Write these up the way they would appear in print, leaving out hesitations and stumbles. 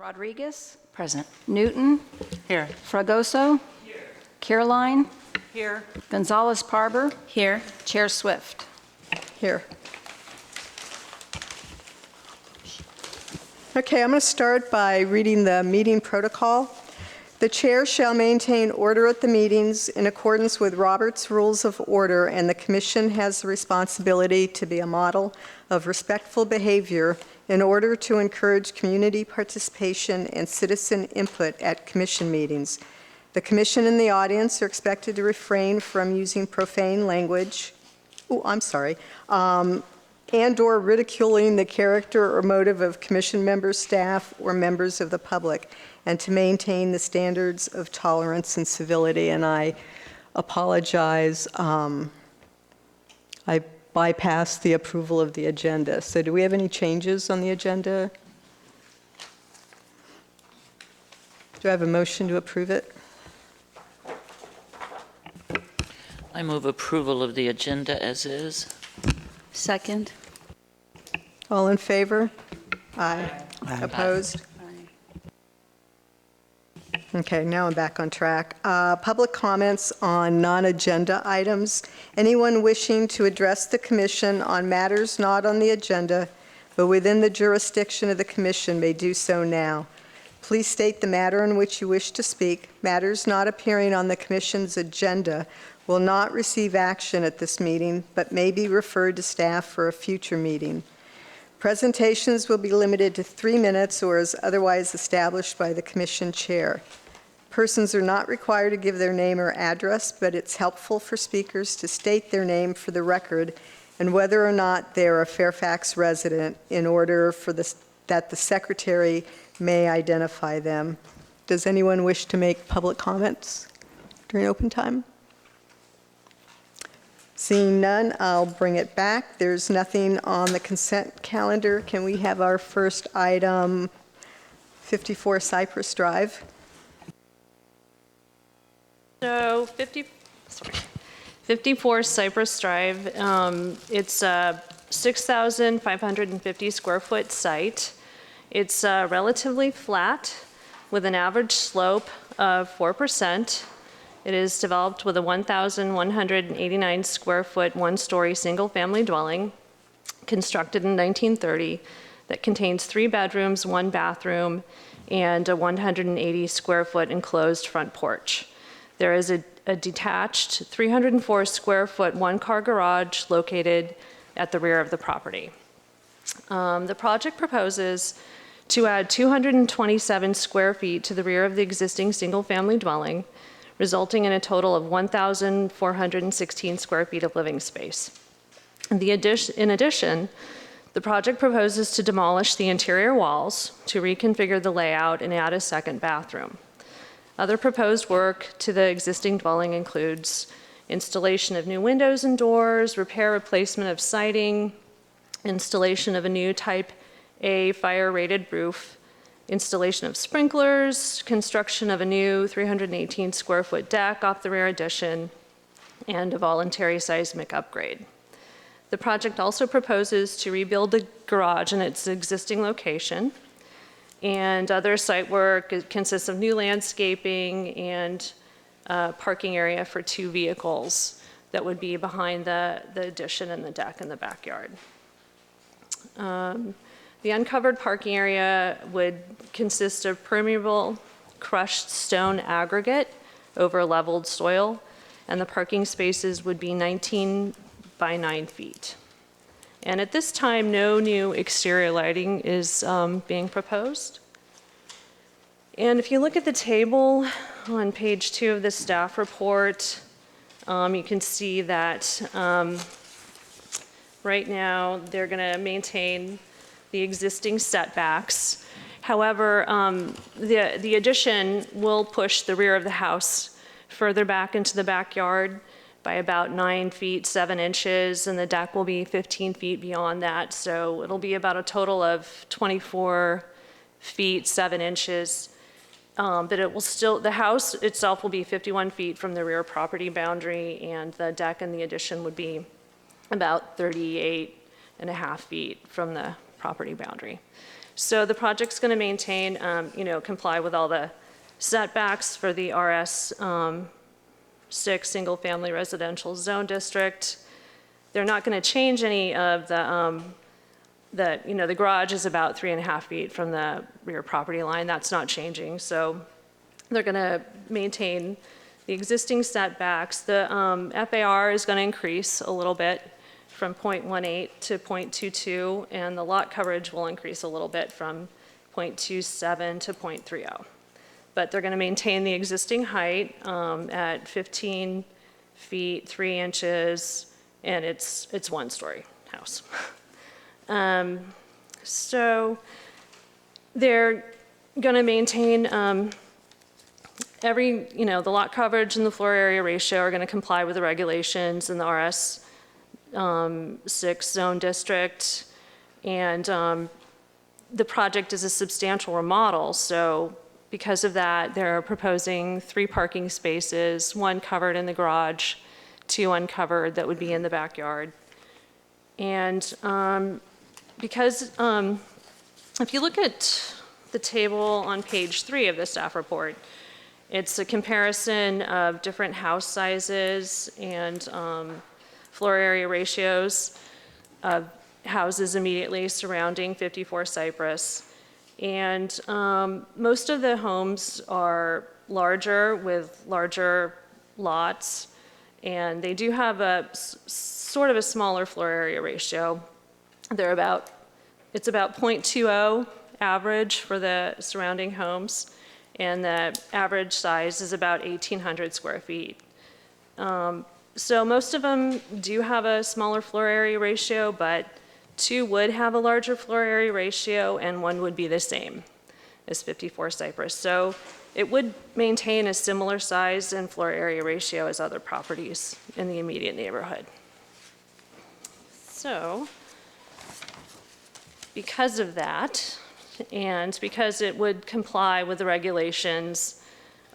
Rodriguez. Present. Newton. Here. Fragoso. Here. Caroline. Here. Gonzalez-Parber. Here. Chair Swift. Here. Okay, I'm going to start by reading the meeting protocol. The chair shall maintain order at the meetings in accordance with Robert's Rules of Order, and the commission has the responsibility to be a model of respectful behavior in order to encourage community participation and citizen input at commission meetings. The commission and the audience are expected to refrain from using profane language, and/or ridiculing the character or motive of commission members, staff, or members of the public, and to maintain the standards of tolerance and civility. And I apologize, I bypassed the approval of the agenda. So do we have any changes on the agenda? Do I have a motion to approve it? I move approval of the agenda as is. Second. All in favor? Aye. Aye. Opposed? Okay, now I'm back on track. Public comments on non-agenda items. Anyone wishing to address the commission on matters not on the agenda, but within the jurisdiction of the commission may do so now. Please state the matter on which you wish to speak. Matters not appearing on the commission's agenda will not receive action at this meeting, but may be referred to staff for a future meeting. Presentations will be limited to 3 minutes or as otherwise established by the commission chair. Persons are not required to give their name or address, but it's helpful for speakers to state their name for the record and whether or not they're a Fairfax resident in order for that the secretary may identify them. Does anyone wish to make public comments during open time? Seeing none, I'll bring it back. There's nothing on the consent calendar. Can we have our first item, 54 Cypress Drive? So 54 Cypress Drive, it's a 6,550 square foot site. It's relatively flat with an average slope of 4%. It is developed with a 1,189 square foot, one-story single-family dwelling constructed in 1930 that contains 3 bedrooms, 1 bathroom, and a 180 square foot enclosed front porch. There is a detached 304 square foot, 1-car garage located at the rear of the property. The project proposes to add 227 square feet to the rear of the existing single-family dwelling, resulting in a total of 1,416 square feet of living space. In addition, the project proposes to demolish the interior walls to reconfigure the layout and add a second bathroom. Other proposed work to the existing dwelling includes installation of new windows and doors, repair replacement of siding, installation of a new type A fire-rated roof, installation of sprinklers, construction of a new 318 square foot deck off the rear addition, and a voluntary seismic upgrade. The project also proposes to rebuild the garage in its existing location, and other site work consists of new landscaping and parking area for 2 vehicles that would be behind the addition and the deck in the backyard. The uncovered parking area would consist of permeable crushed stone aggregate over leveled soil, and the parking spaces would be 19 by 9 feet. And at this time, no new exterior lighting is being proposed. And if you look at the table on page 2 of the staff report, you can see that right now they're going to maintain the existing setbacks. However, the addition will push the rear of the house further back into the backyard by about 9 feet, 7 inches, and the deck will be 15 feet beyond that. So it'll be about a total of 24 feet, 7 inches. But it will still, the house itself will be 51 feet from the rear property boundary, and the deck and the addition would be about 38.5 feet from the property boundary. So the project's going to maintain, comply with all the setbacks for the RS 6 single-family residential zone district. They're not going to change any of the garage is about 3.5 feet from the rear property line. That's not changing. So they're going to maintain the existing setbacks. The FAR is going to increase a little bit from 0.18 to 0.22, and the lot coverage will increase a little bit from 0.27 to 0.30. But they're going to maintain the existing height at 15 feet, 3 inches, and it's one-story house. So they're going to maintain the lot coverage and the floor area ratio are going to comply with the regulations in the RS 6 zone district. And the project is a substantial remodel, so because of that, they're proposing 3 parking spaces, 1 covered in the garage, 2 uncovered that would be in the backyard. And because if you look at the table on page 3 of the staff report, it's a comparison of different house sizes and floor area ratios of houses immediately surrounding 54 Cypress. And most of the homes are larger with larger lots, and they do have a sort of a smaller floor area ratio. It's about 0.20 average for the surrounding homes, and the average size is about 1,800 square feet. So most of them do have a smaller floor area ratio, but 2 would have a larger floor area ratio, and 1 would be the same as 54 Cypress. So it would maintain a similar size and floor area ratio as other properties in the immediate neighborhood. So because of that, and because it would comply with the regulations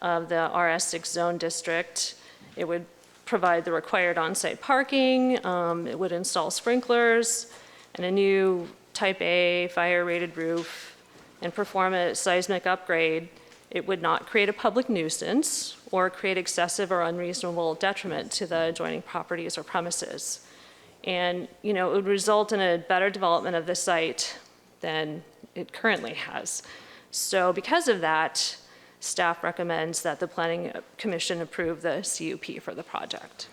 of the RS 6 zone district, it would provide the required on-site parking, it would install sprinklers, and a new type A fire-rated roof, and perform a seismic upgrade. It would not create a public nuisance or create excessive or unreasonable detriment to the adjoining properties or premises. And, it would result in a better development of the site than it currently has. So because of that, staff recommends that the Planning Commission approve the CUP for the project.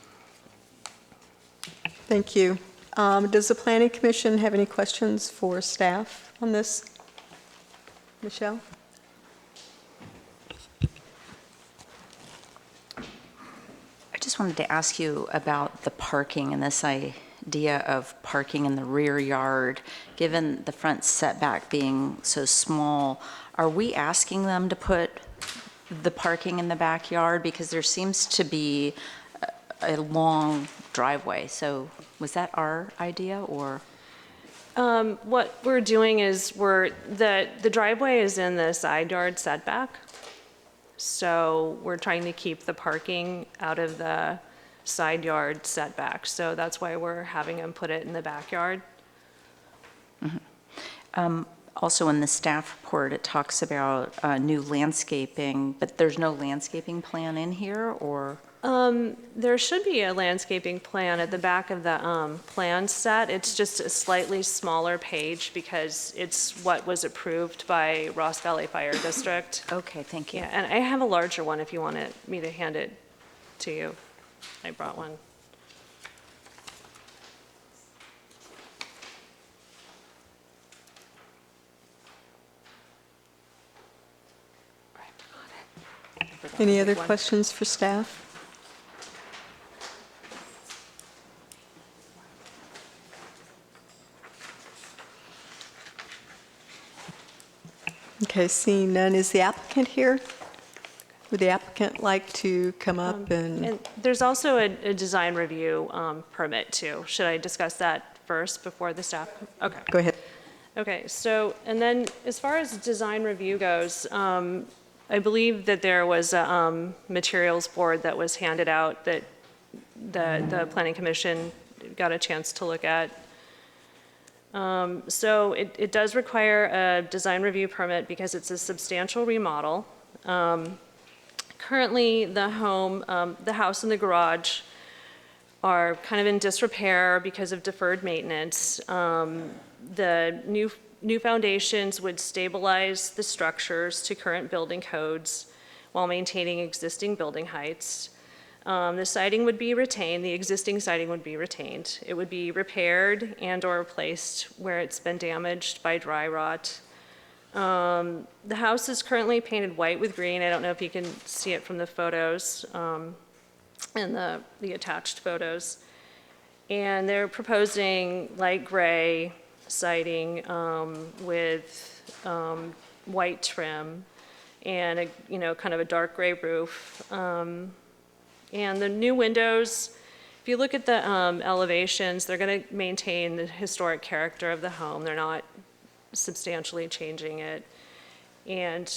Thank you. Does the Planning Commission have any questions for staff on this? Michelle? I just wanted to ask you about the parking and this idea of parking in the rear yard. Given the front setback being so small, are we asking them to put the parking in the backyard? Because there seems to be a long driveway. So was that our idea, or? What we're doing is the driveway is in the side yard setback. So we're trying to keep the parking out of the side yard setback. So that's why we're having them put it in the backyard. Mm-hmm. Also in the staff report, it talks about new landscaping, but there's no landscaping plan in here, or? There should be a landscaping plan at the back of the plan set. It's just a slightly smaller page because it's what was approved by Ross Valley Fire District. Okay, thank you. Yeah, and I have a larger one if you want me to hand it to you. I brought one. Any other questions for staff? Okay, seeing none, is the applicant here? Would the applicant like to come up And there's also a design review permit too. Should I discuss that first before the staff? Okay. Go ahead. Okay, so, and then as far as design review goes, I believe that there was a materials board that was handed out that the Planning Commission got a chance to look at. So it does require a design review permit because it's a substantial remodel. Currently, the house and the garage are kind of in disrepair because of deferred maintenance. The new foundations would stabilize the structures to current building codes while maintaining existing building heights. The siding would be retained, the existing siding would be retained. It would be repaired and/or replaced where it's been damaged by dry rot. The house is currently painted white with green. I don't know if you can see it from the photos and the attached photos. And they're proposing light gray siding with white trim and kind of a dark gray roof. And the new windows, if you look at the elevations, they're going to maintain the historic character of the home. They're not substantially changing it. And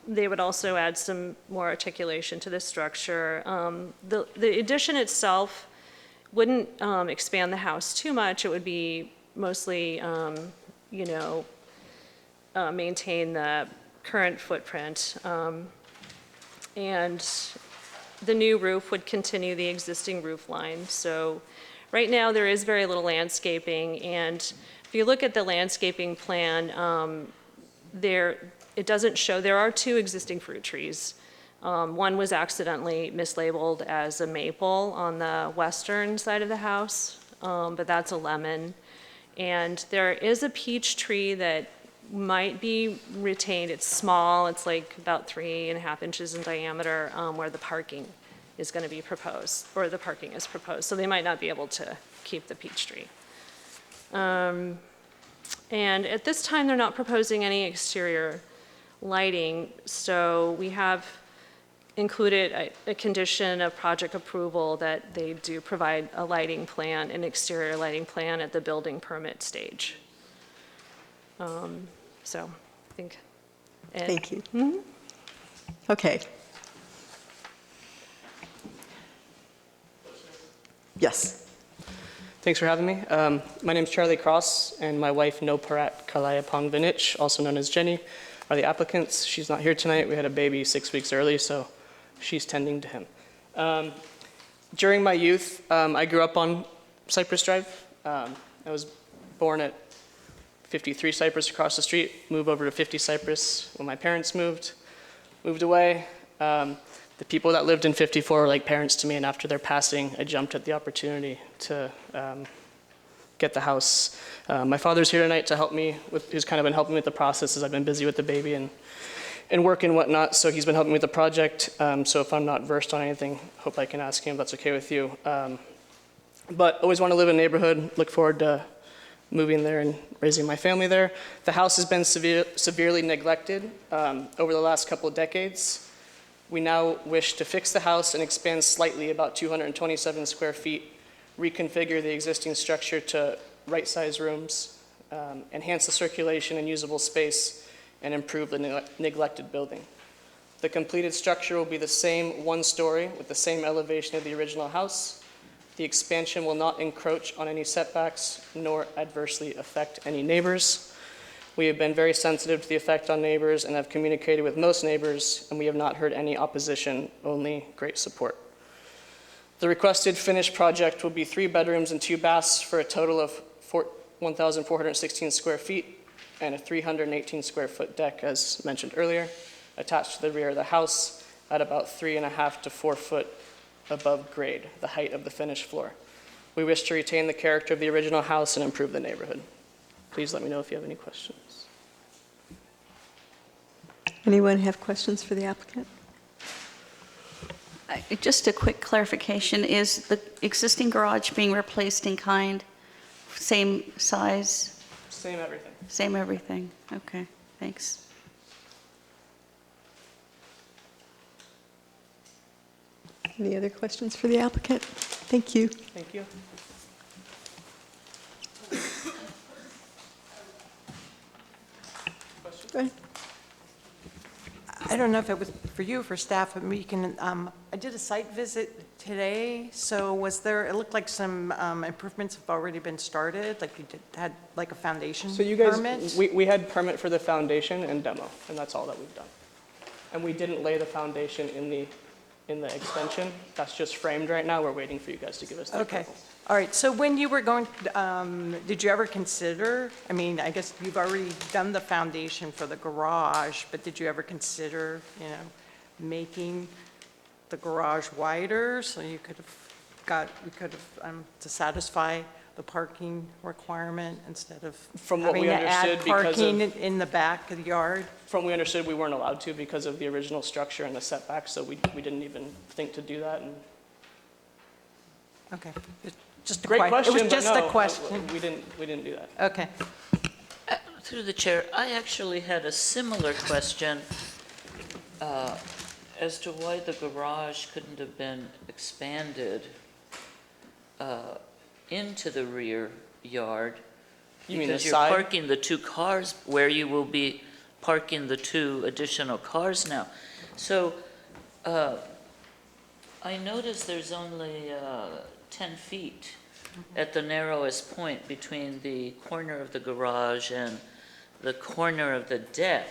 they would also add some more articulation to the structure. The addition itself wouldn't expand the house too much. It would be mostly, maintain the current footprint. And the new roof would continue the existing roof line. So right now there is very little landscaping, and if you look at the landscaping plan, it doesn't show, there are 2 existing fruit trees. One was accidentally mislabeled as a maple on the western side of the house, but that's a lemon. And there is a peach tree that might be retained. It's small, it's like about 3.5 inches in diameter, where the parking is going to be proposed, or the parking is proposed. So they might not be able to keep the peach tree. And at this time, they're not proposing any exterior lighting, so we have included a condition of project approval that they do provide a lighting plan, an exterior lighting plan at the building permit stage. So I think. Thank you. Okay. Yes. Thanks for having me. My name is Charlie Cross, and my wife, Noparat Kalayapong Vinich, also known as Jenny, are the applicants. She's not here tonight. We had a baby 6 weeks early, so she's tending to him. During my youth, I grew up on Cypress Drive. I was born at 53 Cypress across the street, moved over to 50 Cypress when my parents moved away. The people that lived in 54 were like parents to me, and after their passing, I jumped at the opportunity to get the house. My father's here tonight to help me who's kind of been helping me with the process as I've been busy with the baby and work and whatnot, so he's been helping me with the project. So if I'm not versed on anything, hope I can ask him if that's okay with you. But always want to live in a neighborhood, look forward to moving there and raising my family there. The house has been severely neglected over the last couple of decades. We now wish to fix the house and expand slightly, about 227 square feet, reconfigure the existing structure to right-size rooms, enhance the circulation and usable space, and improve the neglected building. The completed structure will be the same one-story with the same elevation of the original house. The expansion will not encroach on any setbacks nor adversely affect any neighbors. We have been very sensitive to the effect on neighbors and have communicated with most neighbors, and we have not heard any opposition, only great support. The requested finished project will be 3 bedrooms and 2 baths for a total of 1,416 square feet and a 318 square foot deck, as mentioned earlier, attached to the rear of the house at about 3.5 to 4 foot above grade, the height of the finished floor. We wish to retain the character of the original house and improve the neighborhood. Please let me know if you have any questions. Anyone have questions for the applicant? Just a quick clarification, is the existing garage being replaced in kind? Same size, Same everything. same everything? Okay, thanks. Any other questions for the applicant? Thank you. Thank you. Go ahead. I don't know if it was for you or for staff, but we can, I did a site visit today, so was there, it looked like some improvements have already been started, like you had like a foundation So you guys, permit? we had permit for the foundation and demo, and that's all that we've done. And we didn't lay the foundation in the extension. That's just framed right now. We're waiting for you guys to give us the Okay, approval. all right, so when you were going, did you ever consider, I mean, I guess you've already done the foundation for the garage, but did you ever consider, making the garage wider so you could have to satisfy the parking requirement instead of From what we having to add understood, because parking of, in the back of the yard? from what we understood, we weren't allowed to because of the original structure and the setbacks, so we didn't even think to do that. And Okay, just a great question, It was but just a no, question. we didn't do that. Okay. Through the chair, I actually had a similar question as to why the garage couldn't have been expanded into the rear yard. You mean the Because you're side? parking the two cars where you will be parking the two additional cars now. So I noticed there's only 10 feet at the narrowest point between the corner of the garage and the corner of the deck.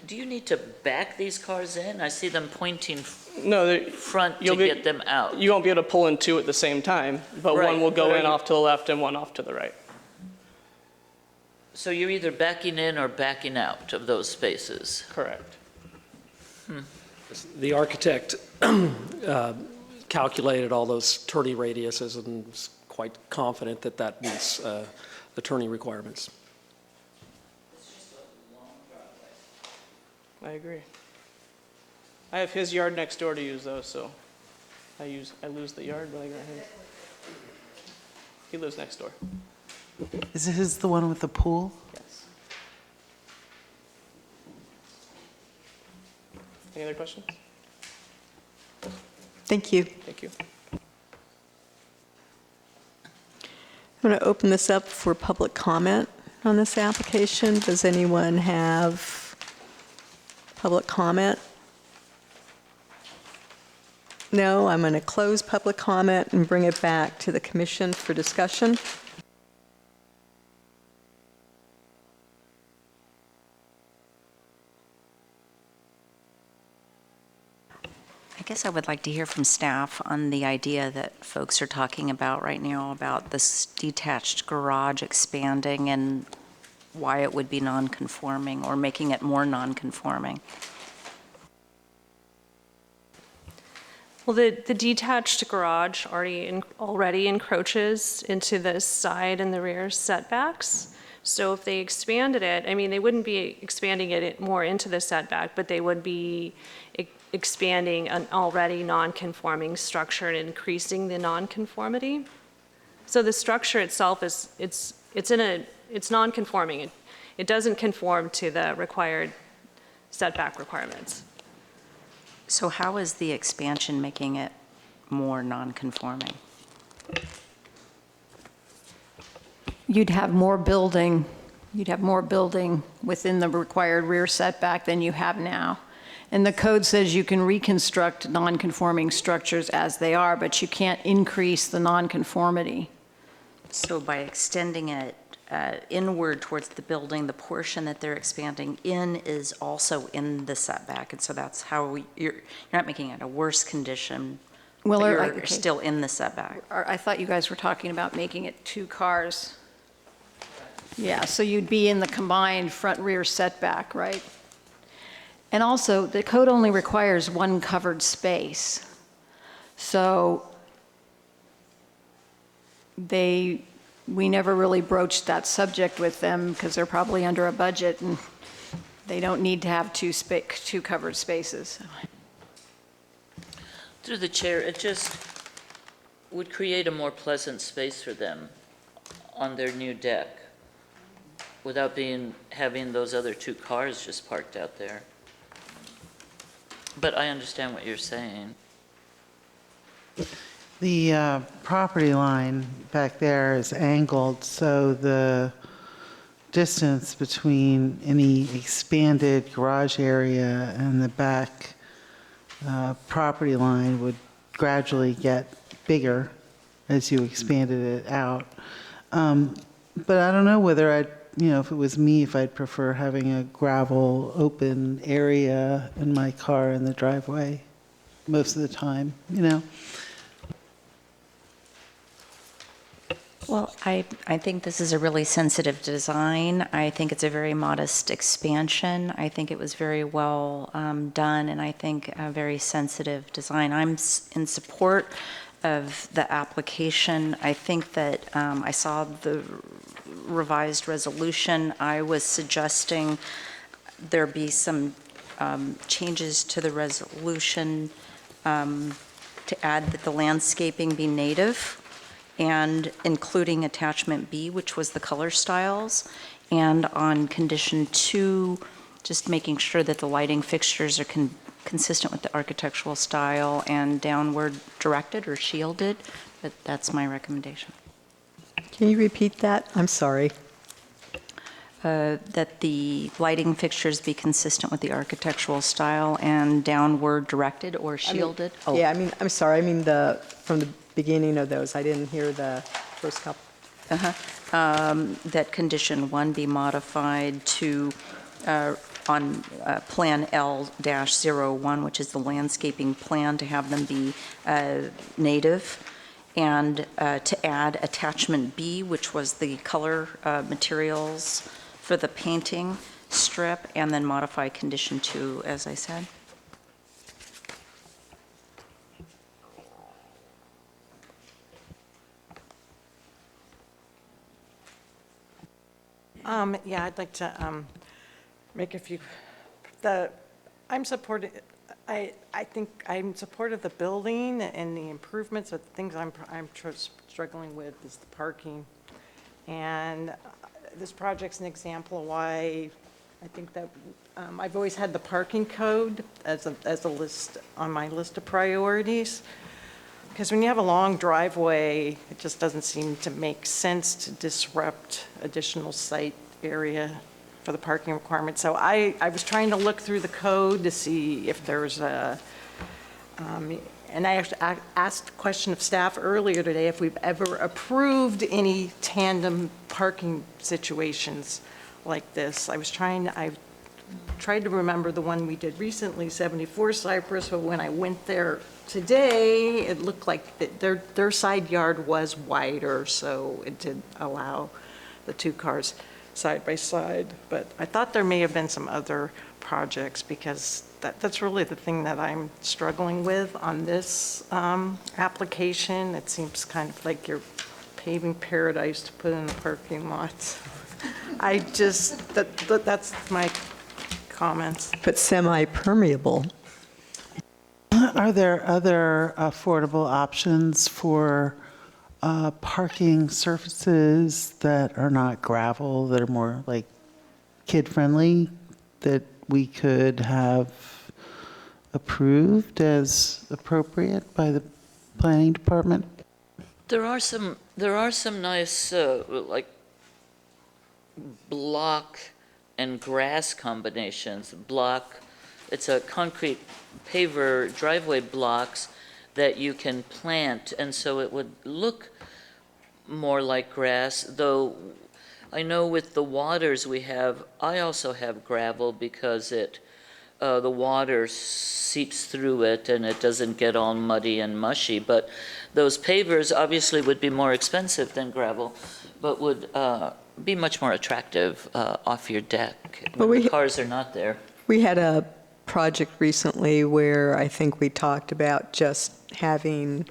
Do you need to back these cars in? I see them pointing No, front to you'll be- get them out. you won't be able to pull in two at the same time, but Right, one will but go are in you- off to the left and one off to the right. So you're either backing in or backing out of those spaces? Correct. The architect calculated all those turning radiuses and was quite confident that that meets the turning requirements. I agree. I have his yard next door to use though, so I lose the yard when I grant him. He lives next door. Is his the one with the pool? Yes. Any other questions? Thank you. Thank you. I'm going to open this up for public comment on this application. Does anyone have public comment? No, I'm going to close public comment and bring it back to the commission for discussion. I guess I would like to hear from staff on the idea that folks are talking about right now about this detached garage expanding and why it would be non-conforming or making it more non-conforming. Well, the detached garage already encroaches into the side and the rear setbacks. So if they expanded it, I mean, they wouldn't be expanding it more into the setback, but they would be expanding an already non-conforming structure and increasing the non-conformity. So the structure itself it's non-conforming. It doesn't conform to the required setback requirements. So how is the expansion making it more non-conforming? You'd have more building within the required rear setback than you have now. And the code says you can reconstruct non-conforming structures as they are, but you can't increase the non-conformity. So by extending it inward towards the building, the portion that they're expanding in is also in the setback, and so that's how you're not making it a worse condition, Well, but or- you're okay. still in the setback. I thought you guys were talking about making it two cars. Yeah, so you'd be in the combined front-rear setback, right? And also, the code only requires one covered space. So we never really broached that subject with them because they're probably under a budget and they don't need to have two covered spaces. Through the chair, it just would create a more pleasant space for them on their new deck without having those other two cars just parked out there. But I understand what you're saying. The property line back there is angled, so the distance between any expanded garage area and the back property line would gradually get bigger as you expanded it out. But I don't know whether I'd, if it was me, if I'd prefer having a gravel open area in my car in the driveway most of the time, Well, I think this is a really sensitive design. I think it's a very modest expansion. I think it was very well done, and I think a very sensitive design. I'm in support of the application. I think that I saw the revised resolution. I was suggesting there be some changes to the resolution to add that the landscaping be native, and including attachment B, which was the color styles, and on condition 2, just making sure that the lighting fixtures are consistent with the architectural style and downward directed or shielded, but that's my recommendation. Can you repeat that? I'm sorry. That the lighting fixtures be consistent with the architectural style and downward directed or shielded. Yeah, I'm sorry, from the beginning of those, I didn't hear the first couple. That condition 1 be modified to, on Plan L-01, which is the landscaping plan, to have them be native, and to add attachment B, which was the color materials for the painting strip, and then modify condition 2, as I said. Yeah, I'd like to make a few, I'm supportive, I think I'm supportive of the building and the improvements, but the things I'm struggling with is the parking. And this project's an example of why I think that I've always had the parking code as a list, on my list of priorities. Because when you have a long driveway, it just doesn't seem to make sense to disrupt additional site area for the parking requirement. So I was trying to look through the code to see if there's a, and I actually asked a question of staff earlier today if we've ever approved any tandem parking situations like this. I tried to remember the one we did recently, 74 Cypress, but when I went there today, it looked like their side yard was wider, so it did allow the 2 cars side by side. But I thought there may have been some other projects, because that's really the thing that I'm struggling with on this application. It seems kind of like you're paving paradise to put in the parking lots. That's my comments. But semi-permeable. Are there other affordable options for parking surfaces that are not gravel, that are more like kid-friendly, that we could have approved as appropriate by the planning department? There are some nice, like, block and grass combinations. It's a concrete paver driveway blocks that you can plant, and so it would look more like grass, though I know with the waters I also have gravel, because the water seeps through it and it doesn't get all muddy and mushy. But those pavers obviously would be more expensive than gravel, but would be much more attractive off your deck when the cars are not there. We had a project recently where I think we talked about just having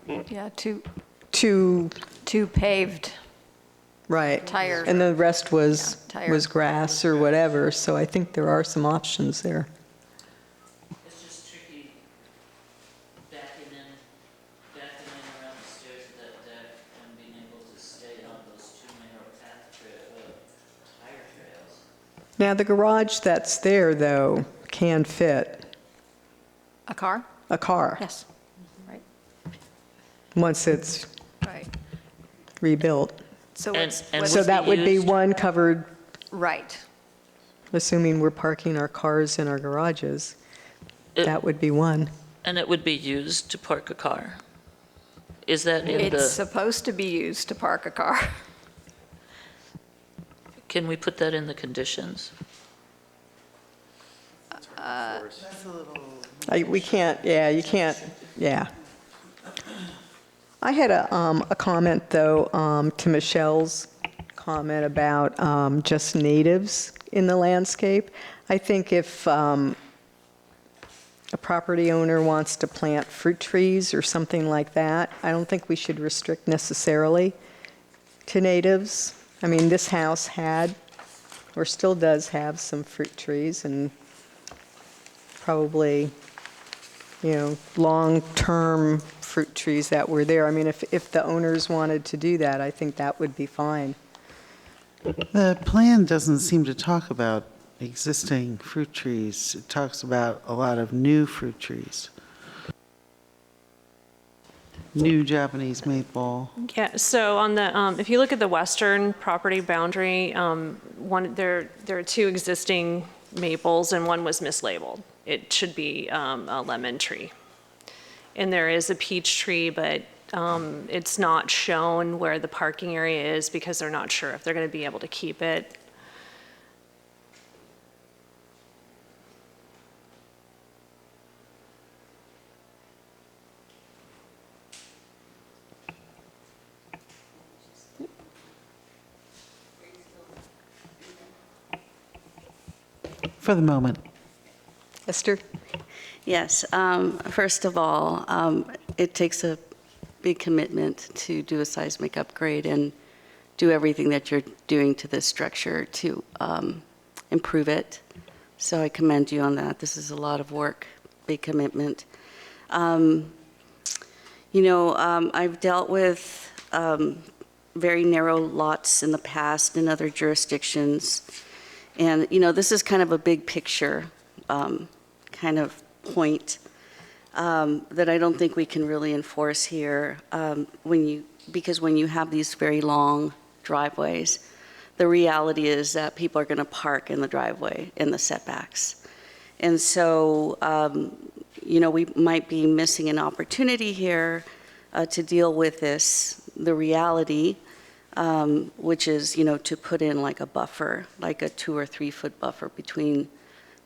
Yeah, 2, two paved, right. Tire. And the rest was tire. grass or whatever, so I think there are some options there. It's just tricky backing in around the stairs of that deck and being able to stay on those 2 narrow tire trails. Now, the garage that's there, though, can fit A car? a car Yes. Right. once it's Right. rebuilt. So And- what's, and what's- So would that be would be used- one covered, right. assuming we're parking our cars in our garages. It- That would be one. And it would be used to park a car? Is that in It's the, supposed to be used to park a car. can we put that in the conditions? We can't, yeah, you can't, yeah. I had a comment, though, to Michelle's comment about just natives in the landscape. I think if a property owner wants to plant fruit trees or something like that, I don't think we should restrict necessarily to natives. I mean, this house had, or still does have, some fruit trees, and probably, long-term fruit trees that were there. I mean, if the owners wanted to do that, I think that would be fine. The plan doesn't seem to talk about existing fruit trees. It talks about a lot of new fruit trees. New Japanese maple. Yeah, so on the, if you look at the western property boundary, there are two existing maples and one was mislabeled. It should be a lemon tree. And there is a peach tree, but it's not shown where the parking area is because they're not sure if they're going to be able to keep it. For the moment. Esther? Yes, first of all, it takes a big commitment to do a seismic upgrade and do everything that you're doing to this structure to improve it. So I commend you on that. This is a lot of work, big commitment. I've dealt with very narrow lots in the past in other jurisdictions. And, this is kind of a big picture kind of point that I don't think we can really enforce here because when you have these very long driveways, the reality is that people are going to park in the driveway in the setbacks. And so, we might be missing an opportunity here to deal with the reality, which is, to put in like a buffer, like a 2 or 3 foot buffer between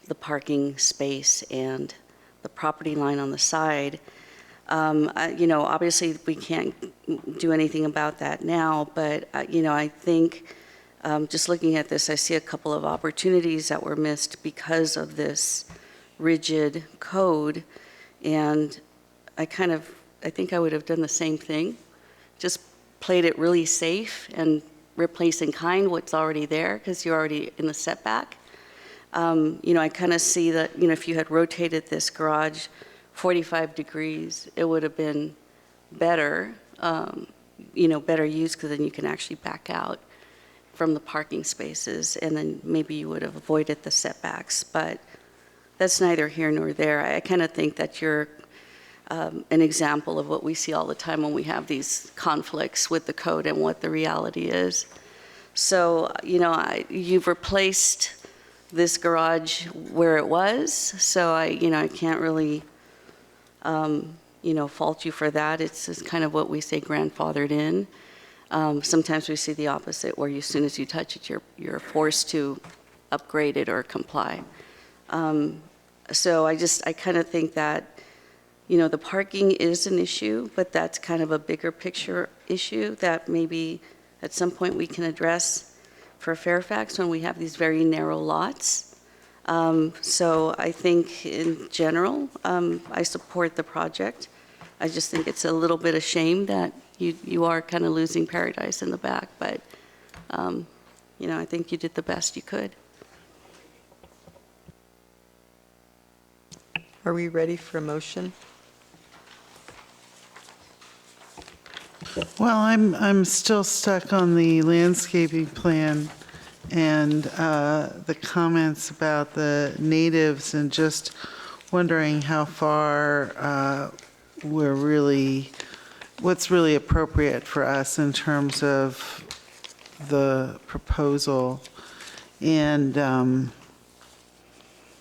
the parking space and the property line on the side. Obviously we can't do anything about that now, but, I think just looking at this, I see a couple of opportunities that were missed because of this rigid code. And I think I would have done the same thing, just played it really safe and replace in kind what's already there because you're already in the setback. I kind of see that, if you had rotated this garage 45 degrees, it would have been better, better use because then you can actually back out from the parking spaces and then maybe you would have avoided the setbacks. But that's neither here nor there. I kind of think that you're an example of what we see all the time when we have these conflicts with the code and what the reality is. So, you've replaced this garage where it was, so I can't really, fault you for that. It's just kind of what we say grandfathered in. Sometimes we see the opposite, where as soon as you touch it, you're forced to upgrade it or comply. So I kind of think that, the parking is an issue, but that's kind of a bigger picture issue that maybe at some point we can address for Fairfax when we have these very narrow lots. So I think in general, I support the project. I just think it's a little bit of shame that you are kind of losing paradise in the back, but I think you did the best you could. Are we ready for a motion? Well, I'm still stuck on the landscaping plan and the comments about the natives and just wondering how far what's really appropriate for us in terms of the proposal and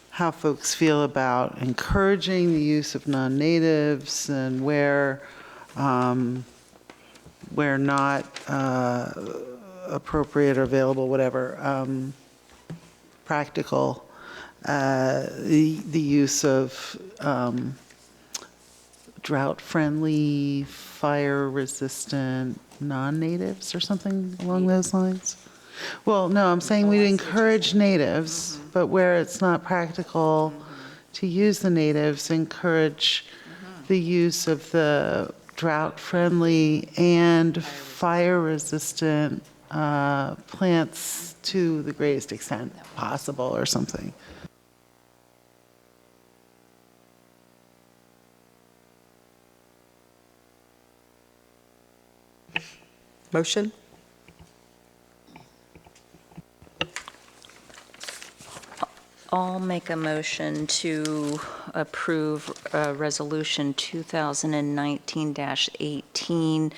how folks feel about encouraging the use of non-natives and where not appropriate or available, whatever, practical, the use of drought-friendly, fire-resistant non-natives or something along those lines? Well, no, I'm saying we encourage natives, but where it's not practical to use the natives, encourage the use of the drought-friendly and fire-resistant plants to the greatest extent possible or something. Motion? I'll make a motion to approve Resolution 2019-18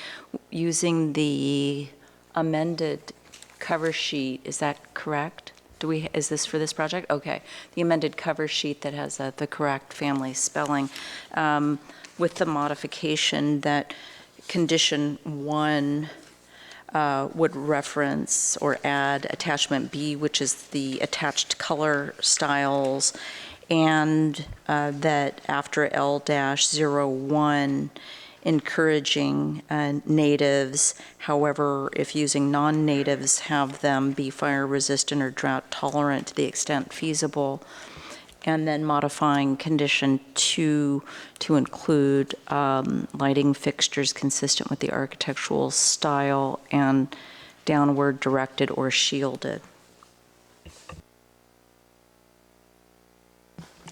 using the amended cover sheet. Is that correct? Is this for this project? Okay. The amended cover sheet that has the correct family spelling, with the modification that condition 1 would reference or add attachment B, which is the attached color styles, and that after L-01, encouraging natives, however, if using non-natives, have them be fire resistant or drought tolerant to the extent feasible, and then modifying condition 2 to include lighting fixtures consistent with the architectural style and downward directed or shielded.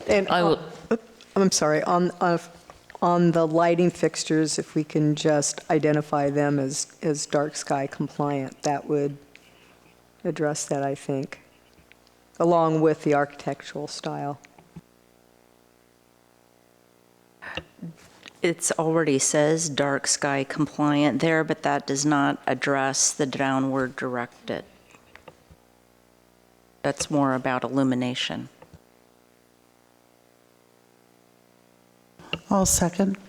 And I will, I'm sorry, on the lighting fixtures, if we can just identify them as dark sky compliant, that would address that, I think, along with the architectural style. It already says dark sky compliant there, but that does not address the downward directed. That's more about illumination. I'll second.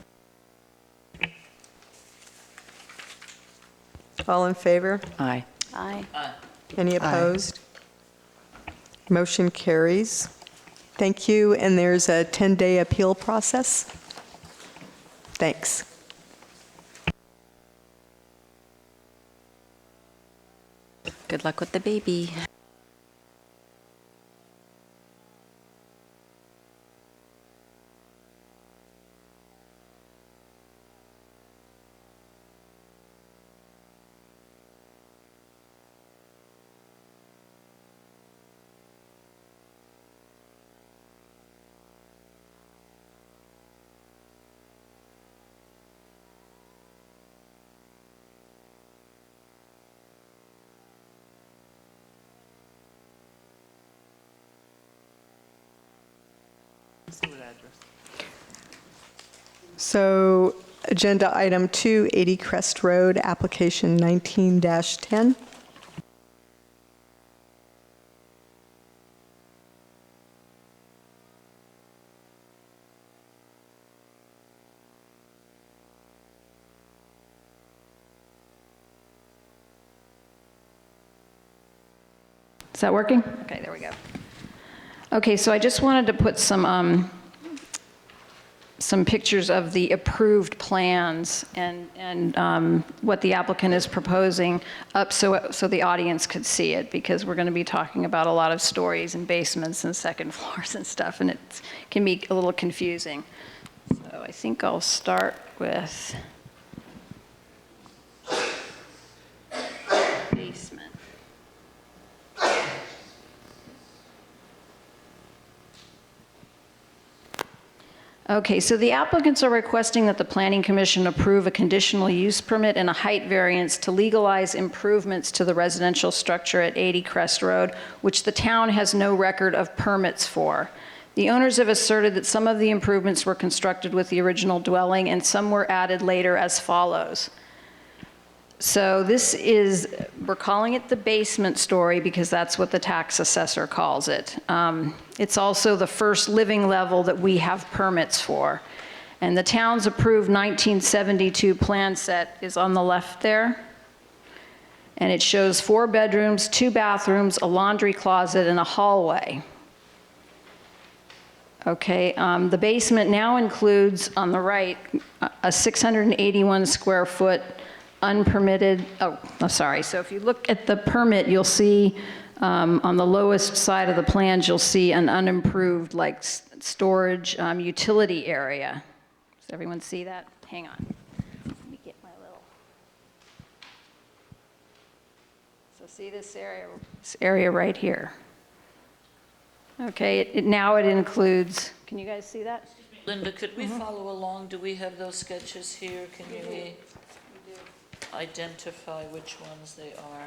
All in favor? Aye. Aye. Any opposed? Motion carries. Thank you, and there's a 10-day appeal process. Thanks. Good luck with the baby. So, agenda item 2, 80 Crest Road, application 19-10. Is that working? Okay, there we go. Okay, so I just wanted to put some pictures of the approved plans and what the applicant is proposing up so the audience could see it, because we're going to be talking about a lot of stories and basements and second floors and stuff, and it can be a little confusing. So I think I'll start with basement. Okay, so the applicants are requesting that the Planning Commission approve a conditional use permit and a height variance to legalize improvements to the residential structure at 80 Crest Road, which the town has no record of permits for. The owners have asserted that some of the improvements were constructed with the original dwelling and some were added later as follows. So this is, we're calling it the basement story because that's what the tax assessor calls it. It's also the first living level that we have permits for. And the town's approved 1972 plan set is on the left there. And it shows 4 bedrooms, 2 bathrooms, a laundry closet, and a hallway. Okay, the basement now includes, on the right, a 681 square foot unpermitted, so if you look at the permit, you'll see on the lowest side of the plans, you'll see an unimproved, like, storage utility area. Does everyone see that? Hang on. Let me get my little. So see this area right here. Okay, now it includes, can you guys see that? Linda, could we follow along? Do we have those sketches here? Can you identify which ones they are?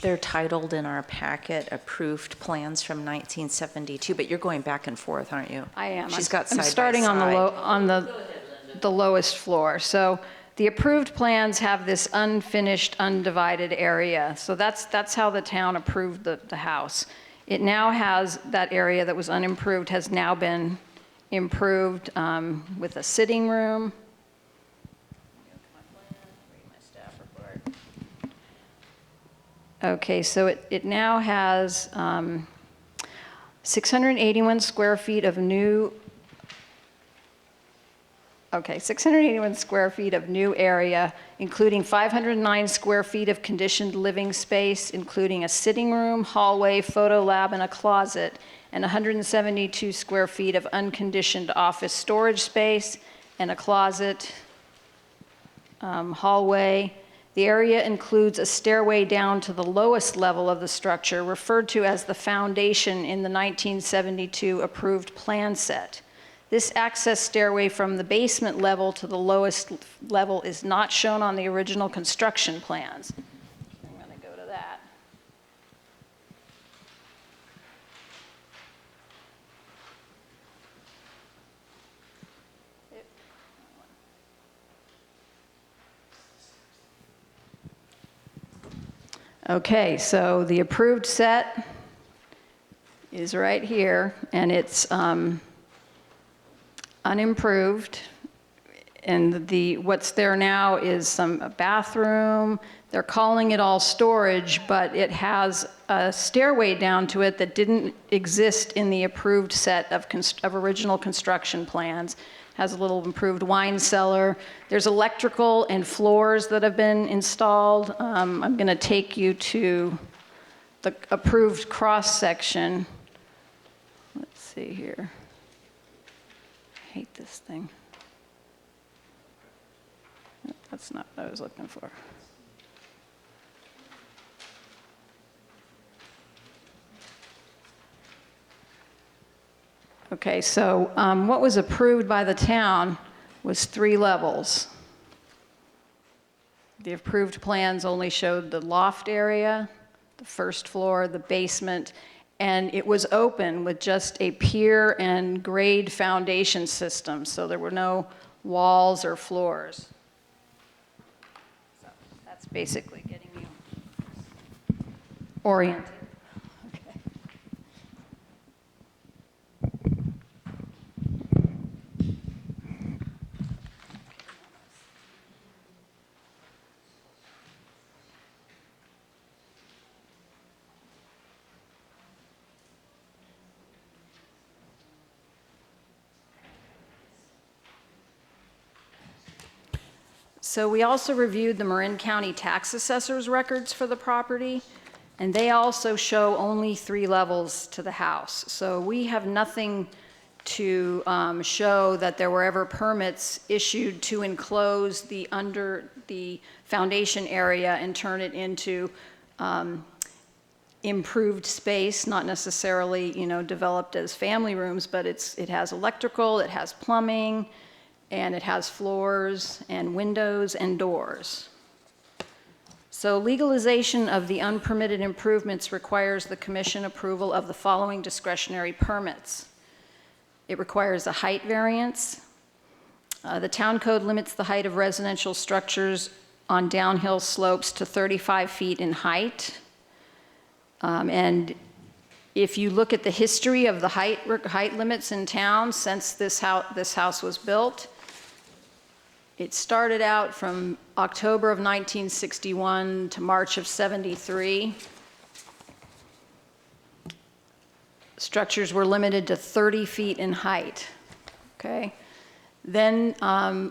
They're titled in our packet, Approved Plans from 1972, but you're going back and forth, aren't you? I am. She's got side I'm by starting on side. the lowest floor. So the approved plans have this unfinished, undivided area. So that's how the town approved the house. It now has, that area that was unimproved has now been improved with a sitting room. Okay, so it now has 681 square feet of new, 681 square feet of new area, including 509 square feet of conditioned living space, including a sitting room, hallway, photo lab, and a closet, and 172 square feet of unconditioned office storage space, and a closet, hallway. The area includes a stairway down to the lowest level of the structure, referred to as the foundation in the 1972 approved plan set. This access stairway from the basement level to the lowest level is not shown on the original construction plans. I'm going to go to that. Okay, so the approved set is right here, and it's unimproved. And what's there now is a bathroom. They're calling it all storage, but it has a stairway down to it that didn't exist in the approved set of original construction plans. Has a little improved wine cellar. There's electrical and floors that have been installed. I'm going to take you to the approved cross-section. Let's see here. I hate this thing. That's not what I was looking for. Okay, so what was approved by the town was 3 levels. The approved plans only showed the loft area, the first floor, the basement, and it was open with just a pier and grade foundation system, so there were no walls or floors. So that's basically getting you oriented. So we also reviewed the Marin County tax assessor's records for the property, and they also show only 3 levels to the house. So we have nothing to show that there were ever permits issued to enclose the foundation area and turn it into improved space, not necessarily, developed as family rooms, but it has electrical, it has plumbing, and it has floors and windows and doors. So legalization of the unpermitted improvements requires the commission approval of the following discretionary permits. It requires a height variance, The town code limits the height of residential structures on downhill slopes to 35 feet in height. And if you look at the history of the height limits in town since this house was built, it started out from October of 1961 to March of 73. Structures were limited to 30 feet in height, okay? Then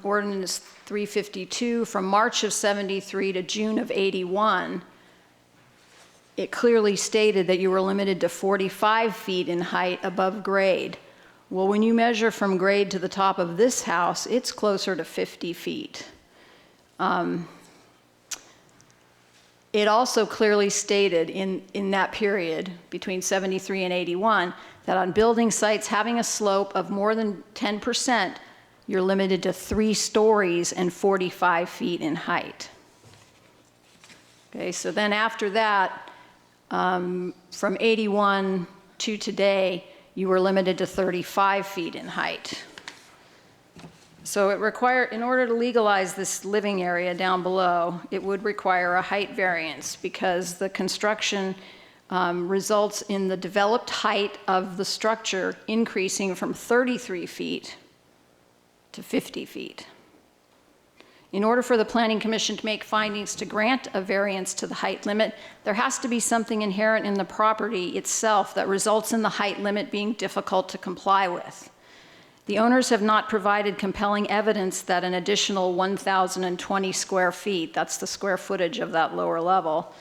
Ordinance 352 from March of 73 to June of 81, it clearly stated that you were limited to 45 feet in height above grade. Well, when you measure from grade to the top of this house, it's closer to 50 feet. It also clearly stated in that period, between 73 and 81, that on building sites having a slope of more than 10%, you're limited to 3 stories and 45 feet in height. Okay, so then after that, from 81 to today, you were limited to 35 feet in height. So in order to legalize this living area down below, it would require a height variance because the construction results in the developed height of the structure increasing from 33 feet to 50 feet. In order for the Planning Commission to make findings to grant a variance to the height limit, there has to be something inherent in the property itself that results in the height limit being difficult to comply with. The owners have not provided compelling evidence that an additional 1,020 square feet, that's the square footage of that lower level,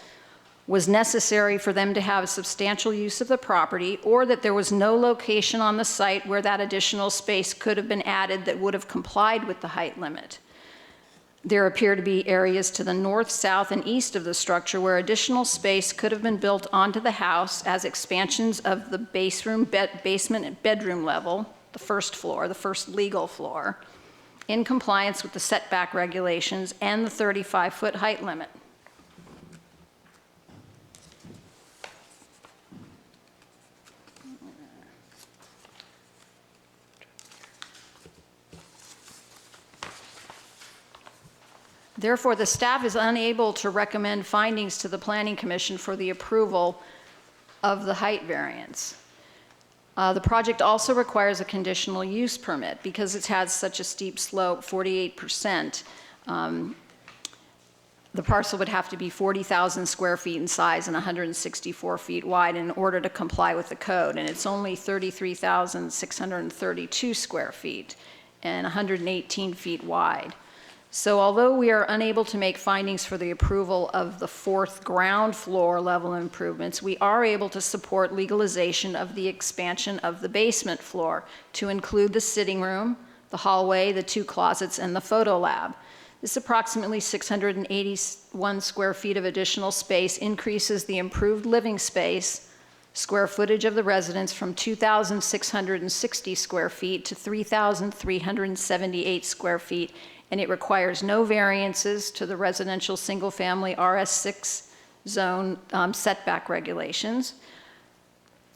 was necessary for them to have substantial use of the property, or that there was no location on the site where that additional space could have been added that would have complied with the height limit. There appear to be areas to the north, south, and east of the structure where additional space could have been built onto the house as expansions of the basement and bedroom level, the first floor, the first legal floor, in compliance with the setback regulations and the 35-foot height limit. Therefore, the staff is unable to recommend findings to the Planning Commission for the approval of the height variance. The project also requires a conditional use permit because it has such a steep slope, 48%. The parcel would have to be 40,000 square feet in size and 164 feet wide in order to comply with the code. And it's only 33,632 square feet and 118 feet wide. So although we are unable to make findings for the approval of the 4th ground floor level improvements, we are able to support legalization of the expansion of the basement floor to include the sitting room, the hallway, the 2 closets, and the photo lab. This approximately 681 square feet of additional space increases the improved living space square footage of the residence from 2,660 square feet to 3,378 square feet, and it requires no variances to the residential single-family RS6 zone setback regulations,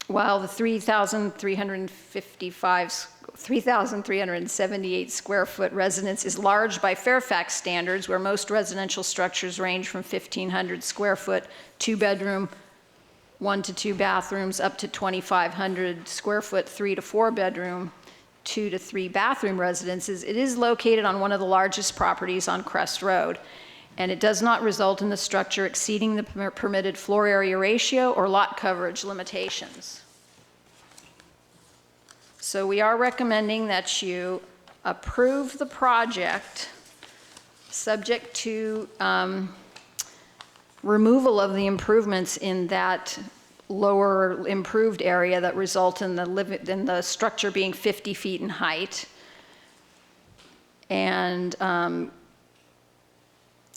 while the 3,378 square foot residence is large by Fairfax standards, where most residential structures range from 1,500 square foot, 2-bedroom, 1 to 2 bathrooms, up to 2,500 square foot, 3 to 4 bedroom, 2 to 3 bathroom residences. It is located on one of the largest properties on Crest Road, and it does not result in the structure exceeding the permitted floor area ratio or lot coverage limitations. So we are recommending that you approve the project subject to removal of the improvements in that lower improved area that result in the structure being 50 feet in height. And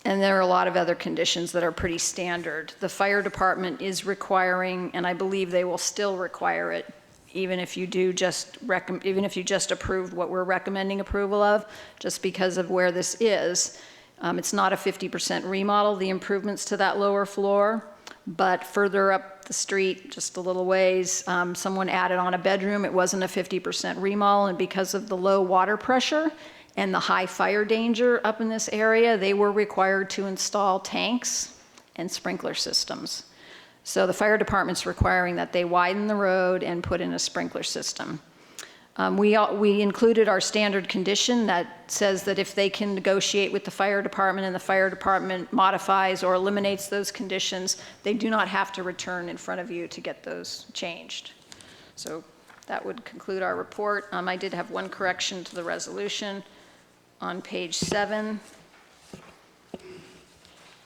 there are a lot of other conditions that are pretty standard. The fire department is requiring, and I believe they will still require it, even if you just approved what we're recommending approval of, just because of where this is. It's not a 50% remodel, the improvements to that lower floor, but further up the street, just a little ways, someone added on a bedroom. It wasn't a 50% remodel, and because of the low water pressure and the high fire danger up in this area, they were required to install tanks and sprinkler systems. So the fire department's requiring that they widen the road and put in a sprinkler system. We included our standard condition that says that if they can negotiate with the fire department and the fire department modifies or eliminates those conditions, they do not have to return in front of you to get those changed. So that would conclude our report. I did have one correction to the resolution on page 7.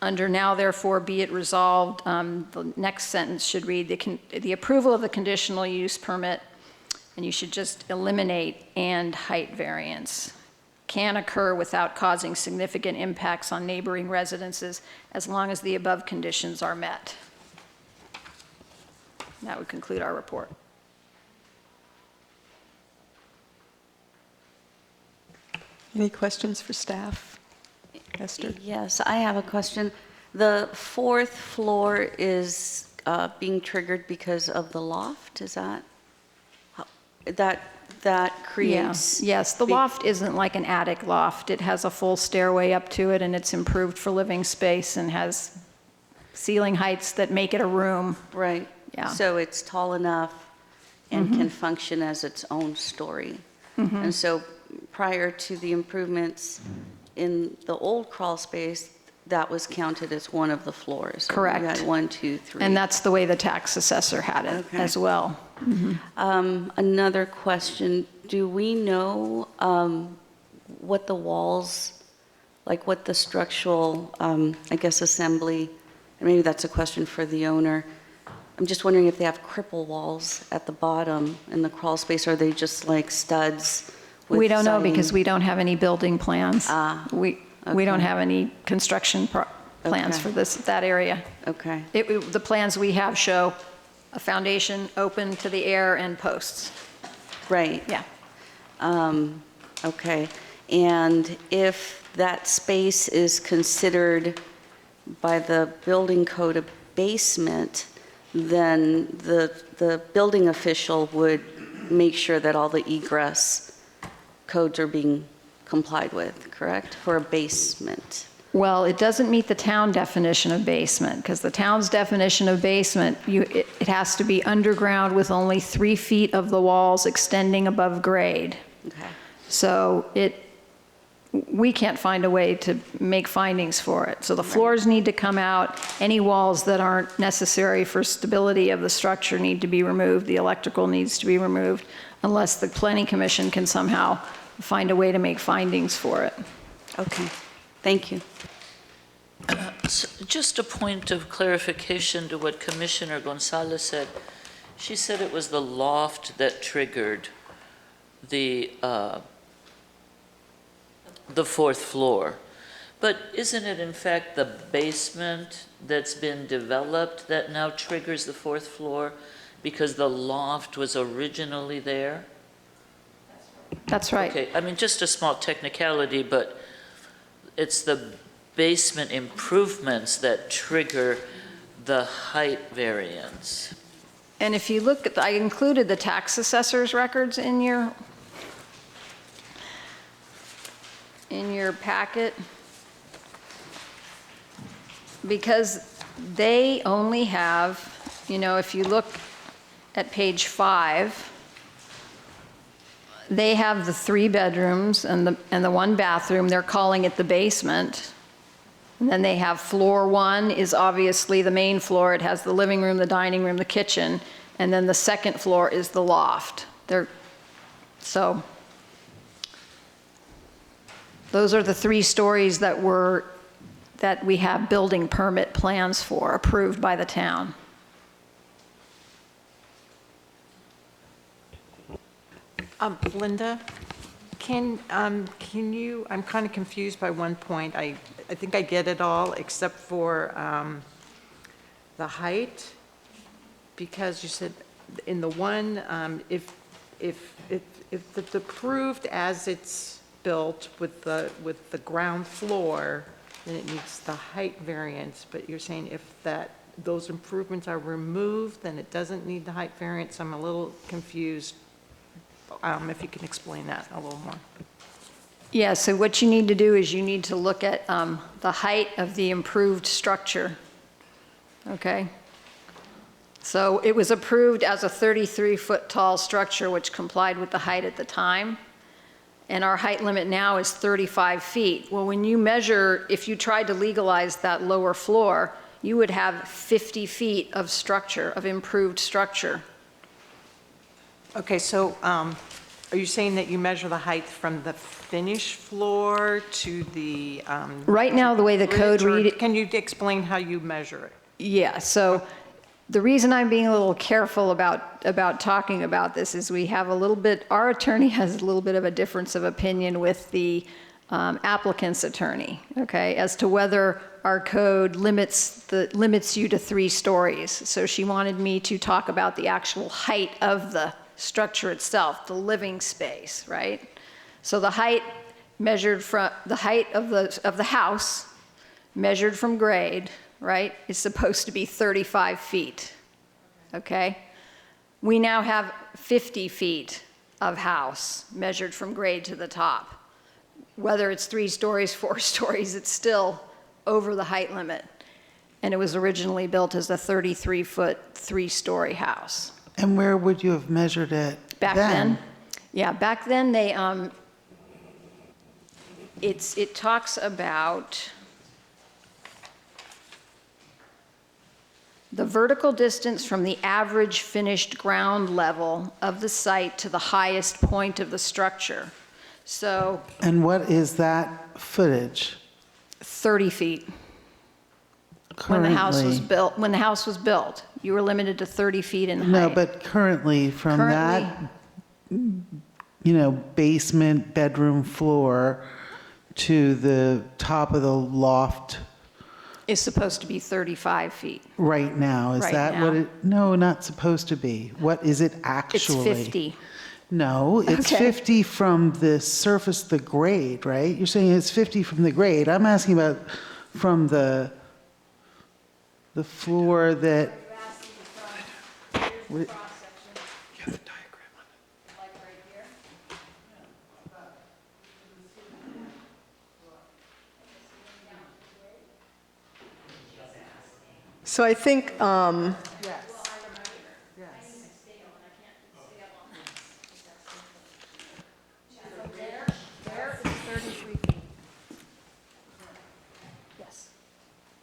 Under now therefore be it resolved, the next sentence should read, the approval of the conditional use permit, and you should just eliminate "and height variance," can occur without causing significant impacts on neighboring residences as long as the above conditions are met. That would conclude our report. Any questions for staff? Esther? Yes, I have a question. The fourth floor is being triggered because of the loft, is that? That creates? Yes, the loft isn't like an attic loft. It has a full stairway up to it, and it's improved for living space and has ceiling heights that make it a room. Right. Yeah. So it's tall enough and can function as its own story. And so prior to the improvements in the old crawl space, that was counted as one of the floors. Correct. You had 1, 2, 3. And that's the way the tax assessor had it Okay. as well. Another question, do we know what the walls, like what the structural, I guess, assembly, and maybe that's a question for the owner. I'm just wondering if they have cripple walls at the bottom in the crawl space, or are they just like studs with We don't know siding? because we don't have any building plans. We don't okay. have any construction plans Okay. for that area. Okay, The plans we have show a foundation open to the air and posts. right. Yeah. Okay, and if that space is considered by the building code a basement, then the building official would make sure that all the egress codes are being complied with, correct, for a basement? Well, it doesn't meet the town definition of basement, because the town's definition of basement, it has to be underground with only 3 feet of the walls extending above grade. Okay, So we can't find a way to make findings for it. So the floors need to come out. Any walls that aren't necessary for stability of the structure need to be removed. The electrical needs to be removed, unless the planning commission can somehow find a way to make findings for it. okay, thank you. Just a point of clarification to what Commissioner Gonzalez said. She said it was the loft that triggered the fourth floor. But isn't it in fact the basement that's been developed that now triggers the fourth floor because the loft was originally there? That's right. Okay, I mean, just a small technicality, but it's the basement improvements that trigger the height variance. And if you look at, I included the tax assessor's records in your packet, because they only have, if you look at page 5, they have the 3 bedrooms and the 1 bathroom. They're calling it the basement. And then they have floor 1 is obviously the main floor. It has the living room, the dining room, the kitchen, and then the second floor is the loft. So those are the 3 stories that we have building permit plans for, approved by the town. Linda, can you, I'm kind of confused by one point. I think I get it all except for the height, because you said in the one, if it's approved as it's built with the ground floor, then it meets the height variance, but you're saying if those improvements are removed, then it doesn't need the height variance? I'm a little confused. If you can explain that a little more. Yeah, so what you need to do is you need to look at the height of the improved structure, okay? So it was approved as a 33-foot tall structure, which complied with the height at the time, and our height limit now is 35 feet. Well, when you measure, if you tried to legalize that lower floor, you would have 50 feet of structure, of improved structure. Okay, so are you saying that you measure the height from the finished floor to the? Right now, the way the code ridge, or read it. Can you explain how you measure it? Yeah, so the reason I'm being a little careful about talking about this is we have a little bit, our attorney has a little bit of a difference of opinion with the applicant's attorney, okay, as to whether our code limits you to 3 stories. So she wanted me to talk about the actual height of the structure itself, the living space, right? So the height measured from, the height of the house measured from grade, right, is supposed to be 35 feet, okay? We now have 50 feet of house measured from grade to the top. Whether it's 3 stories, 4 stories, it's still over the height limit. And it was originally built as a 33-foot, 3-story house. And where would you have measured it Back then? Yeah, back then they, it talks about the vertical distance from the average finished ground level of the site to the highest point of the structure. So And what is that footage 30 feet. When the house was currently? built, you were limited to 30 feet in height. No, but currently, from that, basement, bedroom floor to the top of the loft Is supposed to be 35 feet. right now, is Right that what now. it? No, not supposed to be. What is it It's actually? 50. No, it's Okay. 50 from the surface, the grade, right? You're saying it's 50 from the grade. I'm asking about from the floor that. So I think,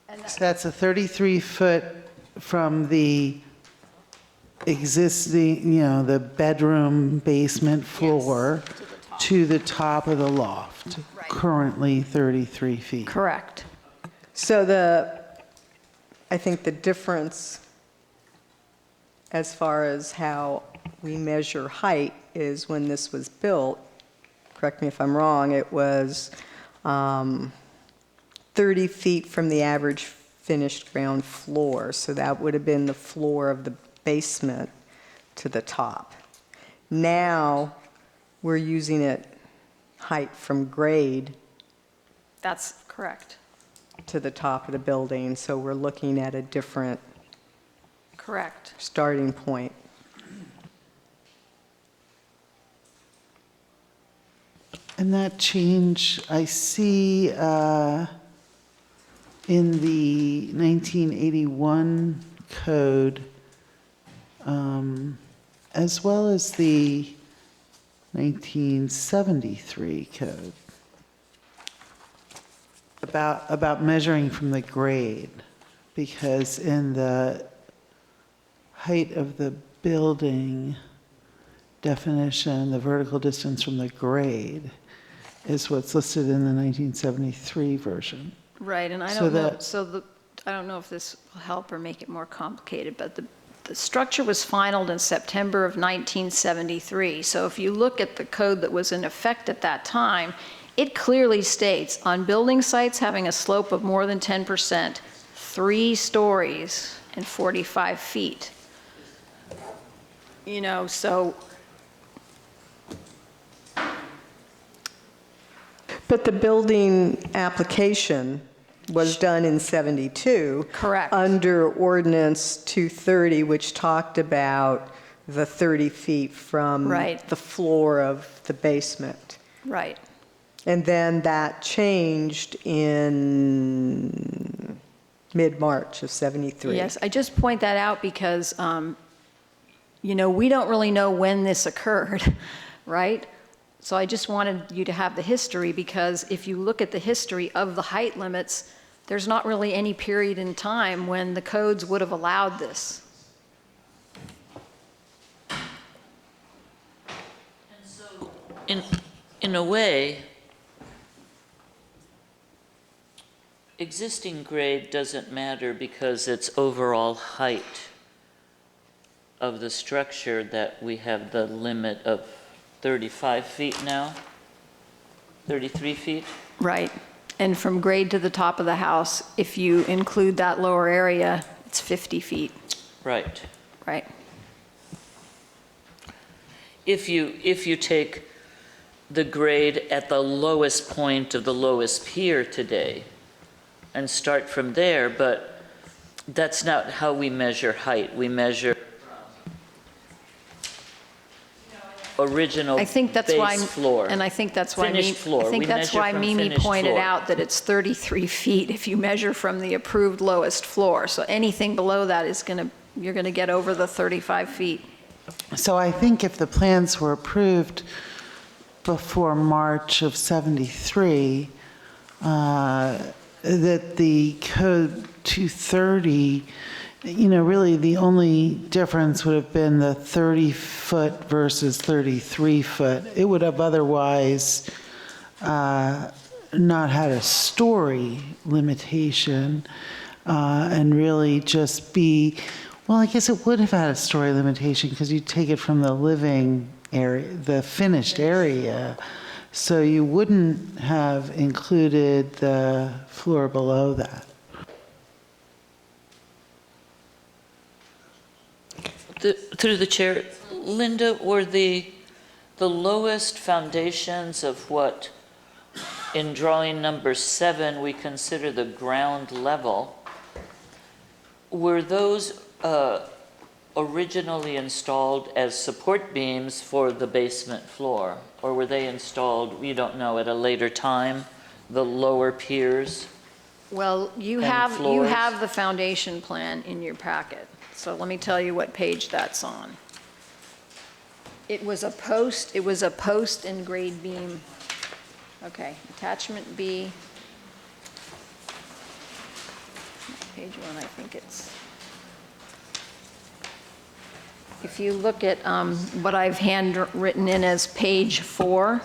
Yes. That's a 33-foot from the existing, the bedroom basement floor to the top of the loft, currently 33 feet. Correct. so I think the difference as far as how we measure height is when this was built, correct me if I'm wrong, it was 30 feet from the average finished ground floor. So that would have been the floor of the basement to the top. Now, we're using it height from grade That's correct. to the top of the building, so we're looking at a different Correct. starting point. And that change, I see in the 1981 code, as well as the 1973 code, about measuring from the grade, because in the height of the building definition, the vertical distance from the grade is what's listed in the 1973 version. Right, and I So don't know, that- I don't know if this will help or make it more complicated, but the structure was finalized in September of 1973. So if you look at the code that was in effect at that time, it clearly states, on building sites having a slope of more than 10%, 3 stories and 45 feet. So But the building application was done in 72. Correct. Under ordinance 230, which talked about the 30 feet from Right. the floor of the basement. Right. And then that changed in mid-March of 73. Yes, I just point that out because, we don't really know when this occurred, right? So I just wanted you to have the history, because if you look at the history of the height limits, there's not really any period in time when the codes would have allowed this. In a way, existing grade doesn't matter because it's overall height of the structure that we have the limit of 35 feet now, 33 feet. Right. And from grade to the top of the house, if you include that lower area, it's 50 feet, Right. right? If you take the grade at the lowest point of the lowest pier today and start from there, but that's not how we measure height. We measure original I think that's why, base floor. and I think that's why, Finished floor. I think We that's measure why from Mimi finished pointed floor. out that it's 33 feet if you measure from the approved lowest floor. So anything below that is you're gonna get over the 35 feet. So I think if the plans were approved before March of 73, that the code 230, really the only difference would have been the 30-foot versus 33-foot. It would have otherwise not had a story limitation and really just be, well, I guess it would have had a story limitation because you take it from the living area, the finished area. So you wouldn't have included the floor below that. Through the chair, Linda, were the lowest foundations of what, in drawing number 7, we consider the ground level, were those originally installed as support beams for the basement floor? Or were they installed, you don't know, at a later time, the lower piers? Well, you And have floors. the foundation plan in your packet. So let me tell you what page that's on. It was a post and grade beam. Okay, attachment B. Page 1, I think it's. If you look at what I've handwritten in as page 4,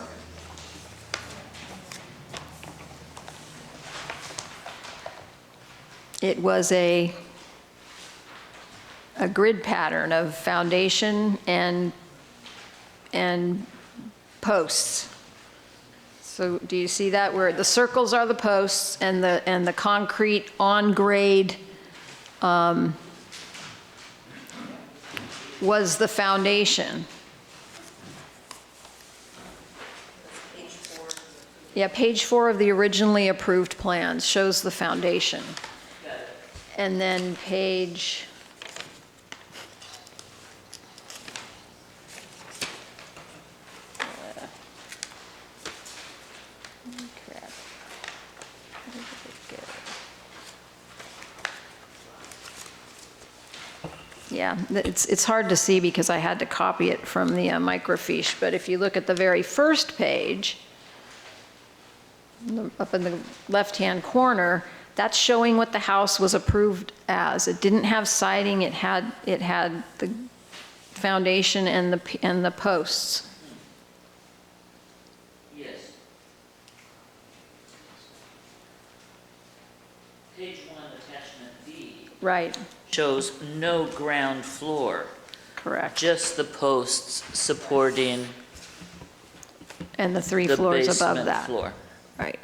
it was a grid pattern of foundation and posts. So do you see that, where the circles are the posts and the concrete on grade was the foundation? Yeah, page 4 of the originally approved plans shows the foundation. And then page, crap. Where did it go? Yeah, it's hard to see because I had to copy it from the microfiche, but if you look at the very first page, up in the left-hand corner, that's showing what the house was approved as. It didn't have siding, it had the foundation and the posts. Yes. Page 1, attachment B, Right, shows no ground floor, correct. just the posts supporting And the 3 the floors above basement that. floor. Right.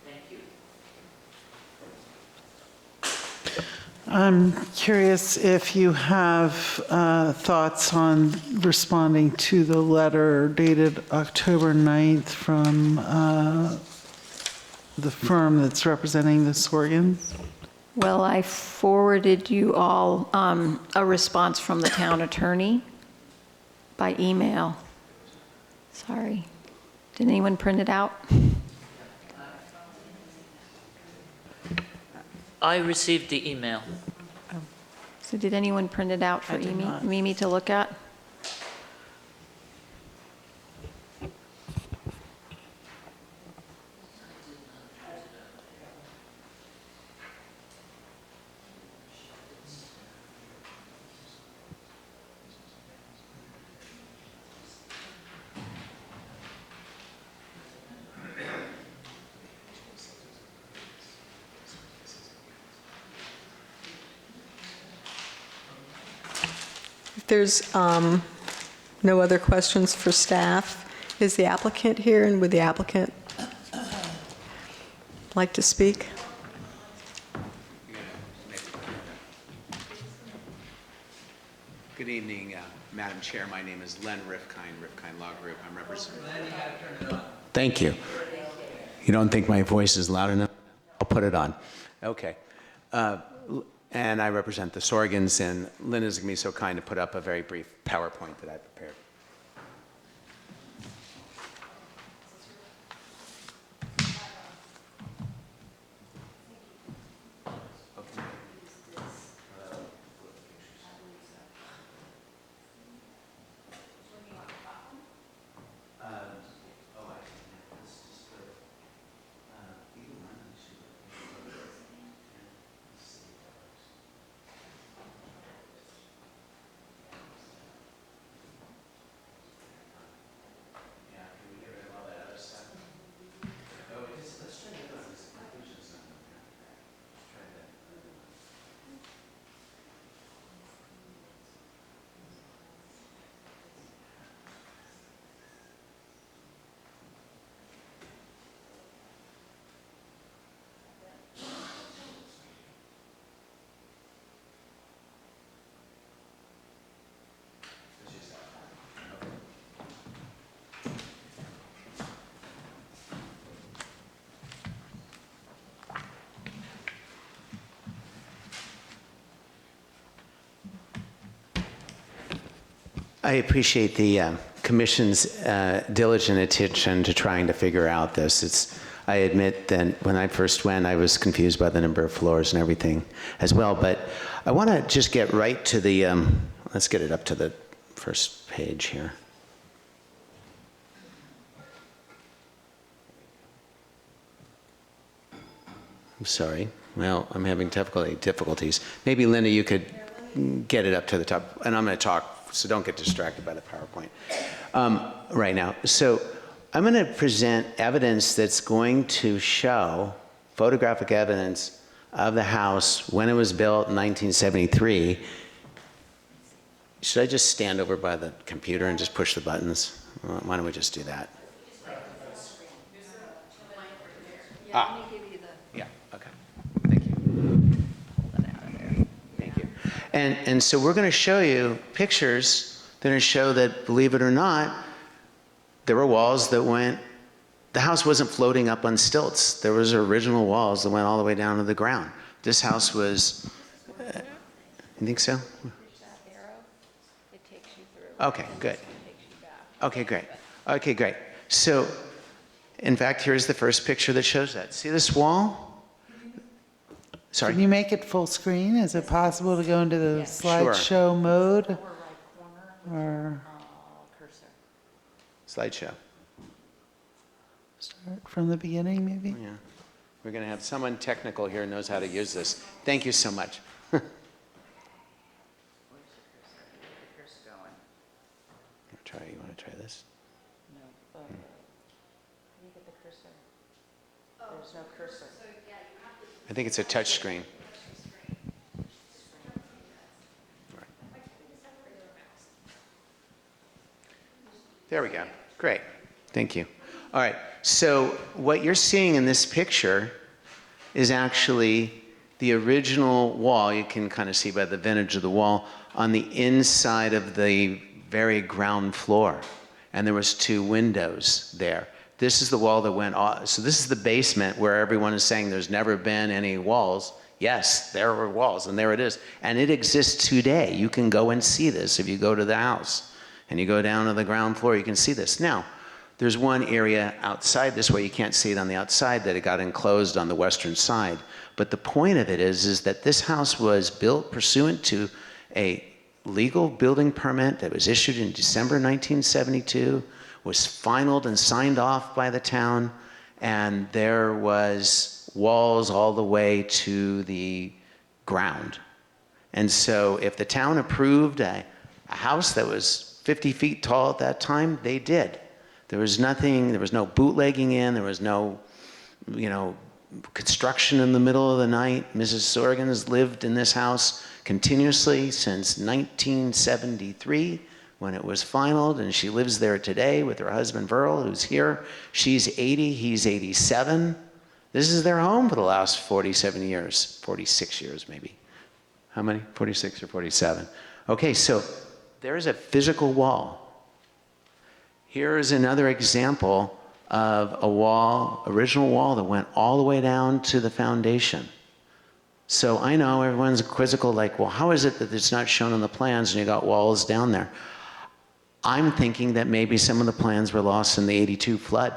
Thank you. I'm curious if you have thoughts on responding to the letter dated October 9th from the firm that's representing the Sorgans? Well, I forwarded you all a response from the town attorney by email. Sorry. Did anyone print it out? I received the email. So did anyone print it out for I did not. Mimi to look at? If there's no other questions for staff, is the applicant here, and would the applicant like to speak? Good evening, Madam Chair. My name is Len Rifkind Law Group. I'm representing. Thank you. You don't think my voice is loud enough? I'll put it on. Okay. And I represent the Sorgans, and Lynn is going to be so kind to put up a very brief PowerPoint that I prepared. I appreciate the Commission's diligent attention to trying to figure out this. I admit that when I first went, I was confused by the number of floors and everything as well. But I want to just get right to the, let's get it up to the first page here. I'm sorry. Well, I'm having difficulties. Maybe, Linda, you could get it up to the top. And I'm going to talk, so don't get distracted by the PowerPoint right now. So I'm going to present evidence that's going to show photographic evidence of the house when it was built in 1973. Should I just stand over by the computer and just push the buttons? Why don't we just do that? Ah. Yeah, okay. Thank you. Thank you. And so we're going to show you pictures that are going to show that, believe it or not, there were walls that went, the house wasn't floating up on stilts. There was original walls that went all the way down to the ground. This house was, you think so? Okay, good. Okay, great. Okay, great. So, in fact, here's the first picture that shows that. See this wall? Sorry? Can you make it full screen? Is it possible to go into the slideshow mode? Or Slideshow. start from the beginning, maybe? Yeah. We're going to have someone technical here who knows how to use this. Thank you so much. You want to try this? No. You get the cursor. There's no cursor. I think it's a touch screen. There we go. Great. Thank you. All right. So what you're seeing in this picture is actually the original wall. You can kind of see by the vintage of the wall on the inside of the very ground floor. And there was 2 windows there. This is the wall that went off. So this is the basement where everyone is saying there's never been any walls. Yes, there were walls, and there it is. And it exists today. You can go and see this if you go to the house. And you go down to the ground floor, you can see this. Now, There's one area outside this way, you can't see it on the outside, that it got enclosed on the western side. But the point of it is that this house was built pursuant to a legal building permit that was issued in December 1972, was finalized and signed off by the town, and there was walls all the way to the ground. And so if the town approved a house that was 50 feet tall at that time, they did. There was nothing, there was no bootlegging in, there was no, construction in the middle of the night. Mrs. Sorgan has lived in this house continuously since 1973 when it was finalized, and she lives there today with her husband Verl, who's here. She's 80, he's 87. This is their home for the last 47 years, 46 years maybe. How many? 46 or 47. Okay, so there's a physical wall. Here is another example of a wall, original wall that went all the way down to the foundation. So I know everyone's quizzical, like, well, how is it that it's not shown on the plans and you got walls down there? I'm thinking that maybe some of the plans were lost in the '82 flood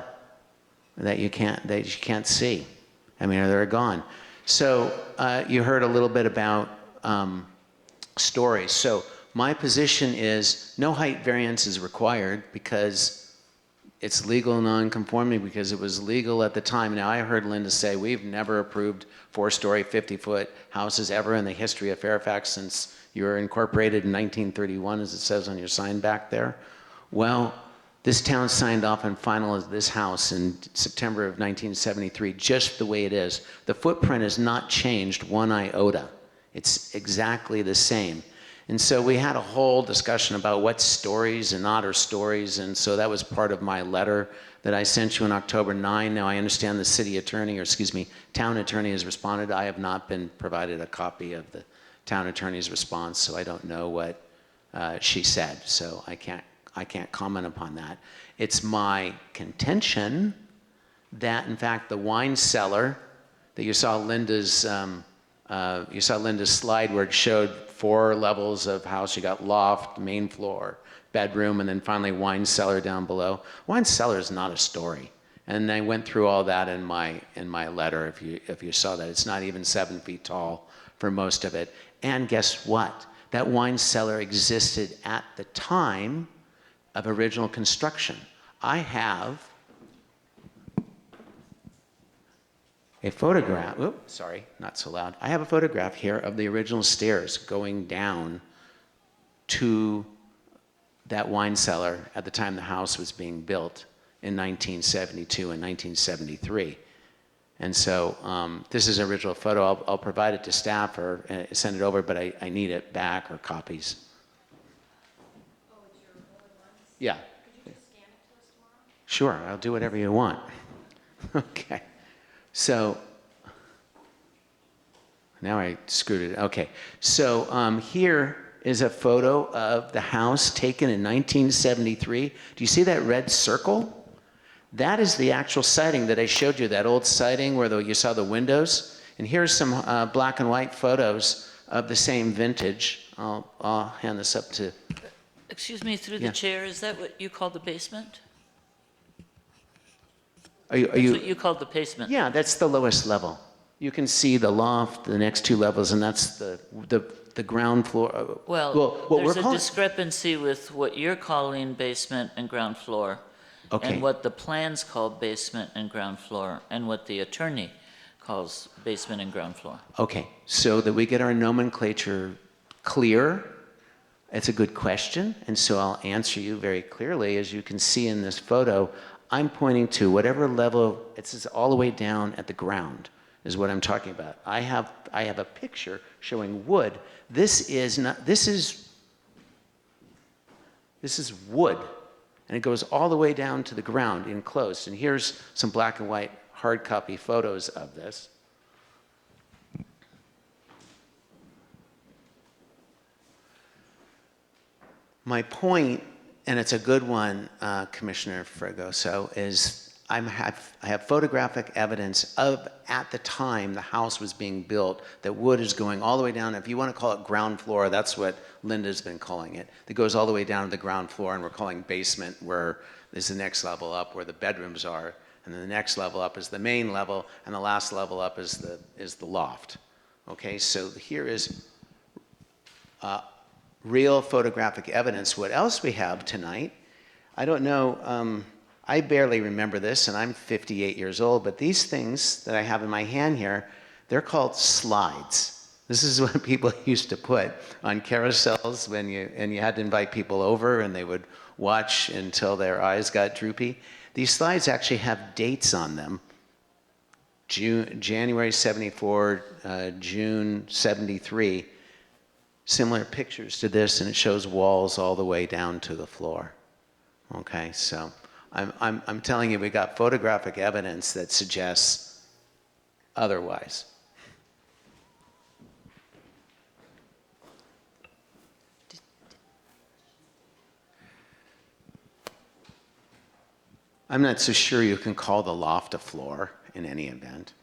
that you can't see. I mean, they're gone. So you heard a little bit about stories. So my position is no height variance is required because it's legal non-conforming, because it was legal at the time. Now, I heard Linda say, we've never approved 4-story, 50-foot houses ever in the history of Fairfax since you were incorporated in 1931, as it says on your sign back there. Well, this town signed off and finalized this house in September of 1973, just the way it is. The footprint has not changed one iota. It's exactly the same. And so we had a whole discussion about what stories and not are stories, and so that was part of my letter that I sent you on October 9. Now I understand the city attorney, or excuse me, town attorney has responded. I have not been provided a copy of the town attorney's response, so I don't know what she said, so I can't comment upon that. It's my contention that, in fact, the wine cellar that you saw Linda's slide where it showed 4 levels of house. You got loft, main floor, bedroom, and then finally wine cellar down below. Wine cellar is not a story. And I went through all that in my letter, if you saw that. It's not even 7 feet tall for most of it. And guess what? That wine cellar existed at the time of original construction. I have a photograph, oops, sorry, not so loud. I have a photograph here of the original stairs going down to that wine cellar at the time the house was being built in 1972 and 1973. And so this is an original photo. I'll provide it to staff or send it over, but I need it back or copies. Oh, it's your older ones? Yeah. Could you just scan it to us tomorrow? Sure, I'll do whatever you want. Okay. So, now I screwed it. Okay, so here is a photo of the house taken in 1973. Do you see that red circle? That is the actual siding that I showed you, that old siding where you saw the windows. And here's some black and white photos of the same vintage. I'll hand this up to... Excuse me, through the chair, is that what you call the basement? That's what you called the basement? Yeah, that's the lowest level. You can see the loft, the next 2 levels, and that's the ground floor. Well, there's a discrepancy with what you're calling basement and ground floor, and what the plans call basement and ground floor, and what the attorney calls basement and ground floor. Okay, so that we get our nomenclature clear, it's a good question, and so I'll answer you very clearly. As you can see in this photo, I'm pointing to whatever level, it's all the way down at the ground, is what I'm talking about. I have a picture showing wood. This is wood, and it goes all the way down to the ground, enclosed. And here's some black and white hard copy photos of this. My point, and it's a good one, Commissioner Fregoso, is I have photographic evidence of, at the time the house was being built, that wood is going all the way down. If you want to call it ground floor, that's what Linda's been calling it. It goes all the way down to the ground floor, and we're calling basement where is the next level up where the bedrooms are, and then the next level up is the main level, and the last level up is the loft. Okay, so here is real photographic evidence. What else we have tonight, I don't know, I barely remember this, and I'm 58 years old, but these things that I have in my hand here, they're called slides. This is what people used to put on carousels when you had to invite people over and they would watch until their eyes got droopy. These slides actually have dates on them. January 74, June 73. Similar pictures to this, and it shows walls all the way down to the floor. Okay, so I'm telling you, we got photographic evidence that suggests otherwise. I'm not so sure you can call the loft a floor in any event.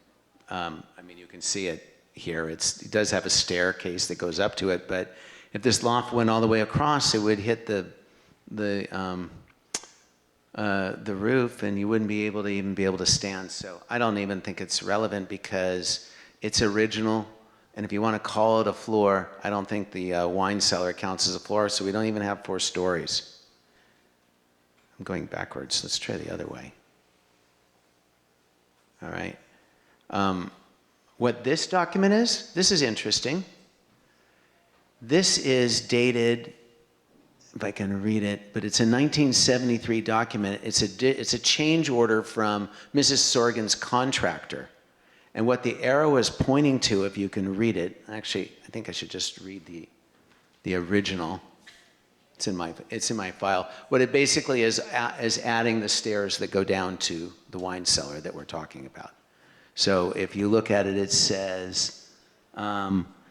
I mean, you can see it here. It does have a staircase that goes up to it, but if this loft went all the way across, it would hit the roof, and you wouldn't be able to stand. So I don't even think it's relevant because it's original. And if you want to call it a floor, I don't think the wine cellar counts as a floor. So we don't even have 4 stories. I'm going backwards. Let's try the other way. All right. What this document is, this is interesting. This is dated, if I can read it, but it's a 1973 document. It's a change order from Mrs. Sorgen's contractor. And what the arrow is pointing to, if you can read it, actually, I think I should just read the original. It's in my file. What it basically is adding the stairs that go down to the wine cellar that we're talking about. So if you look at it, it says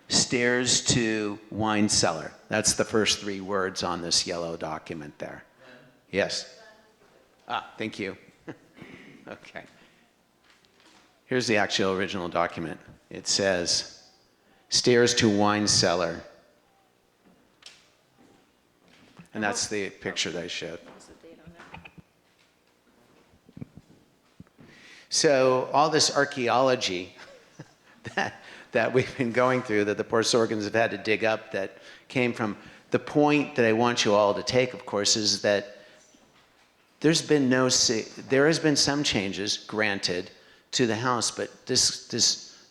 stairs to wine cellar. That's the first 3 words on this yellow document there. Yes. Thank you. Okay. Here's the actual original document. It says stairs to wine cellar. And that's the picture that I showed. So all this archaeology that we've been going through, that the poor Sorgens have had to dig up, that came from the point that I want you all to take, of course, is that there has been some changes, granted, to the house, but this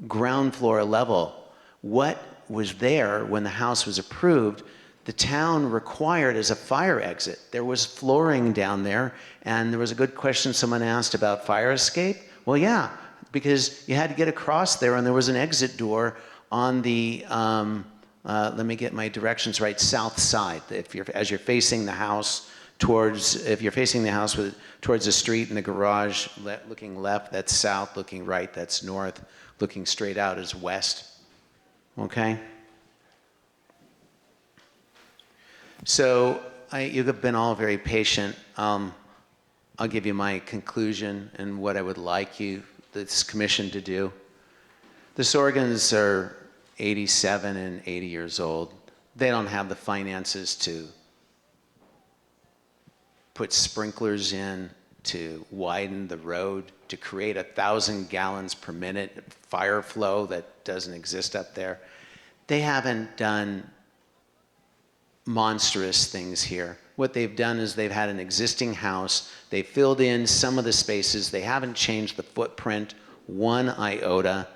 ground floor level, what was there when the house was approved, the town required as a fire exit. There was flooring down there, and there was a good question someone asked about fire escape. Well, yeah, because you had to get across there, and there was an exit door on the, let me get my directions right, south side. As you're facing the house towards the street and the garage, looking left, that's south, looking right, that's north, looking straight out is west. Okay? So you have been all very patient. I'll give you my conclusion and what I would like this commission to do. The Sorgens are 87 and 80 years old. They don't have the finances to put sprinklers in, to widen the road, to create 1,000 gallons per minute fire flow that doesn't exist up there. They haven't done monstrous things here. What they've done is they've had an existing house, they filled in some of the spaces, they haven't changed the footprint one iota.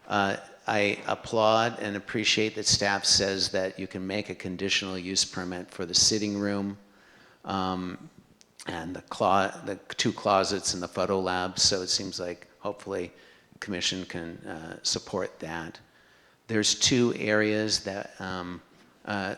I applaud and appreciate that staff says that you can make a conditional use permit for the sitting room and the 2 closets and the photo lab, so it seems like hopefully the commission can support that. There's 2 areas that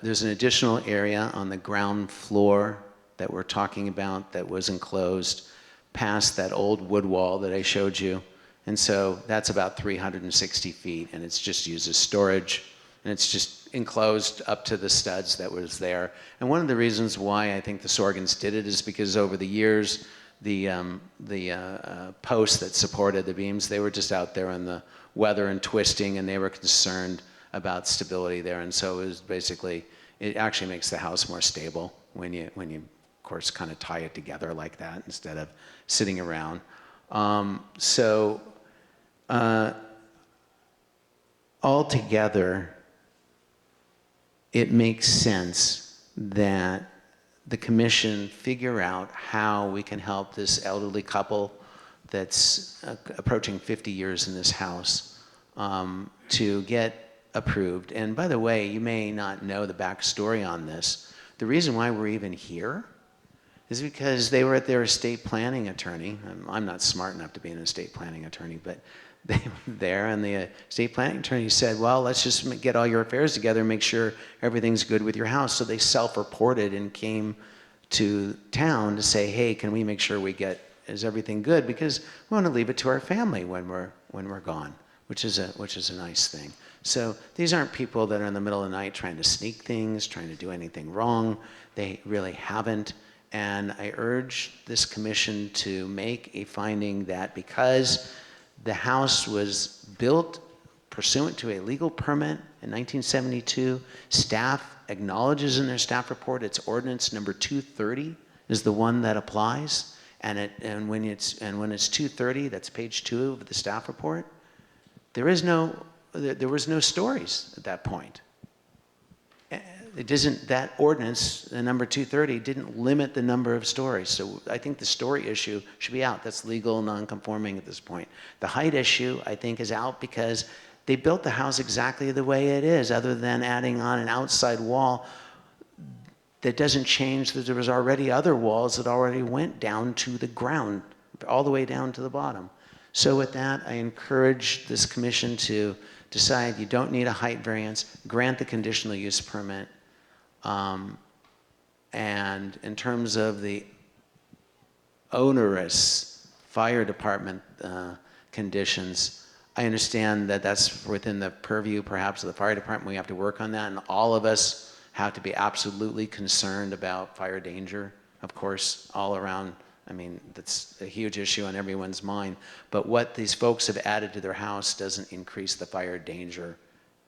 there's an additional area on the ground floor that we're talking about that was enclosed past that old wood wall that I showed you. And so that's about 360 feet, and it's just used as storage, and it's just enclosed up to the studs that was there. And one of the reasons why I think the Sorgens did it is because over the years, the posts that supported the beams, they were just out there in the weather and twisting, and they were concerned about stability there. And so it was basically, it actually makes the house more stable when you course, kind of tie it together like that instead of sitting around. So altogether, it makes sense that the commission figure out how we can help this elderly couple that's approaching 50 years in this house to get approved. And by the way, you may not know the backstory on this. The reason why we're even here is because they were at their estate planning attorney. I'm not smart enough to be an estate planning attorney, but they were there, and the estate planning attorney said, well, let's just get all your affairs together and make sure everything's good with your house. So they self-reported and came to town to say, hey, can we make sure is everything good? Because we want to leave it to our family when we're gone, which is a nice thing. So these aren't people that are in the middle of the night trying to sneak things, trying to do anything wrong. They really haven't. And I urge this commission to make a finding that because the house was built pursuant to a legal permit in 1972, staff acknowledges in their staff report it's ordinance number 230 is the one that applies. And when it's 230, that's page 2 of the staff report, there was no stories at that point. That ordinance, the number 230, didn't limit the number of stories. So I think the story issue should be out. That's legal non-conforming at this point. The height issue, I think, is out because they built the house exactly the way it is, other than adding on an outside wall that doesn't change that there was already other walls that already went down to the ground, all the way down to the bottom. So with that, I encourage this commission to decide you don't need a height variance, grant the conditional use permit. And in terms of the onerous fire department conditions, I understand that that's within the purview perhaps of the fire department. We have to work on that, and all of us have to be absolutely concerned about fire danger, of course, all around. I mean, that's a huge issue on everyone's mind. But what these folks have added to their house doesn't increase the fire danger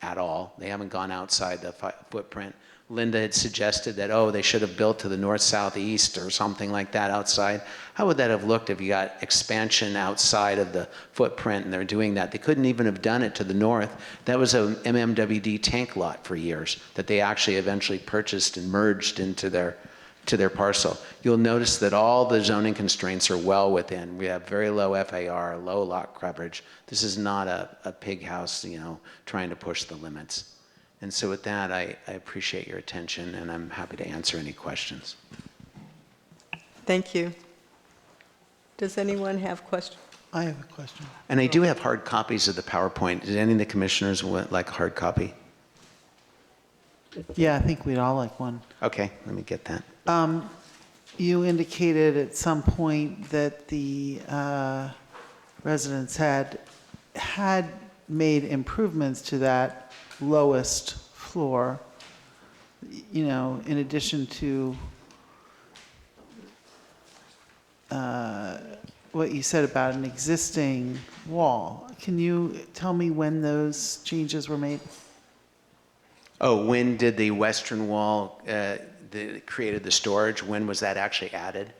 at all. They haven't gone outside the footprint. Linda had suggested that, oh, they should have built to the north, south, east or something like that outside. How would that have looked if you got expansion outside of the footprint and they're doing that? They couldn't even have done it to the north. That was a MMWD tank lot for years that they actually eventually purchased and merged into their parcel. You'll notice that all the zoning constraints are well within. We have very low FAR, low lot coverage. This is not a pig house, trying to push the limits. And so with that, I appreciate your attention, and I'm happy to answer any questions. Thank you. Does anyone have questions? I have a question. And I do have hard copies of the PowerPoint. Did any of the commissioners like a hard copy? Yeah, I think we'd all like one. Okay, let me get that. You indicated at some point that the residents had made improvements to that lowest floor, in addition to what you said about an existing wall. Can you tell me when those changes were made? Oh, when did the western wall created the storage? When was that actually added?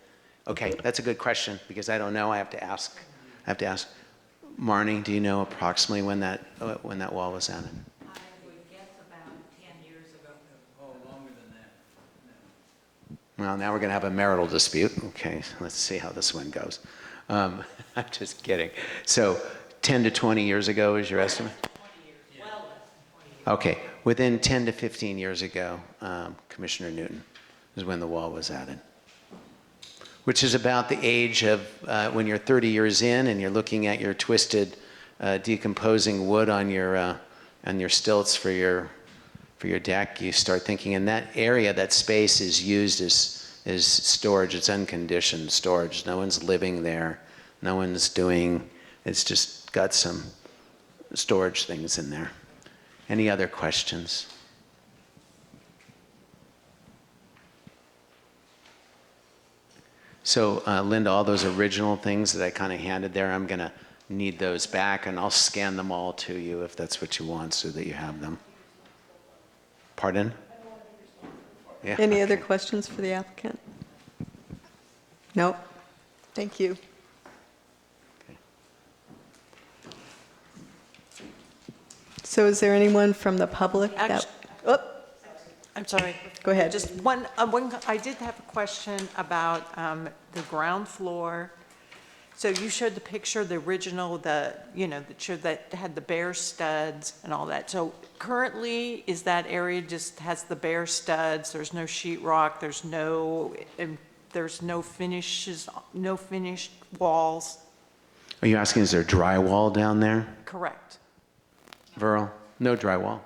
Okay, that's a good question because I don't know. I have to ask. Marnie, do you know approximately when that wall was added? I would guess about 10 years ago. Oh, longer than that. Well, now we're going to have a marital dispute. Okay, let's see how this one goes. I'm just kidding. So 10 to 20 years ago is your estimate? 20 years, well less than 20 years. Okay, within 10 to 15 years ago, Commissioner Newton, is when the wall was added, which is about the age of when you're 30 years in and you're looking at your twisted, decomposing wood on your stilts for your deck. You start thinking in that area, that space is used as storage. It's unconditioned storage. No one's living there. No one's doing. It's just got some storage things in there. Any other questions? So, Linda, all those original things that I kind of handed there, I'm going to need those back, and I'll scan them all to you if that's what you want so that you have them. Pardon? Yeah. Any other questions for the applicant? Nope. Thank you. So is there anyone from the public that, Actu- oh, I'm sorry. Go ahead. Just I did have a question about the ground floor. So you showed the picture, the original, that showed that had the bare studs and all that. So currently, is that area just has the bare studs? There's no sheetrock, there's no finishes, no finished walls? Are you asking, is there drywall down there, Correct. Verl? No drywall.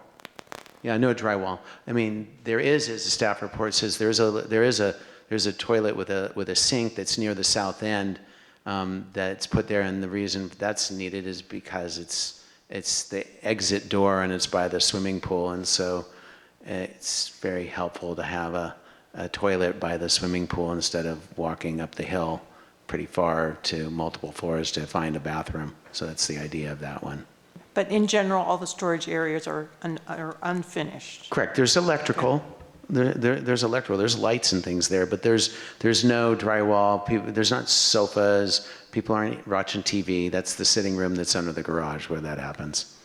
Yeah, no drywall. I mean, there is, as the staff report says, there's a toilet with a sink that's near the south end that's put there, and the reason that's needed is because it's the exit door and it's by the swimming pool, and so it's very helpful to have a toilet by the swimming pool instead of walking up the hill pretty far to multiple floors to find a bathroom. So that's the idea of that one. But in general, all the storage areas are unfinished? Correct. There's electrical. There's electrical. There's lights and things there, but there's no drywall. There's not sofas. People aren't watching TV. That's the sitting room that's under the garage where that happens.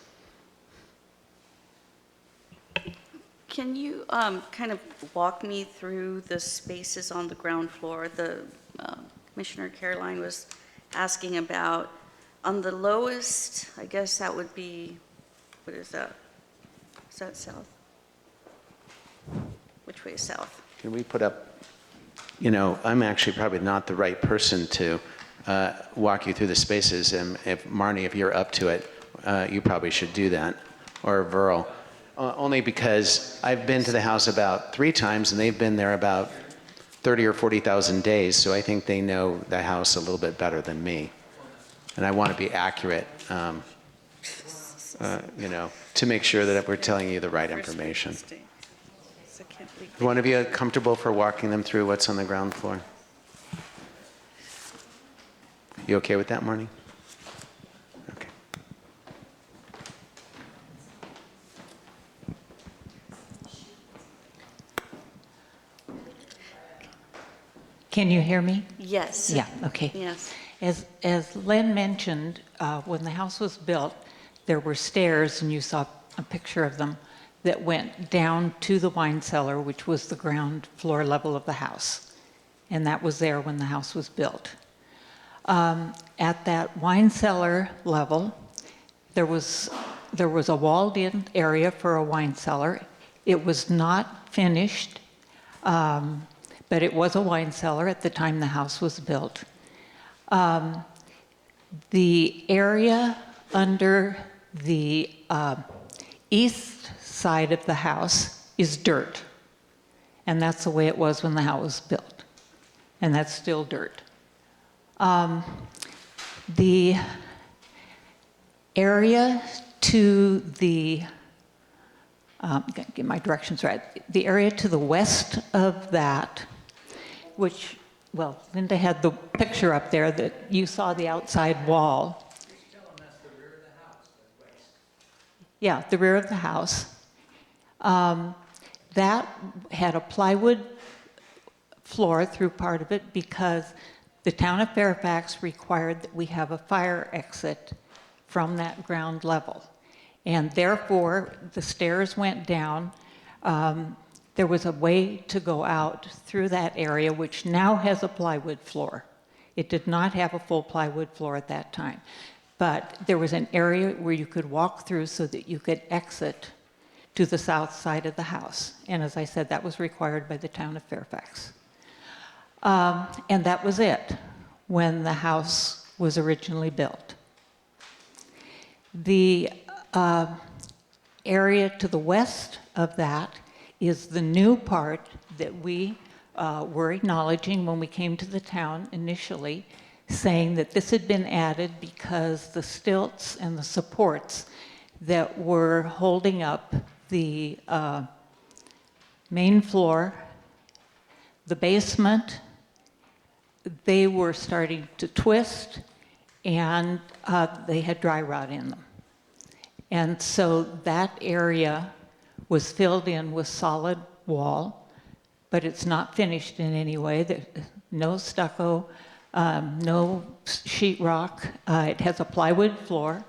Can you kind of walk me through the spaces on the ground floor? Commissioner Caroline was asking about, on the lowest, I guess that would be, what is that? Is that south? Which way is south? Can we put up, I'm actually probably not the right person to walk you through the spaces, and if Marnie, if you're up to it, you probably should do that, or Verl. Only because I've been to the house about 3 times, and they've been there about 30 or 40,000 days, so I think they know the house a little bit better than me. And I want to be accurate, to make sure that we're telling you the right information. Is one of you comfortable for walking them through what's on the ground floor? You okay with that, Marnie? Okay. Can you hear me? Yes. Yeah, okay. Yes. As Lynn mentioned, when the house was built, there were stairs, and you saw a picture of them, that went down to the wine cellar, which was the ground floor level of the house. And that was there when the house was built. At that wine cellar level, there was a walled-in area for a wine cellar. It was not finished, but it was a wine cellar at the time the house was built. The area under the east side of the house is dirt, and that's the way it was when the house was built, and that's still dirt. The area to the, get my directions right, the area to the west of that, which, well, Linda had the picture up there that you saw the outside wall. You're telling us the rear of the house, the west. Yeah, the rear of the house. That had a plywood floor through part of it because the town of Fairfax required that we have a fire exit from that ground level. And therefore, the stairs went down. There was a way to go out through that area, which now has a plywood floor. It did not have a full plywood floor at that time. But there was an area where you could walk through so that you could exit to the south side of the house. And as I said, that was required by the town of Fairfax. And that was it when the house was originally built. The area to the west of that is the new part that we were acknowledging when we came to the town initially, saying that this had been added because the stilts and the supports that were holding up the main floor, the basement, they were starting to twist, and they had dry rot in them. And so that area was filled in with solid wall but it's not finished in any way. No stucco, no sheetrock. It has a plywood floor,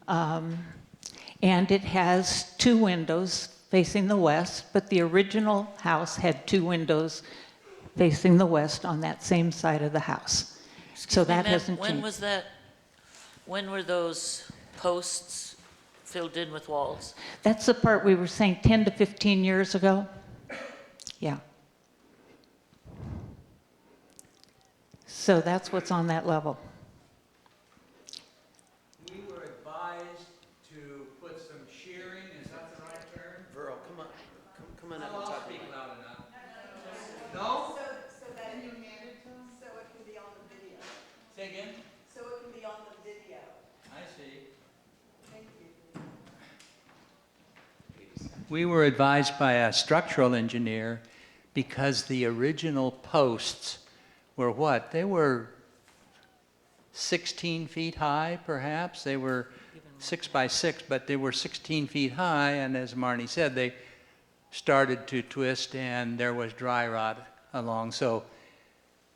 and it has 2 windows facing the west, but the original house had 2 windows facing the west on that same side of the house. So that hasn't When changed. was that, when were those posts filled in with walls? That's the part we were saying 10 to 15 years ago. Yeah. So that's what's on that level. We were advised to put some shearing, is that the right term? Verl, come on, come on up and I'll talk. speak loud enough. No? So that you hand it to them? So it can be on the video. Say again? So it can be on the video. I see. Thank you. We were advised by a structural engineer because the original posts were what? They were 16 feet high, perhaps. They were 6 by 6, but they were 16 feet high, and as Marnie said, they started to twist and there was dry rot along. So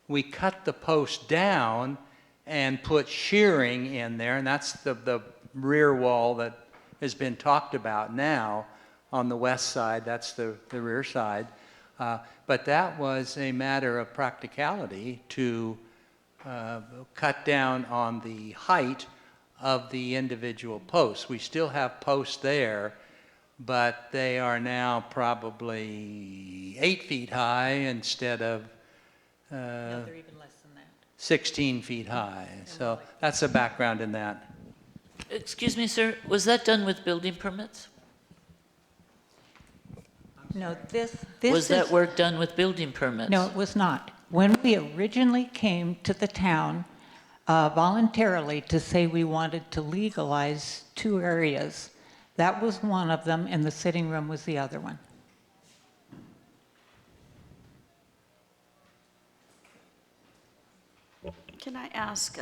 we cut the post down and put shearing in there, and that's the rear wall that has been talked about now on the west side. That's the rear side. But that was a matter of practicality to cut down on the height of the individual posts. We still have posts there, but they are now probably 8 feet high instead of No, they're even less than that. 16 feet high. So that's the background in that. Excuse me, sir, was that done with building permits? No, this Was is... that work done with building permits? No, it was not. When we originally came to the town voluntarily to say we wanted to legalize 2 areas, that was one of them, and the sitting room was the other one. Can I ask,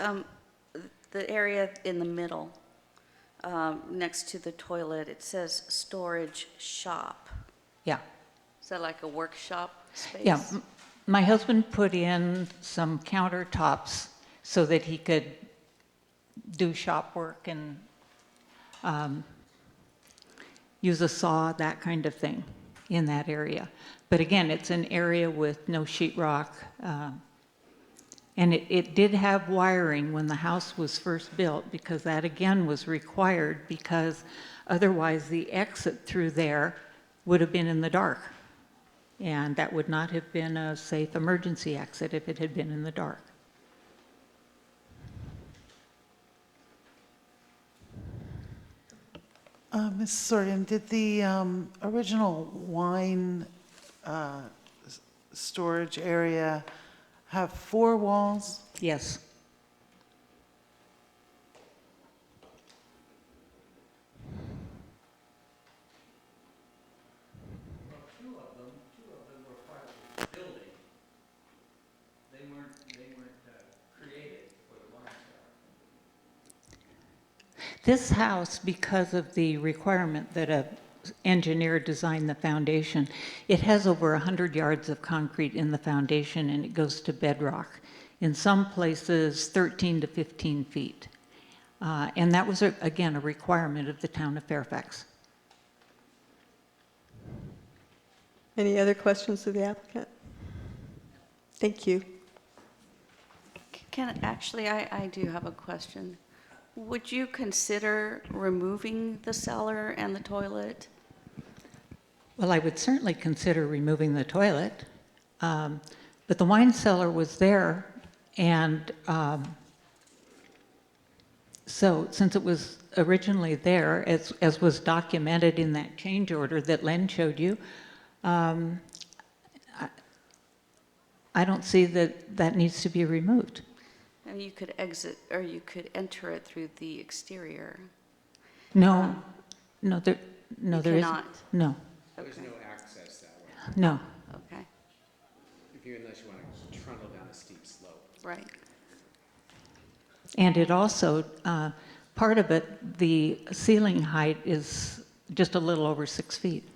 the area in the middle, next to the toilet, it says storage shop. Yeah. Is that like a workshop space? Yeah, my husband put in some countertops so that he could do shop work and use a saw, that kind of thing, in that area. But again, it's an area with no sheetrock, and it did have wiring when the house was first built, because that again was required, because otherwise the exit through there would have been in the dark. And that would not have been a safe emergency exit if it had been in the dark. Ms. Sorgan, did the original wine storage area have 4 walls? Yes. Two of them were part of the building. They weren't created for the wine cellar. This house, because of the requirement that a engineer design the foundation, it has over 100 yards of concrete in the foundation, and it goes to bedrock. In some places, 13 to 15 feet. And that was, again, a requirement of the town of Fairfax. Any other questions of the applicant? Thank you. Actually, I do have a question. Would you consider removing the cellar and the toilet? Well, I would certainly consider removing the toilet, but the wine cellar was there, and so since it was originally there, as was documented in that change order that Len showed you, I don't see that needs to be removed. And you could exit, or you could enter it through the exterior. No, there isn't. cannot. No, There's no access that way, no. Okay, unless you want to trundle down a steep slope. right. And it also, part of it, the ceiling height is just a little over 6 feet.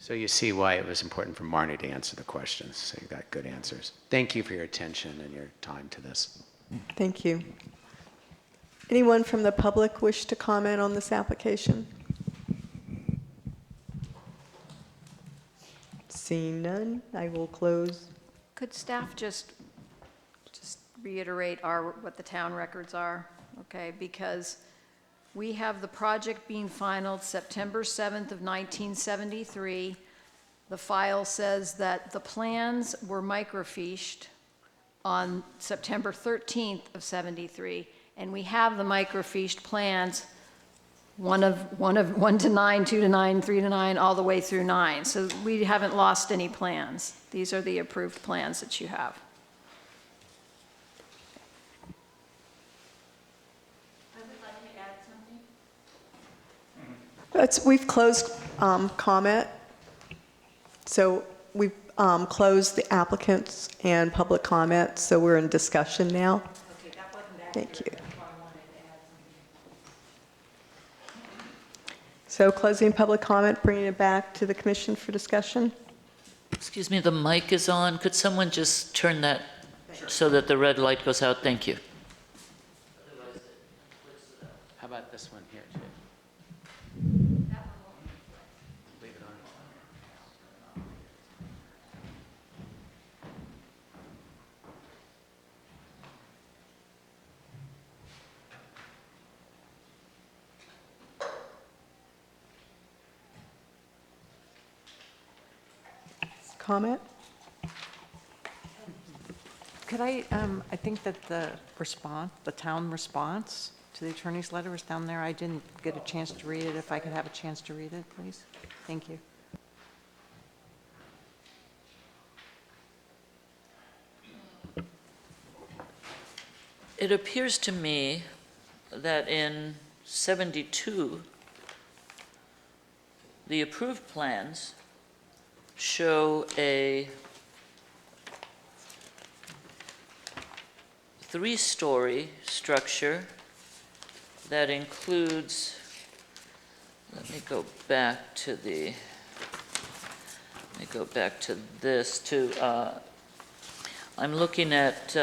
So you see why it was important for Marnie to answer the questions, so you got good answers. Thank you for your attention and your time to this. Thank you. Anyone from the public wish to comment on this application? Seeing none, I will close. Could staff just reiterate what the town records are, okay? Because we have the project being finalized September 7th of 1973. The file says that the plans were microfiched on September 13th of 73, and we have the microfiched plans, 1 to 9, 2 to 9, 3 to 9, all the way through 9. So we haven't lost any plans. These are the approved plans that you have. We've closed comment. So we've closed the applicants and public comments, so we're in discussion now. Okay, that wasn't accurate. Thank you. That's why I wanted to add something. So closing public comment, bringing it back to the commission for discussion. Excuse me, the mic is on. Could someone just turn that so that the red light goes out? Thank you. How about this one here, too? Leave it on. Comment? Could I think that the town response to the attorney's letter was down there. I didn't get a chance to read it. If I could have a chance to read it, please. Thank you. It appears to me that in 72, the approved plans show a 3-story structure that includes, let me go back to this, I'm looking at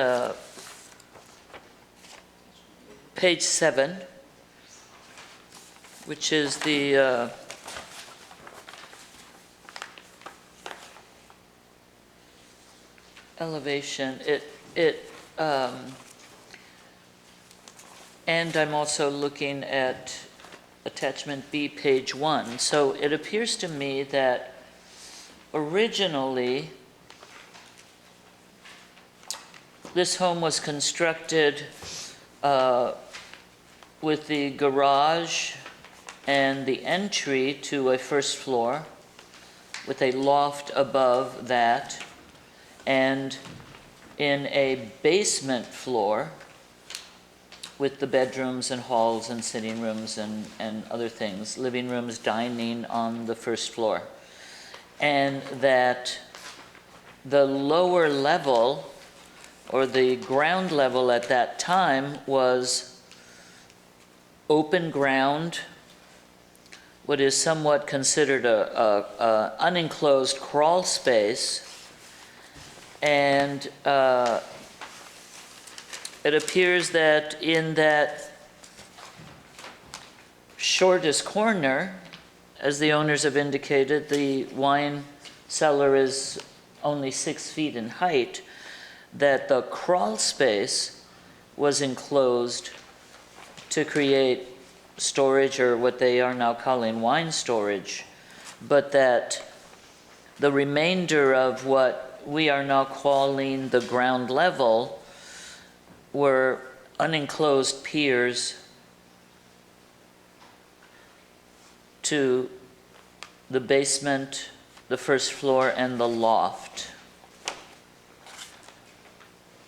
page 7, which is the elevation. And I'm also looking at attachment B, page 1. So it appears to me that originally this home was constructed with the garage and the entry to a first floor with a loft above that, and in a basement floor with the bedrooms and halls and sitting rooms and other things, living rooms, dining on the first floor. And that the lower level, or the ground level at that time, was open ground, what is somewhat considered a unenclosed crawl space, and it appears that in that shortest corner, as the owners have indicated, the wine cellar is only 6 feet in height, that the crawl space was enclosed to create storage, or what they are now calling wine storage, but that the remainder of what we are now calling the ground level were unenclosed piers to the basement, the first floor, and the loft.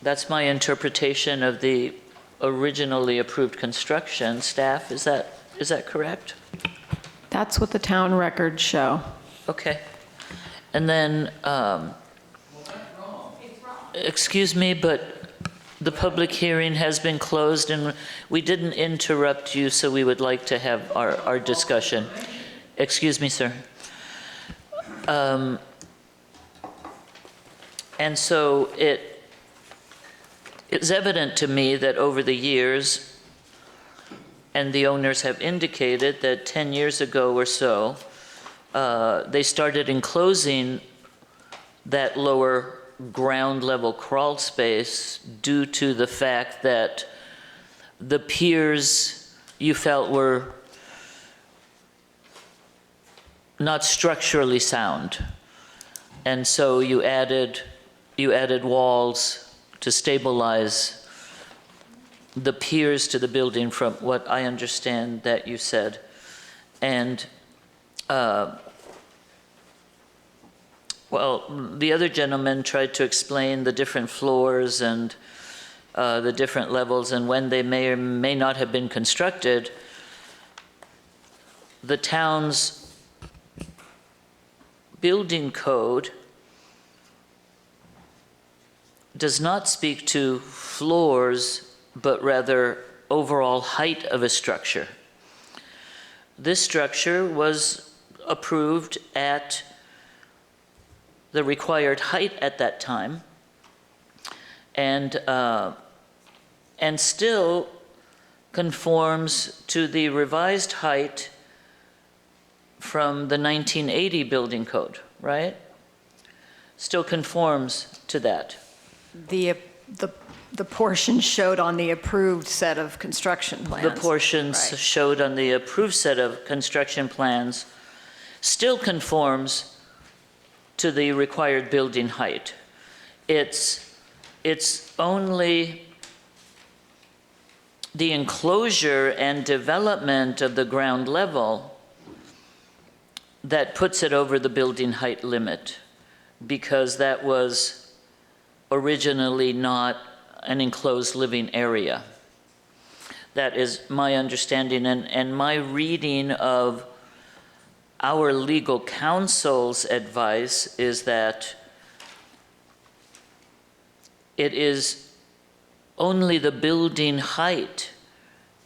That's my interpretation of the originally approved construction. Staff, is that correct? That's what the town records show. Okay. And then, excuse me, but the public hearing has been closed, and we didn't interrupt you, so we would like to have our discussion. Excuse me, sir. And so it's evident to me that over the years, and the owners have indicated that 10 years ago or so, they started enclosing that lower ground level crawl space due to the fact that the piers you felt were not structurally sound. And so you added walls to stabilize the piers to the building, from what I understand that you said. And well, the other gentleman tried to explain the different floors and the different levels and when they may or may not have been constructed. The town's building code does not speak to floors, but rather overall height of a structure. This structure was approved at the required height at that time, and still conforms to the revised height from the 1980 building code, right? Still conforms to that. The portion showed on the approved set of construction plans. The portions Right. showed on the approved set of construction plans still conforms to the required building height. It's only the enclosure and development of the ground level that puts it over the building height limit, because that was originally not an enclosed living area. That is my understanding, and my reading of our legal counsel's advice is that it is only the building height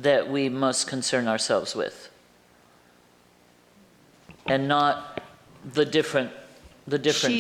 that we must concern ourselves with, and not the different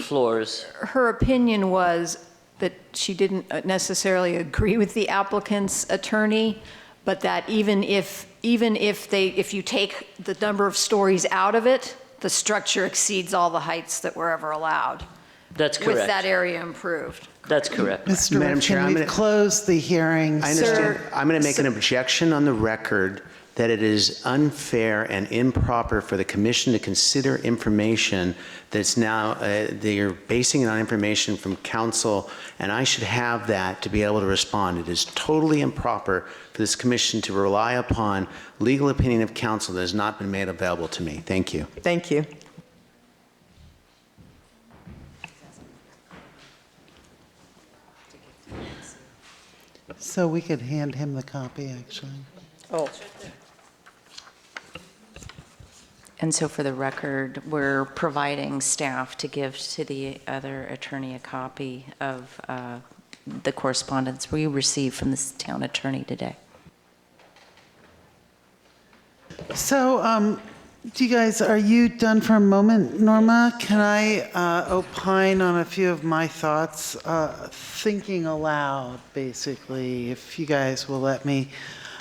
floors. Her opinion was that she didn't necessarily agree with the applicant's attorney, but that even if you take the number of stories out of it, the structure exceeds all the heights that were ever allowed. That's correct. With that area improved. That's correct. Mr. Madam Chair, Rifkin, we've closed the hearing. I understand. I'm going to make an objection on the record that it is unfair and improper for the commission to consider information that's now, they're basing it on information from council, and I should have that to be able to respond. It is totally improper for this commission to rely upon legal opinion of council that has not been made available to me. Thank you. Thank you. So we could hand him the copy, actually. Oh. And so for the record, we're providing staff to give to the other attorney a copy of the correspondence we received from the town attorney today. So, do you guys, are you done for a moment, Norma? Can I opine on a few of my thoughts? Thinking aloud, basically, if you guys will let me.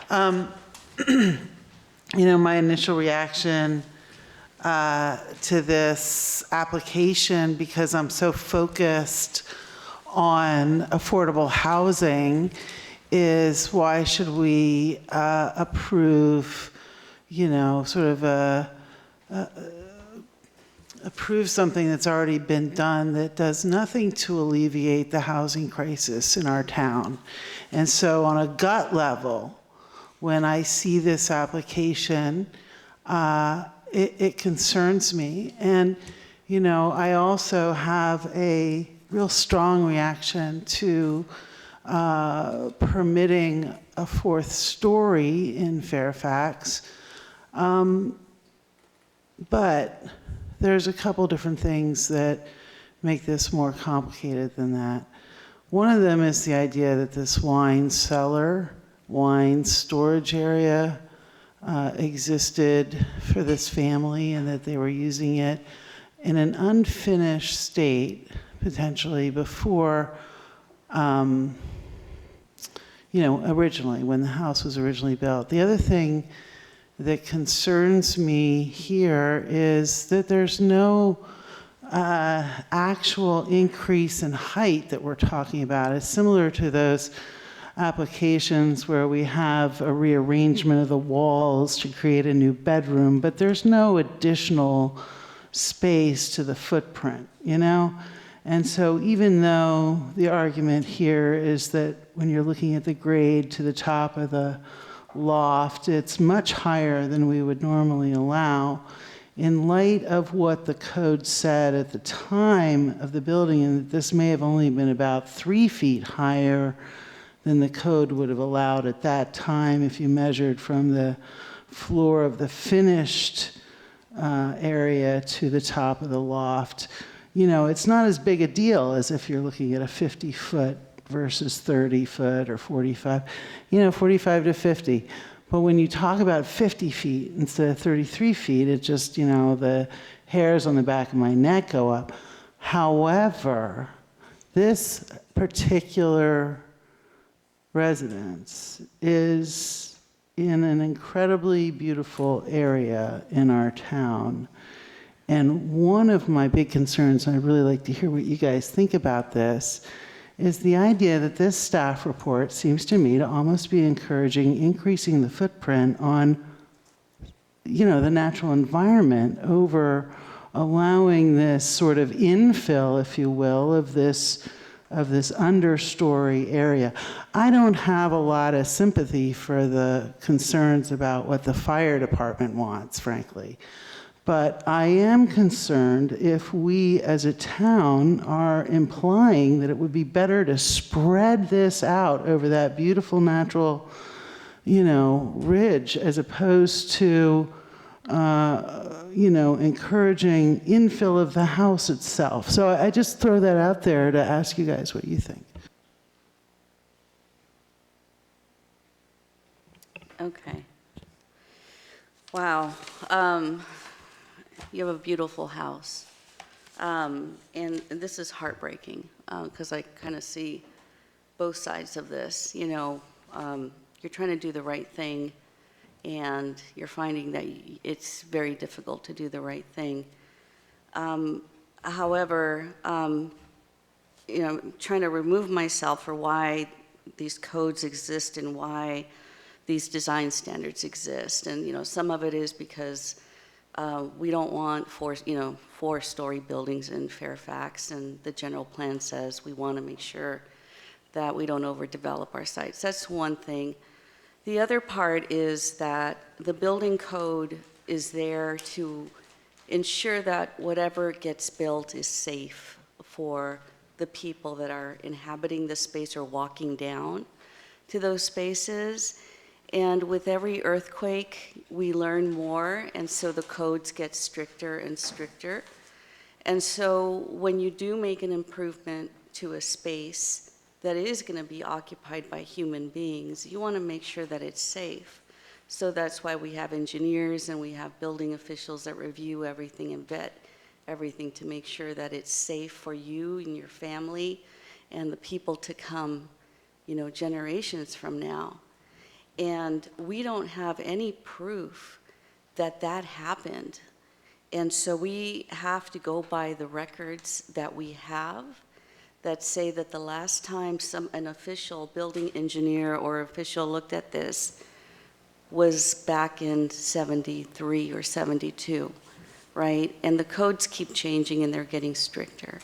You know, my initial reaction to this application, because I'm so focused on affordable housing, is why should we approve, you know, sort of approve something that's already been done that does nothing to alleviate the housing crisis in our town. And so on a gut level, when I see this application, it concerns me. And, you know, I also have a real strong reaction to permitting a fourth story in Fairfax. But there's a couple different things that make this more complicated than that. One of them is the idea that this wine cellar, wine storage area existed for this family and that they were using it in an unfinished state, potentially before, originally, when the house was originally built. The other thing that concerns me here is that there's no actual increase in height that we're talking about. It's similar to those applications where we have a rearrangement of the walls to create a new bedroom, but there's no additional space to the footprint, And so even though the argument here is that when you're looking at the grade to the top of the loft, it's much higher than we would normally allow, in light of what the code said at the time of the building, and that this may have only been about 3 feet higher than the code would have allowed at that time if you measured from the floor of the finished area to the top of the loft. It's not as big a deal as if you're looking at a 50-foot versus 30-foot or 45, 45 to 50. But when you talk about 50 feet instead of 33 feet, it just, the hairs on the back of my neck go up. However, this particular residence is in an incredibly beautiful area in our town. And one of my big concerns, and I'd really like to hear what you guys think about this, is the idea that this staff report seems to me to almost be encouraging increasing the footprint on, the natural environment over allowing this sort of infill, if you will, of this understory area. I don't have a lot of sympathy for the concerns about what the fire department wants, frankly. But I am concerned if we as a town are implying that it would be better to spread this out over that beautiful natural, ridge as opposed to, encouraging infill of the house itself. So I just throw that out there to ask you guys what you think. Okay. Wow. You have a beautiful house. And this is heartbreaking because I kind of see both sides of this. You're trying to do the right thing, and you're finding that it's very difficult to do the right thing. However, trying to remove myself for why these codes exist and why these design standards exist. And, some of it is because we don't want four-story buildings in Fairfax, and the general plan says we want to make sure that we don't overdevelop our sites. That's one thing. The other part is that the building code is there to ensure that whatever gets built is safe for the people that are inhabiting the space or walking down to those spaces. And with every earthquake, we learn more, and so the codes get stricter and stricter. And so when you do make an improvement to a space that is going to be occupied by human beings, you want to make sure that it's safe. So that's why we have engineers and we have building officials that review everything and vet everything to make sure that it's safe for you and your family and the people to come, generations from now. And we don't have any proof that that happened. And so we have to go by the records that we have that say that the last time an official building engineer or official looked at this was back in 73 or 72, right? And the codes keep changing and they're getting stricter.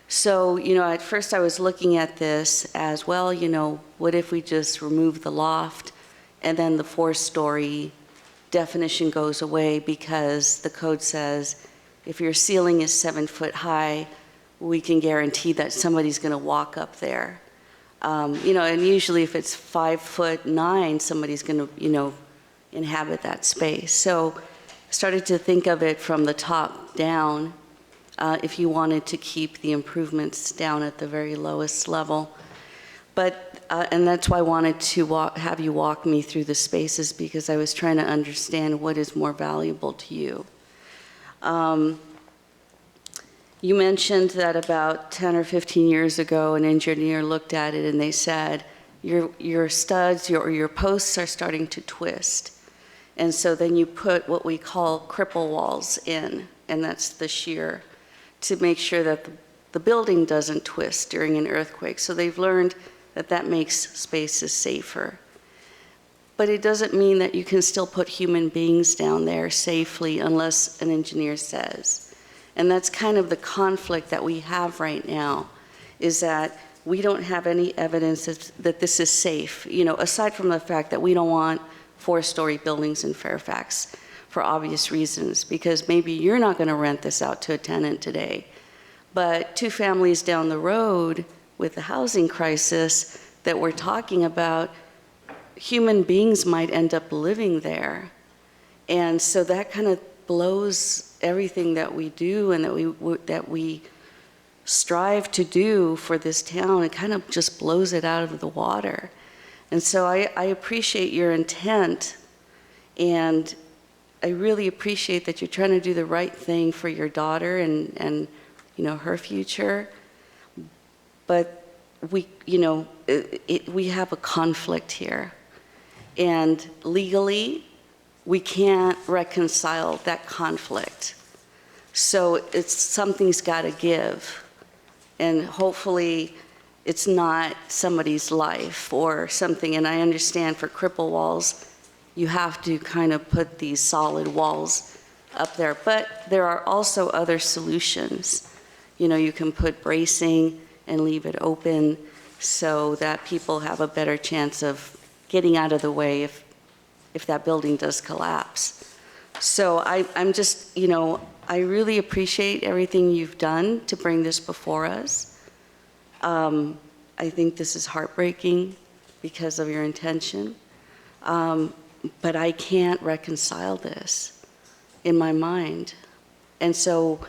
So, at first I was looking at this as, well, what if we just remove the loft and then the 4-story definition goes away because the code says if your ceiling is 7 foot high, we can guarantee that somebody's going to walk up there. And usually if it's 5'9", somebody's going to, inhabit that space. So I started to think of it from the top down, if you wanted to keep the improvements down at the very lowest level. But, and that's why I wanted to have you walk me through the spaces, because I was trying to understand what is more valuable to you. You mentioned that about 10 or 15 years ago, an engineer looked at it and they said, your studs, your posts are starting to twist. And so then you put what we call cripple walls in, and that's the shear, to make sure that the building doesn't twist during an earthquake. So they've learned that that makes spaces safer. But it doesn't mean that you can still put human beings down there safely unless an engineer says. And that's kind of the conflict that we have right now, is that we don't have any evidence that this is safe, aside from the fact that we don't want 4-story buildings in Fairfax for obvious reasons, because maybe you're not going to rent this out to a tenant today. But 2 families down the road with the housing crisis that we're talking about, human beings might end up living there. And so that kind of blows everything that we do and that we strive to do for this town. It kind of just blows it out of the water. And so I appreciate your intent, and I really appreciate that you're trying to do the right thing for your daughter and her future. But we have a conflict here, and legally we can't reconcile that conflict. So something's got to give, and hopefully it's not somebody's life or something. And I understand for cripple walls, you have to kind of put these solid walls up there. But there are also other solutions. You can put bracing and leave it open so that people have a better chance of getting out of the way if that building does collapse. So I'm just, I really appreciate everything you've done to bring this before us. I think this is heartbreaking because of your intention, but I can't reconcile this in my mind. And so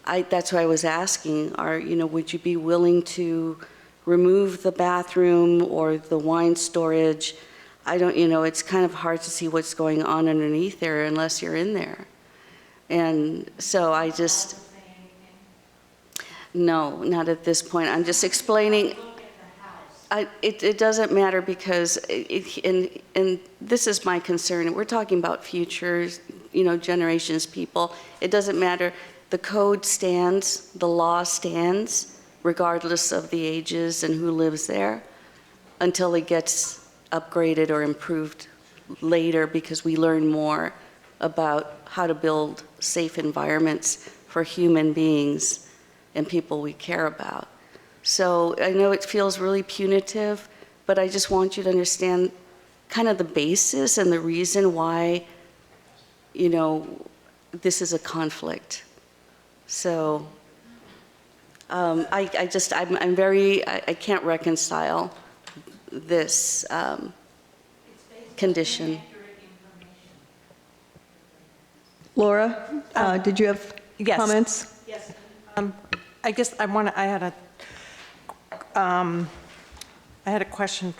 that's why I was asking, would you be willing to remove the bathroom or the wine storage? It's kind of hard to see what's going on underneath there unless you're in there. And so I just, no, not at this point. I'm just explaining. It doesn't matter because, and this is my concern. We're talking about futures, generations, people. It doesn't matter. The code stands, the law stands, regardless of the ages and who lives there, until it gets upgraded or improved later, because we learn more about how to build safe environments for human beings and people we care about. So I know it feels really punitive, but I just want you to understand kind of the basis and the reason why, this is a conflict. So I can't reconcile this condition. Laura, did you have comments? Yes. I guess I had a question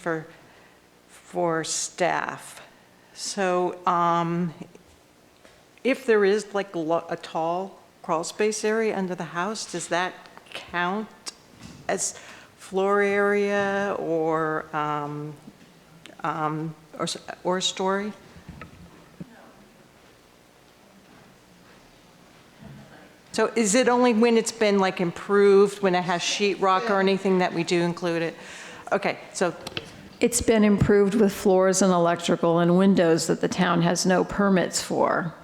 for staff. So if there is like a tall crawl space area under the house, does that count as floor area or a story? So is it only when it's been like improved, when it has sheetrock or anything that we do include it? Okay, so. It's been improved with floors and electrical and windows that the town has no permits for.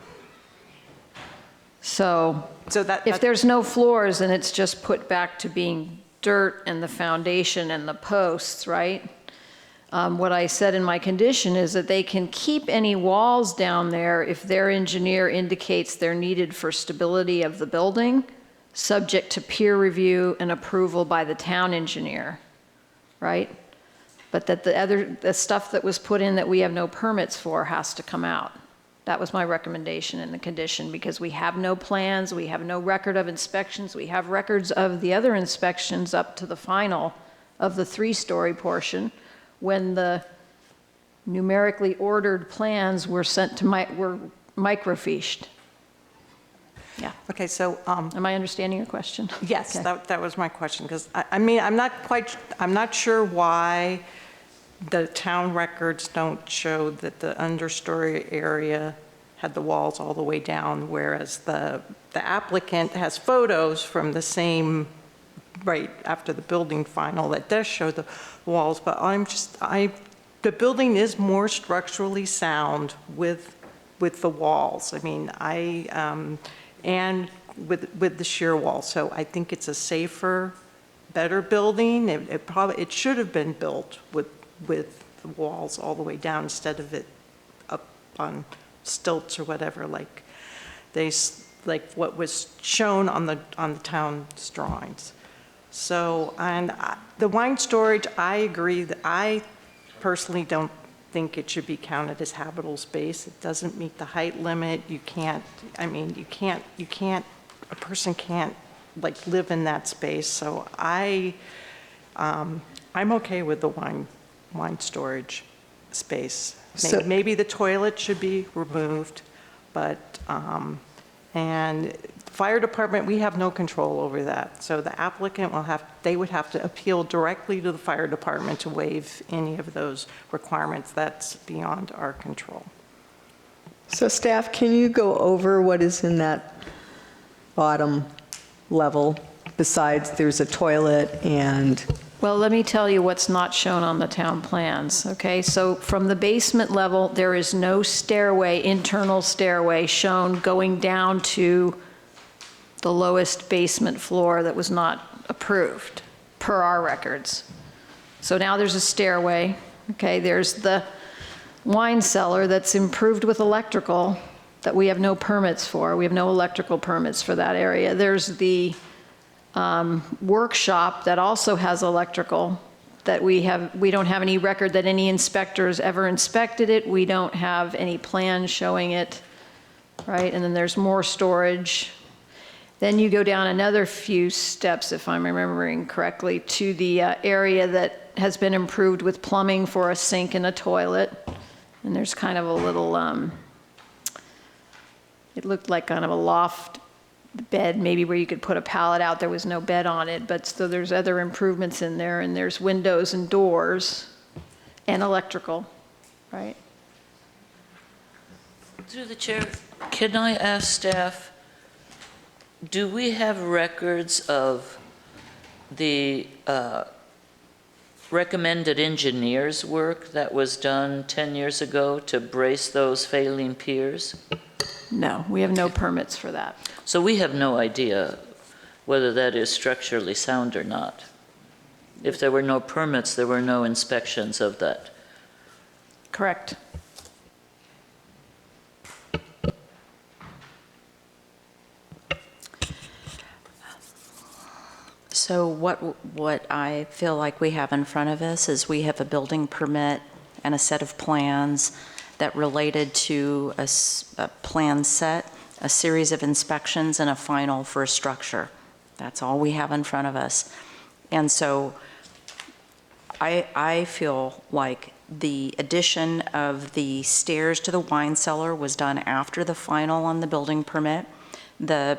So if there's no floors and it's just put back to being dirt and the foundation and the posts, right? What I said in my condition is that they can keep any walls down there if their engineer indicates they're needed for stability of the building, subject to peer review and approval by the town engineer, right? But that the stuff that was put in that we have no permits for has to come out. That was my recommendation in the condition, because we have no plans, we have no record of inspections, we have records of the other inspections up to the final of the 3-story portion, when the numerically ordered plans were sent to were microfiched. Yeah. Okay, so, Am I understanding your question? yes, Okay. that was my question, because I mean, I'm not sure why the town records don't show that the understory area had the walls all the way down, whereas the applicant has photos from the same, right after the building final, that does show the walls, but the building is more structurally sound with the walls. I mean, and with the shear wall, so I think it's a safer, better building. It should have been built with the walls all the way down instead of it up on stilts or whatever, like what was shown on the town's drawings. So, and the wine storage, I agree that I personally don't think it should be counted as habitable space. It doesn't meet the height limit. You can't, a person can't like live in that space. So I'm okay with the wine storage space. Maybe the toilet should be removed, but, and fire department, we have no control over that. So the applicant they would have to appeal directly to the fire department to waive any of those requirements. That's beyond our control. So staff, can you go over what is in that bottom level besides there's a toilet and... Well, let me tell you what's not shown on the town plans, okay? So from the basement level, there is no stairway, internal stairway shown going down to the lowest basement floor that was not approved, per our records. So now there's a stairway, okay? There's the wine cellar that's improved with electrical that we have no permits for. We have no electrical permits for that area. There's the workshop that also has electrical that we don't have any record that any inspectors ever inspected it. We don't have any plans showing it, right? And then there's more storage. Then you go down another few steps, if I'm remembering correctly, to the area that has been improved with plumbing for a sink and a toilet. And there's kind of a little, it looked like kind of a loft bed, maybe where you could put a pallet out. There was no bed on it, but so there's other improvements in there, and there's windows and doors and electrical, right? Through the chair, can I ask staff, do we have records of the recommended engineer's work that was done 10 years ago to brace those failing piers? No, we have no permits for that. So we have no idea whether that is structurally sound or not. If there were no permits, there were no inspections of that. Correct. So what I feel like we have in front of us is we have a building permit and a set of plans that related to a plan set, a series of inspections, and a final for a structure. That's all we have in front of us. And so I feel like the addition of the stairs to the wine cellar was done after the final on the building permit. The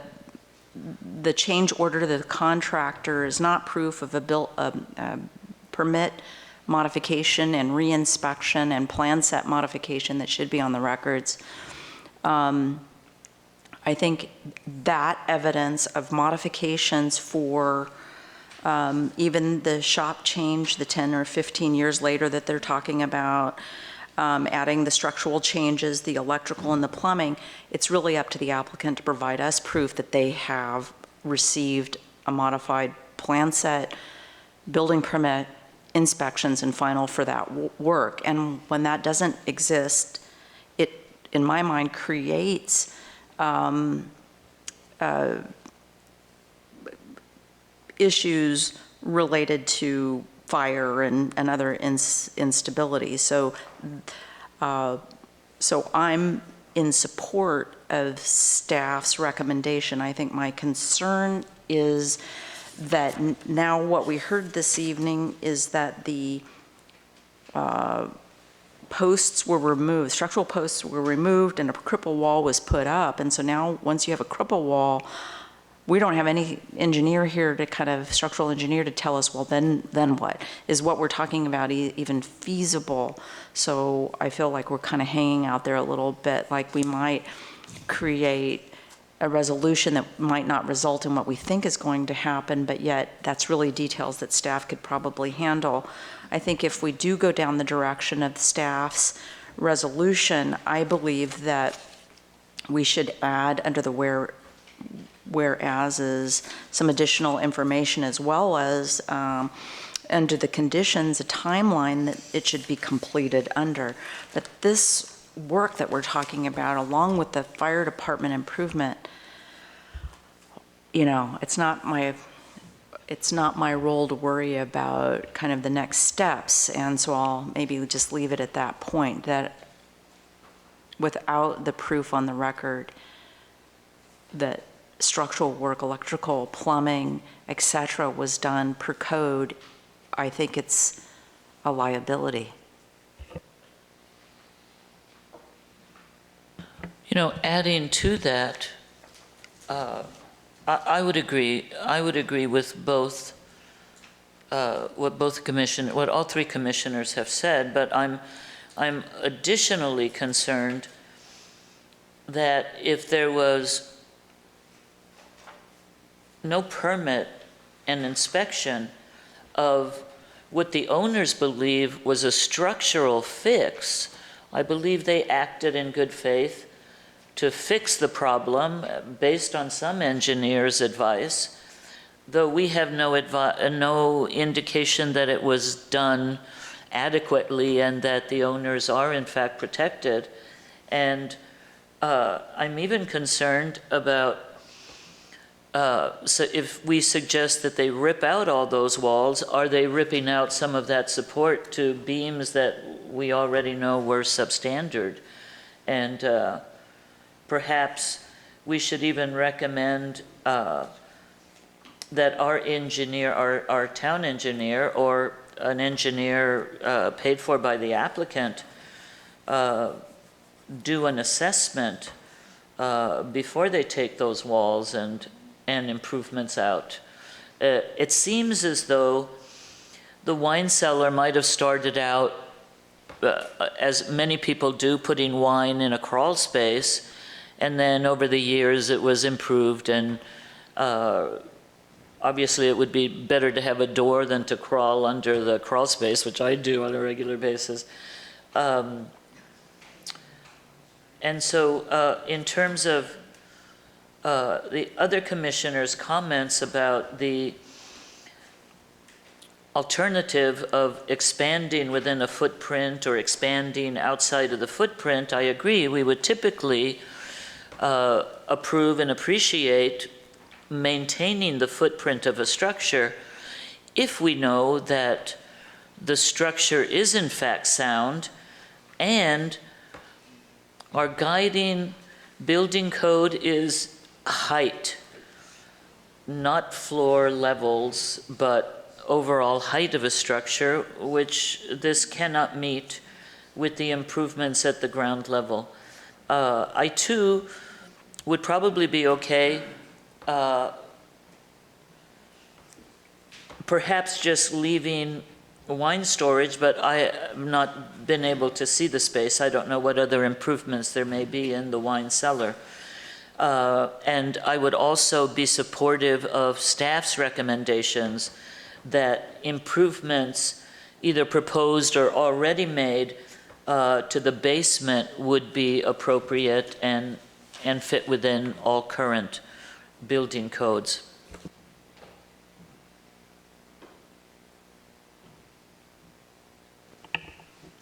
change order to the contractor is not proof of a permit modification and reinspection and plan set modification that should be on the records. I think that evidence of modifications for even the shop change, the 10 or 15 years later that they're talking about, adding the structural changes, the electrical and the plumbing, it's really up to the applicant to provide us proof that they have received a modified plan set, building permit, inspections, and final for that work. And when that doesn't exist, it, in my mind, creates issues related to fire and other instability. So I'm in support of staff's recommendation. I think my concern is that now what we heard this evening is that the posts were removed, structural posts were removed, and a cripple wall was put up. And so now, once you have a cripple wall, we don't have any engineer here to kind of, structural engineer to tell us, well, then what? Is what we're talking about even feasible? So I feel like we're kind of hanging out there a little bit, like we might create a resolution that might not result in what we think is going to happen, but yet that's really details that staff could probably handle. I think if we do go down the direction of staff's resolution, I believe that we should add under the whereas is some additional information, as well as under the conditions, a timeline that it should be completed under. But this work that we're talking about, along with the fire department improvement, you know, it's not my role to worry about kind of the next steps. And so I'll maybe just leave it at that point, that without the proof on the record that structural work, electrical, plumbing, et cetera, was done per code, I think it's a liability. You know, adding to that, I would agree. I would agree with both what all three commissioners have said. But I'm additionally concerned that if there was no permit and inspection of what the owners believe was a structural fix, I believe they acted in good faith to fix the problem based on some engineer's advice, though we have no indication that it was done adequately and that the owners are in fact protected. And I'm even concerned about so if we suggest that they rip out all those walls, are they ripping out some of that support to beams that we already know were substandard? And perhaps we should even recommend that our engineer, our town engineer, or an engineer paid for by the applicant, do an assessment before they take those walls and improvements out. It seems as though the wine cellar might have started out, as many people do, putting wine in a crawl space, and then over the years it was improved, and obviously it would be better to have a door than to crawl under the crawl space, which I do on a regular basis. And so in terms of the other commissioners' comments about the alternative of expanding within a footprint or expanding outside of the footprint, I agree. We would typically approve and appreciate maintaining the footprint of a structure if we know that the structure is in fact sound and our guiding building code is height, not floor levels, but overall height of a structure, which this cannot meet with the improvements at the ground level. I too would probably be okay perhaps just leaving wine storage, but I have not been able to see the space. I don't know what other improvements there may be in the wine cellar. And I would also be supportive of staff's recommendations that improvements, either proposed or already made, to the basement would be appropriate and fit within all current building codes.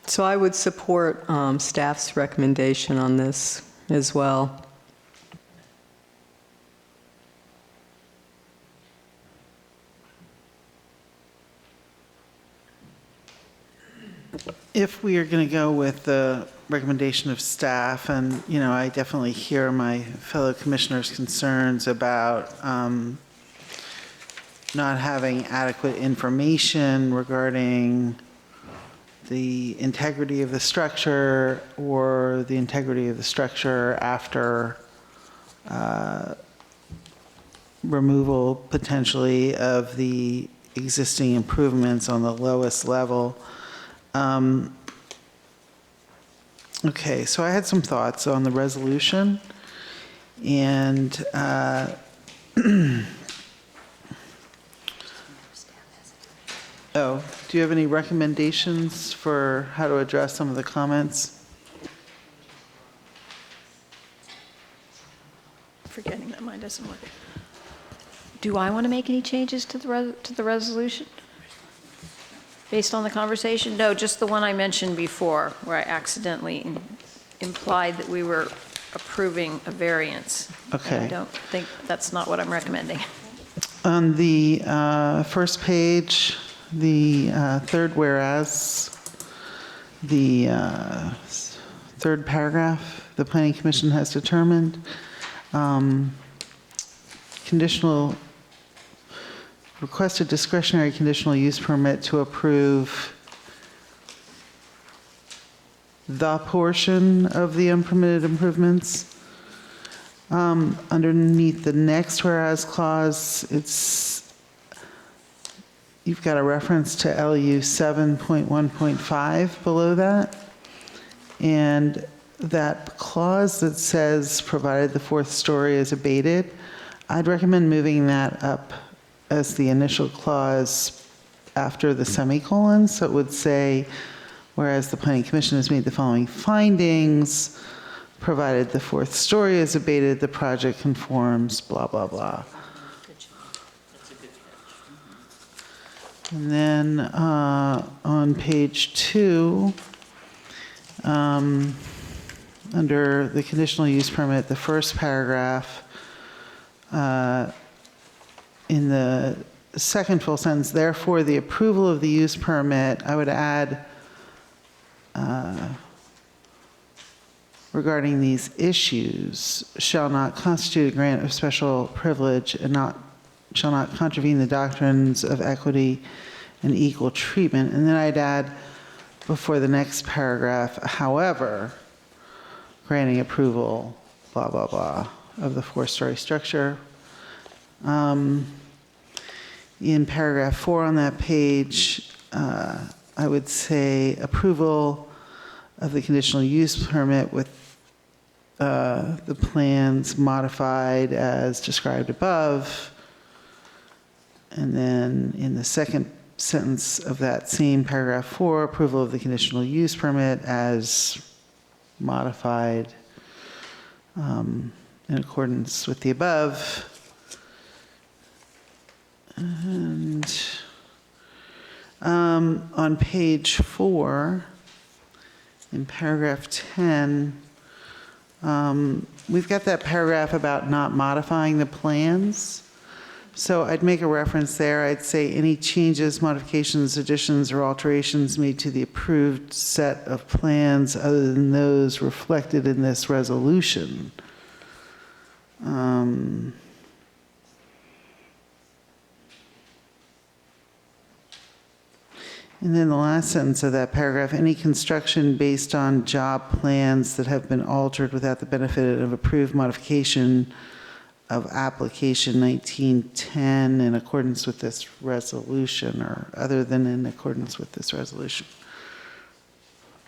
So I would support staff's recommendation on this as well. If we are going to go with the recommendation of staff, and, you know, I definitely hear my fellow commissioners' concerns about not having adequate information regarding the integrity of the structure or the integrity of the structure after removal potentially of the existing improvements on the lowest level. Okay, so I had some thoughts on the resolution, and oh, do you have any recommendations for how to address some of the comments? Forgetting that mine doesn't work. Do I want to make any changes to the resolution? Based on the conversation? No, just the one I mentioned before, where I accidentally implied that we were approving a variance. Okay. And I don't think, that's not what I'm recommending. On the first page, the third whereas, the third paragraph, the Planning Commission has determined conditional, requested discretionary conditional use permit to approve the portion of the unpermitted improvements. Underneath the next whereas clause, you've got a reference to LU 7.1.5 below that. And that clause that says, provided the fourth story is abated, I'd recommend moving that up as the initial clause after the semicolon. So it would say, whereas the Planning Commission has made the following findings, provided the fourth story is abated, the project conforms, blah, blah, blah. And then on page 2, under the conditional use permit, the first paragraph, in the second full sentence, therefore the approval of the use permit, I would add regarding these issues shall not constitute a grant of special privilege and shall not contravene the doctrines of equity and equal treatment. And then I'd add before the next paragraph, however, granting approval, blah, blah, blah, of the four-story structure. In paragraph 4 on that page, I would say approval of the conditional use permit with the plans modified as described above. And then in the second sentence of that same paragraph 4, approval of the conditional use permit as modified in accordance with the above. And on page 4, in paragraph 10, we've got that paragraph about not modifying the plans. So I'd make a reference there. I'd say any changes, modifications, additions, or alterations made to the approved set of plans other than those reflected in this resolution. And then the last sentence of that paragraph, any construction based on job plans that have been altered without the benefit of approved modification of application 1910 in accordance with this resolution, or other than in accordance with this resolution,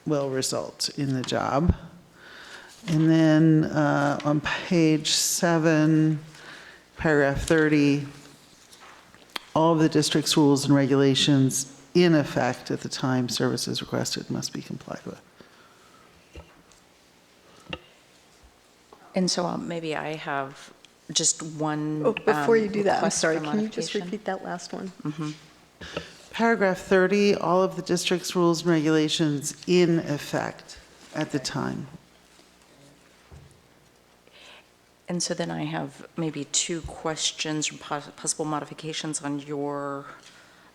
will result in the job. And then on page 7, paragraph 30, all of the district's rules and regulations in effect at the time services requested must be complied with. And so maybe I have just one Oh, before you do that, I'm request sorry, for can you just modification. repeat that last one? Paragraph 30, all of the district's rules and regulations in effect at the time. And so then I have maybe 2 questions or possible modifications on your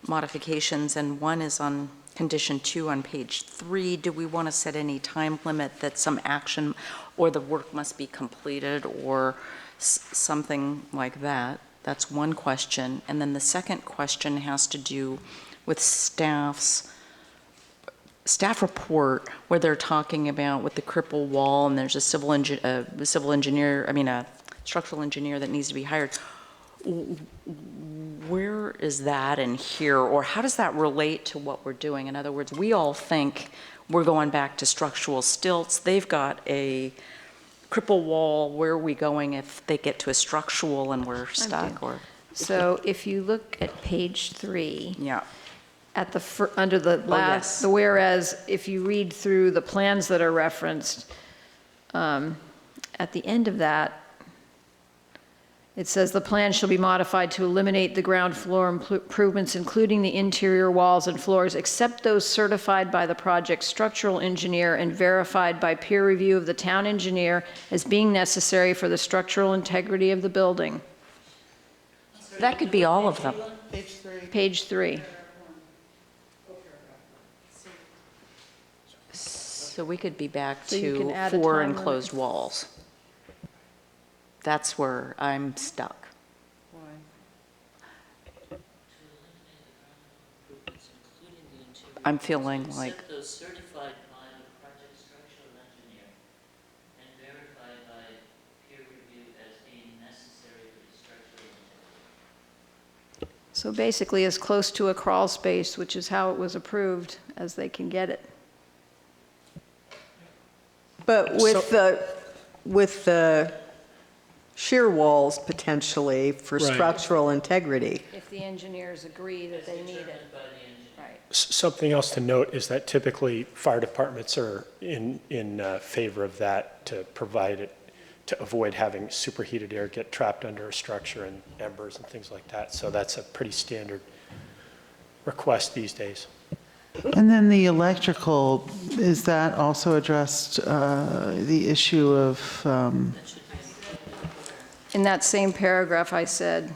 modifications, and one is on condition 2 on page 3. Do we want to set any time limit that some action or the work must be completed or something like that? That's one question. And then the second question has to do with staff's staff report where they're talking about with the cripple wall and there's a civil engineer, I mean, a structural engineer that needs to be hired. Where is that in here, or how does that relate to what we're doing? In other words, we all think we're going back to structural stilts. They've got a cripple wall. Where are we going if they get to a structural and we're stuck? Or So if you look at page 3. yeah. At the, under the last, yes. the whereas, if you read through the plans that are referenced, at the end of that, it says the plan shall be modified to eliminate the ground floor improvements, including the interior walls and floors, except those certified by the project structural engineer and verified by peer review of the town engineer as being necessary for the structural integrity of the building. That could be all of them. Page 3. So we could be back So you can to add a 4 time enclosed walls. That's where I'm stuck. I'm feeling like, Except those certified by the project structural engineer and verified by peer review as being necessary for the structural integrity. So basically as close to a crawl space, which is how it was approved, as they can get it. But with the shear walls potentially for Right. structural integrity. If the engineers agree that they need it. Right. Something else to note is that typically fire departments are in favor of that to provide it, to avoid having superheated air get trapped under a structure and embers and things like that. So that's a pretty standard request these days. And then the electrical, is that also addressed, the issue of, In that same paragraph, I said,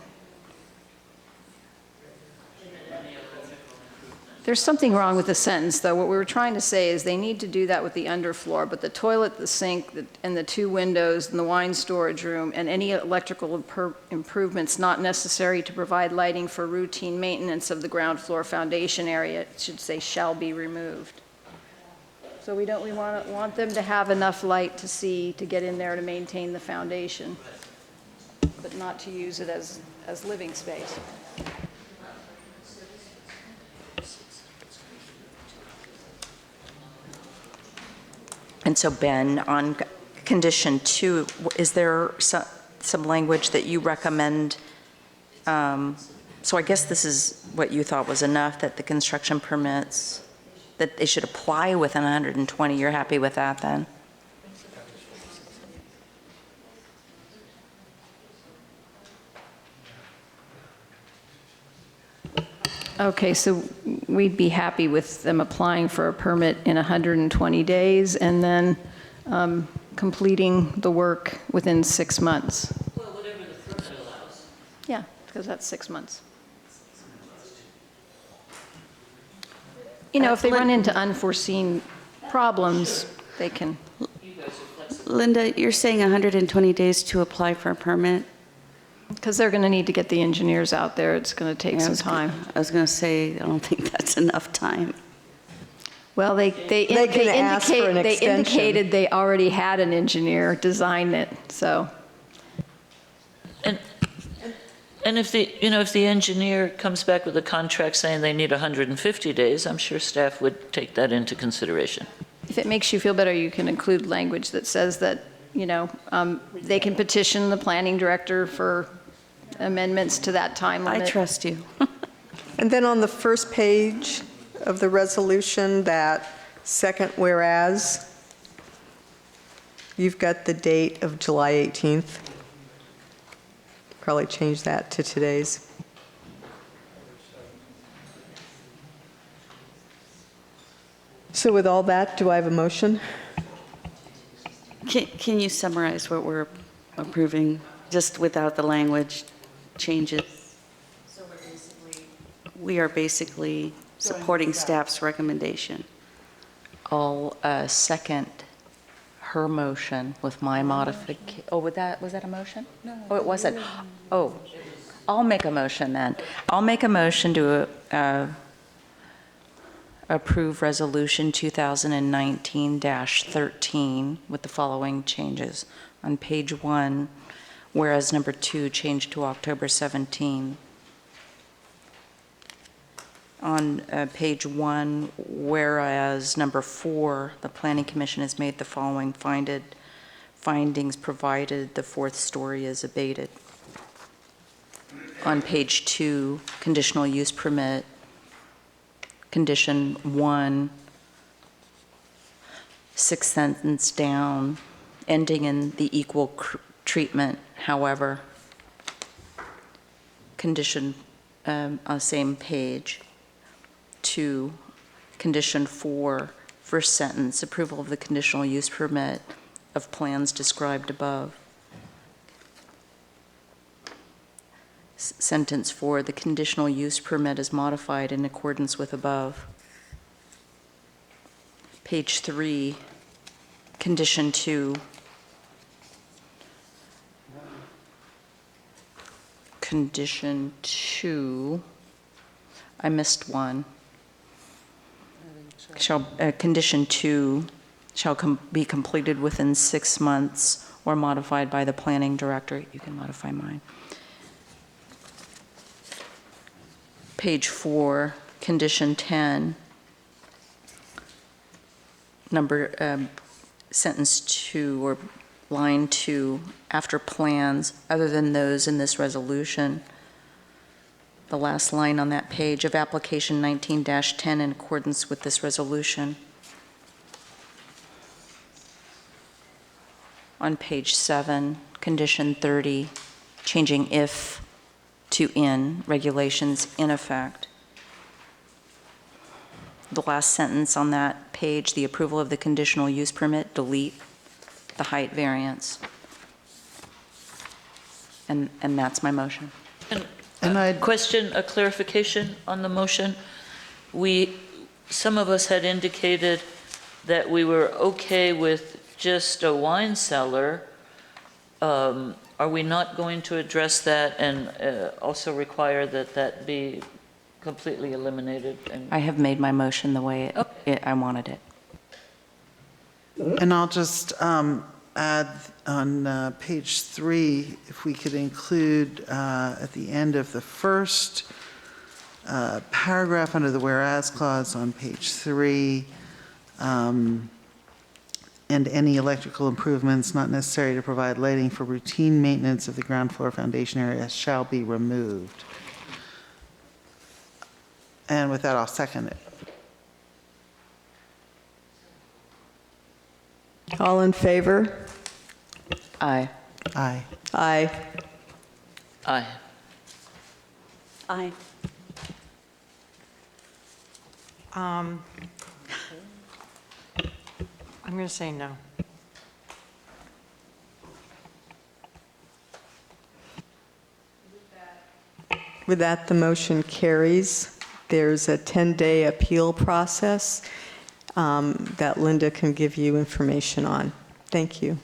there's something wrong with the sentence, though. What we were trying to say is they need to do that with the underfloor, but the toilet, the sink, and the 2 windows, and the wine storage room, and any electrical improvements not necessary to provide lighting for routine maintenance of the ground floor foundation area, it should say shall be removed. So we want them to have enough light to see, to get in there to maintain the foundation, but not to use it as living space. and so Ben, on condition 2, is there some language that you recommend? So I guess this is what you thought was enough, that the construction permits, that they should apply within 120. You're happy with that then? Okay, so we'd be happy with them applying for a permit in 120 days and then completing the work within 6 months. Well, whatever the permit allows. Yeah, because that's 6 months. You know, if they run into unforeseen problems, they can. Linda, you're saying 120 days to apply for a permit? Because they're going to need to get the engineers out there. It's going to take some time. I was going to say, I don't think that's enough time. Well, they can ask for an extension. indicated they already had an engineer design it, so. And if the engineer comes back with a contract saying they need 150 days, I'm sure staff would take that into consideration. If it makes you feel better, you can include language that says that, they can petition the planning director for amendments to that time limit. I trust you. And then on the first page of the resolution, that second whereas, you've got the date of July 18th. Probably change that to today's. So with all that, do I have a motion? Can you summarize what we're approving, just without the language changes? So we are basically supporting staff's recommendation. I'll second her motion with my modification. Oh, was that a motion? No. Oh, it wasn't. Oh, I'll make a motion then. I'll make a motion to approve Resolution 2019-13 with the following changes. On page 1, whereas number 2 changed to October 17. On page 1, whereas number 4, the Planning Commission has made the following findings provided the fourth story is abated. On page 2, conditional use permit, condition 1, sixth sentence down, ending in the equal treatment, however. Condition on the same page. 2, condition 4, first sentence, approval of the conditional use permit of plans described above. Sentence 4, the conditional use permit is modified in accordance with above. Page 3, condition 2. Condition 2, I missed one. Condition 2 shall be completed within 6 months or modified by the planning director. You can modify mine. Page 4, condition 10, sentence 2 or line 2, after plans other than those in this resolution. The last line on that page of application 19-10 in accordance with this resolution. On page 7, condition 30, changing if to in, regulations in effect. The last sentence on that page, the approval of the conditional use permit, delete the height variance. And that's my motion. Question, a clarification on the motion. Some of us had indicated that we were okay with just a wine cellar. Are we not going to address that and also require that that be completely eliminated? I have made my motion the way I wanted it. And I'll just add on page 3, if we could include at the end of the first paragraph under the whereas clause on page 3, and any electrical improvements not necessary to provide lighting for routine maintenance of the ground floor foundation area shall be removed. And with that, I'll second it. All in favor? Aye. Aye. Aye. Aye. Aye. I'm going to say no. With that, the motion carries. There's a 10-day appeal process that Linda can give you information on. Thank you.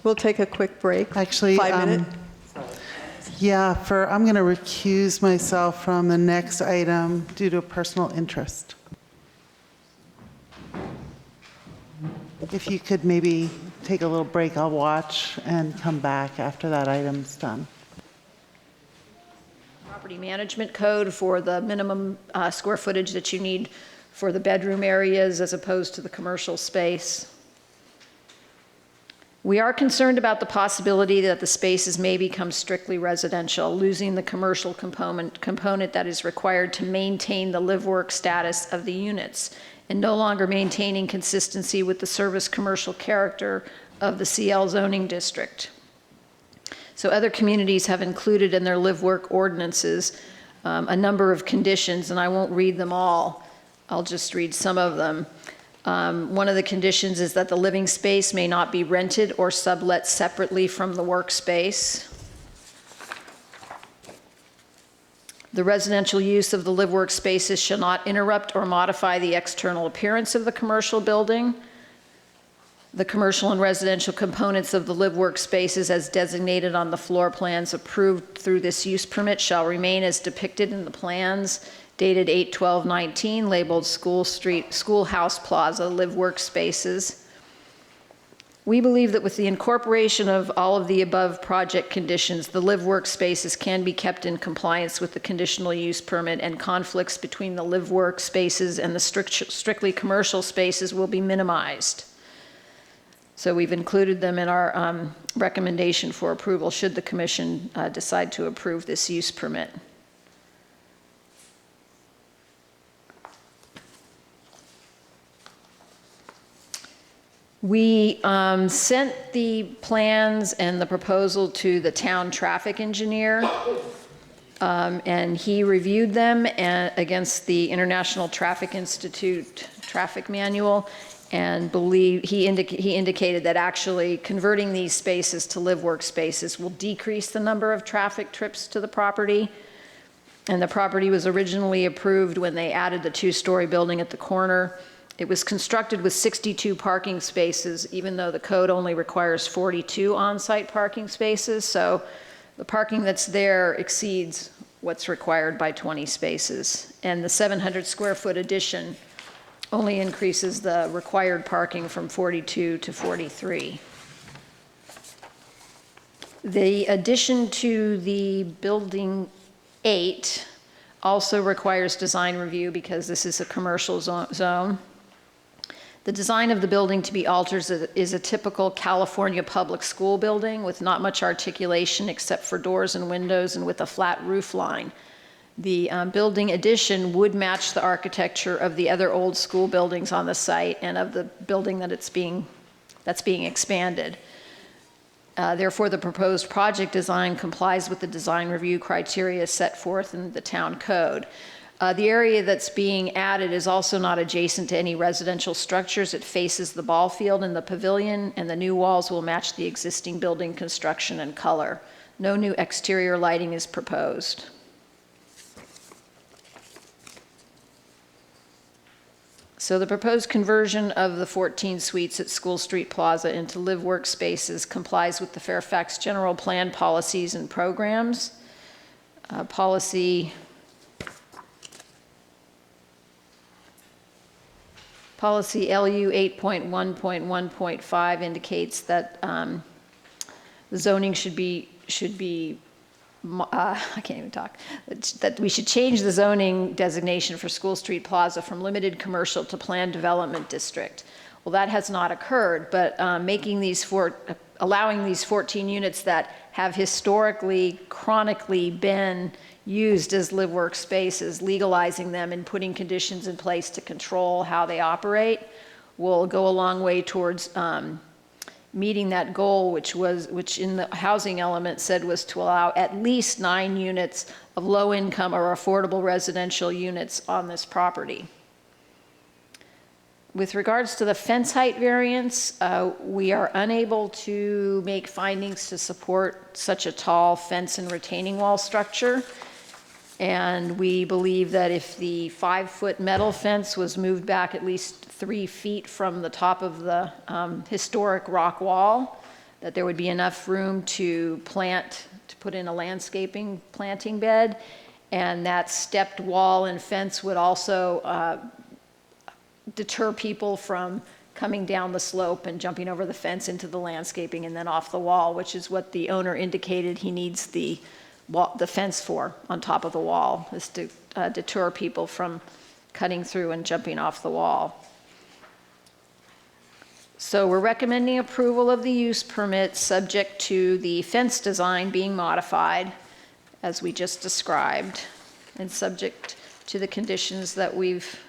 We'll take a quick break. Actually, 5 minutes. Yeah, I'm going to recuse myself from the next item due to a personal interest. If you could maybe take a little break, I'll watch and come back after that item's done. Property management code for the minimum square footage that you need for the bedroom areas as opposed to the commercial space. We are concerned about the possibility that the spaces may become strictly residential, losing the commercial component that is required to maintain the live-work status of the units, and no longer maintaining consistency with the service commercial character of the CL zoning district. So other communities have included in their live-work ordinances a number of conditions, and I won't read them all. I'll just read some of them. One of the conditions is that the living space may not be rented or sublet separately from the workspace. The residential use of the live work spaces shall not interrupt or modify the external appearance of the commercial building. The commercial and residential components of the live work spaces as designated on the floor plans approved through this use permit shall remain as depicted in the plans dated 8/12/19, labeled Schoolhouse Plaza Live Work Spaces. We believe that with the incorporation of all of the above project conditions, the live work spaces can be kept in compliance with the conditional use permit, and conflicts between the live work spaces and the strictly commercial spaces will be minimized. So we've included them in our recommendation for approval should the commission decide to approve this use permit. We sent the plans and the proposal to the town traffic engineer, and he reviewed them against the International Traffic Institute traffic manual, and he indicated that actually converting these spaces to live work spaces will decrease the number of traffic trips to the property. And the property was originally approved when they added the two-story building at the corner. It was constructed with 62 parking spaces, even though the code only requires 42 on-site parking spaces. So the parking that's there exceeds what's required by 20 spaces. And the 700 square foot addition only increases the required parking from 42 to 43. The addition to the building 8 also requires design review because this is a commercial zone. The design of the building to be altered is a typical California public school building with not much articulation except for doors and windows and with a flat roof line. The building addition would match the architecture of the other old school buildings on the site and of the building that's being expanded. Therefore, the proposed project design complies with the design review criteria set forth in the town code. The area that's being added is also not adjacent to any residential structures. It faces the ball field and the pavilion, and the new walls will match the existing building construction and color. No new exterior lighting is proposed. So the proposed conversion of the 14 suites at School Street Plaza into live work spaces complies with the Fairfax General Plan policies and programs. Policy LU 8.1.1.5 indicates that the zoning should be I can't even talk, that we should change the zoning designation for School Street Plaza from limited commercial to planned development district. Well, that has not occurred, but allowing these 14 units that have historically, chronically been used as live work spaces, legalizing them and putting conditions in place to control how they operate will go a long way towards meeting that goal, which in the housing element said was to allow at least 9 units of low income or affordable residential units on this property. With regards to the fence height variance, we are unable to make findings to support such a tall fence and retaining wall structure. And we believe that if the 5-foot metal fence was moved back at least 3 feet from the top of the historic rock wall, that there would be enough room to put in a landscaping planting bed. And that stepped wall and fence would also deter people from coming down the slope and jumping over the fence into the landscaping and then off the wall, which is what the owner indicated he needs the fence for on top of the wall, is to deter people from cutting through and jumping off the wall. So we're recommending approval of the use permit subject to the fence design being modified as we just described and subject to the conditions that we've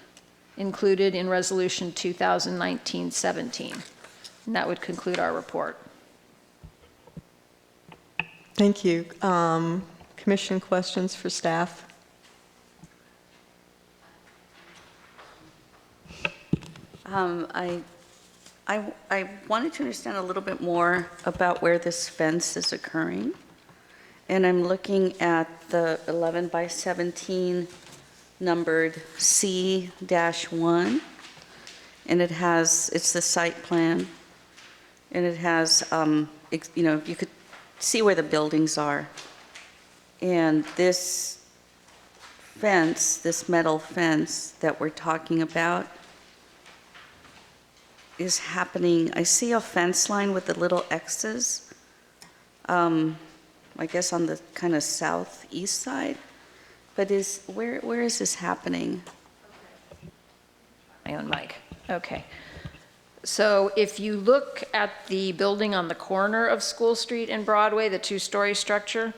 included in resolution 2019-17. And that would conclude our report. Thank you. Commission questions for staff? I wanted to understand a little bit more about where this fence is occurring. and I'm looking at the 11 by 17 numbered C-1, and it's the site plan, and it has, you could see where the buildings are. And this fence, this metal fence that we're talking about is happening, I see a fence line with the little X's, I guess on the kind of southeast side, but where is this happening? My own mic, okay. So if you look at the building on the corner of School Street and Broadway, the two-story structure,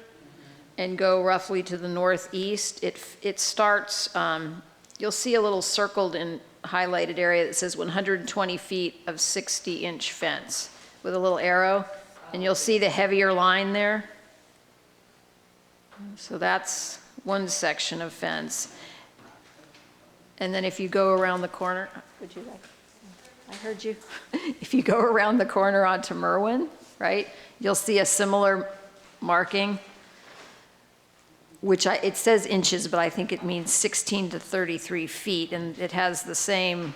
and go roughly to the northeast, it starts, you'll see a little circled and highlighted area that says 120 feet of 60-inch fence with a little arrow, and you'll see the heavier line there. So that's one section of fence. And then if you go around the corner, would you like, I heard you. If you go around the corner onto Merwin, right, you'll see a similar marking, which it says inches, but I think it means 16 to 33 feet, and it has the same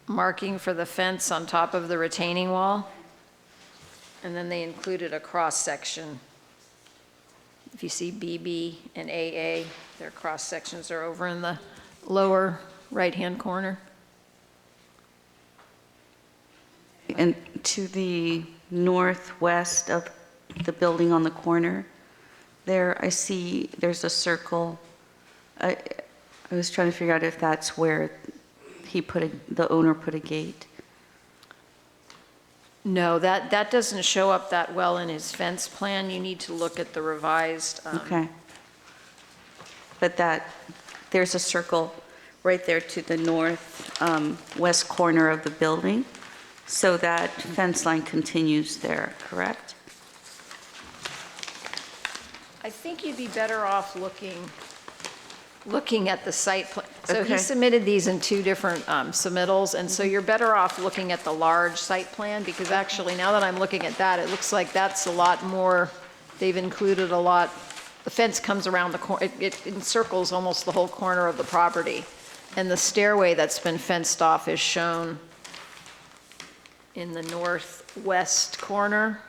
marking for the fence on top of the retaining wall. And then they included a cross-section. If you see BB and AA, their cross-sections are over in the lower right-hand corner. And to the northwest of the building on the corner, there I see there's a circle. I was trying to figure out if that's where the owner put a gate. No, that doesn't show up that well in his fence plan. You need to look at the revised. Okay. But there's a circle right there to the north west corner of the building. So that fence line continues there, correct? I think you'd be better off looking at the site plan. So he Okay. submitted these in two different submittals, and so you're better off looking at the large site plan, because actually, now that I'm looking at that, it looks like that's a lot more, they've included a lot, the fence comes around the corner, it encircles almost the whole corner of the property, and the stairway that's been fenced off is shown in the northwest corner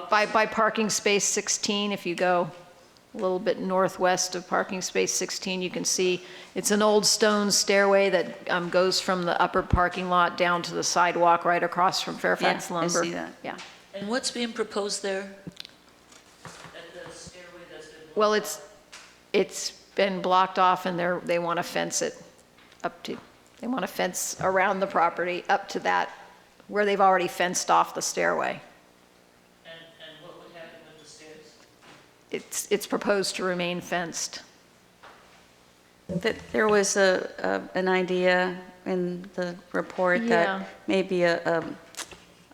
by parking space 16. If you go a little bit northwest of parking space 16, you can see it's an old stone stairway that goes from the upper parking lot down to the sidewalk right across from Fairfax Yeah, I Lumber. see that. Yeah. And what's being proposed there? At the stairway that's been blocked Well, off? it's been blocked off, and they want to fence it they want to fence around the property up to that, where they've already fenced off the stairway. And what would happen with the stairs? It's proposed to remain fenced. That there was an idea in the report Yeah. that maybe a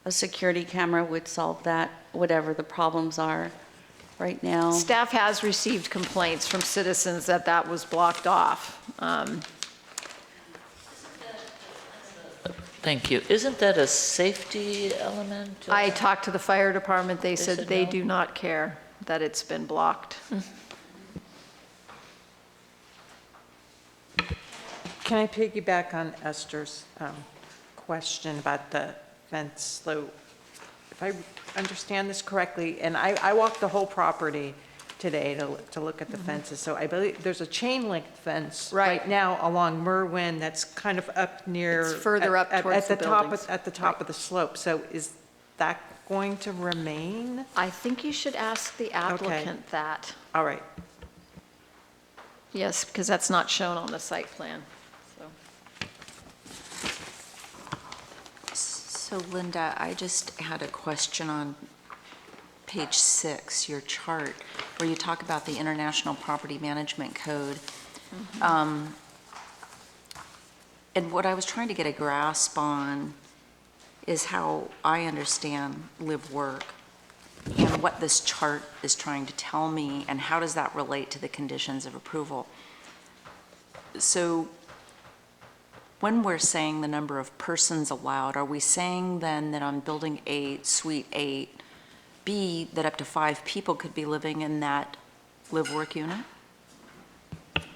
security camera would solve that, whatever the problems are right now. Staff has received complaints from citizens that was blocked off. Thank you. Isn't that a safety element? I talked to the fire department. They said said they no? do not care that it's been blocked. Can I piggyback on Esther's question about the fence slope? If I understand this correctly, and I walked the whole property today to look at the fences, so I believe there's a chain link fence right now along Merwin that's kind of up near. It's further up towards the buildings. At the top of the slope. So is that going to remain? I think you should ask the applicant that. All right. Yes, because that's not shown on the site plan. So Linda, I just had a question on page 6, your chart, where you talk about the International Property Management Code. And what I was trying to get a grasp on is how I understand live work and what this chart is trying to tell me, and how does that relate to the conditions of approval. So when we're saying the number of persons allowed, are we saying then that on building 8, suite 8, be that up to 5 people could be living in that live-work unit?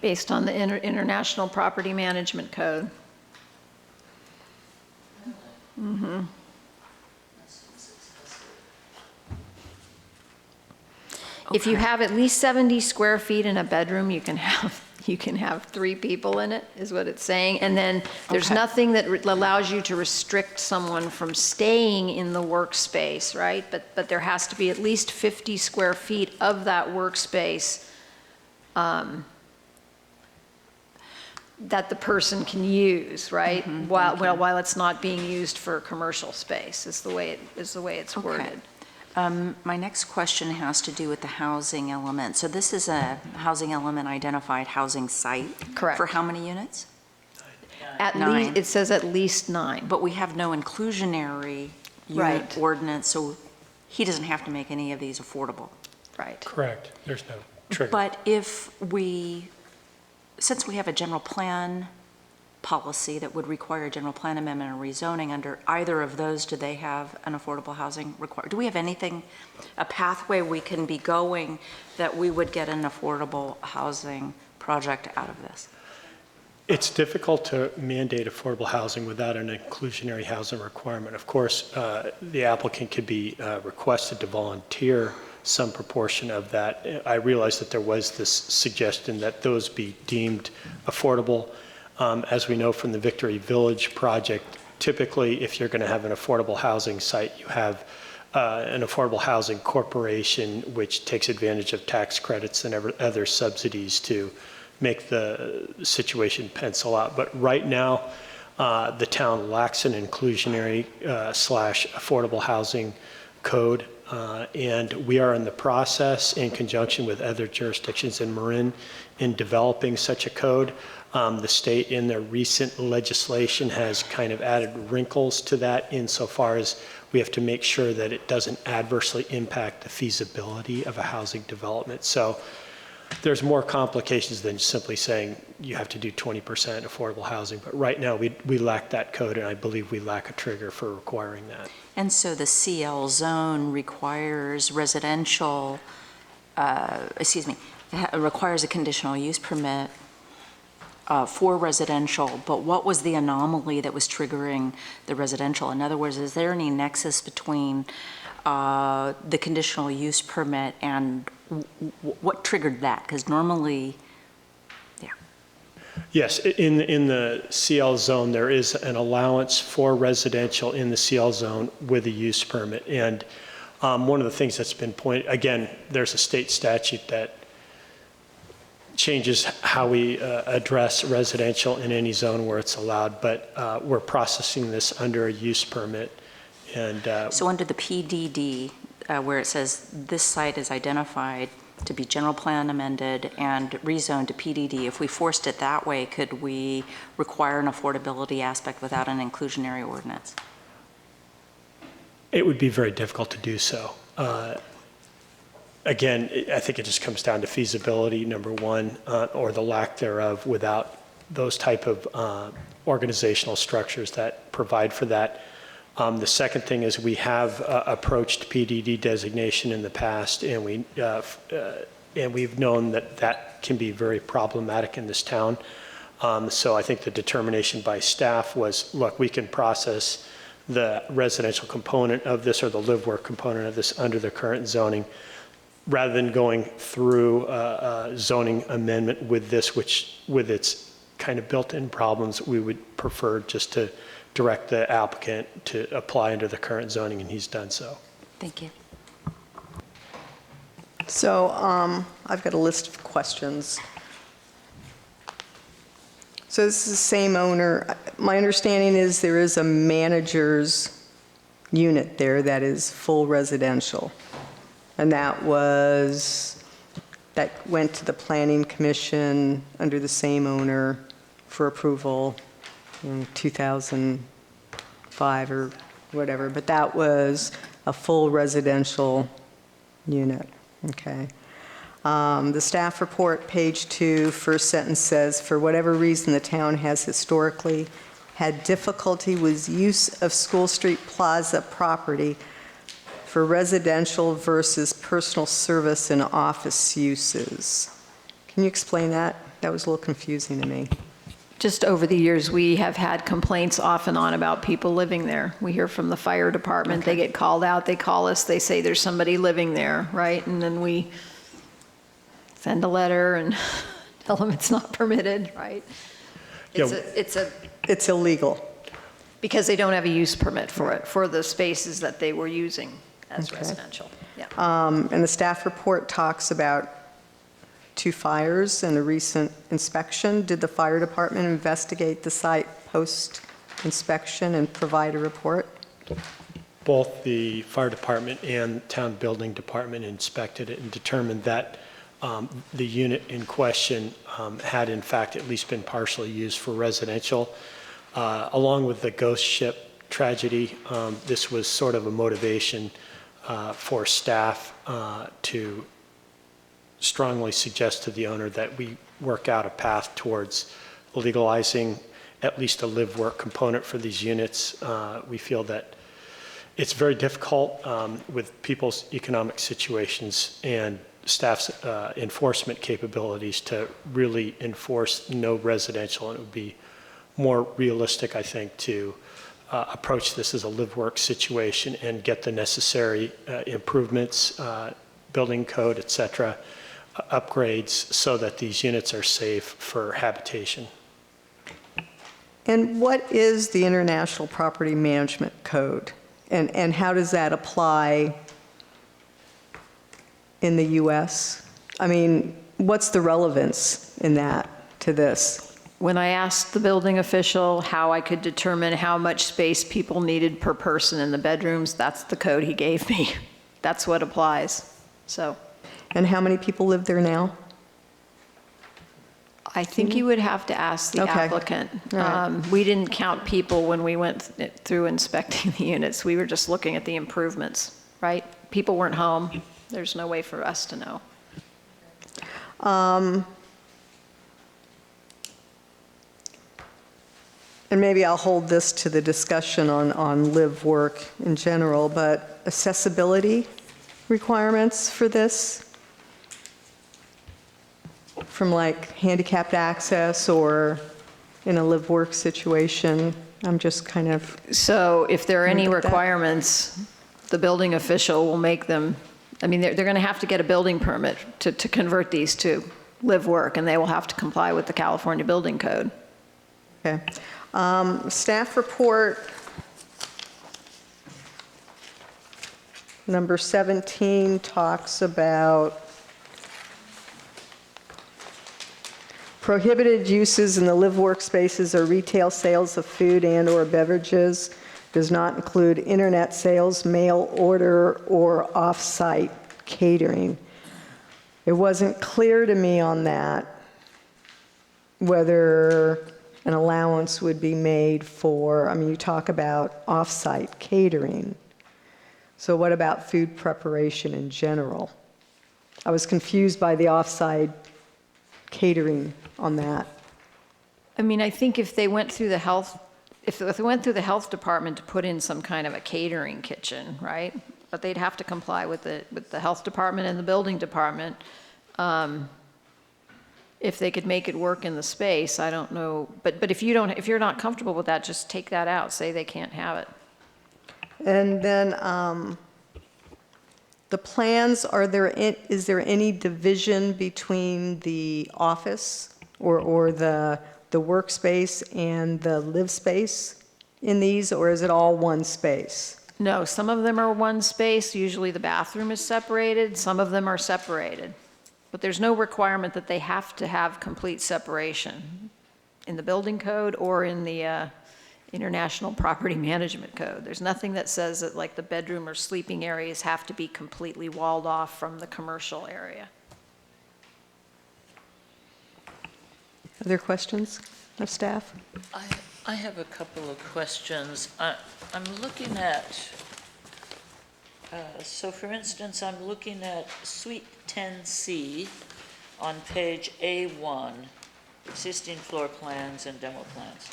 Based on the International Property Management Code. If you Okay. have at least 70 square feet in a bedroom, you can have 3 people in it, is what it's saying. And then there's Okay. nothing that allows you to restrict someone from staying in the workspace, right? But there has to be at least 50 square feet of that workspace that the person can use, right? While it's not being used for commercial space, is the way it's worded. My next question has to do with the housing element. So this is a housing element identified housing site? Correct. For how many units? At 9. least, it says at least 9. But we have no inclusionary unit Right. ordinance, so he doesn't have to make any of these affordable. Right. Correct. There's no trigger. But since we have a general plan policy that would require a general plan amendment or rezoning, under either of those, do they have an affordable housing requirement? Do we have anything, a pathway we can be going that we would get an affordable housing project out of this? It's difficult to mandate affordable housing without an inclusionary housing requirement. Of course, the applicant could be requested to volunteer some proportion of that. I realize that there was this suggestion that those be deemed affordable. As we know from the Victory Village project, typically if you're going to have an affordable housing site, you have an affordable housing corporation which takes advantage of tax credits and other subsidies to make the situation pencil out. But right now, the town lacks an inclusionary / affordable housing code. And we are in the process, in conjunction with other jurisdictions in Marin, in developing such a code. The state in their recent legislation has kind of added wrinkles to that insofar as we have to make sure that it doesn't adversely impact the feasibility of a housing development. So there's more complications than simply saying you have to do 20% affordable housing. But right now, we lack that code, and I believe we lack a trigger for requiring that. And so the CL zone requires residential, requires a conditional use permit for residential, but what was the anomaly that was triggering the residential? In other words, is there any nexus between the conditional use permit and what triggered that? Because normally, Yes, in the CL zone, there is an allowance for residential in the CL zone with a use permit. And one of the things that's been pointed, again, there's a state statute that changes how we address residential in any zone where it's allowed, but we're processing this under a use permit. And so under the PDD, where it says this site is identified to be general plan amended and rezoned to PDD, if we forced it that way, could we require an affordability aspect without an inclusionary ordinance? it would be very difficult to do so. Again, I think it just comes down to feasibility, number one, or the lack thereof without those type of organizational structures that provide for that. The second thing is we have approached PDD designation in the past, and we've known that that can be very problematic in this town. So I think the determination by staff was, look, we can process the residential component of this or the live work component of this under the current zoning, rather than going through a zoning amendment with this, which with its kind of built-in problems, we would prefer just to direct the applicant to apply under the current zoning, and he's done so. Thank you. So I've got a list of questions. So this is the same owner. My understanding is there is a manager's unit there that is full residential. And that went to the Planning Commission under the same owner for approval in 2005 or whatever. But that was a full residential unit, okay? The staff report, page 2, first sentence says, for whatever reason, the town has historically had difficulty with use of School Street Plaza property for residential versus personal service and office uses. Can you explain that? That was a little confusing to me. Just over the years, we have had complaints off and on about people living there. We hear from the fire department, they get called out, they call us, they say there's somebody living there, right? And then we send a letter and tell them it's not permitted, right? It's illegal. Because they don't have a use permit for it, for the spaces that they were using as residential. Yeah. And the staff report talks about 2 fires and a recent inspection. Did the fire department investigate the site post-inspection and provide a report? Both the fire department and town building department inspected it and determined that the unit in question had in fact at least been partially used for residential. Along with the ghost ship tragedy, this was sort of a motivation for staff to strongly suggest to the owner that we work out a path towards legalizing at least a live-work component for these units. We feel that it's very difficult with people's economic situations and staff's enforcement capabilities to really enforce no residential, and it would be more realistic, I think, to approach this as a live-work situation and get the necessary improvements, building code, et cetera, upgrades so that these units are safe for habitation. And what is the International Property Management Code? And how does that apply in the U.S.? I mean, what's the relevance in that to this? When I asked the building official how I could determine how much space people needed per person in the bedrooms, that's the code he gave me. That's what applies, so. And how many people live there now? I think you would have to ask the applicant. All right. We didn't count people when we went through inspecting the units. We were just looking at the improvements, right? People weren't home. There's no way for us to know. And maybe I'll hold this to the discussion on live work in general, but accessibility requirements for this? From like handicapped access or in a live work situation? I'm just kind of. So if there are any requirements, the building official will make them, I mean, they're going to have to get a building permit to convert these to live work, and they will have to comply with the California Building Code. Okay. Staff report number 17 talks about prohibited uses in the live workspaces are retail sales of food and or beverages. Does not include internet sales, mail order, or off-site catering. It wasn't clear to me on that whether an allowance would be made for, I mean, you talk about off-site catering. So what about food preparation in general? I was confused by the off-site catering on that. I mean, I think if they went through the health, if they went through the health department to put in some kind of a catering kitchen, right? But they'd have to comply with the health department and the building department. If they could make it work in the space, I don't know. But if you're not comfortable with that, just take that out. Say they can't have it. And then the plans, is there any division between the office or the workspace and the live space in these, or is it all one space? No, some of them are one space. Usually the bathroom is separated. Some of them are separated. But there's no requirement that they have to have complete separation in the building code or in the International Property Management Code. There's nothing that says that like the bedroom or sleeping areas have to be completely walled off from the commercial area. Other questions of staff? I have a couple of questions. I'm looking at, so for instance, I'm looking at Suite 10C on page A1, existing floor plans and demo plans.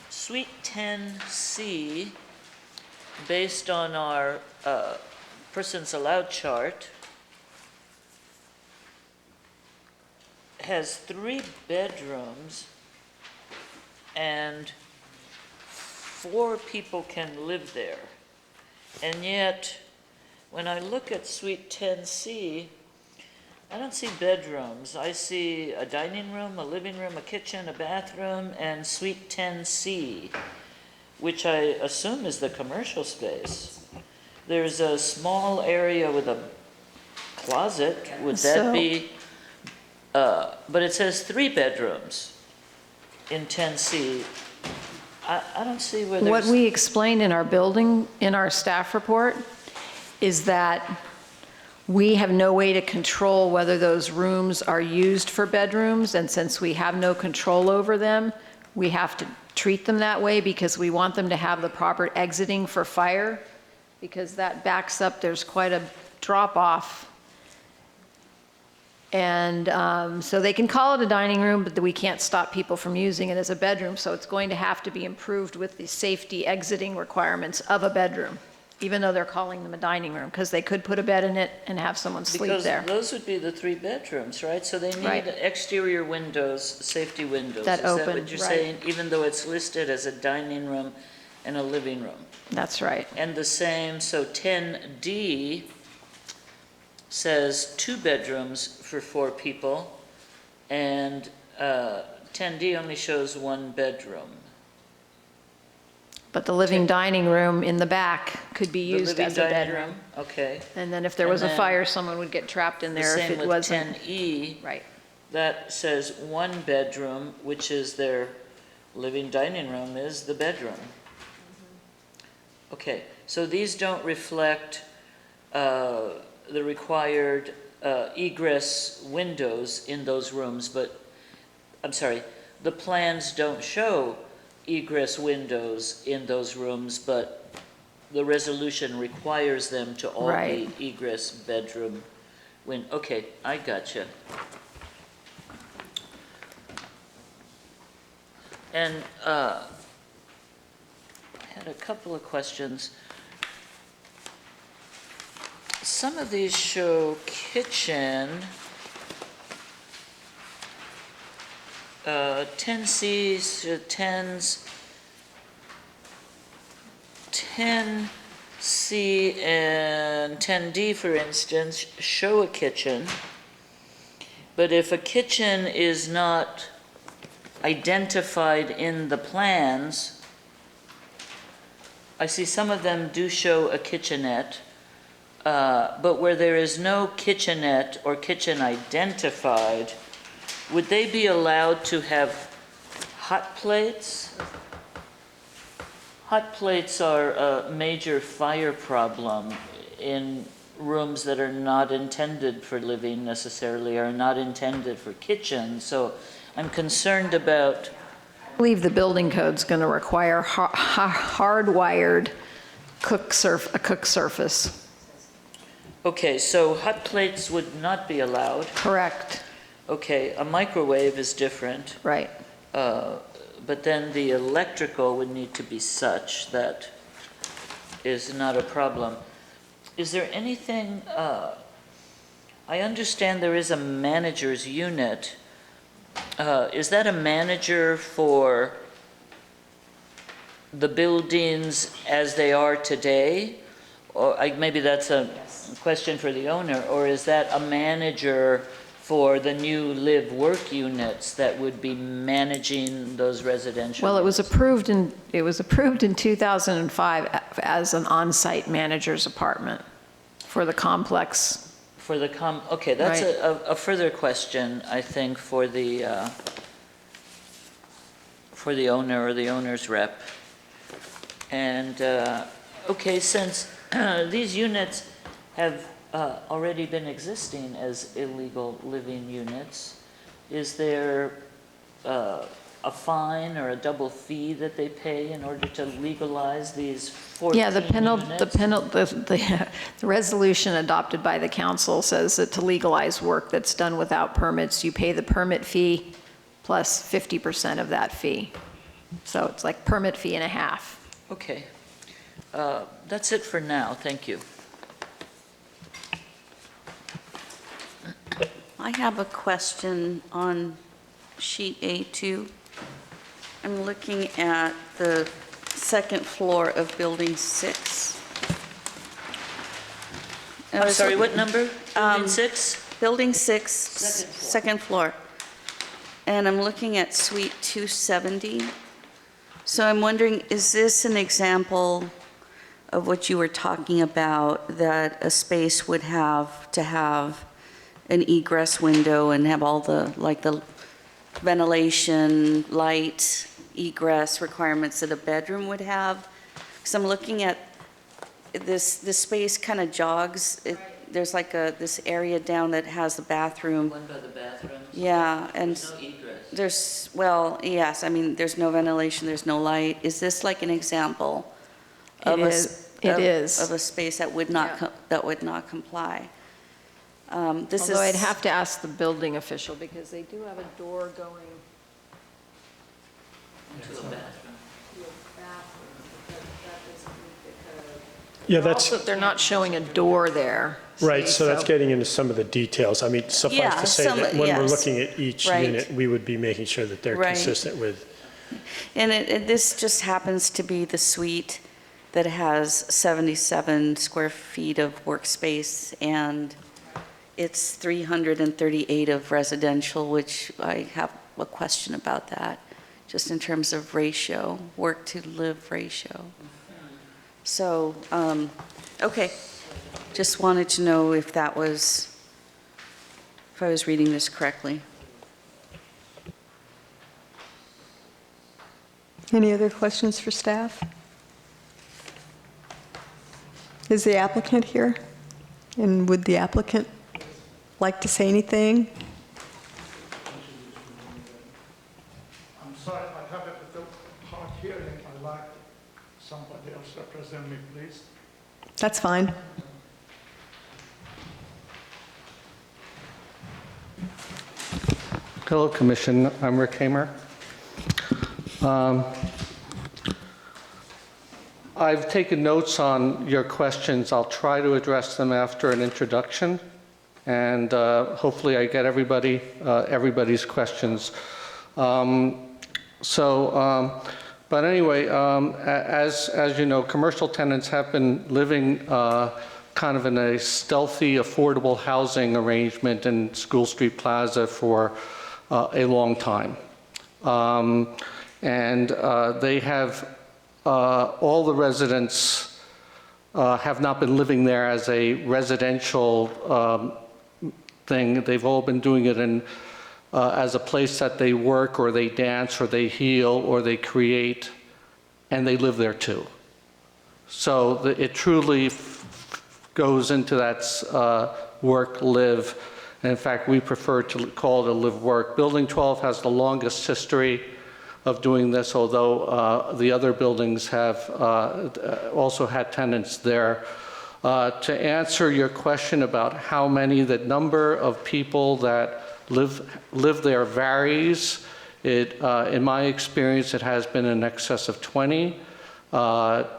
Suite 10C, based on our persons allowed chart has 3 bedrooms and 4 people can live there. And yet, when I look at Suite 10C, I don't see bedrooms. I see a dining room, a living room, a kitchen, a bathroom, and Suite 10C, which I assume is the commercial space. There's a small area with a closet. Would that So- be, but it says 3 bedrooms in 10C. I don't see where there's. What we explained in our building, in our staff report, is that we have no way to control whether those rooms are used for bedrooms, and since we have no control over them, we have to treat them that way because we want them to have the proper exiting for fire, because that backs up, there's quite a drop-off. And so they can call it a dining room, but we can't stop people from using it as a bedroom, so it's going to have to be improved with the safety exiting requirements of a bedroom, even though they're calling them a dining room, because they could put a bed in it and have someone sleep there. Because those would be the 3 bedrooms, right? So they Right. need exterior windows, safety windows. That Is open, that what you're right. saying? Even though it's listed as a dining room and a living room? That's right. And the same, so 10D says 2 bedrooms for 4 people, and 10D only shows 1 bedroom. But the living dining room in the back could be The used living as a dining bedroom. room, okay. And then if there And was a then fire, someone would get trapped in The there if same it with wasn't. 10E. Right. That says 1 bedroom, which is their living dining room is the bedroom. Okay, so these don't reflect the required egress windows in those rooms, but, I'm sorry, the plans don't show egress windows in those rooms, but the resolution requires them to all Right. be egress bedroom okay, I gotcha. And I had a couple of questions. Some of these show kitchen. 10Cs, 10C and 10D, for instance, show a kitchen. But if a kitchen is not identified in the plans, I see some of them do show a kitchenette, but where there is no kitchenette or kitchen identified, would they be allowed to have hot plates? Hot plates are a major fire problem in rooms that are not intended for living necessarily, are not intended for kitchens. So I'm concerned about. I believe the building code's going to require hardwired a cook surface. Okay, so hot plates would not be allowed. Correct. Okay, a microwave is different. Right. But then the electrical would need to be such that is not a problem. Is there anything, I understand there is a manager's unit. Is that a manager for the buildings as they are today? Or maybe that's a question for the owner, or is that a manager for the new live-work units that would be managing those residential? Well, it was units? approved in 2005 as an on-site manager's apartment for the complex. For the okay, that's Right. a further question, I think, for the owner or the owner's rep. And, okay, since these units have already been existing as illegal living units, is there a fine or a double fee that they pay in order to legalize these 14 Yeah, the resolution adopted by the council says that to legalize work that's done without permits, you pay the permit fee plus 50% of that fee. So it's like permit fee and a half. Okay. That's it for now, thank you. I have a question on sheet A2. I'm looking at the second floor of building 6. I'm sorry, what number? Building 6? Building 6, second floor. And I'm looking at suite 270. So I'm wondering, is this an example of what you were talking about, that a space would have to have an egress window and have all the, like the ventilation, light, egress requirements that a bedroom would have? Because I'm looking at this space kind of jogs. There's like this area down that has the bathroom. One by the bathrooms? Yeah, and There's no egress. there's, well, yes, I mean, there's no ventilation, there's no light. Is this like an example of It is. of a space that would not, that would not comply? This is. Although I'd have to ask the building official, because they do have a door going To a bathroom. to a bathroom, because that doesn't meet the code. Yeah, that's, Also, they're not showing a door there. right, see, so that's getting into some of the details. I mean, suffice Yeah, to say that when we're yes. looking at each Right. unit, we would be making sure that they're Right. consistent with. And this just happens to be the suite that has 77 square feet of workspace, and it's 338 of residential, which I have a question about that, just in terms of ratio, work to live ratio. So, okay, just wanted to know if that was, if I was reading this correctly. Any other questions for staff? Is the applicant here? And would the applicant like to say anything? I'm sorry, I have a little hard hearing. I'd like somebody else to represent me, please. That's fine. Hello, Commission. I'm Rick Hamer. I've taken notes on your questions. I'll try to address them after an introduction, and hopefully I get everybody's questions. But anyway, as you know, commercial tenants have been living kind of in a stealthy, affordable housing arrangement in School Street Plaza for a long time. They have, all the residents have not been living there as a residential thing. They've all been doing it in as a place that they work, or they dance, or they heal, or they create, and they live there too. So it truly goes into that work, live. And in fact, we prefer to call it a live-work. Building 12 has the longest history of doing this, although the other buildings have also had tenants there. To answer your question about how many, the number of people that live there varies. In my experience, it has been in excess of 20.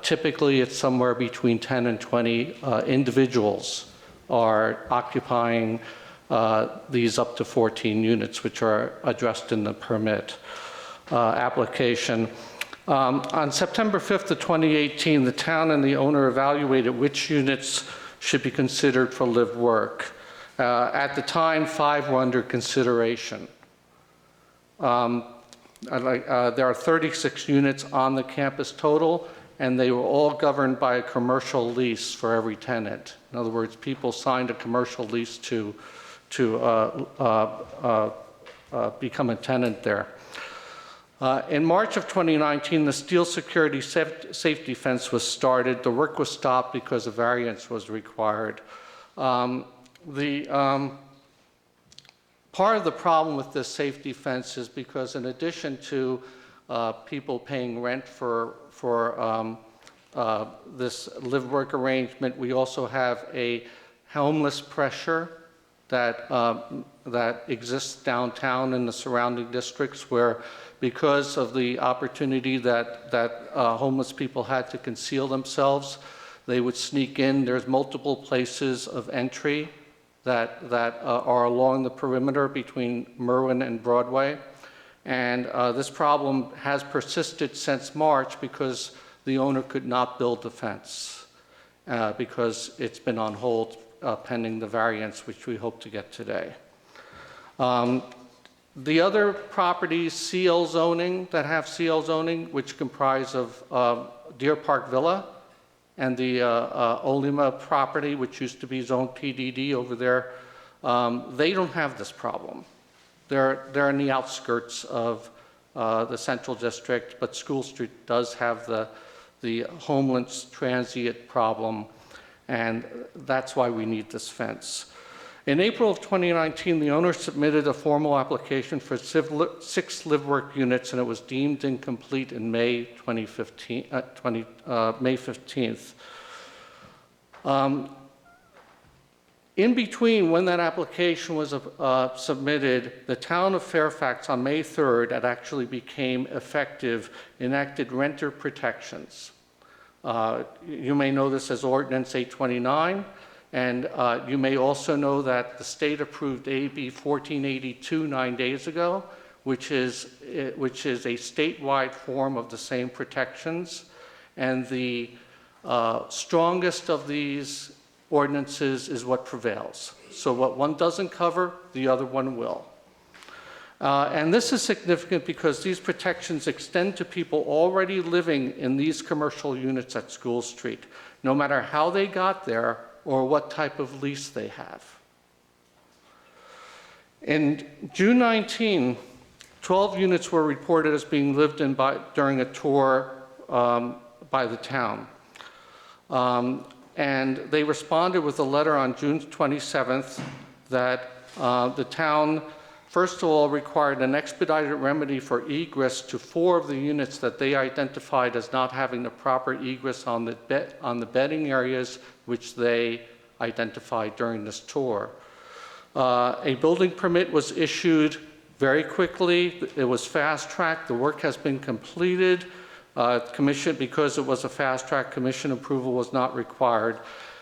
Typically, it's somewhere between 10 and 20 individuals are occupying these up to 14 units, which are addressed in the permit application. On September 5th of 2018, the town and the owner evaluated which units should be considered for live work. At the time, 5 were under consideration. There are 36 units on the campus total, and they were all governed by a commercial lease for every tenant. In other words, people signed a commercial lease to become a tenant there. In March of 2019, the steel security safety fence was started. The work was stopped because a variance was required. Part of the problem with this safety fence is because, in addition to people paying rent for this live-work arrangement, we also have a homeless pressure that exists downtown in the surrounding districts, where, because of the opportunity that homeless people had to conceal themselves, they would sneak in. There's multiple places of entry that are along the perimeter between Merwin and Broadway. And this problem has persisted since March because the owner could not build the fence because it's been on hold pending the variance, which we hope to get today. The other properties, CL zoning, that have CL zoning, which comprise of Deer Park Villa and the Olima property, which used to be zone PDD over there, they don't have this problem. They're in the outskirts of the central district, but School Street does have the homeless transient problem, and that's why we need this fence. In April of 2019, the owner submitted a formal application for 6 live-work units, and it was deemed incomplete in May 2015. May 15th. In between, when that application was submitted, the town of Fairfax on May 3rd, it actually became effective, enacted renter protections. You may know this as Ordinance 829, and you may also know that the state approved AB 1482 9 days ago, which is a statewide form of the same protections. And the strongest of these ordinances is what prevails. So what one doesn't cover, the other one will. And this is significant because these protections extend to people already living in these commercial units at School Street, no matter how they got there or what type of lease they have. In June 19, 12 units were reported as being lived in during a tour by the town. And they responded with a letter on June 27th that the town, first of all, required an expedited remedy for egress to 4 of the units that they identified as not having the proper egress on the bedding areas which they identified during this tour. A building permit was issued very quickly. It was fast-tracked. The work has been completed. Commission, because it was a fast-track, commission approval was not required.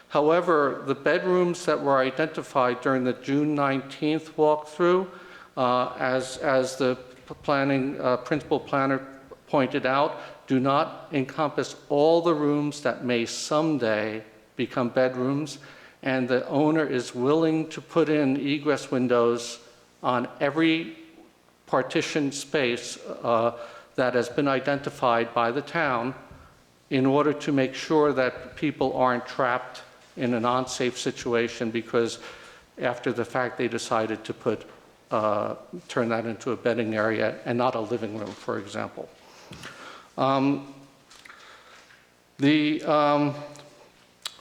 However, the bedrooms that were identified during the June 19th walkthrough, as the principal planner pointed out, do not encompass all the rooms that may someday become bedrooms, and the owner is willing to put in egress windows on every partition space that has been identified by the town in order to make sure that people aren't trapped in an unsafe situation because after the fact they decided to turn that into a bedding area and not a living room, for example.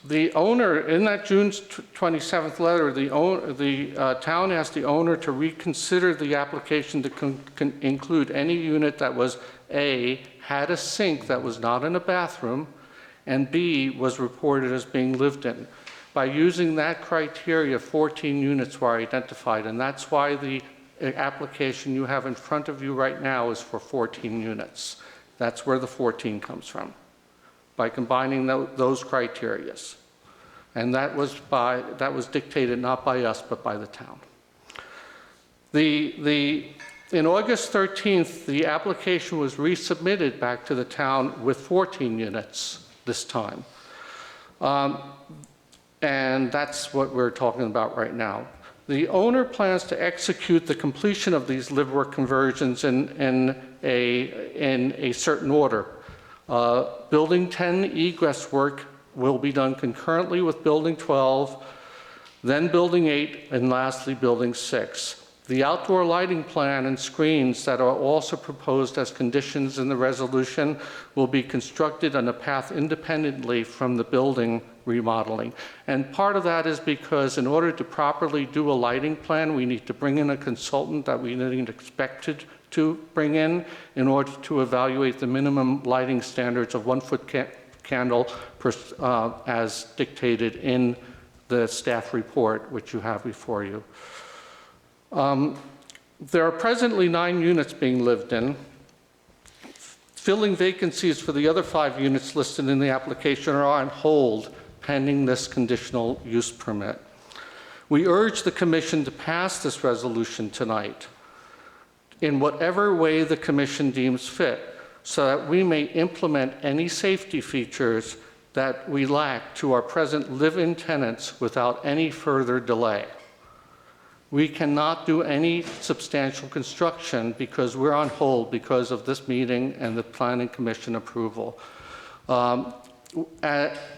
The owner, in that June 27th letter, the town asked the owner to reconsider the application to include any unit that was A, had a sink that was not in a bathroom, and B, was reported as being lived in. By using that criteria, 14 units were identified, and that's why the application you have in front of you right now is for 14 units. That's where the 14 comes from, by combining those criterias. And that was dictated not by us, but by the town. In August 13th, the application was resubmitted back to the town with 14 units this time. And that's what we're talking about right now. The owner plans to execute the completion of these live-work conversions in a certain order. Building 10 egress work will be done concurrently with Building 12, then Building 8, and lastly Building 6. The outdoor lighting plan and screens that are also proposed as conditions in the resolution will be constructed on a path independently from the building remodeling. And part of that is because in order to properly do a lighting plan, we need to bring in a consultant that we didn't expect to bring in order to evaluate the minimum lighting standards of 1-foot candle as dictated in the staff report, which you have before you. There are presently 9 units being lived in. Filling vacancies for the other 5 units listed in the application are on hold pending this conditional use permit. We urge the Commission to pass this resolution tonight in whatever way the Commission deems fit, so that we may implement any safety features that we lack to our present live-in tenants without any further delay. We cannot do any substantial construction because we're on hold because of this meeting and the Planning Commission approval. In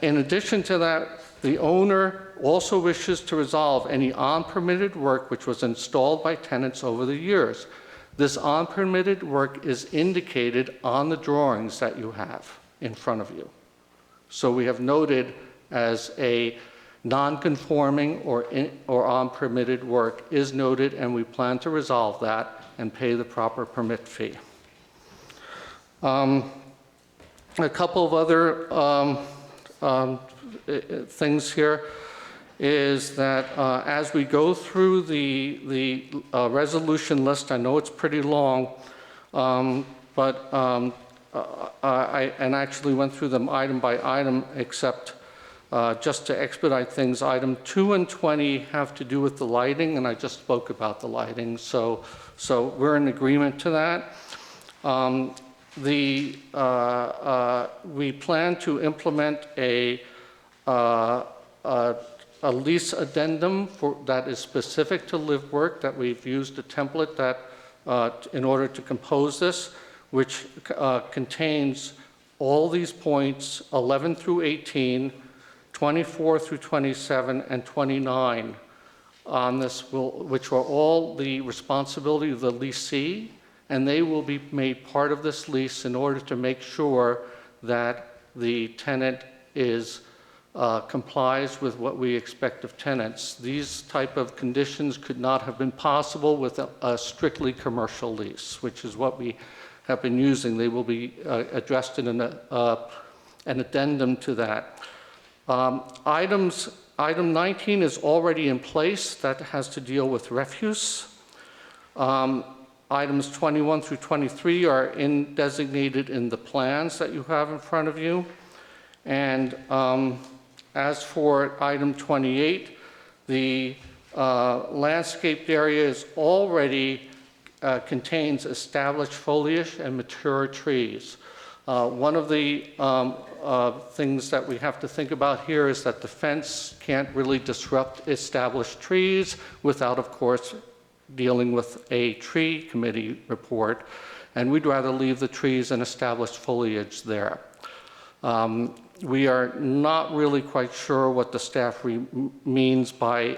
addition to that, the owner also wishes to resolve any unpermitted work which was installed by tenants over the years. This unpermitted work is indicated on the drawings that you have in front of you. So we have noted as a non-conforming or unpermitted work is noted, and we plan to resolve that and pay the proper permit fee. A couple of other things here is that as we go through the resolution list, I know it's pretty long, but I actually went through them item by item, except just to expedite things, item 2 and 20 have to do with the lighting, and I just spoke about the lighting, so we're in agreement to that. We plan to implement a lease addendum that is specific to live work, that we've used a template that in order to compose this, which contains all these points 11 through 18, 24 through 27, and 29 on this, which are all the responsibility of the leasee, and they will be made part of this lease in order to make sure that the tenant complies with what we expect of tenants. These type of conditions could not have been possible with a strictly commercial lease, which is what we have been using. They will be addressed in an addendum to that. Item 19 is already in place. That has to deal with refuse. Items 21 through 23 are designated in the plans that you have in front of you. And as for item 28, the landscaped area already contains established foliage and mature trees. One of the things that we have to think about here is that the fence can't really disrupt established trees without, of course, dealing with a tree committee report, and we'd rather leave the trees and established foliage there. We are not really quite sure what the staff means by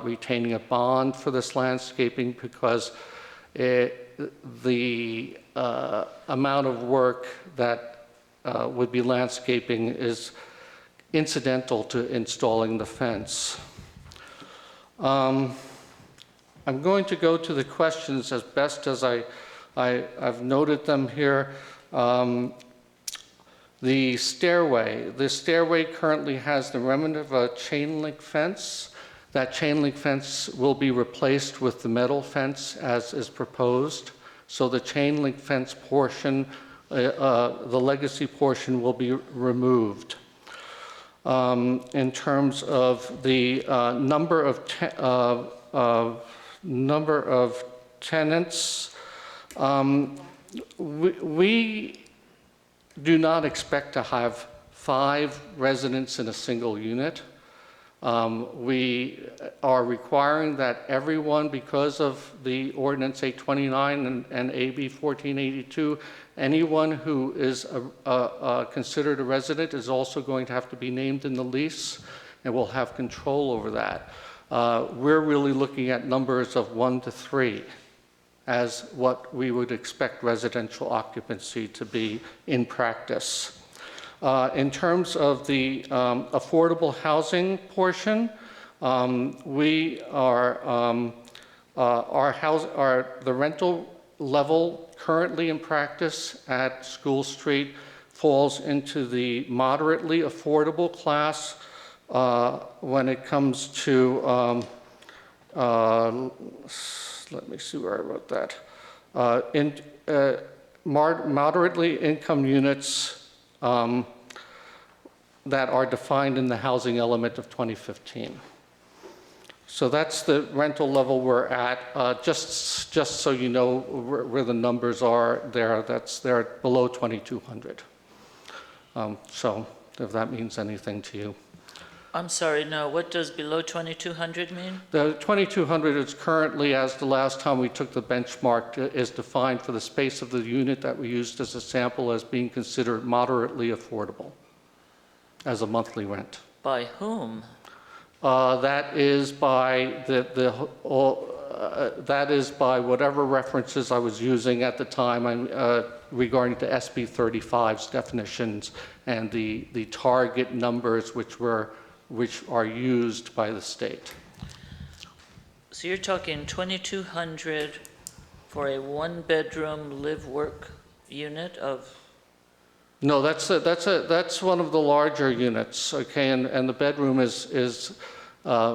retaining a bond for this landscaping, because the amount of work that would be landscaping is incidental to installing the fence. I'm going to go to the questions as best as I've noted them here. The stairway currently has the remnant of a chain link fence. That chain link fence will be replaced with the metal fence as is proposed. So the chain link fence portion, the legacy portion, will be removed. In terms of the number of tenants, we do not expect to have 5 residents in a single unit. We are requiring that everyone, because of the Ordinance 829 and AB 1482, anyone who is considered a resident is also going to have to be named in the lease, and will have control over that. We're really looking at numbers of 1 to 3 as what we would expect residential occupancy to be in practice. In terms of the affordable housing portion, we are, the rental level currently in practice at School Street falls into the moderately affordable class when it comes to, let me see where I wrote that, moderately income units that are defined in the housing element of 2015. So that's the rental level we're at. Just so you know where the numbers are there, they're below 2,200. So if that means anything to you. I'm sorry, no, what does below 2,200 mean? The 2,200 is currently, as the last time we took the benchmark, is defined for the space of the unit that we used as a sample as being considered moderately affordable as a monthly rent. By whom? That is by that is by whatever references I was using at the time regarding to SB 35's definitions and the target numbers which are used by the state. So you're talking 2,200 for a one-bedroom live-work unit of? No, that's one of the larger units, okay, and the bedroom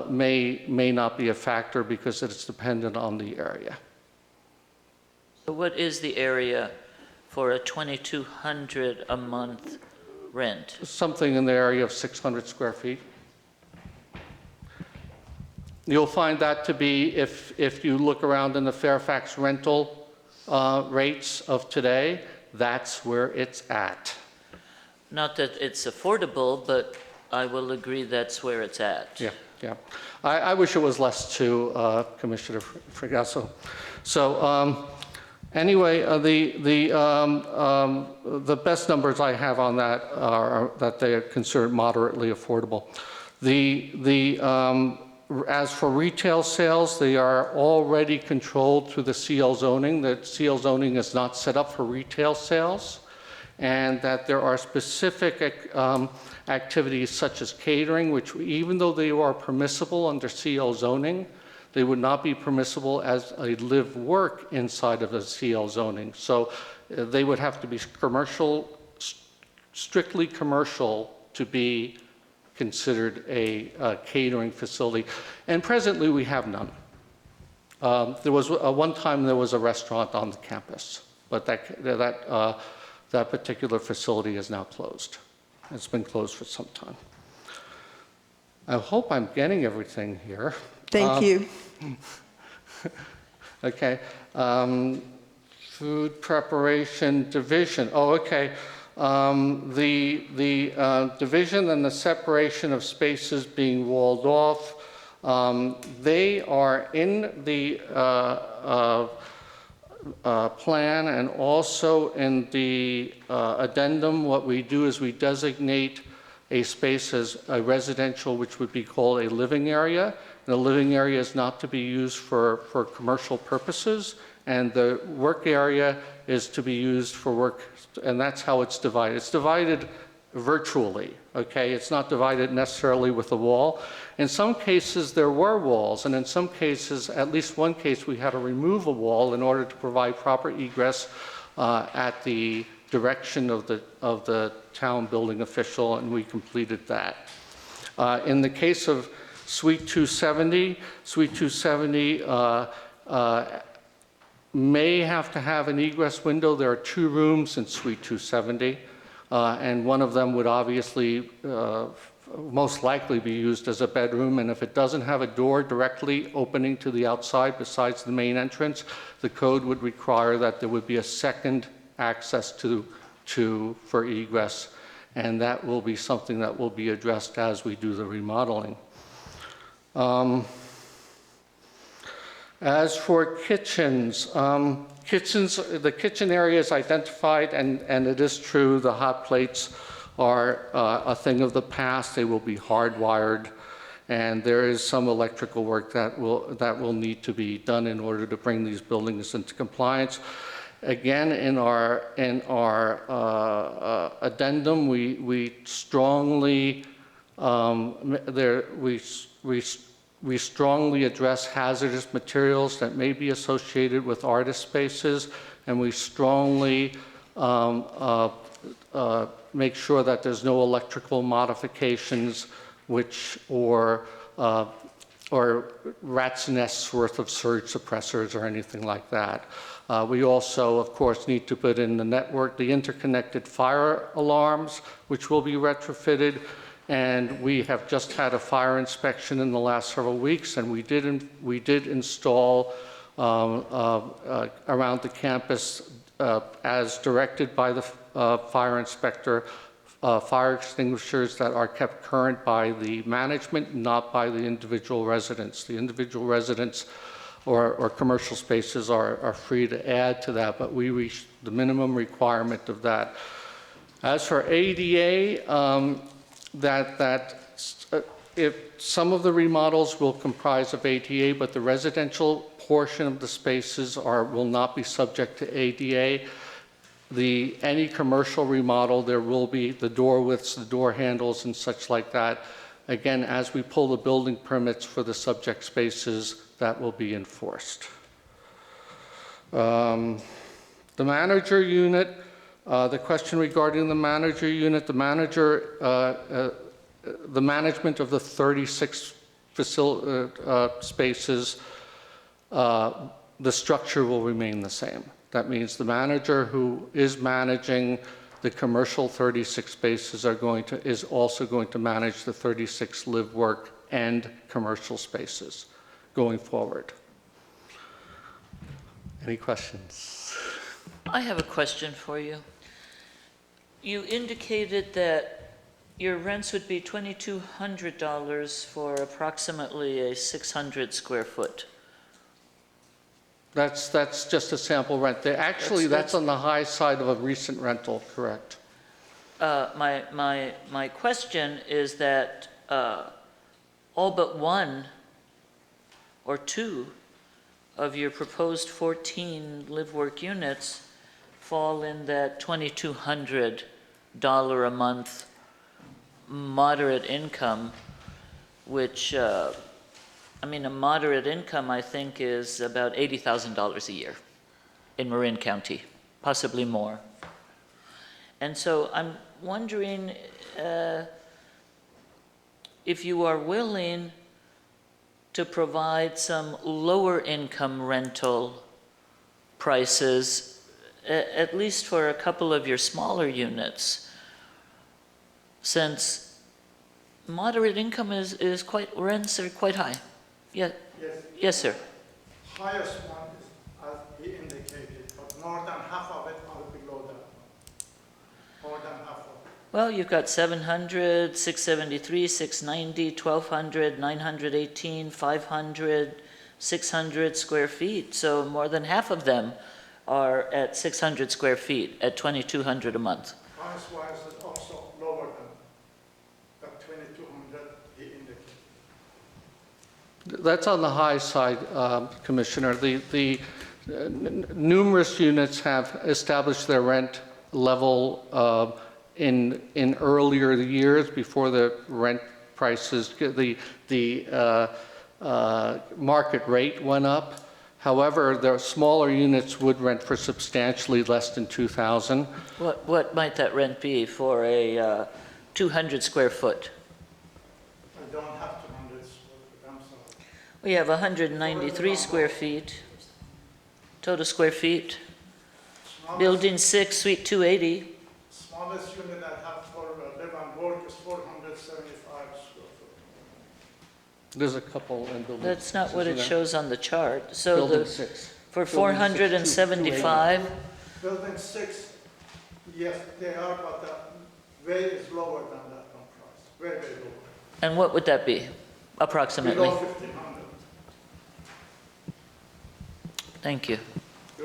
may not be a factor because it's dependent on the area. So what is the area for a 2,200 a month rent? Something in the area of 600 square feet. You'll find that to be, if you look around in the Fairfax rental rates of today, that's where it's at. Not that it's affordable, but I will agree that's where it's at. Yeah, yeah. I wish it was less too, Commissioner Fregasso. So anyway, the best numbers I have on that are that they are considered moderately affordable. As for retail sales, they are already controlled through the CL zoning. The CL zoning is not set up for retail sales, and that there are specific activities such as catering, which even though they are permissible under CL zoning, they would not be permissible as a live-work inside of the CL zoning. So they would have to be commercial, strictly commercial, to be considered a catering facility, and presently we have none. There was one time there was a restaurant on the campus, but that particular facility is now closed. It's been closed for some time. I hope I'm getting everything here. Thank you. Okay. Food preparation division. Oh, okay. The division and the separation of spaces being walled off, they are in the plan and also in the addendum. What we do is we designate a space as a residential, which would be called a living area. And the living area is not to be used for commercial purposes, and the work area is to be used for work, and that's how it's divided. It's divided virtually, okay? It's not divided necessarily with a wall. In some cases, there were walls, and in some cases, at least one case, we had to remove a wall in order to provide proper egress at the direction of the town building official, and we completed that. In the case of Suite 270, Suite 270 may have to have an egress window. There are 2 rooms in Suite 270, and one of them would obviously most likely be used as a bedroom, and if it doesn't have a door directly opening to the outside besides the main entrance, the code would require that there would be a second access for egress, and that will be something that will be addressed as we do the remodeling. As for kitchens, the kitchen area is identified, and it is true the hot plates are a thing of the past. They will be hardwired, and there is some electrical work that will need to be done in order to bring these buildings into compliance. Again, in our addendum, we strongly we strongly address hazardous materials that may be associated with artist spaces, and we strongly make sure that there's no electrical modifications or rat's nests worth of surge suppressors or anything like that. We also, of course, need to put in the interconnected fire alarms, which will be retrofitted. And we have just had a fire inspection in the last several weeks, and we did install around the campus, as directed by the fire inspector, fire extinguishers that are kept current by the management, not by the individual residents. The individual residents or commercial spaces are free to add to that, but we reached the minimum requirement of that. As for ADA, if some of the remodels will comprise of ADA, but the residential portion of the spaces will not be subject to ADA. Any commercial remodel, there will be the door widths, the door handles, and such like that. Again, as we pull the building permits for the subject spaces, that will be enforced. The manager unit, the question regarding the manager unit, the management of the 36 spaces, the structure will remain the same. That means the manager who is managing the commercial 36 spaces is also going to manage the 36 live, work, and commercial spaces going forward. Any questions? I have a question for you. You indicated that your rents would be $2,200 for approximately a 600 square foot. That's just a sample rent. That's on the high side of a recent rental, correct? My question is that all but one or two of your proposed 14 live-work units fall in that $2,200 a month moderate income, which, a moderate income, I think, is about $80,000 a year in Marin County, possibly more. And so I'm wondering if you are willing to provide some lower income rental prices, at least for a couple of your smaller units, since moderate income rents are quite high. Yeah. Yes, sir. Highest one is, as he indicated, but more than half of it are below that. More than half of it. Well, you've got 700, 673, 690, 1,200, 918, 500, 600 square feet. So more than half of them are at 600 square feet at $2,200 a month. Price-wise, it's also lower than that 2,200 he indicated. That's on the high side, Commissioner. The numerous units have established their rent level in earlier years before the rent prices, the market rate went up. However, the smaller units would rent for substantially less than $2,000. What might that rent be for a 200 square foot? I don't have 200 square feet, I'm sorry. We have 193 square feet, total square feet. Building 6, suite 280. Smallest unit I have for live and work is 475 square foot. There's a couple in building. That's not what it shows on the chart. So Building 6. For 475. Building 6, yes, they are, but the rate is lower than that on price, very, very low. And what would that be, approximately? Below 1,500. Thank you.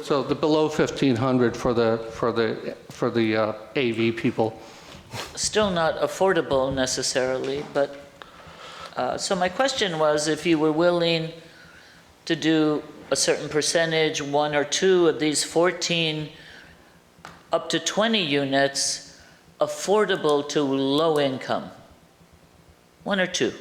So the below 1,500 for the AV people. Still not affordable necessarily, but so my question was if you were willing to do a certain percentage, 1 or 2 of these 14 up to 20 units, affordable to low income. 1 or 2.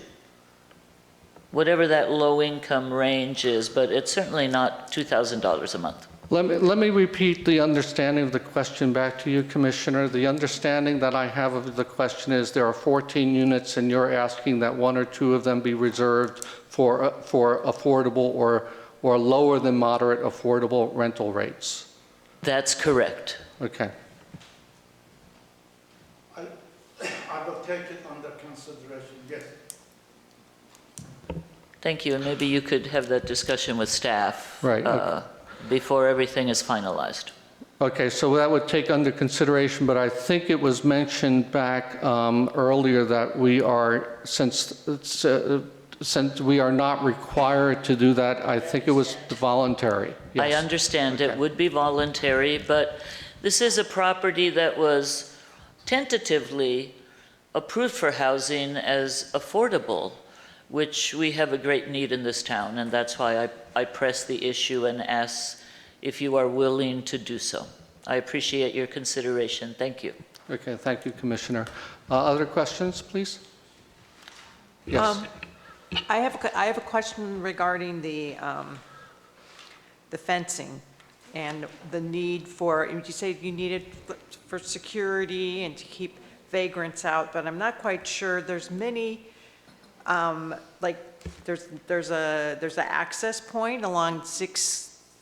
Whatever that low income range is, but it's certainly not $2,000 a month. Let me repeat the understanding of the question back to you, Commissioner. The understanding that I have of the question is there are 14 units and you're asking that 1 or 2 of them be reserved for affordable or lower than moderate affordable rental rates. That's correct. Okay. I I will take it under consideration, yes. Thank you, and maybe you could have that discussion with staff. Right, okay. Before everything is finalized. Okay, so that would take under consideration, but I think it was mentioned back earlier that we are, since we are not required to do that, I think it was voluntary. I Yes. understand Okay. it would be voluntary, but this is a property that was tentatively approved for housing as affordable, which we have a great need in this town, and that's why I press the issue and ask if you are willing to do so. I appreciate your consideration. Thank you. Okay, thank you, Commissioner. Other questions, please? Yes. I have a question regarding the fencing and the need for, you say you need it for security and to keep vagrants out, but I'm not quite sure. There's many, like, there's an access point along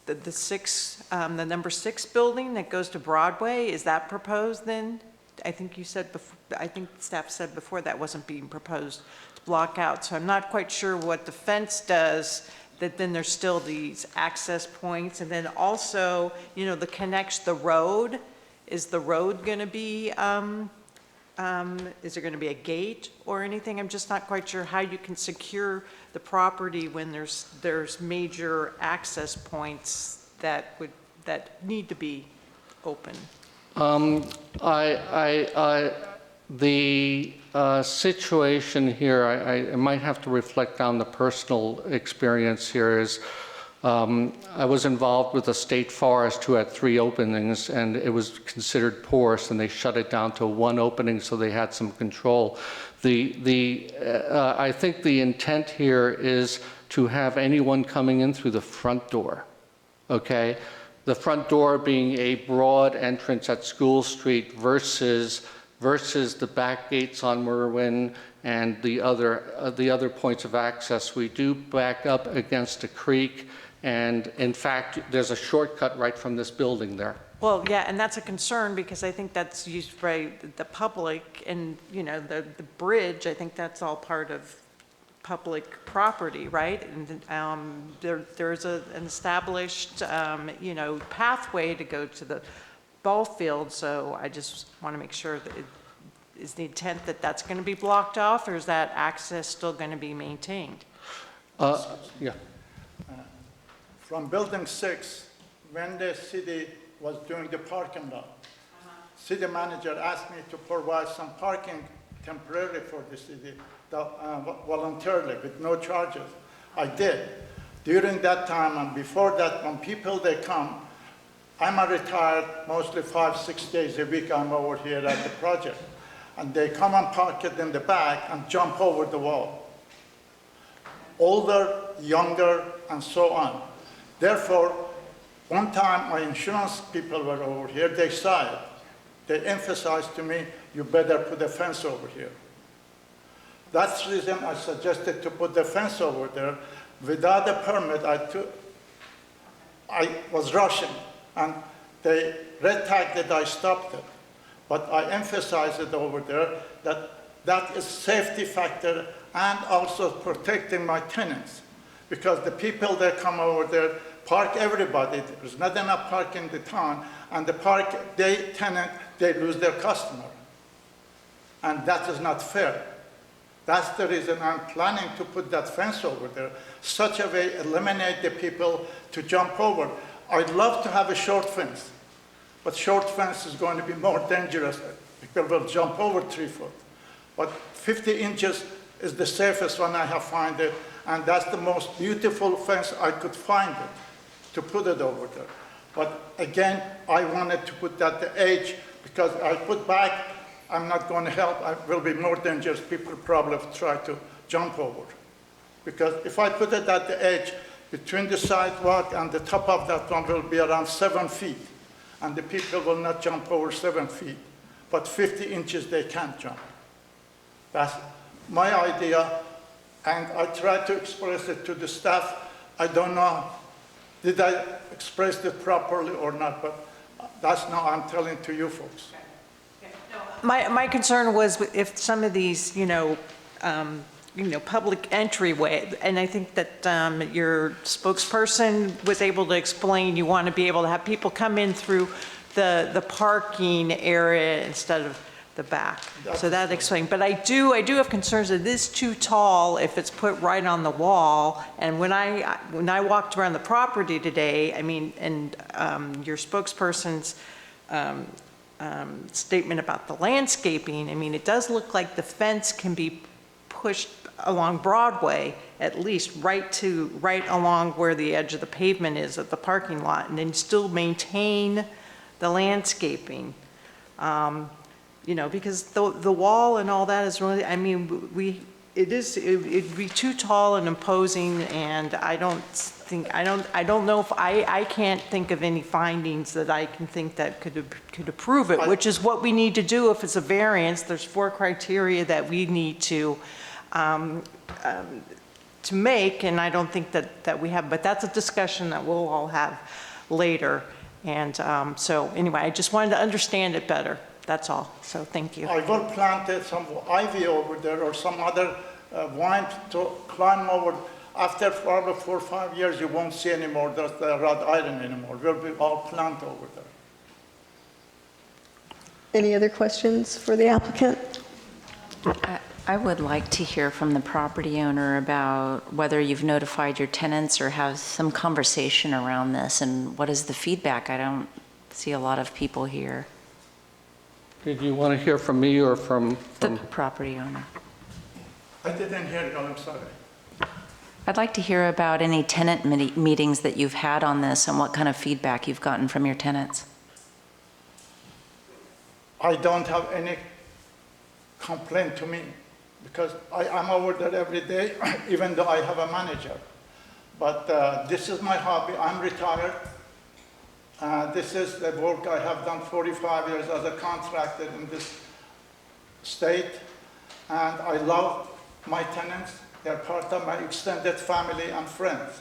the number 6 building that goes to Broadway. Is that proposed then? I think you said before, I think staff said before that wasn't being proposed to block out. So I'm not quite sure what the fence does, that then there's still these access points. And then also, you know, the road, is the road going to be, is there going to be a gate or anything? I'm just not quite sure how you can secure the property when there's major access points that need to be open. The situation here, I might have to reflect on the personal experience here is, I was involved with a state forest who had 3 openings, and it was considered porous, and they shut it down to 1 opening so they had some control. I think the intent here is to have anyone coming in through the front door, okay? The front door being a broad entrance at School Street versus the back gates on Merwin and the other points of access. We do back up against a creek, and in fact, there's a shortcut right from this building there. Well, yeah, and that's a concern because I think that's used by the public, and, you know, the bridge, I think that's all part of public property, right? And there's an established, you know, pathway to go to the ball field, so I just want to make sure that is the intent that that's going to be blocked off, or is that access still going to be maintained? Yeah. From building 6, when the city was doing the parking lot, city manager asked me to provide some parking temporarily for the city, voluntarily, with no charges. I did. During that time and before that, when people, they come, I'm a retired, mostly 5-6 days a week I'm over here at the project. And they come and park it in the back and jump over the wall. Older, younger, and so on. Therefore, one time my insurance people were over here, they saw it. They emphasized to me, you better put a fence over here. That's the reason I suggested to put the fence over there. Without a permit, I was rushing, and they red tagged it, I stopped it. But I emphasized it over there that is safety factor and also protecting my tenants. Because the people that come over there park everybody. There's not enough parking in the town, and the tenant, they lose their customer. And that is not fair. That's the reason I'm planning to put that fence over there, such a way eliminate the people to jump over. I'd love to have a short fence, but short fence is going to be more dangerous. People will jump over 3 foot. But 50 inches is the safest one I have found it, and that's the most beautiful fence I could find it, to put it over there. But again, I wanted to put that the edge, because I put back, I'm not going to help, it will be more dangerous. People probably try to jump over. Because if I put it at the edge, between the sidewalk and the top of that one will be around 7 feet. And the people will not jump over 7 feet. But 50 inches they can't jump. That's my idea, and I tried to express it to the staff. I don't know, did I express it properly or not, but that's now I'm telling to you folks. Okay. No, My concern was if some of these, public entryway, and I think that your spokesperson was able to explain, you want to be able to have people come in through the parking area instead of the back. So that explained. But I do have concerns that it is too tall if it's put right on the wall. And when I walked around the property today, I mean, and your spokesperson's statement about the landscaping, I mean, it does look like the fence can be pushed along Broadway, at least right along where the edge of the pavement is at the parking lot, and then still maintain the landscaping. Because the wall and all that is really, I mean, it'd be too tall and imposing, and I don't know if, I can't think of any findings that I can think that could approve it, which is what we need to do if it's a variance. There's 4 criteria that we need to make, and I don't think that we have, but that's a discussion that we'll all have later. And so anyway, I just wanted to understand it better. That's all. So thank you. I will plant some ivy over there or some other vine to climb over. After probably 4 or 5 years, you won't see anymore the wrought iron anymore. We'll be all plant over there. Any other questions for the applicant? I would like to hear from the property owner about whether you've notified your tenants or have some conversation around this, and what is the feedback? I don't see a lot of people here. Did you want to hear from me or from The property owner. I didn't hear you, I'm sorry. I'd like to hear about any tenant meetings that you've had on this and what kind of feedback you've gotten from your tenants. I don't have any complaint to me because I'm over there every day, even though I have a manager. But this is my hobby. I'm retired. This is the work I have done 45 years as a contractor in this state. And I love my tenants. They're part of my extended family and friends.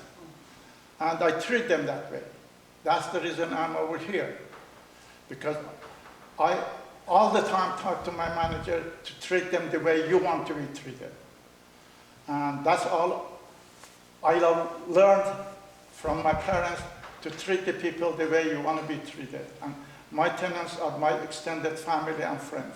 And I treat them that way. That's the reason I'm over here. Because I all the time talk to my manager to treat them the way you want to be treated. And that's all I learned from my parents, to treat the people the way you want to be treated. And my tenants are my extended family and friends.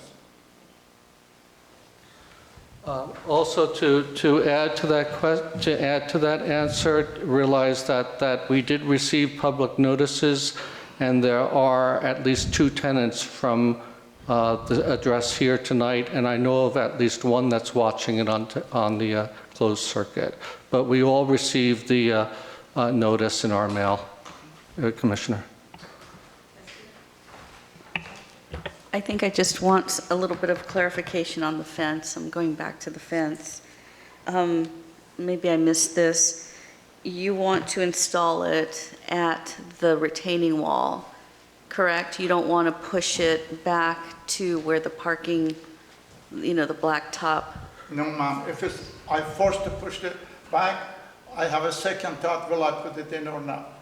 Also, to add to that answer, realize that we did receive public notices, and there are at least 2 tenants from the address here tonight, and I know of at least one that's watching it on the closed circuit. But we all received the notice in our mail, Commissioner. I think I just want a little bit of clarification on the fence. I'm going back to the fence. Maybe I missed this. You want to install it at the retaining wall, correct? You don't want to push it back to where the parking, the black top? No, ma'am. If I'm forced to push it back, I have a second thought, will I put it in or not?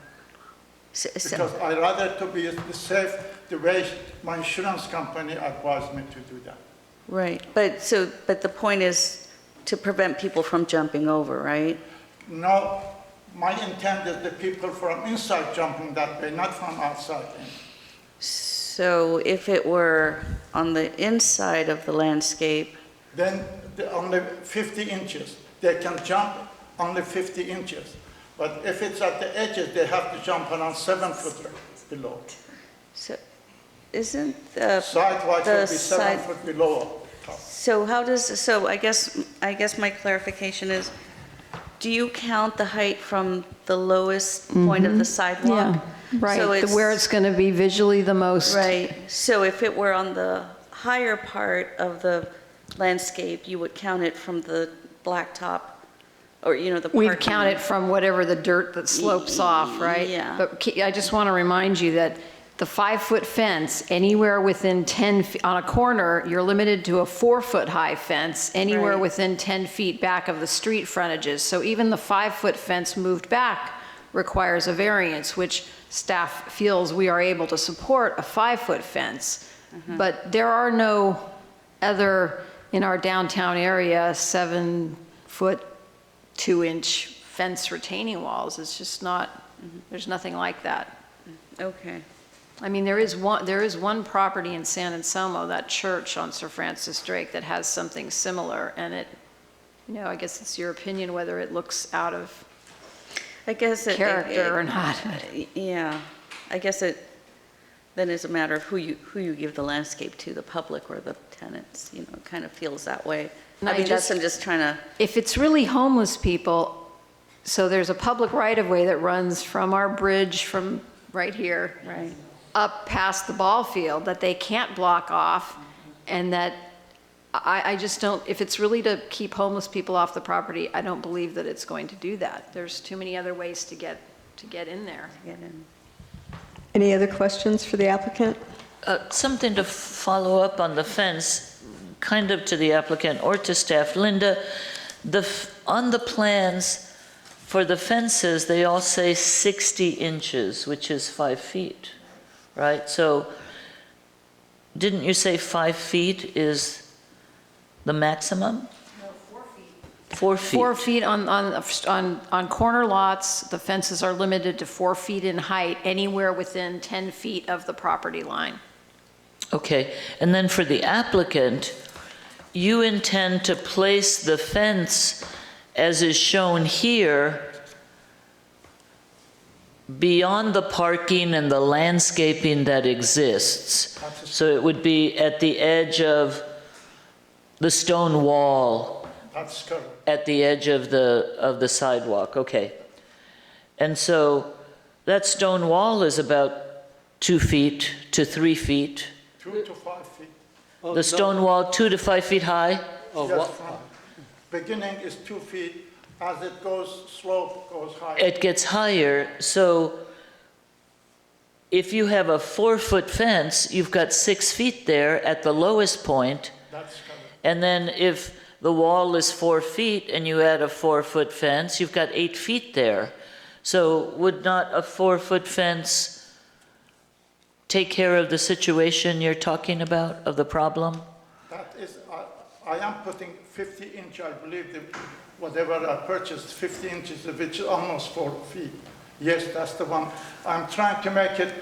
Because I'd rather to be safe the way my insurance company advised me to do that. Right, but the point is to prevent people from jumping over, right? No, my intent is the people from inside jumping that way, not from outside. So if it were on the inside of the landscape? Then only 50 inches. They can jump only 50 inches. But if it's at the edges, they have to jump around 7 foot below. So isn't the sidewalk will be 7 foot below top. So how does, so I guess my clarification is, do you count the height from the lowest point of the sidewalk? Yeah, right, So where it's going to be visually the most. Right, so if it were on the higher part of the landscape, you would count it from the blacktop, or, the parking. We'd count it from whatever the dirt that slopes off, right? Yeah. But I just want to remind you that the 5-foot fence, anywhere within 10 feet, on a corner, you're limited to a 4-foot high fence, anywhere Right. within 10 feet back of the street frontages. So even the 5-foot fence moved back requires a variance, which staff feels we are able to support a 5-foot fence. But there are no other, in our downtown area, 7-foot, 2-inch fence retaining walls. It's just not, there's nothing like that. Okay. I mean, there is one property in San Anselmo, that church on Sir Francis Drake, that has something similar, and it, you know, I guess it's your opinion whether it looks out of I guess character or not. Yeah, I guess it then is a matter of who you give the landscape to, the public or the tenants. You know, it kind of feels that way. And I mean, I'm just trying to. If it's really homeless people, so there's a public right-of-way that runs from our bridge from right here. Right. Up past the ball field that they can't block off, and that I just don't, if it's really to keep homeless people off the property, I don't believe that it's going to do that. There's too many other ways to get in there. Any other questions for the applicant? Something to follow up on the fence, kind of to the applicant or to staff. Linda, on the plans for the fences, they all say 60 inches, which is 5 feet, right? So didn't you say 5 feet is the maximum? No, 4 feet. 4 feet. 4 feet on corner lots, the fences are limited to 4 feet in height, anywhere within 10 feet of the property line. Okay, and then for the applicant, you intend to place the fence as is shown here beyond the parking and the landscaping that exists. So it would be at the edge of the stone wall, That's correct. at the edge of the sidewalk, okay. And so that stone wall is about 2 feet to 3 feet. 2 to 5 feet. The stone wall, 2 to 5 feet high? Yes, beginning is 2 feet. As it goes, slope goes higher. It gets higher, so if you have a 4-foot fence, you've got 6 feet there at the lowest point. That's correct. And then if the wall is 4 feet and you add a 4-foot fence, you've got 8 feet there. So would not a 4-foot fence take care of the situation you're talking about, of the problem? That is, I am putting 50 inch, I believe, whatever I purchased, 50 inches, which is almost 4 feet. Yes, that's the one. I'm trying to make it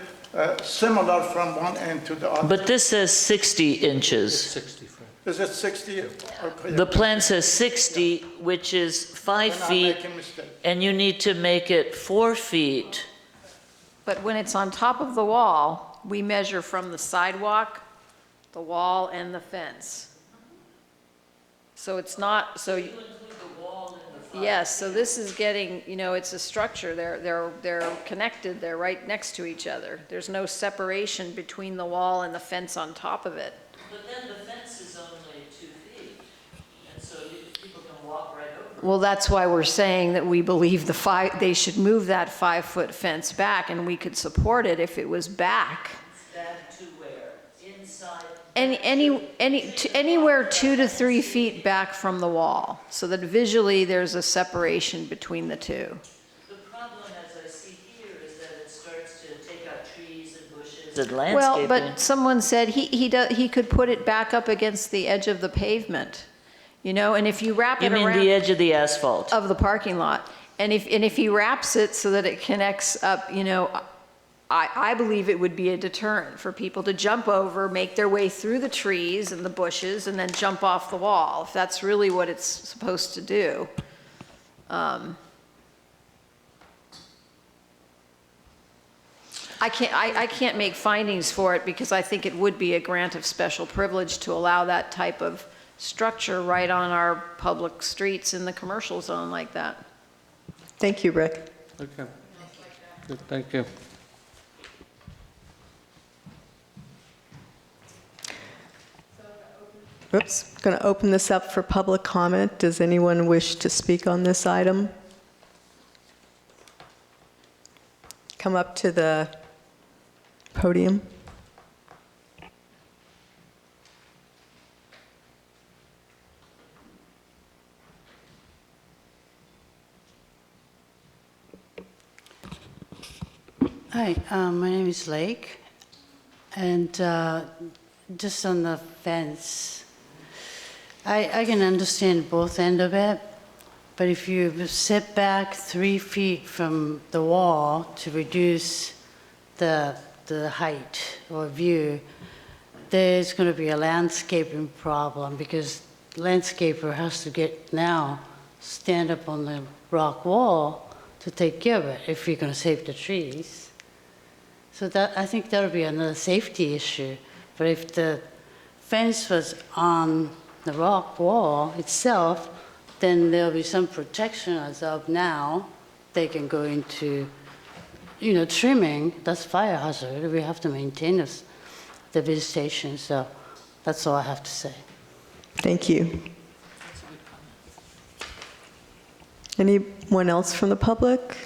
similar from one end to the other. But this says 60 inches. 60 feet. Is it 60? Okay. The plan says 60, which is 5 Then I'm feet, making a mistake. and you need to make it 4 feet. But when it's on top of the wall, we measure from the sidewalk, the wall, and the fence. So it's not, so. Yes, so this is getting, you know, it's a structure, they're connected, they're right next to each other. There's no separation between the wall and the fence on top of it. But then the fence is only 2 feet, and so people can walk right over. Well, that's why we're saying that we believe they should move that 5-foot fence back, and we could support it if it was back. Back to where? Inside? Anywhere 2 to 3 feet back from the wall, so that visually there's a separation between the two. The problem, as I see here, is that it starts to take out trees and bushes and landscaping. Well, but someone said he could put it back up against the edge of the pavement, you know, and if you wrap it around. You mean the edge of the asphalt? Of the parking lot. And if he wraps it so that it connects up, you know, I believe it would be a deterrent for people to jump over, make their way through the trees and the bushes, and then jump off the wall, if that's really what it's supposed to do. I can't make findings for it because I think it would be a grant of special privilege to allow that type of structure right on our public streets in the commercial zone like that. Thank you, Rick. Okay. Good, thank you. Oops, going to open this up for public comment. Does anyone wish to speak on this item? Come up to the podium. Hi, my name is Lake, and just on the fence, I can understand both end of it, but if you sit back 3 feet from the wall to reduce the height or view, there's going to be a landscaping problem because landscaper has to stand up on the rock wall to take care of it if you're going to save the trees. So I think that'll be another safety issue. But if the fence was on the rock wall itself, then there'll be some protection as of now. They can go into, trimming, that's fire hazard. We have to maintain the vegetation, so that's all I have to say. Thank you. Anyone else from the public?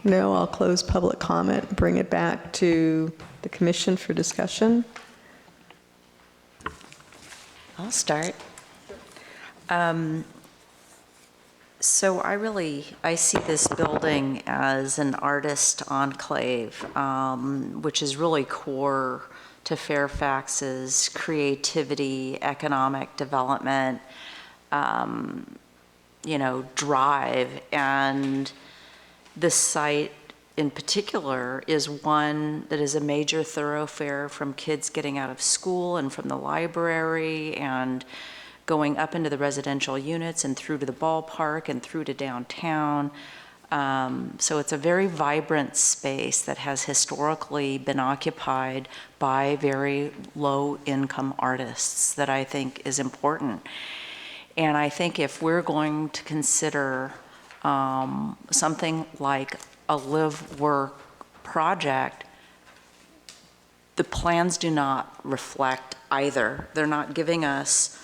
No, I'll close public comment, bring it back to the commission for discussion. I'll start. So I see this building as an artist enclave, which is really core to Fairfax's creativity, economic development, drive. And this site in particular is one that is a major thoroughfare from kids getting out of school and from the library and going up into the residential units and through to the ballpark and through to downtown. So it's a very vibrant space that has historically been occupied by very low-income artists that I think is important. And I think if we're going to consider something like a live-work project, the plans do not reflect either. They're not giving us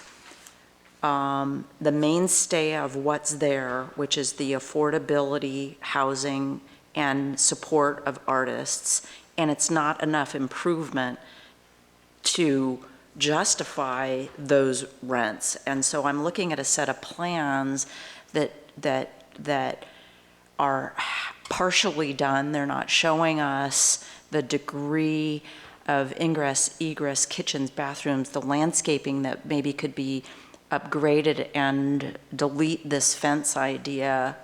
the mainstay of what's there, which is the affordability, housing, and support of artists, and it's not enough improvement to justify those rents. And so I'm looking at a set of plans that are partially done. They're not showing us the degree of ingress, egress, kitchens, bathrooms, the landscaping that maybe could be upgraded, and delete this fence idea.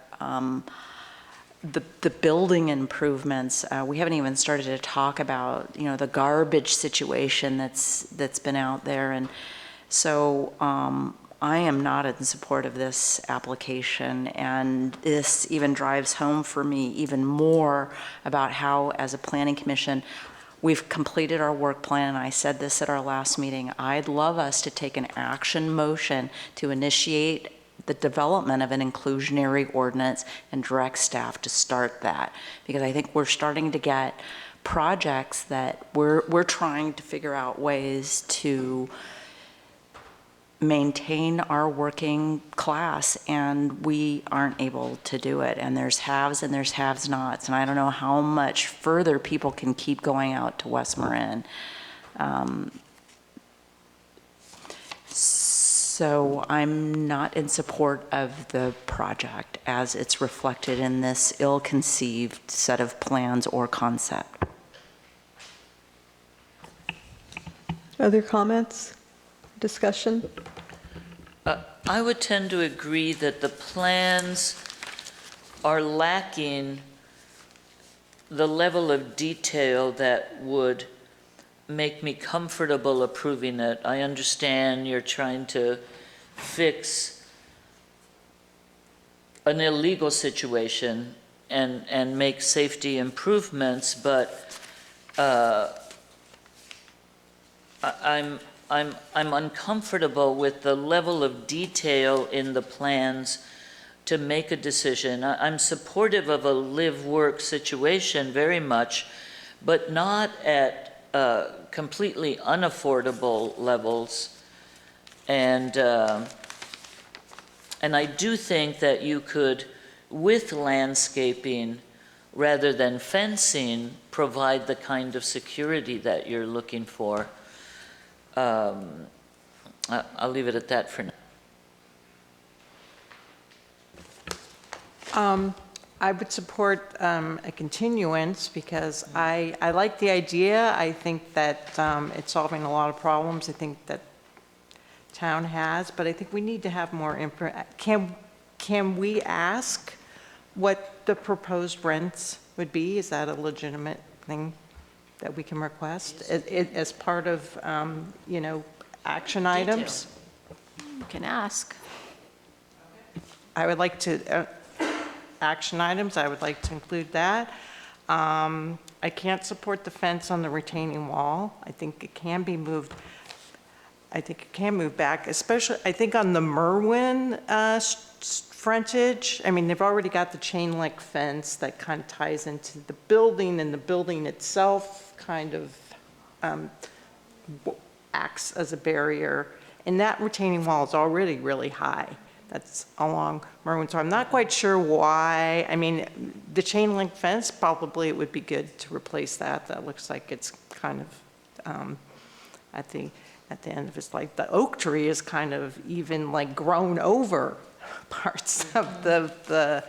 The building improvements, we haven't even started to talk about, the garbage situation that's been out there. And so I am not in support of this application, and this even drives home for me even more about how, as a planning commission, we've completed our work plan. I said this at our last meeting. I'd love us to take an action motion to initiate the development of an inclusionary ordinance and direct staff to start that, because I think we're starting to get projects that we're trying to figure out ways to maintain our working class, and we aren't able to do it. And there's haves and there's have-nots, and I don't know how much further people can keep going out to West Marin. So I'm not in support of the project as it's reflected in this ill-conceived set of plans or concept. Other comments? Discussion? I would tend to agree that the plans are lacking the level of detail that would make me comfortable approving it. I understand you're trying to fix an illegal situation and make safety improvements, but I'm uncomfortable with the level of detail in the plans to make a decision. I'm supportive of a live-work situation very much, but not at completely unaffordable levels. And I do think that you could, with landscaping rather than fencing, provide the kind of security that you're looking for. I'll leave it at that for now. I would support a continuance because I like the idea. I think that it's solving a lot of problems I think that town has, but I think we need to have more info. Can we ask what the proposed rents would be? Is that a legitimate thing that we can request as part of, you know, action items? You can ask. I would like to, action items, I would like to include that. I can't support the fence on the retaining wall. I think it can be moved. I think it can move back, especially, I think on the Merwin frontage. I mean, they've already got the chain link fence that kind of ties into the building, and the building itself kind of acts as a barrier. And that retaining wall is already really high. That's along Merwin. So I'm not quite sure why. I mean, the chain link fence, probably it would be good to replace that. That looks like it's kind of at the end of its life. The oak tree is kind of even like grown over parts of the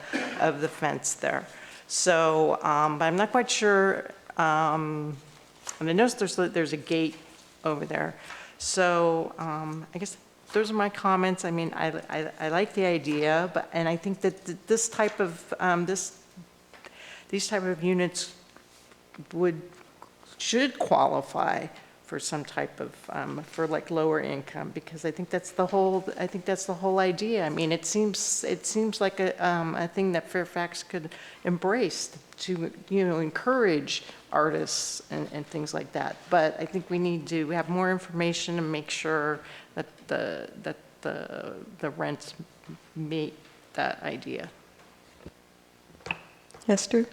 fence there. So, but I'm not quite sure. And I noticed there's a gate over there. So I guess those are my comments. I mean, I like the idea, and I think that this type of these type of units should qualify for some type of for like lower income, because I think that's the whole idea. I mean, it seems like a thing that Fairfax could embrace to, you know, encourage artists and things like that. But I think we need to have more information and make sure that the rents meet that idea. Esther?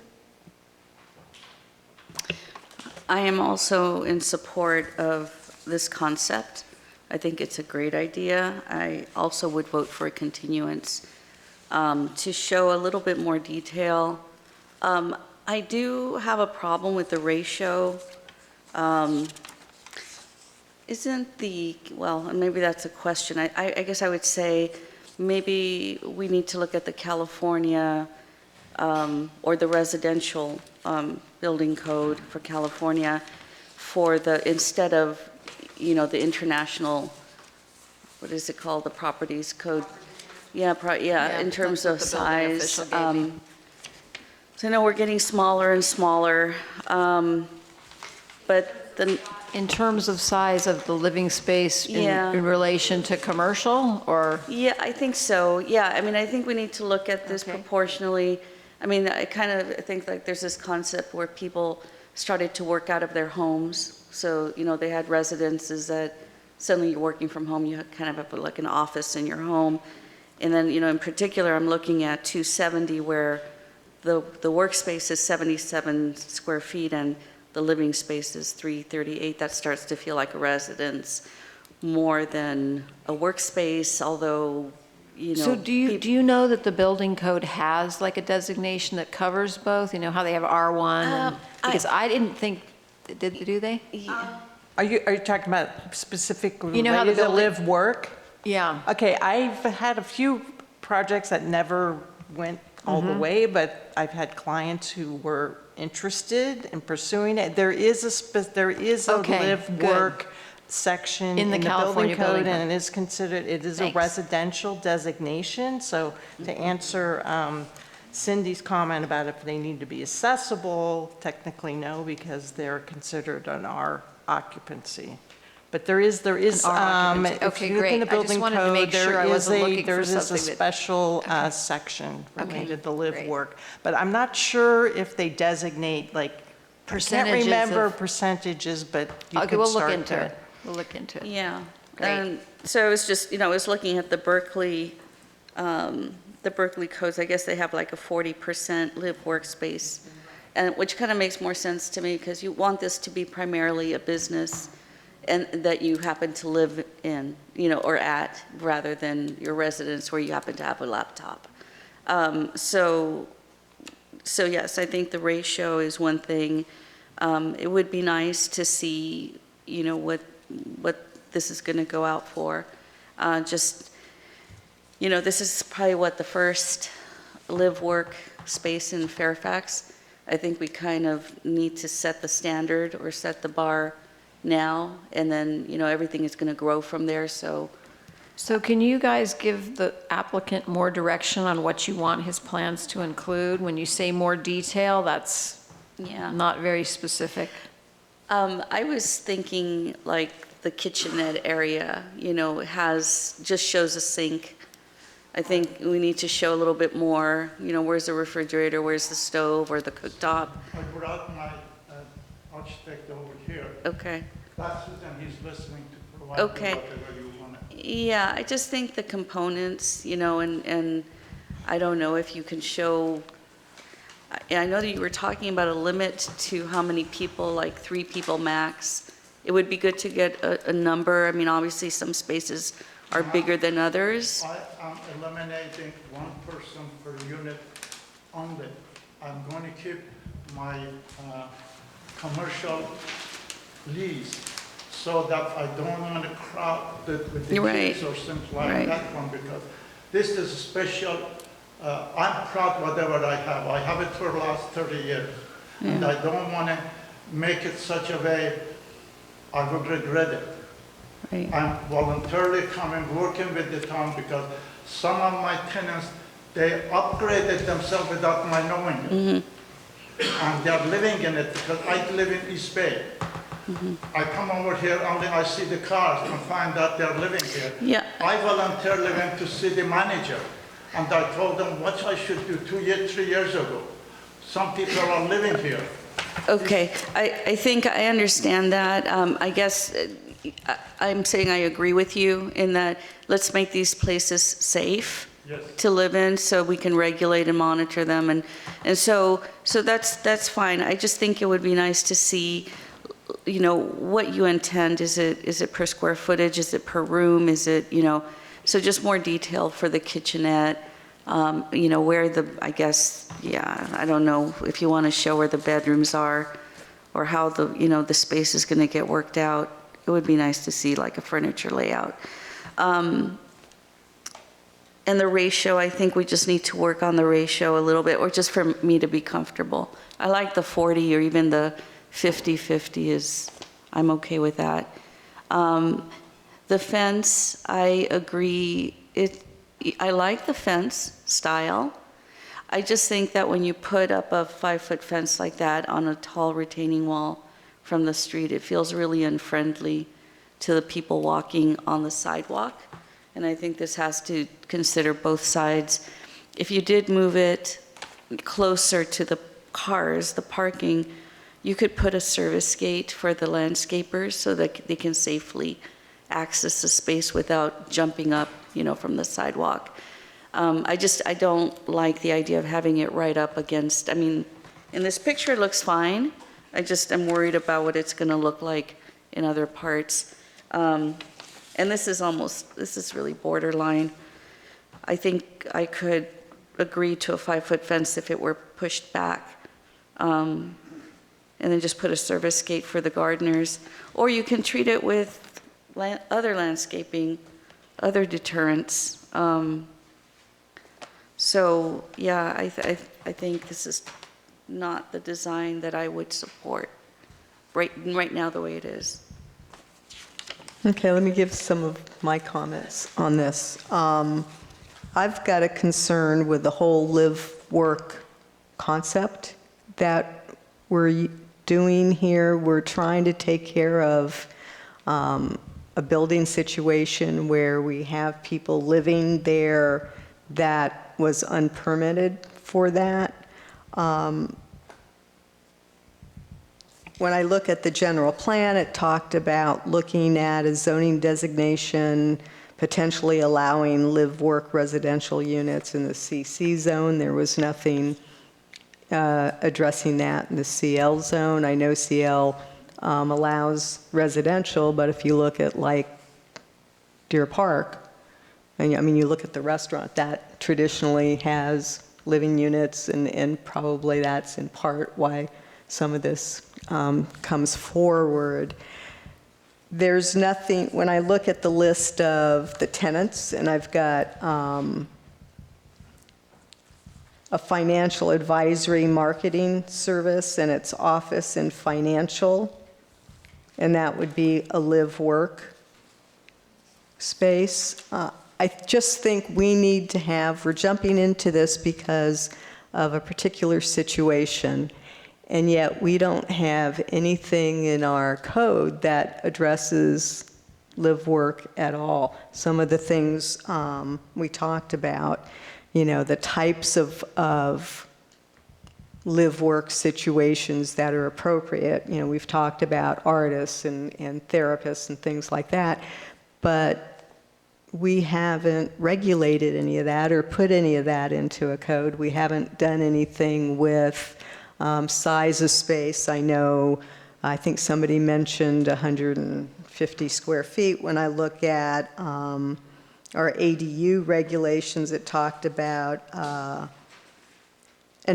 I am also in support of this concept. I think it's a great idea. I also would vote for a continuance to show a little bit more detail. I do have a problem with the ratio. Isn't the, well, and maybe that's a question. I guess I would say maybe we need to look at the California or the residential building code for California for the, instead of, you know, the international, what is it called, the properties code? Yeah, in terms of size. So I know we're getting smaller and smaller, but the... In terms of size of the living space Yeah. in relation to commercial, or? Yeah, I think so. Yeah, I mean, I think we need to look at this proportionally. I mean, I kind of think like there's this concept where people started to work out of their homes. So, you know, they had residences that suddenly you're working from home, you kind of have like an office in your home. And then, you know, in particular, I'm looking at 270 where the workspace is 77 square feet and the living space is 338. That starts to feel like a residence more than a workspace, although, you know. So do you know that the building code has like a designation that covers both? You know how they have R1? Because I didn't think, do they? Are you talking about specifically You know how the related to building- live work? Yeah. Okay, I've had a few projects that never went all the way, but I've had clients who were interested in pursuing it. There is a Okay, live good. work section In the California building building code, code. and it is considered, it is a Thanks. residential designation. So to answer Cindy's comment about if they need to be accessible, technically no, because they're considered an R occupancy. But there is, R occupancy. if Okay, you look in the great. I just building wanted to code, make sure I there is wasn't looking for a something that- special section Okay, related to live great. work. But I'm not sure if they designate, like, I can't Percentages remember of- percentages, but you Okay, could we'll look start into there. it. We'll look into it. Yeah. Great. So I was just, you know, I was looking at the Berkeley codes. I guess they have like a 40% live workspace, and which kind of makes more sense to me because you want this to be primarily a business and that you happen to live in, you know, or at, rather than your residence where you happen to have a laptop. So yes, I think the ratio is one thing. It would be nice to see, you know, what this is going to go out for. Just, you know, this is probably what the first live work space in Fairfax. I think we kind of need to set the standard or set the bar now, and then, everything is going to grow from there, so. So can you guys give the applicant more direction on what you want his plans to include? When you say more detail, that's not very specific. I was thinking like the kitchenette area, just shows a sink. I think we need to show a little bit more, where's the refrigerator, where's the stove or the cooktop? I brought my architect over here. Okay. That's it, and he's listening to provide Okay. whatever you want. Yeah, I just think the components, and I don't know if you can show, I know that you were talking about a limit to how many people, like 3 people max. It would be good to get a number. I mean, obviously some spaces are bigger than others. I am eliminating 1 person per unit only. I'm going to keep my commercial lease so that I don't want to crowd it with the Right. kids or something like Right. that one, because this is special. I'm proud whatever I have. I have it for the last 30 years. And Yeah. I don't want to make it such a way I would regret it. Right. I'm voluntarily coming, working with the town, because some of my tenants, they upgraded themselves without my knowing it. And they're living in it, because I live in East Bay. I come over here, only I see the cars and find out they're living here. Yeah. I voluntarily went to see the manager, and I told them what I should do 3 years ago. Some people are living here. Okay, I think I understand that. I guess I'm saying I agree with you in that let's make these places safe to live in so we can regulate and monitor them. And so that's fine. I just think it would be nice to see, what you intend. Is it per square footage? Is it per room? Is it, so just more detail for the kitchenette. Where I guess, I don't know if you want to show where the bedrooms are or how the space is going to get worked out. It would be nice to see like a furniture layout. And the ratio, I think we just need to work on the ratio a little bit, or just for me to be comfortable. I like the 40 or even the 50-50 I'm okay with that. The fence, I agree, I like the fence style. I just think that when you put up a 5-foot fence like that on a tall retaining wall from the street, it feels really unfriendly to the people walking on the sidewalk. And I think this has to consider both sides. If you did move it closer to the cars, the parking, you could put a service gate for the landscapers so that they can safely access the space without jumping up, from the sidewalk. I don't like the idea of having it right up against, in this picture it looks fine. I'm worried about what it's gonna look like in other parts. And this is really borderline. I think I could agree to a 5-foot fence if it were pushed back. And then just put a service gate for the gardeners. Or you can treat it with other landscaping, other deterrents. So yeah, I think this is not the design that I would support right now the way it is. Okay, let me give some of my comments on this. I've got a concern with the whole live-work concept that we're doing here. We're trying to take care of a building situation where we have people living there that was unpermitted for that. When I look at the general plan, it talked about looking at a zoning designation, potentially allowing live-work residential units in the CC zone. There was nothing addressing that in the CL zone. I know CL allows residential, but if you look at like Deer Park, and you look at the restaurant, that traditionally has living units, and probably that's in part why some of this comes forward. There's nothing, when I look at the list of the tenants, and I've got a financial advisory marketing service, and it's office and financial, and that would be a live-work space. I just think we need to have, we're jumping into this because of a particular situation, and yet we don't have anything in our code that addresses live-work at all. Some of the things we talked about, you know, the types of live-work situations that are appropriate. You know, we've talked about artists and therapists and things like that, but we haven't regulated any of that or put any of that into a code. We haven't done anything with size of space. I think somebody mentioned 150 square feet. When I look at our ADU regulations, it talked about an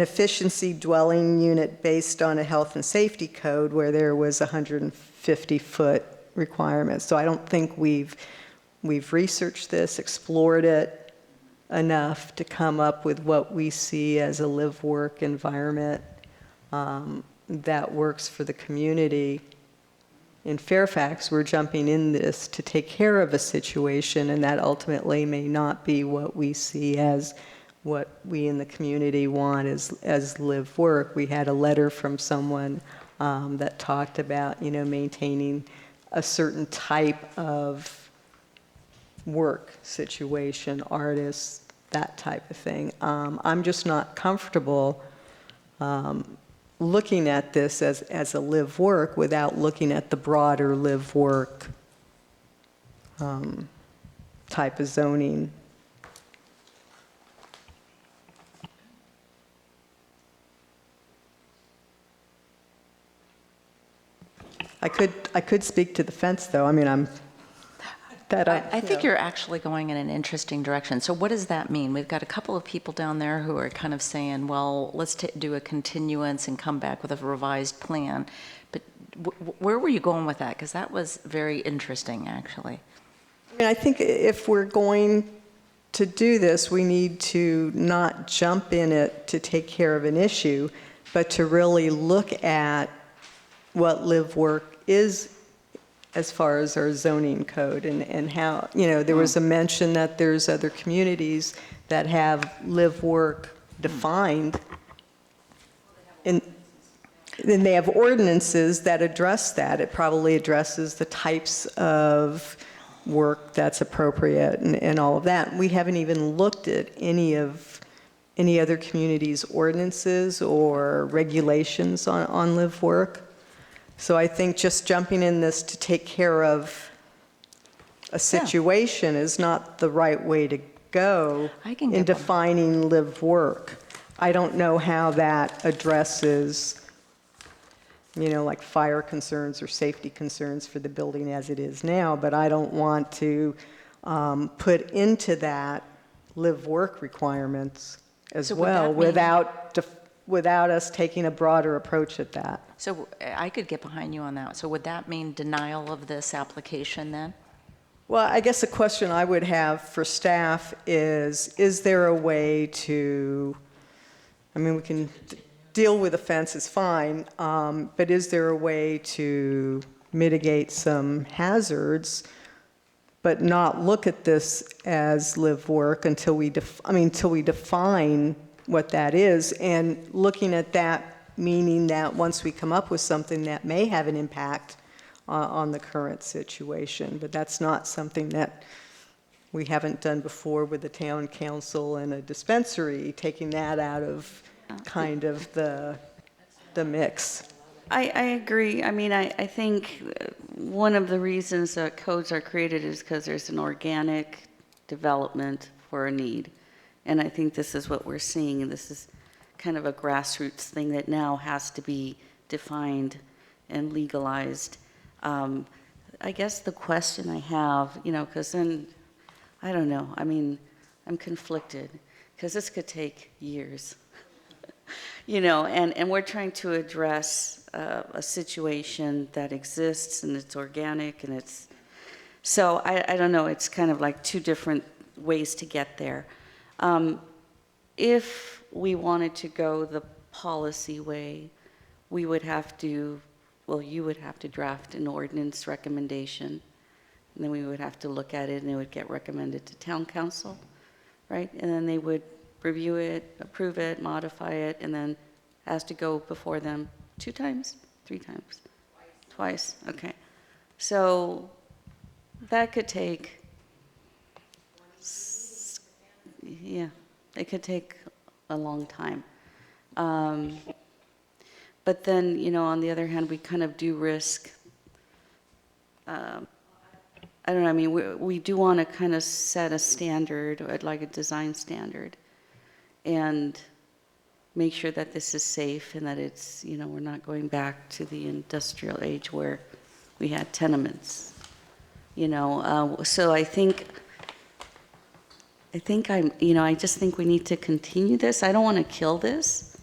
efficiency dwelling unit based on a health and safety code where there was 150-foot requirement. So I don't think we've researched this, explored it enough to come up with what we see as a live-work environment that works for the community. In Fairfax, we're jumping in this to take care of a situation, and that ultimately may not be what we see as what we in the community want as live-work. We had a letter from someone that talked about, you know, maintaining a certain type of work situation, artists, that type of thing. I'm just not comfortable looking at this as a live-work without looking at the broader live-work type of zoning. I could speak to the fence, though. I mean, I think you're actually going in an interesting direction. So what does that mean? We've got a couple of people down there who are kind of saying, well, let's do a continuance and come back with a revised plan. But where were you going with that? Because that was very interesting, actually. I mean, I think if we're going to do this, we need to not jump in it to take care of an issue, but to really look at what live-work is as far as our zoning code and how, you know, there was a mention that there's other communities that have live-work defined, and then they have ordinances that address that. It probably addresses the types of work that's appropriate and all of that. We haven't even looked at any other communities' ordinances or regulations on live-work. So I think just jumping in this to take care of a situation is not the right way to go in defining live-work. I don't know how that addresses, you know, like fire concerns or safety concerns for the building as it is now, but I don't want to put into that live-work requirements as well without us taking a broader approach at that. So I could get behind you on that. So would that mean denial of this application then? Well, I guess the question I would have for staff is there a way to, I mean, we can deal with the fence is fine, but is there a way to mitigate some hazards, but not look at this as live-work until we define what that is, and looking at that meaning that once we come up with something that may have an impact on the current situation, but that's not something that we haven't done before with the town council and a dispensary, taking that out of kind of the mix. I agree. I mean, I think one of the reasons that codes are created is because there's an organic development for a need. And I think this is what we're seeing, and this is kind of a grassroots thing that now has to be defined and legalized. I guess the question I have, you know, because then, I don't know, I mean, I'm conflicted, because this could take years, you know, and we're trying to address a situation that exists, and it's organic, and it's, so I don't know, it's kind of like two different ways to get there. If we wanted to go the policy way, we would have to, well, you would have to draft an ordinance recommendation, and then we would have to look at it, and it would get recommended to town council, right? And then they would review it, approve it, modify it, and then has to go before them 2 times, 3 times? Twice, okay. So that could take, yeah, it could take a long time. But then, you know, on the other hand, we kind of do risk, I don't know, I mean, we do want to kind of set a standard, like a design standard, and make sure that this is safe and that it's, you know, we're not going back to the industrial age where we had tenements, you know. So I think I'm, you know, I just think we need to continue this. I don't want to kill this.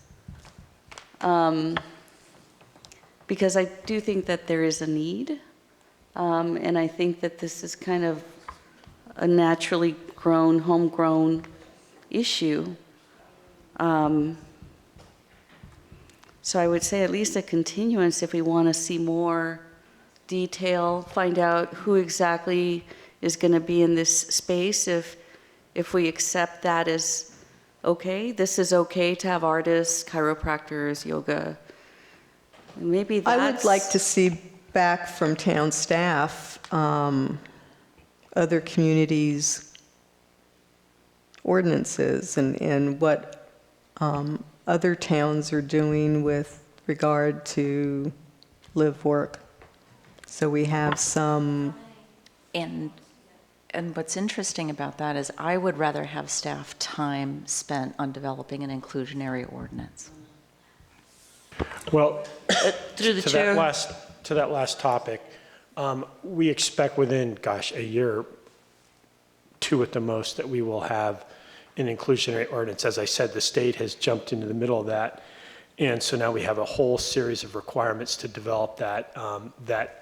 Because I do think that there is a need. And I think that this is kind of a naturally grown, homegrown issue. So I would say at least a continuance if we want to see more detail, find out who exactly is going to be in this space. If we accept that as okay, this is okay to have artists, chiropractors, yoga. Maybe that's... I would like to see back from town staff, other communities' ordinances and what other towns are doing with regard to live work. So we have some... And what's interesting about that is I would rather have staff time spent on developing an inclusionary ordinance. Well, through the to chair. that last topic, we expect within, gosh, a year, 2 at the most, that we will have an inclusionary ordinance. As I said, the state has jumped into the middle of that. And so now we have a whole series of requirements to develop that, that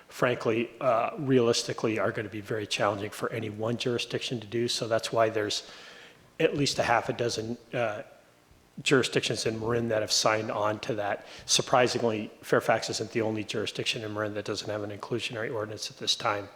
frankly, realistically are going to be very challenging for any one jurisdiction to do. So that's why there's at least a half a dozen jurisdictions in Marin that have signed on to that. Surprisingly, Fairfax isn't the only jurisdiction in Marin that doesn't have an inclusionary ordinance at this time.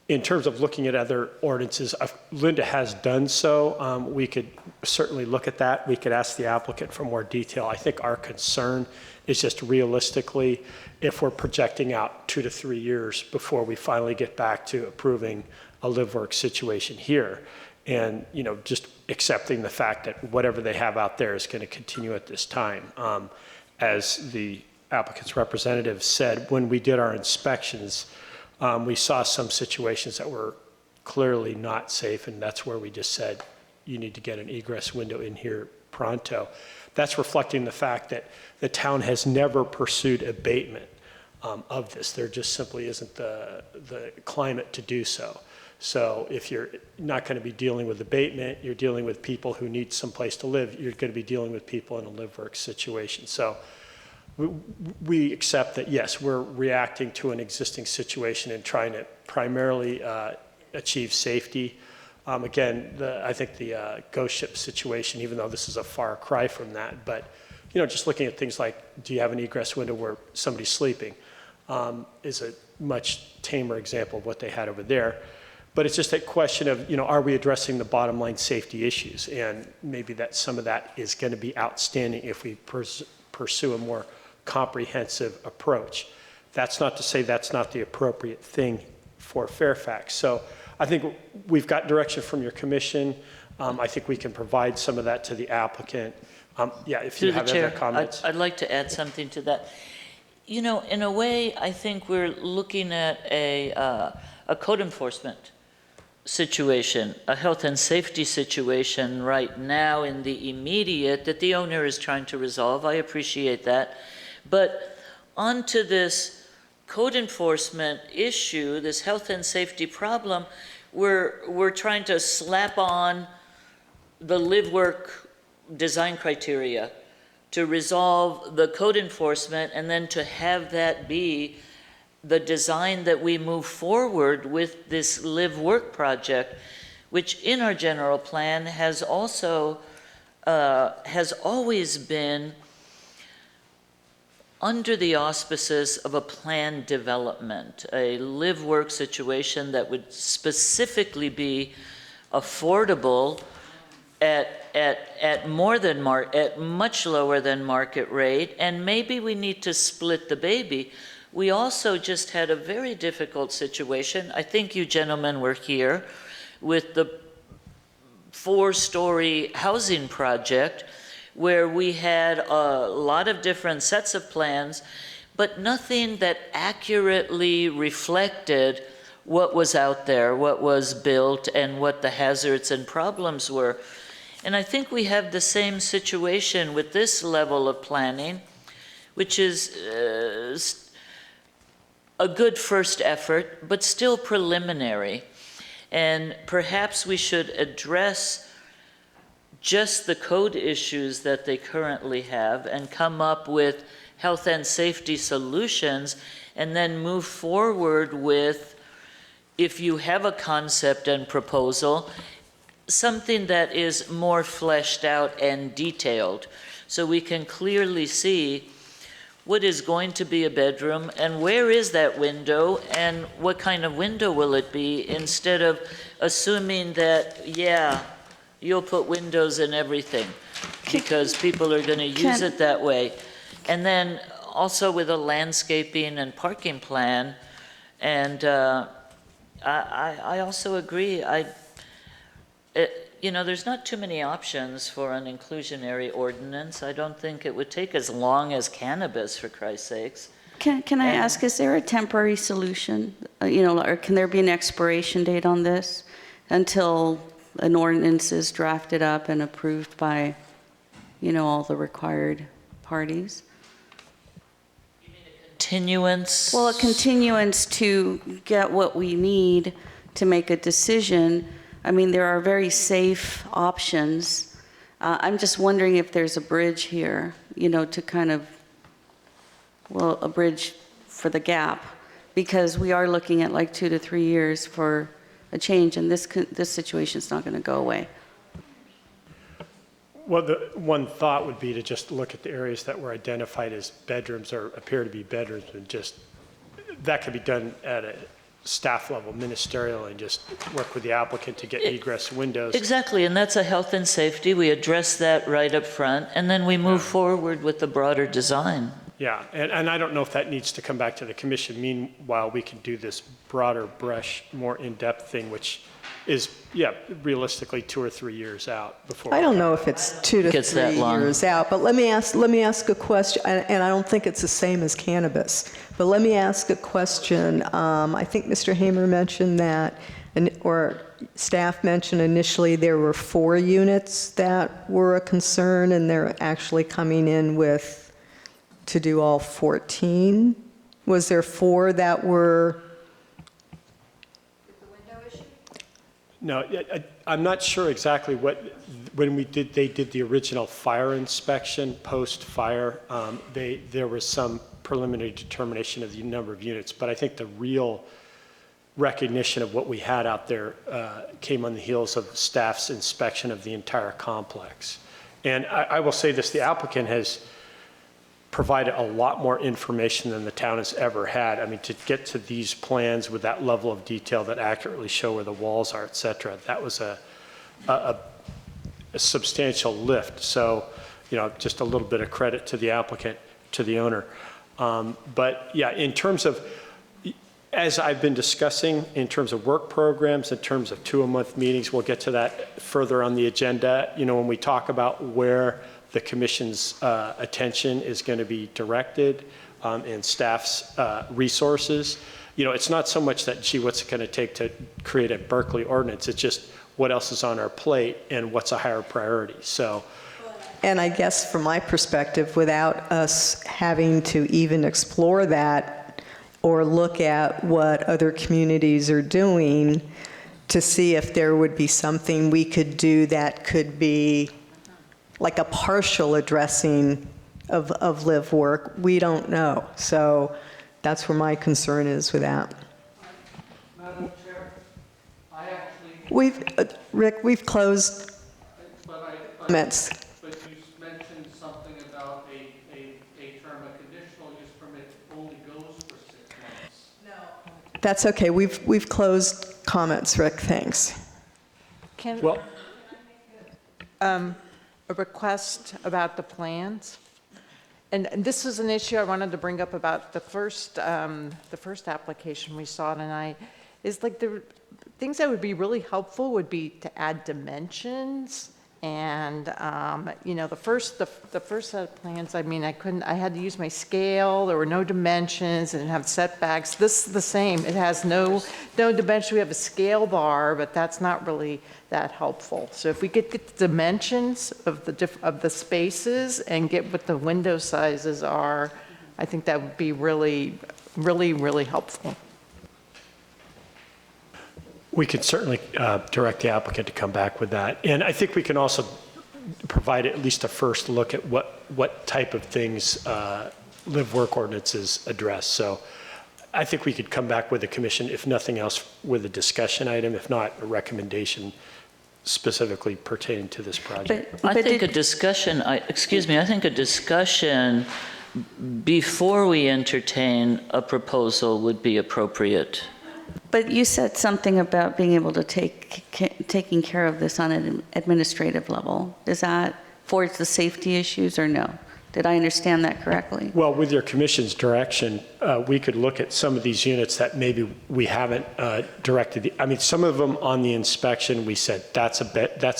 In terms of looking at other ordinances, Linda has done so. We could certainly look at that. We could ask the applicant for more detail. I think our concern is just realistically, if we're projecting out 2 to 3 years before we finally get back to approving a live-work situation here, and you know, just accepting the fact that whatever they have out there is going to continue at this time. As the applicant's representative said, when we did our inspections, we saw some situations that were clearly not safe, and that's where we just said, you need to get an egress window in here pronto. That's reflecting the fact that the town has never pursued abatement of this. There just simply isn't the climate to do so. So if you're not going to be dealing with abatement, you're dealing with people who need some place to live, you're going to be dealing with people in a live-work situation. So we accept that, yes, we're reacting to an existing situation and trying to primarily achieve safety. Again, I think the ghost ship situation, even though this is a far cry from that, but you know, just looking at things like, do you have an egress window where somebody's sleeping, is a much tamer example of what they had over there. But it's just a question of, you know, are we addressing the bottom line safety issues? And maybe that some of that is going to be outstanding if we pursue a more comprehensive approach. That's not to say that's not the appropriate thing for Fairfax. So I think we've got direction from your commission. I think we can provide some of that to the applicant. Yeah, if you have other comments. I'd like to add something to that. You know, in a way, I think we're looking at a code enforcement situation, a health and safety situation right now in the immediate that the owner is trying to resolve. I appreciate that. But onto this code enforcement issue, this health and safety problem, we're trying to slap on the live-work design criteria to resolve the code enforcement, and then to have that be the design that we move forward with this live-work project, which in our general plan has also has always been under the auspices of a planned development, a live-work situation that would specifically be affordable at much lower than market rate, and maybe we need to split the baby. We also just had a very difficult situation. I think you gentlemen were here with the 4-story housing project where we had a lot of different sets of plans, but nothing that accurately reflected what was out there, what was built, and what the hazards and problems were. And I think we have the same situation with this level of planning, which is a good first effort, but still preliminary. And perhaps we should address just the code issues that they currently have and come up with health and safety solutions, and then move forward with, if you have a concept and proposal, something that is more fleshed out and detailed, so we can clearly see what is going to be a bedroom and where is that window and what kind of window will it be, instead of assuming that, yeah, you'll put windows in everything because people are going to use it that way. And then also with a landscaping and parking plan. And I also agree. There's not too many options for an inclusionary ordinance. I don't think it would take as long as cannabis, for Christ's sakes. Can I ask, is there a temporary solution? Or can there be an expiration date on this until an ordinance is drafted up and approved by, all the required parties? You mean a continuance? Well, a continuance to get what we need to make a decision. I mean, there are very safe options. I'm just wondering if there's a bridge here, to kind of, a bridge for the gap, because we are looking at like 2 to 3 years for a change, and this situation is not going to go away. Well, the one thought would be to just look at the areas that were identified as bedrooms or appear to be bedrooms, and just, that could be done at a staff level, ministerial, and just work with the applicant to get egress windows. Exactly, and that's a health and safety. We address that right up front, and then we move forward with the broader design. Yeah, and I don't know if that needs to come back to the commission. Meanwhile, we can do this broader brush, more in-depth thing, which is, realistically 2 or 3 years out before. I don't know if it's 2 to 3 years out, but let me ask a question, and I don't think it's the same as cannabis, but let me ask a question. I think Mr. Hamer mentioned that, or staff mentioned initially there were 4 units that were a concern, and they're actually coming in to do all 14. Was there 4 that were? No, I'm not sure exactly when they did the original fire inspection, post-fire, there was some preliminary determination of the number of units, but I think the real recognition of what we had out there came on the heels of staff's inspection of the entire complex. And I will say this, the applicant has provided a lot more information than the town has ever had. I mean, to get to these plans with that level of detail that accurately show where the walls are, et cetera, that was a substantial lift. So, just a little bit of credit to the applicant, to the owner. But yeah, in terms of, as I've been discussing, in terms of work programs, in terms of 2-a-month meetings, we'll get to that further on the agenda. When we talk about where the commission's attention is going to be directed and staff's resources. It's not so much that, gee, what's it going to take to create a Berkeley ordinance? It's just what else is on our plate and what's a higher priority. So, And I guess from my perspective, without us having to even explore that or look at what other communities are doing to see if there would be something we could do that could be like a partial addressing of live work, we don't know. So that's where my concern is with that. Madam Chair, I actually... Rick, we've closed comments. That's okay. We've closed comments, Rick. Thanks. Can, Well, a request about the plans? And this is an issue I wanted to bring up about the first application we saw tonight, is like the things that would be really helpful would be to add dimensions. And, you know, the first set of plans, I mean, I had to use my scale, there were no dimensions, it didn't have setbacks. This is the same, it has no dimension. We have a scale bar, but that's not really that helpful. So if we get the dimensions of the spaces and get what the window sizes are, I think that would be really, really, really helpful. we could certainly direct the applicant to come back with that. And I think we can also provide at least a first look at what type of things live-work ordinances address. So I think we could come back with a commission, if nothing else, with a discussion item, if not a recommendation specifically pertaining to this project. I think a discussion, excuse me, I think a discussion before we entertain a proposal would be appropriate. But you said something about being able to taking care of this on an administrative level. Is that for the safety issues or no? Did I understand that correctly? Well, with your commission's direction, we could look at some of these units that maybe we haven't directed. I mean, some of them on the inspection, we said, that's a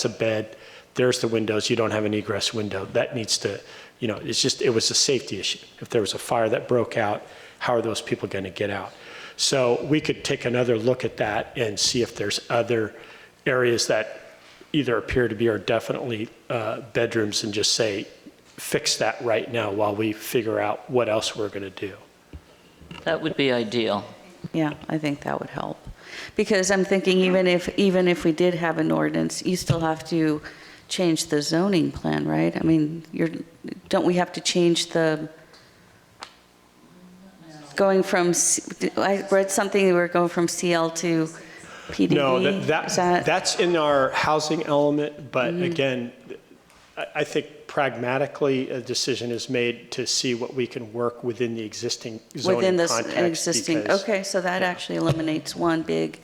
bed, there's the windows, you don't have an egress window. That needs to, you know, it was a safety issue. If there was a fire that broke out, how are those people going to get out? So we could take another look at that and see if there's other areas that either appear to be or definitely bedrooms, and just say, fix that right now while we figure out what else we're going to do. That would be ideal. Yeah, I think that would help. Because I'm thinking even if we did have an ordinance, you still have to change the zoning plan, right? I mean, don't we have to change the, going from, I read something, we were going from CL to PDD. No, that's in our housing element, but again, I think pragmatically a decision is made to see what we can work within the existing zoning context. Okay, so that actually eliminates one big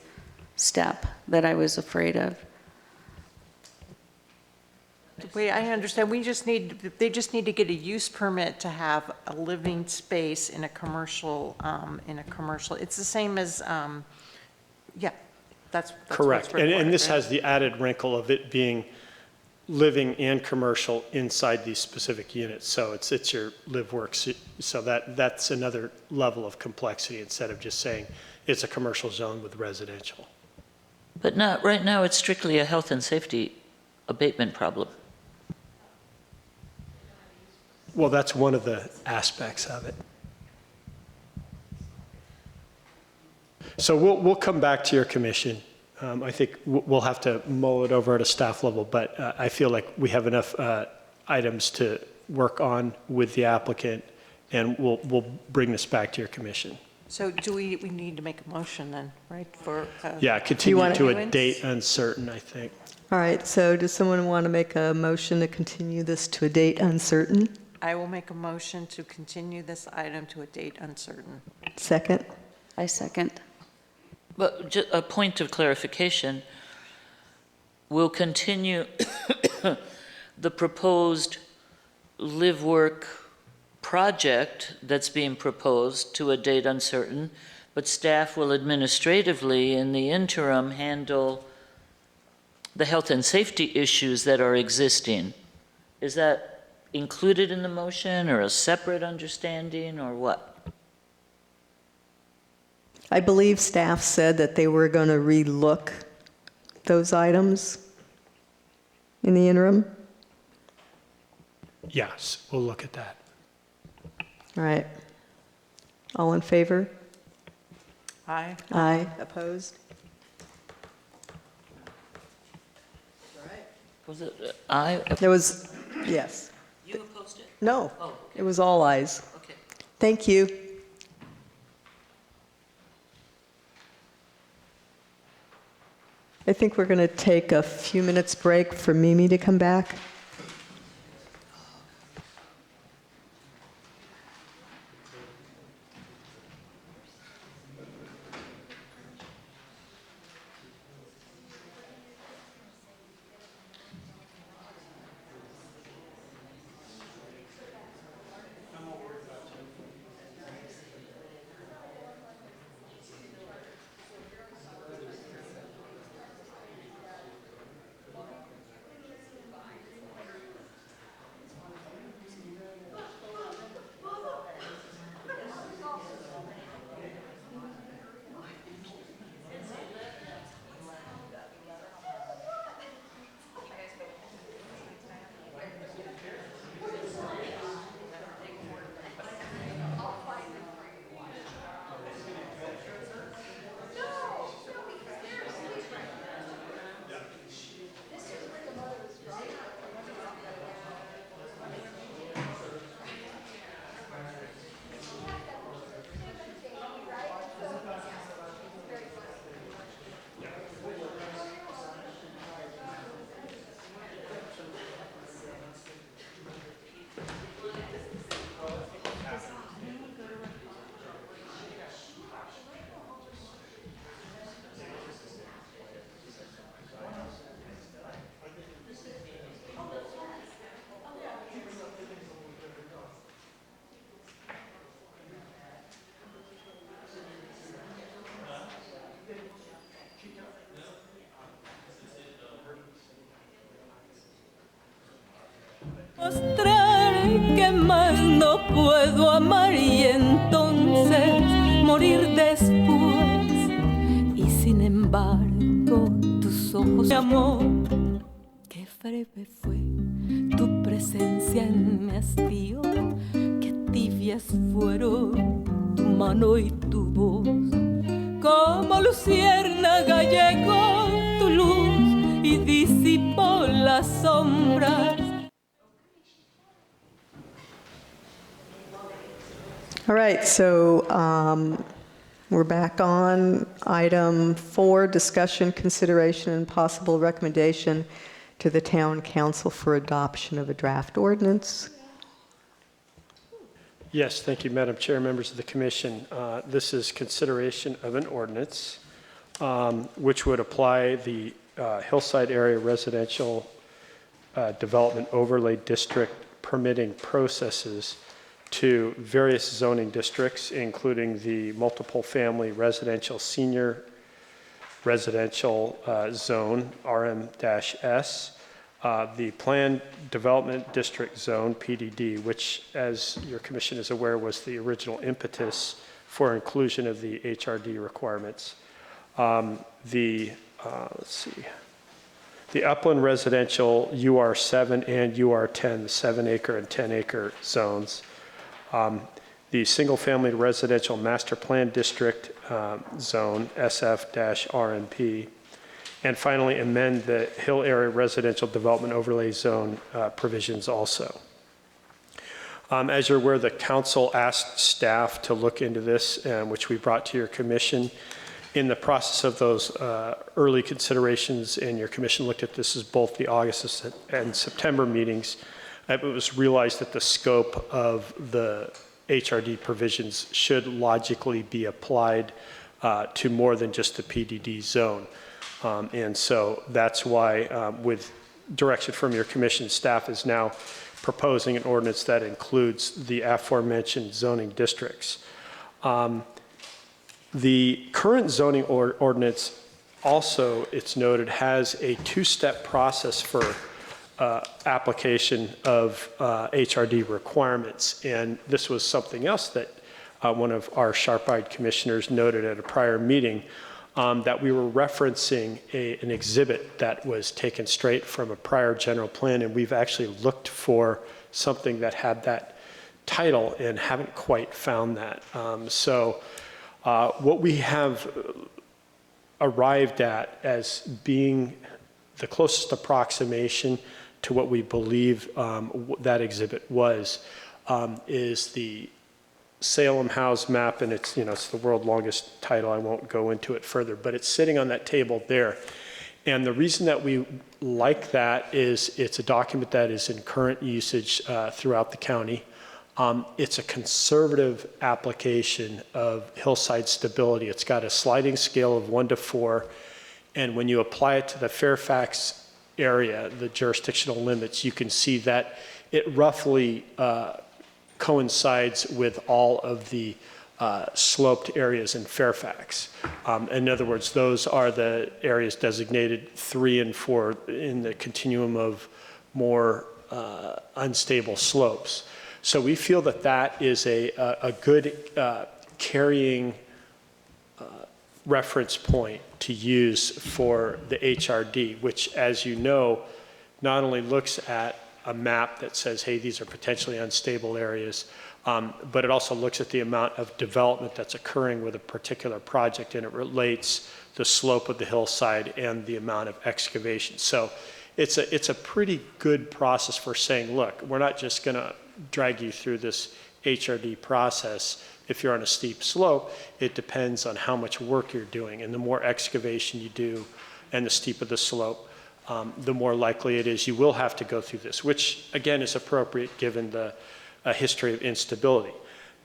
step that I was afraid of. Wait, I understand. They just need to get a use permit to have a living space in a commercial, It's the same as, yeah, that's Correct. what's required, And this right? has the added wrinkle of it being living and commercial inside these specific units. So it's your live work. So that's another level of complexity instead of just saying it's a commercial zone with residential. But not, right now, it's strictly a health and safety abatement problem. Well, that's one of the aspects of it. So we'll come back to your commission. I think we'll have to mull it over at a staff level, but I feel like we have enough items to work on with the applicant, and we'll bring this back to your commission. So do we need to make a motion then, right? For Yeah, continue to a issuance? date uncertain, I think. All right, so does someone want to make a motion to continue this to a date uncertain? I will make a motion to continue this item to a date uncertain. Second? I second. But just a point of clarification, we'll continue the proposed live-work project that's being proposed to a date uncertain, but staff will administratively, in the interim, handle the health and safety issues that are existing. Is that included in the motion, or a separate understanding, or what? I believe staff said that they were going to relook those items in the interim. Yes, we'll look at that. All right. All in favor? Aye. Aye. Opposed? Was it aye? There was, yes. You opposed it? No, Oh, it was all ayes. okay. Thank you. I think we're going to take a few minutes break for Mimi to come back. Mostrar que más no puedo amar y entonces morir después. Y sin embargo, tus ojos de amor, qué breve fue tu presencia en mi hastío, qué tibias fueron tu mano y tu voz. Como luciérnaga llegó tu luz y disipó las sombras. All right, so we're back on item 4, discussion, consideration, and possible recommendation to the town council for adoption of a draft ordinance. Yes, thank you, Madam Chair, members of the commission. This is consideration of an ordinance which would apply the Hillside Area Residential Development Overlay District permitting processes to various zoning districts, including the multiple family residential senior residential zone, RM-S, the Planned Development District Zone, PDD, which, as your commission is aware, was the original impetus for inclusion of the HRD requirements. The Upland Residential UR7 and UR10, the 7-acre and 10-acre zones. The Single-Family Residential Master Plan District Zone, SF-RNP. And finally, amend the Hill Area Residential Development Overlay Zone provisions also. As you're aware, the council asked staff to look into this, which we brought to your commission. In the process of those early considerations, and your commission looked at this as both the August and September meetings, it was realized that the scope of the HRD provisions should logically be applied to more than just the PDD zone. And so that's why, with direction from your commission, staff is now proposing an ordinance that includes the aforementioned zoning districts. The current zoning ordinance also, it's noted, has a two-step process for application of HRD requirements. And this was something else that one of our sharp-eyed commissioners noted at a prior meeting, that we were referencing an exhibit that was taken straight from a prior general plan, and we've actually looked for something that had that title and haven't quite found that. What we have arrived at as being the closest approximation to what we believe that exhibit was is the Salem House map, and it's, it's the world's longest title. I won't go into it further, but it's sitting on that table there. And the reason that we like that is it's a document that is in current usage throughout the county. It's a conservative application of hillside stability. It's got a sliding scale of 1 to 4, and when you apply it to the Fairfax area, the jurisdictional limits, you can see that it roughly coincides with all of the sloped areas in Fairfax. In other words, those are the areas designated 3 and 4 in the continuum of more unstable slopes. So we feel that that is a good carrying reference point to use for the HRD, which, as you know, not only looks at a map that says, hey, these are potentially unstable areas, but it also looks at the amount of development that's occurring with a particular project, and it relates the slope of the hillside and the amount of excavation. So it's a pretty good process for saying, look, we're not just going to drag you through this HRD process. If you're on a steep slope, it depends on how much work you're doing, and the more excavation you do and the steeper the slope, the more likely it is you will have to go through this, which again is appropriate given the history of instability.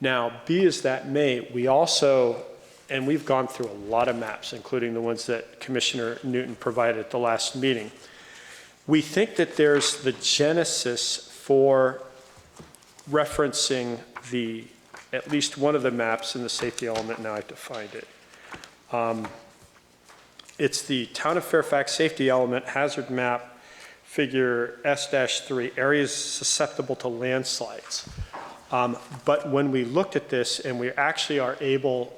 Now, be as that may, we also, and we've gone through a lot of maps, including the ones that Commissioner Newton provided at the last meeting. We think that there's the genesis for referencing at least one of the maps in the safety element. Now I have to find it. It's the Town of Fairfax Safety Element Hazard Map figure S-3, areas susceptible to landslides. But when we looked at this, and we actually are able,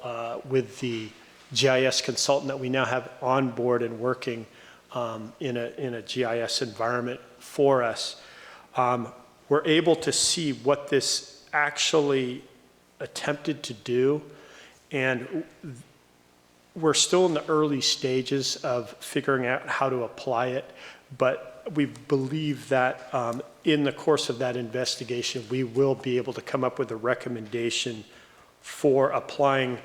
with the GIS consultant that we now have on board and working in a GIS environment for us, we're able to see what this actually attempted to do. And we're still in the early stages of figuring out how to apply it, but we believe that in the course of that investigation, we will be able to come up with a recommendation for applying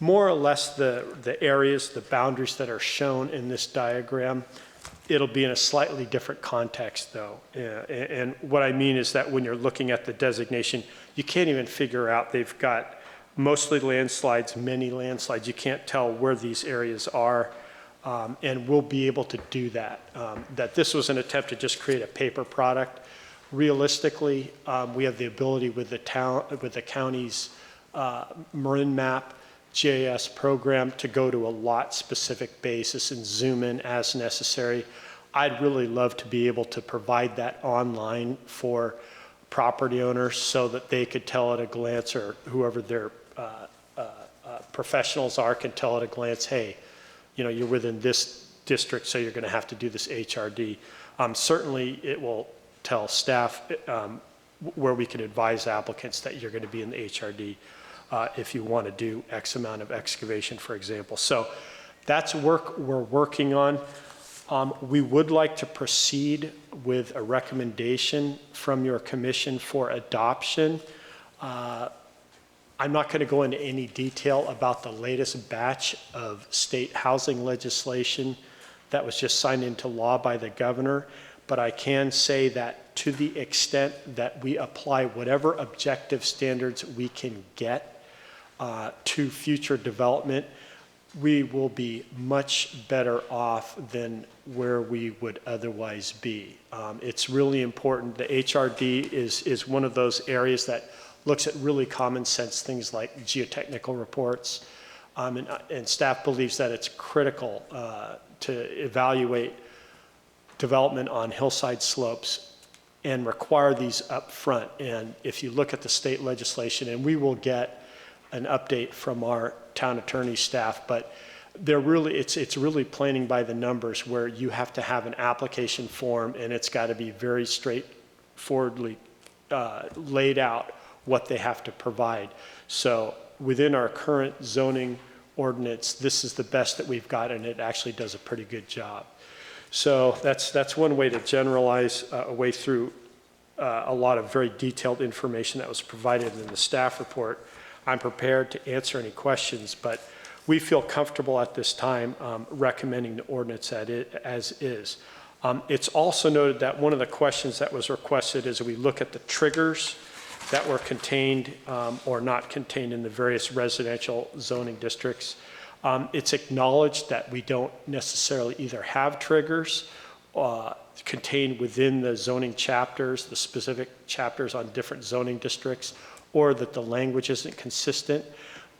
more or less the areas, the boundaries that are shown in this diagram. It'll be in a slightly different context, though. And what I mean is that when you're looking at the designation, you can't even figure out, they've got mostly landslides, many landslides. You can't tell where these areas are, and we'll be able to do that. That this was an attempt to just create a paper product. Realistically, we have the ability with the county's Marin Map GIS program to go to a lot-specific basis and zoom in as necessary. I'd really love to be able to provide that online for property owners so that they could tell at a glance, or whoever their professionals are can tell at a glance, hey, you know, you're within this district, so you're going to have to do this HRD. Certainly, it will tell staff where we can advise applicants that you're going to be in the HRD if you want to do X amount of excavation, for example. So that's work we're working on. We would like to proceed with a recommendation from your commission for adoption. I'm not going to go into any detail about the latest batch of state housing legislation that was just signed into law by the governor, but I can say that to the extent that we apply whatever objective standards we can get to future development, we will be much better off than where we would otherwise be. It's really important. The HRD is one of those areas that looks at really common sense things like geotechnical reports, and staff believes that it's critical to evaluate development on hillside slopes and require these up front. And if you look at the state legislation, and we will get an update from our town attorney staff, but they're really, it's really planning by the numbers, where you have to have an application form, and it's got to be very straightforwardly laid out what they have to provide. So within our current zoning ordinance, this is the best that we've got, and it actually does a pretty good job. So that's one way to generalize a way through a lot of very detailed information that was provided in the staff report. I'm prepared to answer any questions, but we feel comfortable at this time recommending the ordinance as is. It's also noted that one of the questions that was requested is we look at the triggers that were contained or not contained in the various residential zoning districts. It's acknowledged that we don't necessarily either have triggers contained within the zoning chapters, the specific chapters on different zoning districts, or that the language isn't consistent.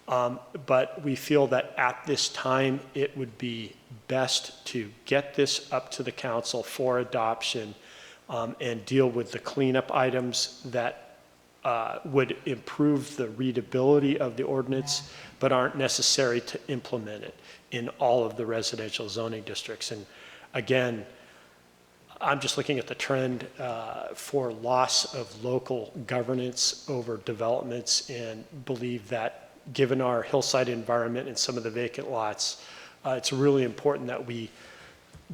But we feel that at this time, it would be best to get this up to the council for adoption and deal with the cleanup items that would improve the readability of the ordinance, but aren't necessary to implement it in all of the residential zoning districts. And again, I'm just looking at the trend for loss of local governance over developments, and believe that given our hillside environment and some of the vacant lots, it's really important that we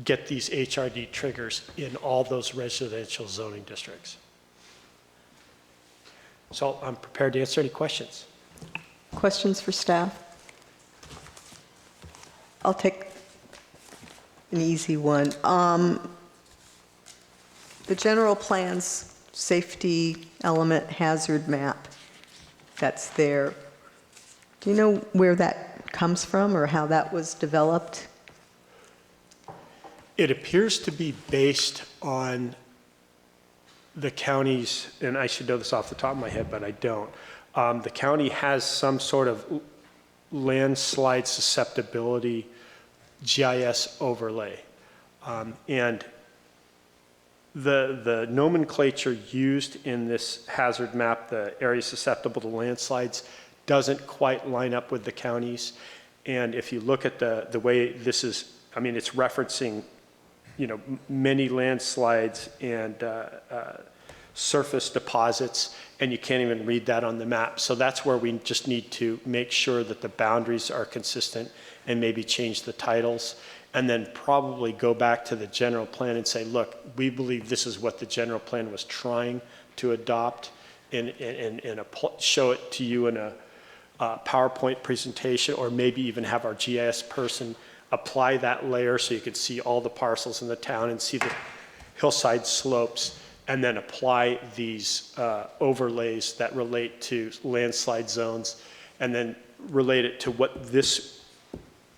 get these HRD triggers in all those residential zoning districts. So I'm prepared to answer any questions. Questions for staff? I'll take an easy one. The general plan's safety element hazard map that's there, do you know where that comes from or how that was developed? It appears to be based on the county's, and I should know this off the top of my head, but I don't. The county has some sort of landslide susceptibility GIS overlay. And the nomenclature used in this hazard map, the area susceptible to landslides, doesn't quite line up with the counties. And if you look at the way this is, I mean, it's referencing, many landslides and surface deposits, and you can't even read that on the map. So that's where we just need to make sure that the boundaries are consistent and maybe change the titles, and then probably go back to the general plan and say, look, we believe this is what the general plan was trying to adopt, and show it to you in a PowerPoint presentation, or maybe even have our GIS person apply that layer so you could see all the parcels in the town and see the hillside slopes, and then apply these overlays that relate to landslide zones, and then relate it to what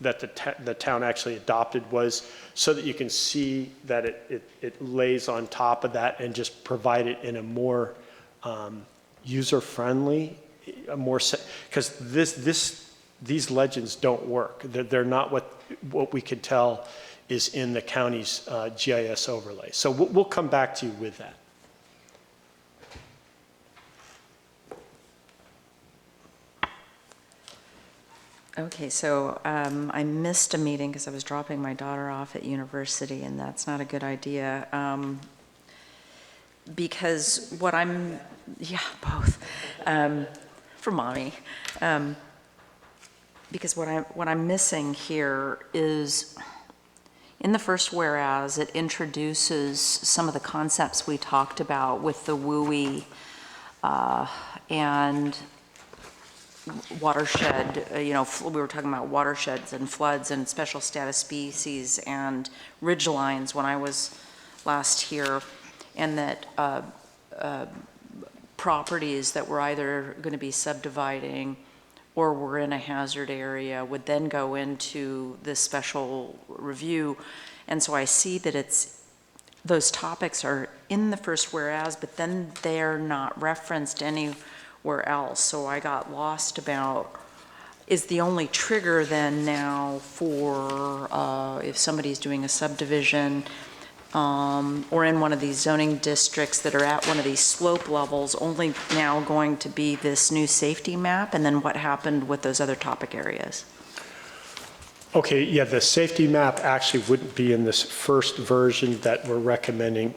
that the town actually adopted was, so that you can see that it lays on top of that and just provide it in a more user-friendly, because these legends don't work. They're not what we could tell is in the county's GIS overlay. So we'll come back to you with that. Okay, so I missed a meeting because I was dropping my daughter off at university, and that's not a good idea. Because both, for mommy. Because what I'm missing here is, in the first whereas, it introduces some of the concepts we talked about with the WUI and watershed, we were talking about watersheds and floods and special status species and ridge lines when I was last here, and that properties that were either going to be subdividing or were in a hazard area would then go into this special review. And so I see that those topics are in the first whereas, but then they're not referenced anywhere else. So I got lost about, is the only trigger then now for if somebody's doing a subdivision or in one of these zoning districts that are at one of these slope levels, only now going to be this new safety map, and then what happened with those other topic areas? Okay, yeah, the safety map actually wouldn't be in this first version that we're recommending,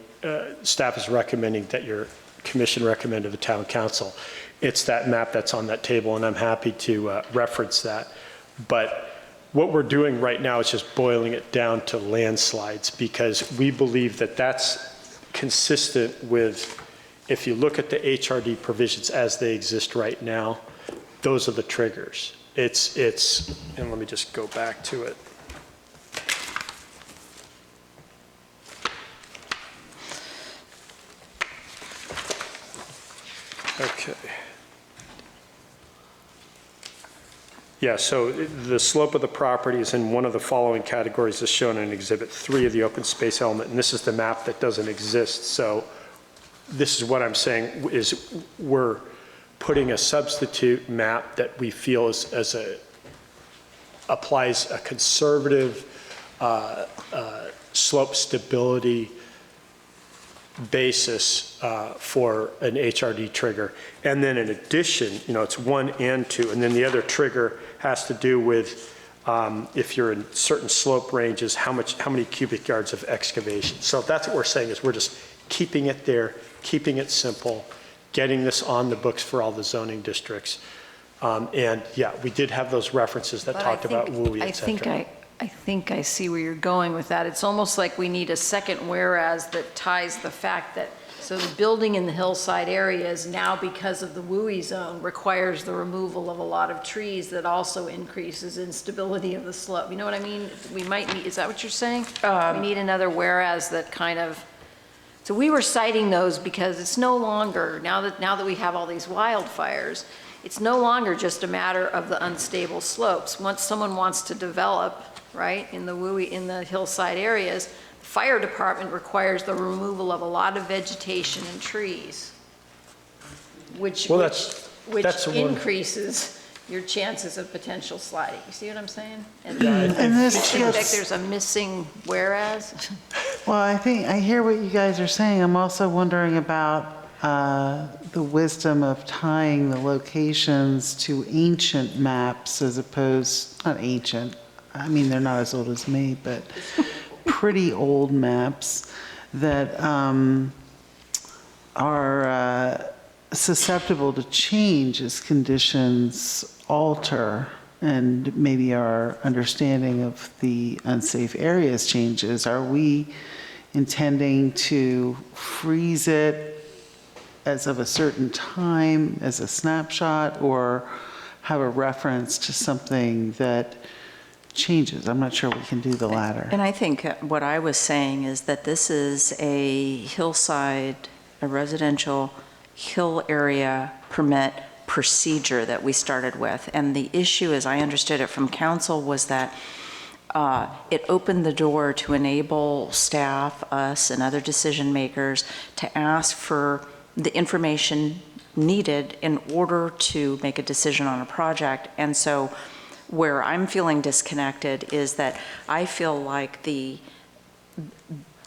staff is recommending that your commission recommend to the town council. It's that map that's on that table, and I'm happy to reference that. But what we're doing right now is just boiling it down to landslides, because we believe that that's consistent with, if you look at the HRD provisions as they exist right now, those are the triggers. And let me just go back to it. Okay. Yeah, so the slope of the property is in one of the following categories as shown in Exhibit 3 of the open space element, and this is the map that doesn't exist. So this is what I'm saying, is we're putting a substitute map that we feel applies a conservative slope stability basis for an HRD trigger. And then in addition, it's 1 and 2, and then the other trigger has to do with if you're in certain slope ranges, how many cubic yards of excavation. So that's what we're saying, is we're just keeping it there, keeping it simple, getting this on the books for all the zoning districts. And yeah, we did have those references that talked about WUI, et cetera. I think I see where you're going with that. It's almost like we need a second whereas that ties the fact that, so the building in the hillside areas now, because of the WUI zone, requires the removal of a lot of trees that also increases instability of the slope. You know what I mean? We might need, is that what you're saying? We need another whereas that kind of, so we were citing those because it's no longer, now that we have all these wildfires, it's no longer just a matter of the unstable slopes. Once someone wants to develop, right, in the WUI, in the hillside areas, the fire department requires the removal of a lot of vegetation and trees, which increases your chances of potential sliding. You see what I'm saying? And I think like there's a missing whereas. Well, I think, I hear what you guys are saying. I'm also wondering about the wisdom of tying the locations to ancient maps as opposed, not ancient, I mean, they're not as old as me, but pretty old maps that are susceptible to change as conditions alter and maybe our understanding of the unsafe areas changes. Are we intending to freeze it as of a certain time, as a snapshot, or have a reference to something that changes? I'm not sure we can do the latter. And I think what I was saying is that this is a hillside, a residential hill area permit procedure that we started with. And the issue, as I understood it from council, was that it opened the door to enable staff, us, and other decision makers to ask for the information needed in order to make a decision on a project. And so where I'm feeling disconnected is that I feel like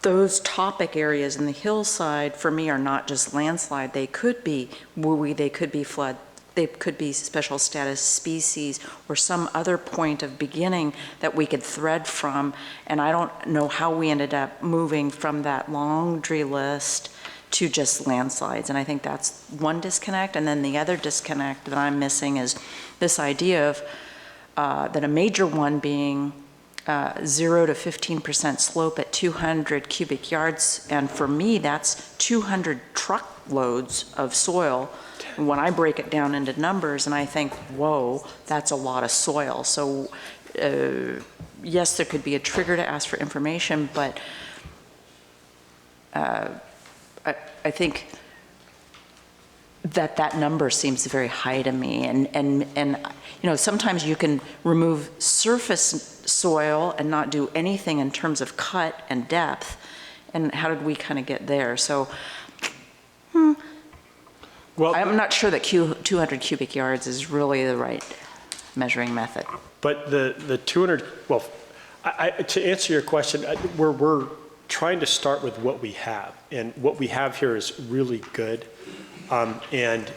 those topic areas in the hillside for me are not just landslide. They could be WUI, they could be flood, they could be special status species or some other point of beginning that we could thread from. And I don't know how we ended up moving from that laundry list to just landslides. And I think that's one disconnect. And then the other disconnect that I'm missing is this idea of that a major one being 0 to 15% slope at 200 cubic yards. And for me, that's 200 truckloads of soil. And when I break it down into numbers and I think, whoa, that's a lot of soil. So yes, there could be a trigger to ask for information, but I think that number seems very high to me. And you know, sometimes you can remove surface soil and not do anything in terms of cut and depth. And how did we kind of get there? So well, I'm not sure that 200 cubic yards is really the right measuring method. But the 200, well, to answer your question, we're trying to start with what we have. And what we have here is really good. And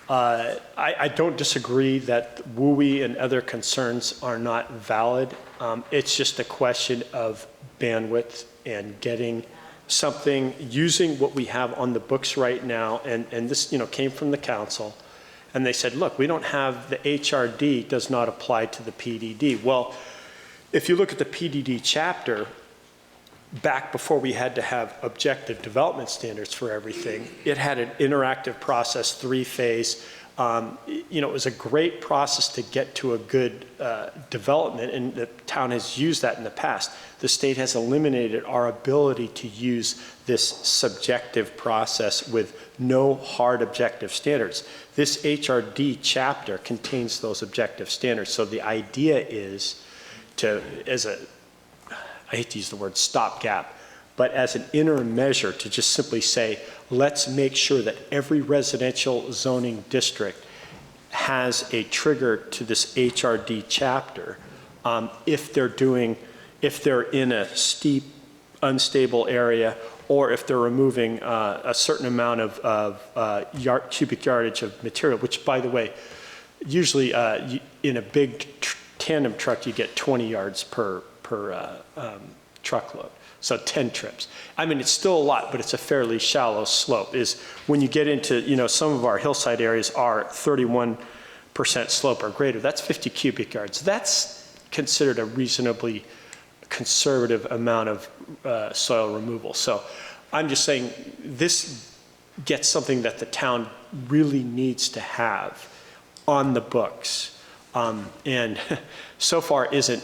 I don't disagree that WUI and other concerns are not valid. It's just a question of bandwidth and getting something, using what we have on the books right now. And this, you know, came from the council. And they said, look, we don't have, the HRD does not apply to the PDD. Well, if you look at the PDD chapter, back before we had to have objective development standards for everything, it had an interactive process, 3-phase. You know, it was a great process to get to a good development, and the town has used that in the past. The state has eliminated our ability to use this subjective process with no hard objective standards. This HRD chapter contains those objective standards. So the idea is to, I hate to use the word stopgap, but as an interim measure to just simply say, let's make sure that every residential zoning district has a trigger to this HRD chapter if they're in a steep, unstable area, or if they're removing a certain amount of cubic yardage of material, which, by the way, usually in a big tandem truck, you get 20 yards per truckload, so 10 trips. I mean, it's still a lot, but it's a fairly shallow slope. Is when you get into, you know, some of our hillside areas are 31% slope or greater. That's 50 cubic yards. That's considered a reasonably conservative amount of soil removal. So I'm just saying this gets something that the town really needs to have on the books, and so far isn't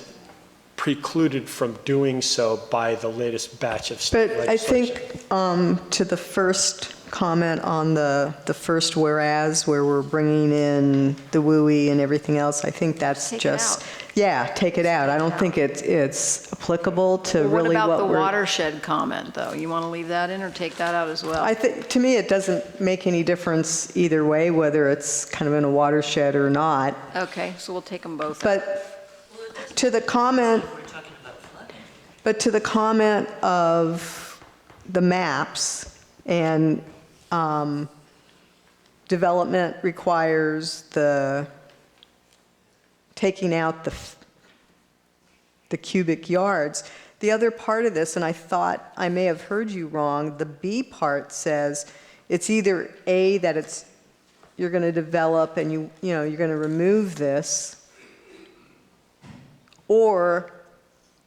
precluded from doing so by the latest batch of state legislation. I think to the first comment on the first whereas, where we're bringing in the WUI and everything else, I think that's just, yeah, take it out. I don't think it's applicable to Well, really what what about the we're... watershed comment, though? You want to leave that in or take that out as well? I think, to me, it doesn't make any difference either way, whether it's kind of in a watershed or not. Okay, so we'll take them both. But to the comment, But to the comment of the maps and development requires the taking out the cubic yards. The other part of this, and I thought I may have heard you wrong, the B part says it's either A, that it's you're going to develop and you know you're going to remove this, or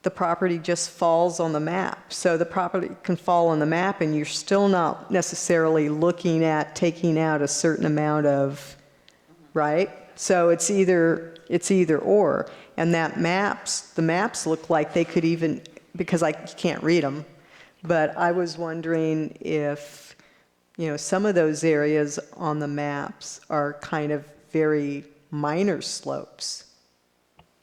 the property just falls on the map. So the property can fall on the map and you're still not necessarily looking at taking out a certain amount of, right? So it's either or. And the maps look like they could even, because I can't read them, but I was wondering if, you know, some of those areas on the maps are kind of very minor slopes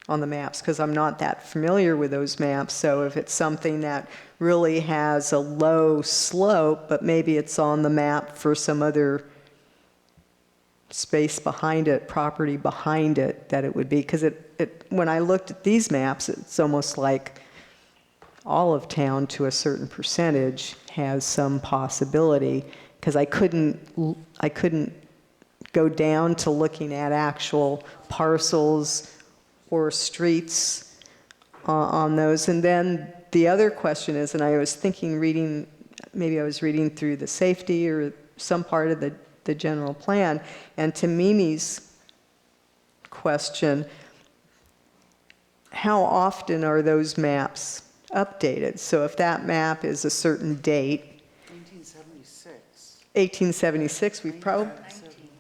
on the maps, because I'm not that familiar with those maps. So if it's something that really has a low slope, but maybe it's on the map for some other space behind it, property behind it, that it would be, because when I looked at these maps, it's almost like all of town to a certain percentage has some possibility, because I couldn't go down to looking at actual parcels or streets on those. And then the other question is, and I was thinking maybe I was reading through the safety or some part of the general plan, and to Mimi's question, how often are those maps updated? So if that map is a certain date, 1876, we've probably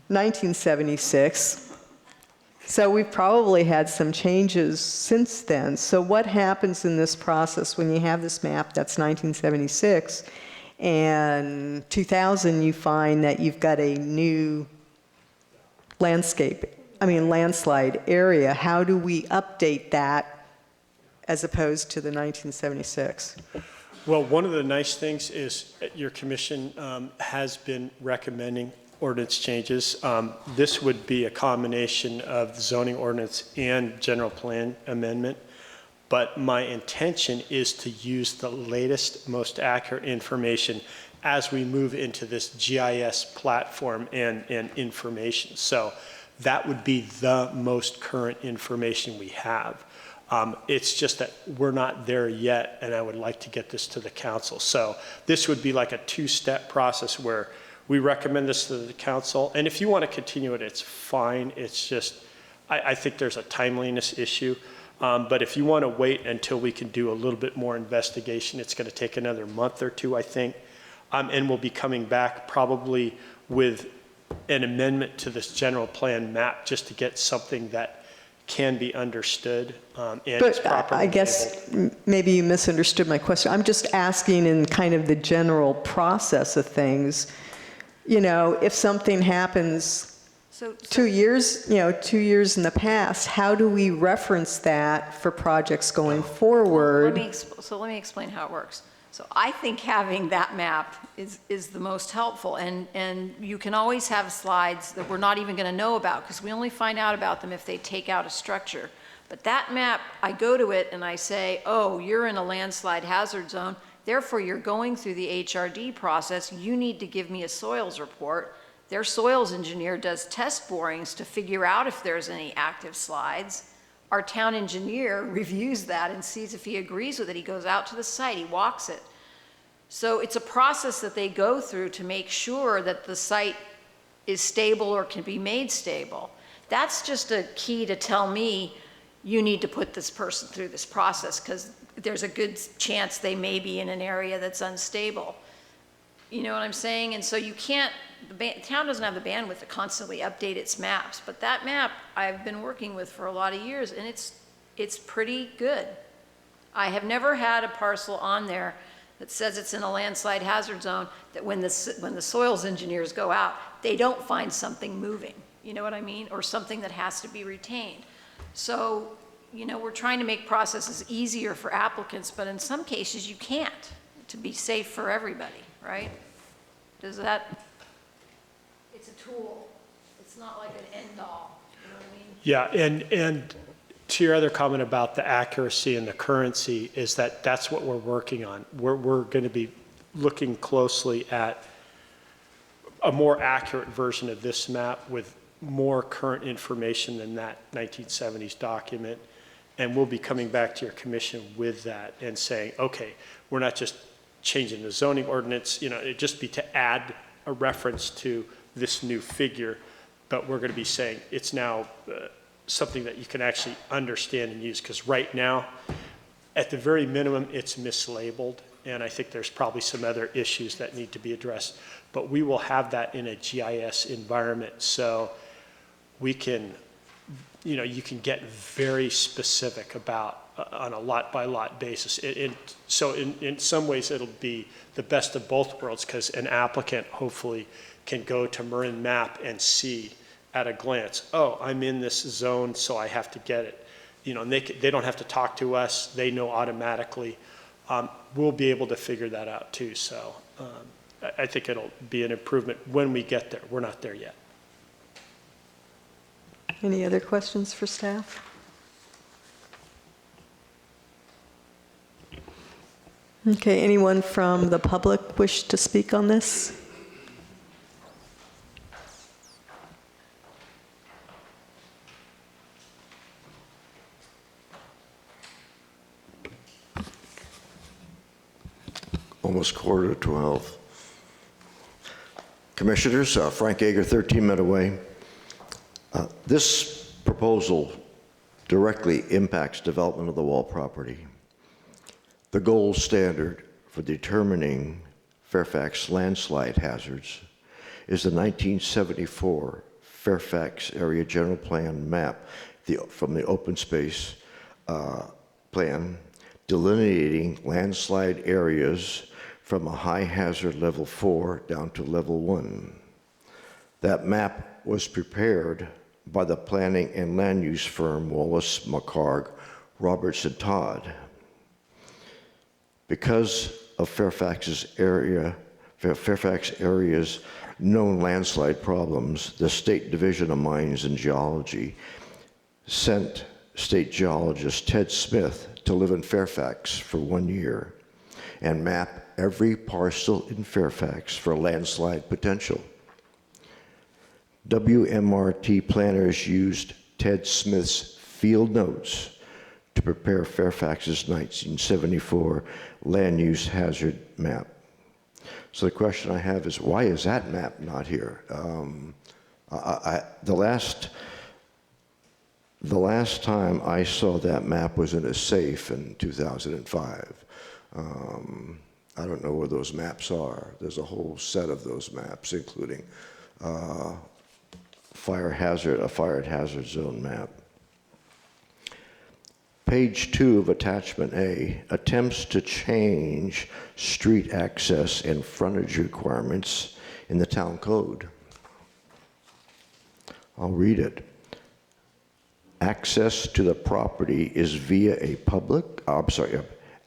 1976. So we've probably had some changes since then. So what happens in this process when you have this map that's 1976 and 2000 you find that you've got a new landslide area? How do we update that as opposed to the 1976? Well, one of the nice things is your commission has been recommending ordinance changes. This would be a combination of zoning ordinance and general plan amendment. But my intention is to use the latest, most accurate information as we move into this GIS platform and information. So that would be the most current information we have. It's just that we're not there yet, and I would like to get this to the council. So this would be like a two-step process where we recommend this to the council. And if you want to continue it, it's fine. It's just, I think there's a timeliness issue. But if you want to wait until we can do a little bit more investigation, it's going to take another month or two, I think. And we'll be coming back probably with an amendment to this general plan map just to get something that can be understood and is properly I guess labeled. maybe you misunderstood my question. I'm just asking in kind of the general process of things. You know, if something happens 2 years, 2 years in the past, how do we reference that for projects going forward? Let me explain how it works. So I think having that map is the most helpful, and you can always have slides that we're not even going to know about, because we only find out about them if they take out a structure. But that map, I go to it and I say, oh, you're in a landslide hazard zone, therefore you're going through the HRD process, you need to give me a soils report. Their soils engineer does test borings to figure out if there's any active slides. Our town engineer reviews that and sees if he agrees with it. He goes out to the site, he walks it. So it's a process that they go through to make sure that the site is stable or can be made stable. That's just a key to tell me, you need to put this person through this process, because there's a good chance they may be in an area that's unstable. You know what I'm saying? And so you can't, the town doesn't have the bandwidth to constantly update its maps, but that map I've been working with for a lot of years, and it's pretty good. I have never had a parcel on there that says it's in a landslide hazard zone, that when the soils engineers go out, they don't find something moving, you know what I mean? Or something that has to be retained. So, we're trying to make processes easier for applicants, but in some cases you can't, to be safe for everybody, right? It's a tool. It's not like an end all, you know what I mean? Yeah, and to your other comment about the accuracy and the currency, is that that's what we're working on. We're going to be looking closely at a more accurate version of this map with more current information than that 1970s document. And we'll be coming back to your commission with that and saying, okay, we're not just changing the zoning ordinance, it'd just be to add a reference to this new figure, but we're going to be saying it's now something that you can actually understand and use, because right now, at the very minimum, it's mislabeled, and I think there's probably some other issues that need to be addressed, but we will have that in a GIS environment, so we can, you can get very specific about on a lot-by-lot basis. So in some ways, it'll be the best of both worlds, because an applicant hopefully can go to Marin Map and see at a glance, oh, I'm in this zone, so I have to get it. And they don't have to talk to us. They know automatically. We'll be able to figure that out too. So I think it'll be an improvement when we get there. We're not there yet. Any other questions for staff? Okay, anyone from the public wish to speak on this? Almost 11:45. Commissioners, Frank Yeager, 13 Meadow Way. This proposal directly impacts development of the Wall property. The gold standard for determining Fairfax landslide hazards is the 1974 Fairfax Area General Plan map from the open space plan, delineating landslide areas from a high hazard level 4 down to level 1. That map was prepared by the planning and land use firm Wallace McHarg, Robertson Todd. Because of Fairfax area's known landslide problems, the State Division of Mines and Geology sent state geologist Ted Smith to live in Fairfax for 1 year and map every parcel in Fairfax for landslide potential. WMRT planners used Ted Smith's field notes to prepare Fairfax's 1974 land use hazard map. So the question I have is, why is that map not here? The last time I saw that map was in a safe in 2005. I don't know where those maps are. There's a whole set of those maps, including a fire hazard zone map. Page 2 of attachment A attempts to change street access and frontage requirements in the town code. I'll read it. Access to the property is via a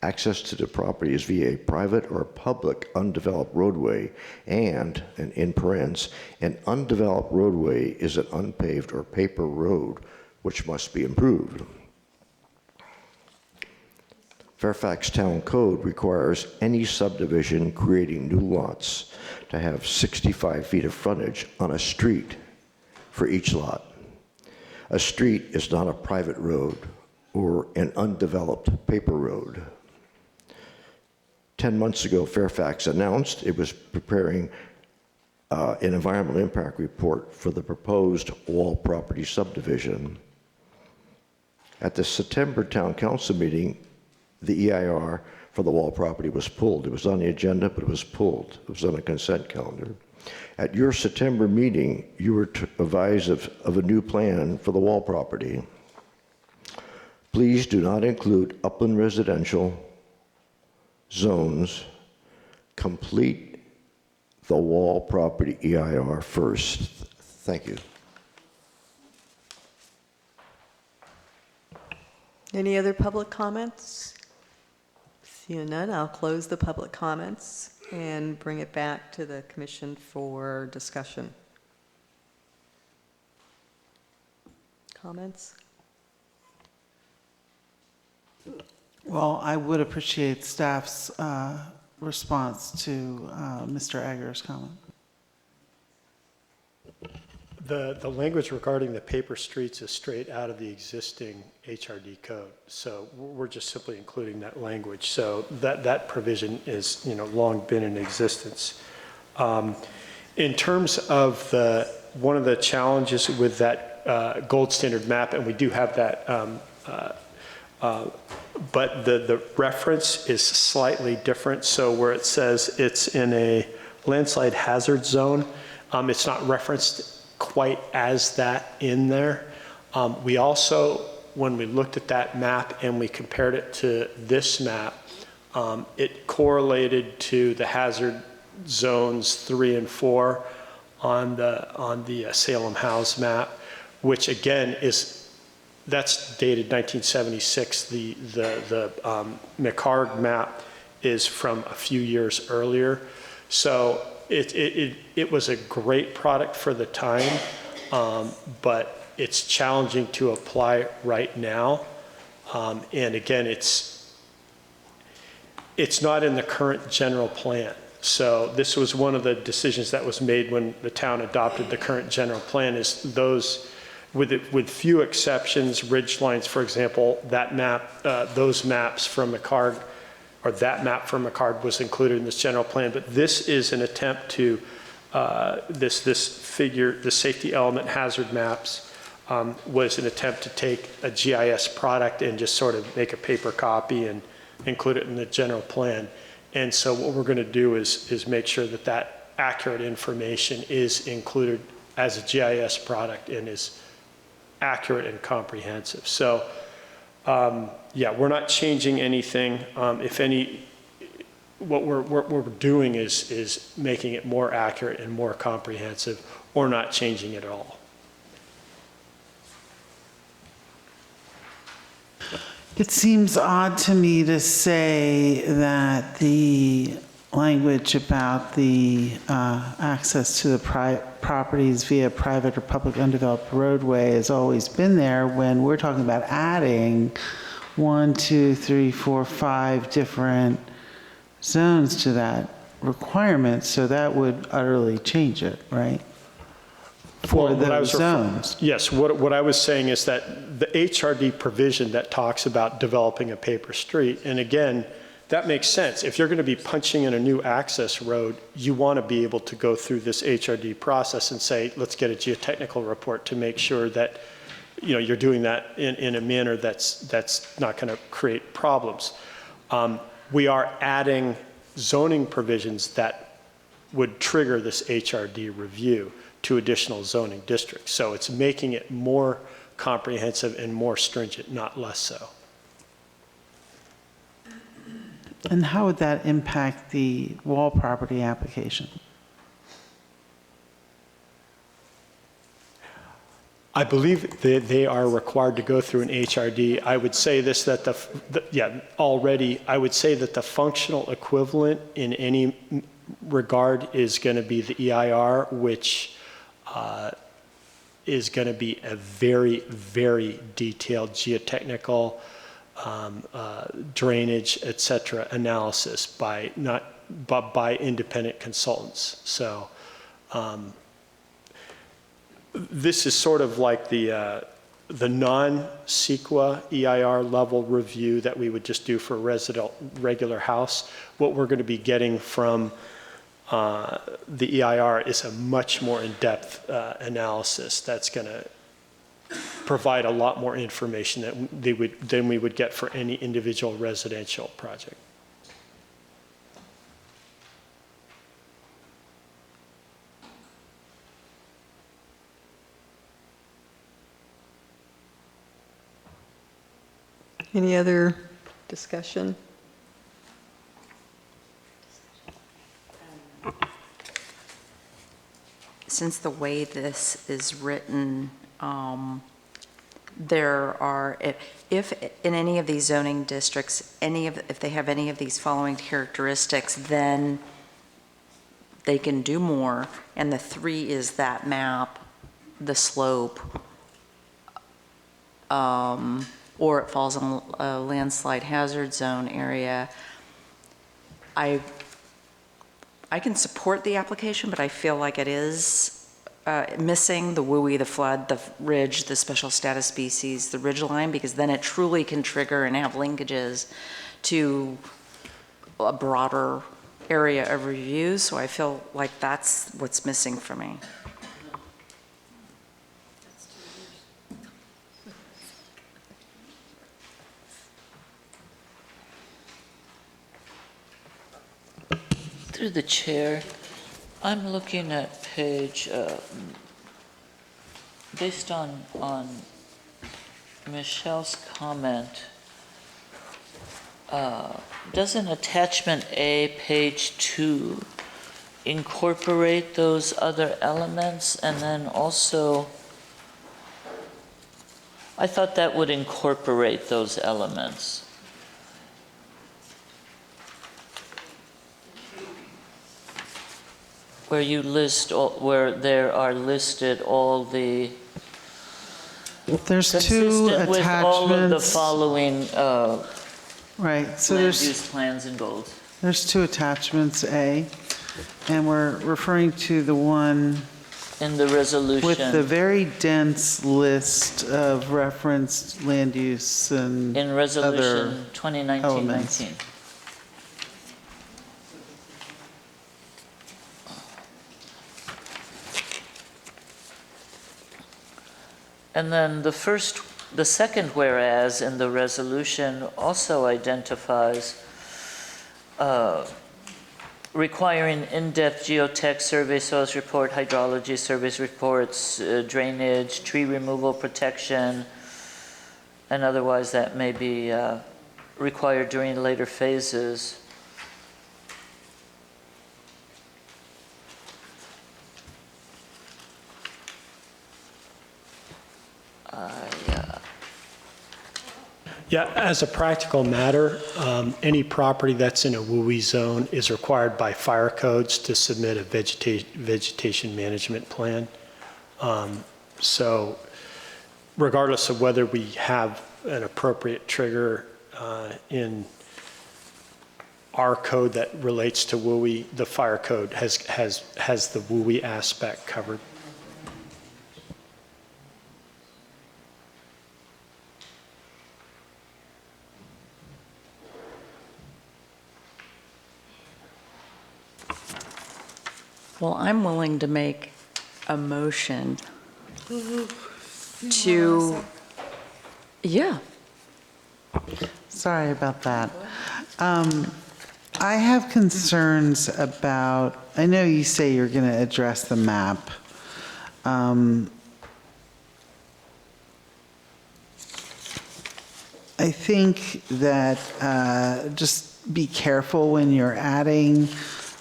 access to the property is via a private or public undeveloped roadway, and in parentheses, an undeveloped roadway is an unpaved or paper road which must be improved. Fairfax Town Code requires any subdivision creating new lots to have 65 feet of frontage on a street for each lot. A street is not a private road or an undeveloped paper road. 10 months ago, Fairfax announced it was preparing an environmental impact report for the proposed Wall property subdivision. At the September Town Council meeting, the EIR for the Wall property was pulled. It was on the agenda, but it was pulled. It was on a consent calendar. At your September meeting, you were advised of a new plan for the Wall property. Please do not include upland residential zones. Complete the Wall property EIR first. Thank you. Any other public comments? Seeing none, I'll close the public comments and bring it back to the commission for discussion. Comments? Well, I would appreciate staff's response to Mr. Aguirre's comment. The language regarding the paper streets is straight out of the existing HRD code. So we're just simply including that language. So that provision is, long been in existence. In terms of one of the challenges with that gold standard map, and we do have that, but the reference is slightly different. So where it says it's in a landslide hazard zone, it's not referenced quite as that in there. We also, when we looked at that map and we compared it to this map, it correlated to the hazard zones 3 and 4 on the Salem House map, which again that's dated 1976. The McHarg map is from a few years earlier. So it was a great product for the time, but it's challenging to apply right now. And again, it's not in the current general plan. So this was one of the decisions that was made when the town adopted the current general plan, is those, with few exceptions, ridge lines, for example, that map, those maps from McHarg, or that map from McHarg was included in this general plan. But this is an attempt to, this figure, the safety element hazard maps, was an attempt to take a GIS product and just sort of make a paper copy and include it in the general plan. And so what we're going to do is make sure that that accurate information is included as a GIS product and is accurate and comprehensive. So yeah, we're not changing anything. If any, what we're doing is making it more accurate and more comprehensive, or not changing it at all. It seems odd to me to say that the language about the access to the properties via private or public undeveloped roadway has always been there, when we're talking about adding 1, 2, 3, 4, 5 different zones to that requirement. So that would utterly change it, right? For those zones. Yes, what I was saying is that the HRD provision that talks about developing a paper street, and again, that makes sense. If you're going to be punching in a new access road, you want to be able to go through this HRD process and say, let's get a geotechnical report to make sure that you're doing that in a manner that's not going to create problems. We are adding zoning provisions that would trigger this HRD review to additional zoning districts. So it's making it more comprehensive and more stringent, not less so. And how would that impact the wall property application? I believe that they are required to go through an HRD. I would say this, that I would say that the functional equivalent in any regard is going to be the EIR, which is going to be a very, very detailed geotechnical drainage, et cetera, analysis by independent consultants. So this is sort of like the non-CEQA EIR level review that we would just do for a regular house. What we're going to be getting from the EIR is a much more in-depth analysis that's going to provide a lot more information than we would get for any individual residential project. Any other discussion? Since the way this is written, there are, if in any of these zoning districts, if they have any of these following characteristics, then they can do more. And the 3 is that map, the slope, or or it falls in a landslide hazard zone area, I can support the application, but I feel like it is missing the WUI, the flood, the ridge, the special status species, the ridge line, because then it truly can trigger and have linkages to a broader area of review. So I feel like that's what's missing for me. Through the chair, I'm looking at page, based on Michelle's comment, doesn't attachment A, page 2, incorporate those other elements? And then also, I thought that would incorporate those elements. Where you list, where there are listed all the, There's two consistent with all of the attachments. following Right, so land there's, use plans and goals. there's two attachments, A, and we're referring to the one In the resolution. with the very dense list of referenced land use and In other resolution elements. 2019-19. And then the second whereas in the resolution also identifies requiring in-depth geotech survey, soils report, hydrology surveys reports, drainage, tree removal protection, and otherwise that may be required during later phases. Yeah, as a practical matter, any property that's in a WUI zone is required by fire codes to submit a vegetation management plan. So regardless of whether we have an appropriate trigger in our code that relates to WUI, the fire code has the WUI aspect covered. Well, I'm willing to make a motion to, yeah. Sorry about that. I have concerns about, I know you say you're going to address the map. I think that just be careful when you're adding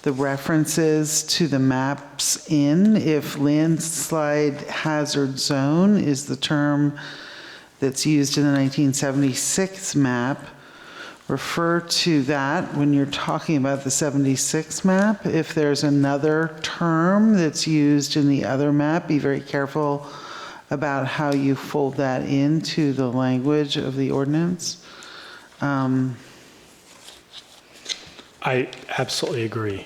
the references to the maps in. If landslide hazard zone is the term that's used in the 1976 map, refer to that when you're talking about the 76 map. If there's another term that's used in the other map, be very careful about how you fold that into the language of the ordinance. I absolutely agree.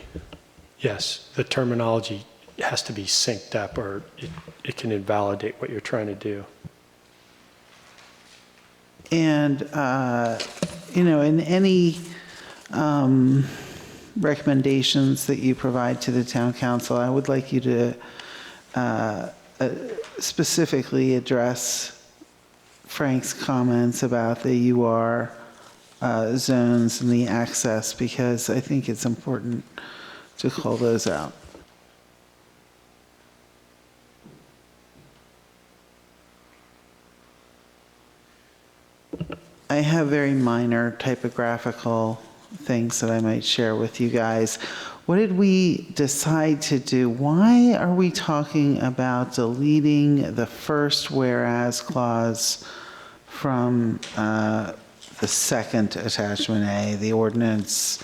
Yes, the terminology has to be synced up or it can invalidate what you're trying to do. And, in any recommendations that you provide to the town council, I would like you to specifically address Frank's comments about the UR zones and the access, because I think it's important to call those out. I have very minor typographical things that I might share with you guys. What did we decide to do? Why are we talking about deleting the first whereas clause from the second attachment A, the ordinance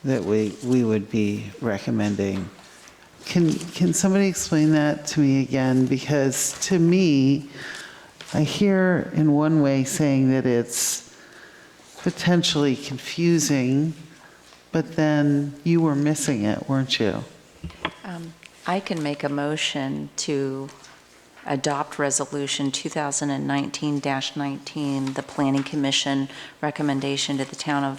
that we would be recommending? Can somebody explain that to me again? Because to me, I hear in one way saying that it's potentially confusing, but then you were missing it, weren't you? I can make a motion to adopt Resolution 2019-19, the Planning Commission recommendation to the town of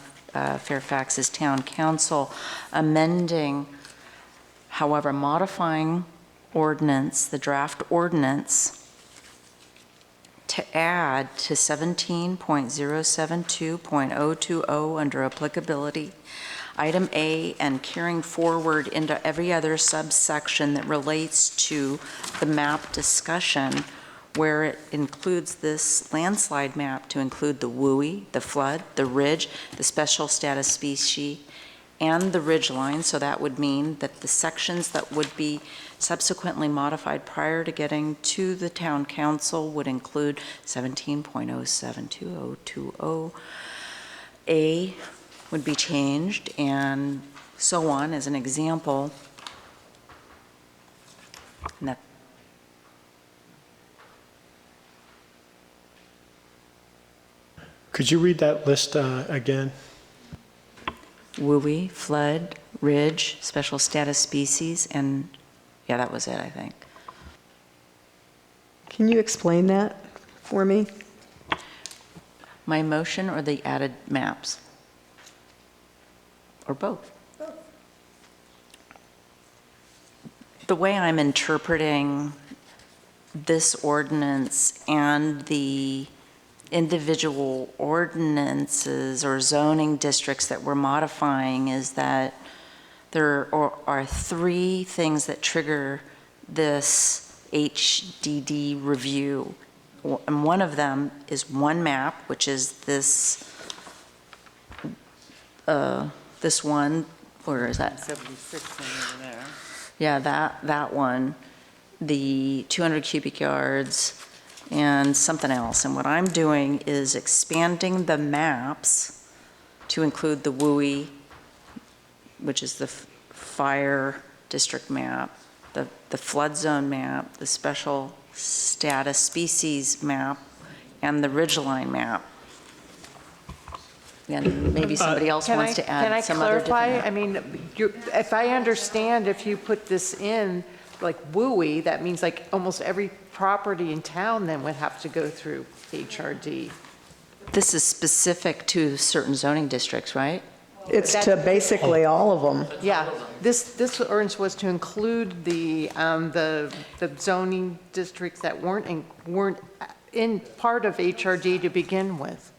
Fairfax's Town Council, amending, however, modifying ordinance, the draft ordinance, to add to 17.072.020 under applicability, item A, and carrying forward into every other subsection that relates to the map discussion, where it includes this landslide map to include the WUI, the flood, the ridge, the special status species, and the ridge line. So that would mean that the sections that would be subsequently modified prior to getting to the town council would include 17.072.020. A would be changed, and so on, as an example. And that Could you read that list again? WUI, flood, ridge, special status species, and yeah, that was it, I think. Can you explain that for me? My motion or the added maps? Or both? The way I'm interpreting this ordinance and the individual ordinances or zoning districts that we're modifying is that there are three things that trigger this HDD review. And one of them is one map, which is this this one, where is that? 76 over there. Yeah, that one, the 200 cubic yards, and something else. And what I'm doing is expanding the maps to include the WUI, which is the fire district map, the flood zone map, the special status species map, and the ridgeline map. And maybe somebody else wants to add some other different map. Can I clarify? I mean, if I understand, if you put this in, like WUI, that means like almost every property in town then would have to go through HRD. This is specific to certain zoning districts, right? It's to basically all of them. Yeah, this ordinance was to include the zoning districts that weren't in part of HRD to begin with.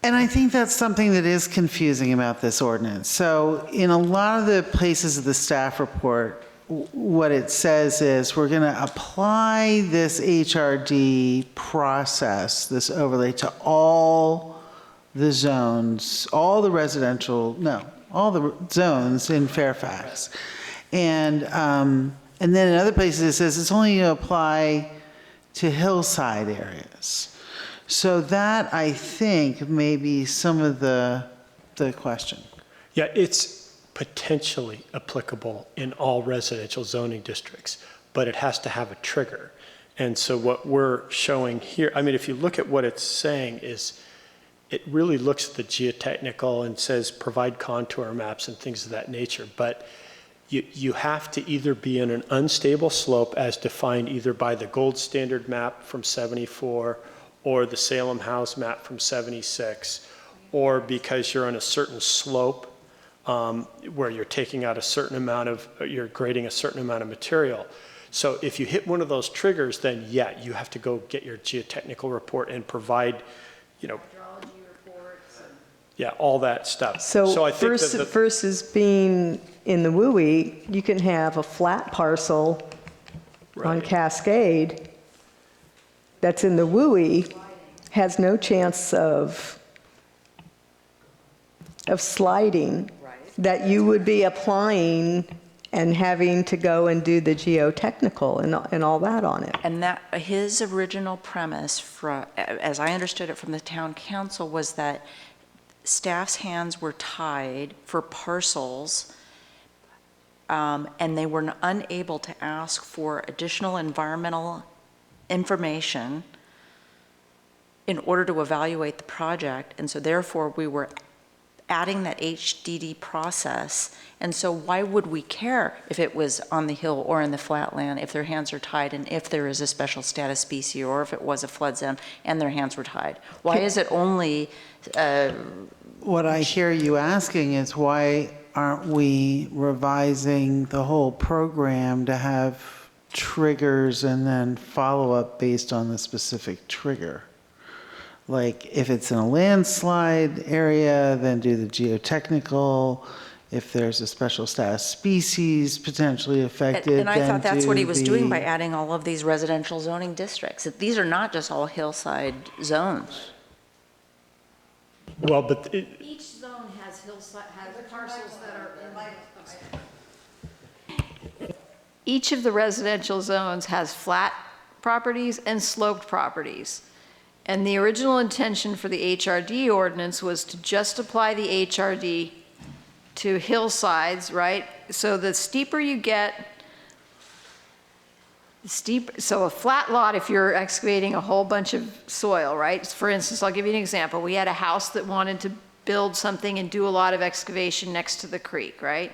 And I think that's something that is confusing about this ordinance. So in a lot of the places of the staff report, what it says is we're going to apply this HRD process, this overlay, to all the zones, all the residential, no, all the zones in Fairfax. And then in other places it says it's only going to apply to hillside areas. So that, I think, may be some of the question. Yeah, it's potentially applicable in all residential zoning districts, but it has to have a trigger. And so what we're showing here, I mean, if you look at what it's saying is, it really looks at the geotechnical and says provide contour maps and things of that nature, but you have to either be in an unstable slope as defined either by the gold standard map from 74 or the Salem House map from 76, or because you're on a certain slope where you're taking out a certain amount of, you're grading a certain amount of material. So if you hit one of those triggers, then yeah, you have to go get your geotechnical report and provide, you know, yeah, all that stuff. So I think versus being in the WUI, you can have a flat parcel on Cascade that's in the WUI, has no chance of sliding, that you would be applying and having to go and do the geotechnical and all that on it. And that, his original premise, as I understood it from the town council, was that staff's hands were tied for parcels and they were unable to ask for additional environmental information in order to evaluate the project, and so therefore we were adding that HDD process. And so why would we care if it was on the hill or in the flatland, if their hands are tied, and if there is a special status species, or if it was a flood zone and their hands were tied? Why is it only... What I hear you asking is, why aren't we revising the whole program to have triggers and then follow-up based on the specific trigger? Like, if it's in a landslide area, then do the geotechnical. If there's a special status species potentially affected, And I thought that's what he was doing the- by adding all of these residential zoning districts. That these are not just all hillside zones. Well, but Each zone has hillside, has parcels that are in. Each of the residential zones has flat properties and sloped properties. And the original intention for the HRD ordinance was to just apply the HRD to hillsides, right? So the steeper you get, so a flat lot, if you're excavating a whole bunch of soil, right? For instance, I'll give you an example. We had a house that wanted to build something and do a lot of excavation next to the creek, right?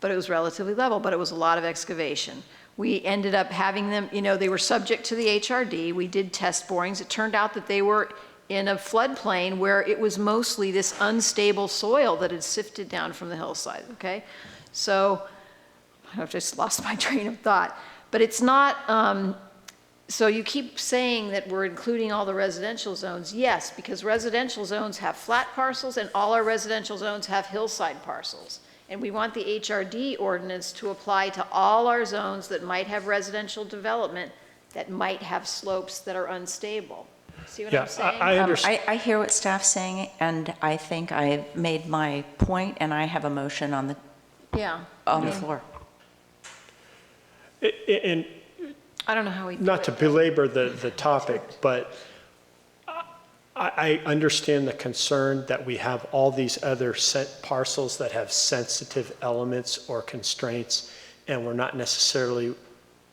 But it was relatively level, but it was a lot of excavation. We ended up having them, they were subject to the HRD. We did test borings. It turned out that they were in a floodplain where it was mostly this unstable soil that had sifted down from the hillside, okay? So I've just lost my train of thought. But it's not, so you keep saying that we're including all the residential zones. Yes, because residential zones have flat parcels and all our residential zones have hillside parcels. And we want the HRD ordinance to apply to all our zones that might have residential development that might have slopes that are unstable. See what I'm saying? I understand. I hear what staff's saying, and I think I've made my point, and I have a motion on the floor. And I don't know how we do not it. to belabor the topic, but I understand the concern that we have all these other parcels that have sensitive elements or constraints, and we're not necessarily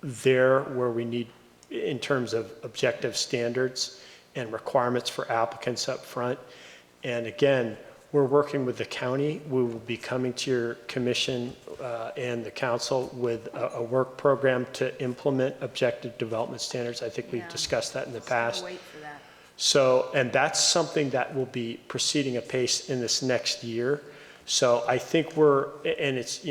there where we need in terms of objective standards and requirements for applicants up front. And again, we're working with the county. We will be coming to your commission and the council with a work program to implement objective development standards. I think we've discussed that in the past. Wait for that. So, and that's something that will be proceeding apace in this next year. So I think and it's,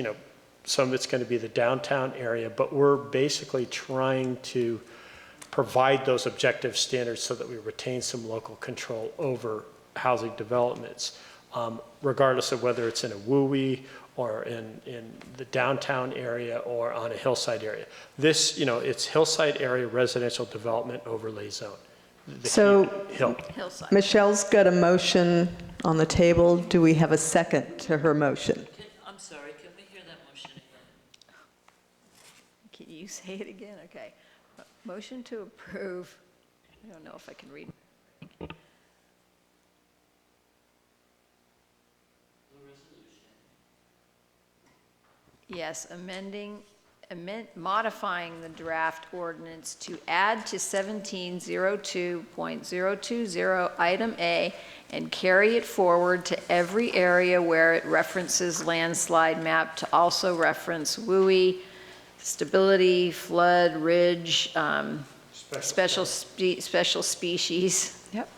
some of it's going to be the downtown area, but we're basically trying to provide those objective standards so that we retain some local control over housing developments, regardless of whether it's in a WUI or in the downtown area or on a hillside area. This, it's hillside area residential development overlay zone. So Hillside. Michelle's got a motion on the table. Do we have a second to her motion? I'm sorry, can we hear that motion again? Can you say it again? Okay. Motion to approve. I don't know if I can read. Yes, modifying the draft ordinance to add to 1702.020 item A and carry it forward to every area where it references landslide map to also reference WUI, stability, flood, ridge, special species. Yep.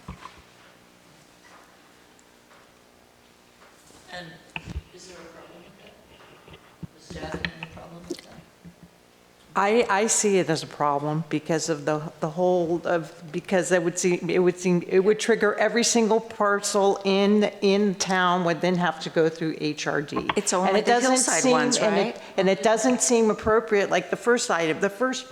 And is there a problem with that? Does staff have any problem with that? I see it as a problem because of the whole of, because it would trigger every single parcel in town would then have to go through HRD. It's only the hillside ones, right? And it doesn't seem appropriate, like the first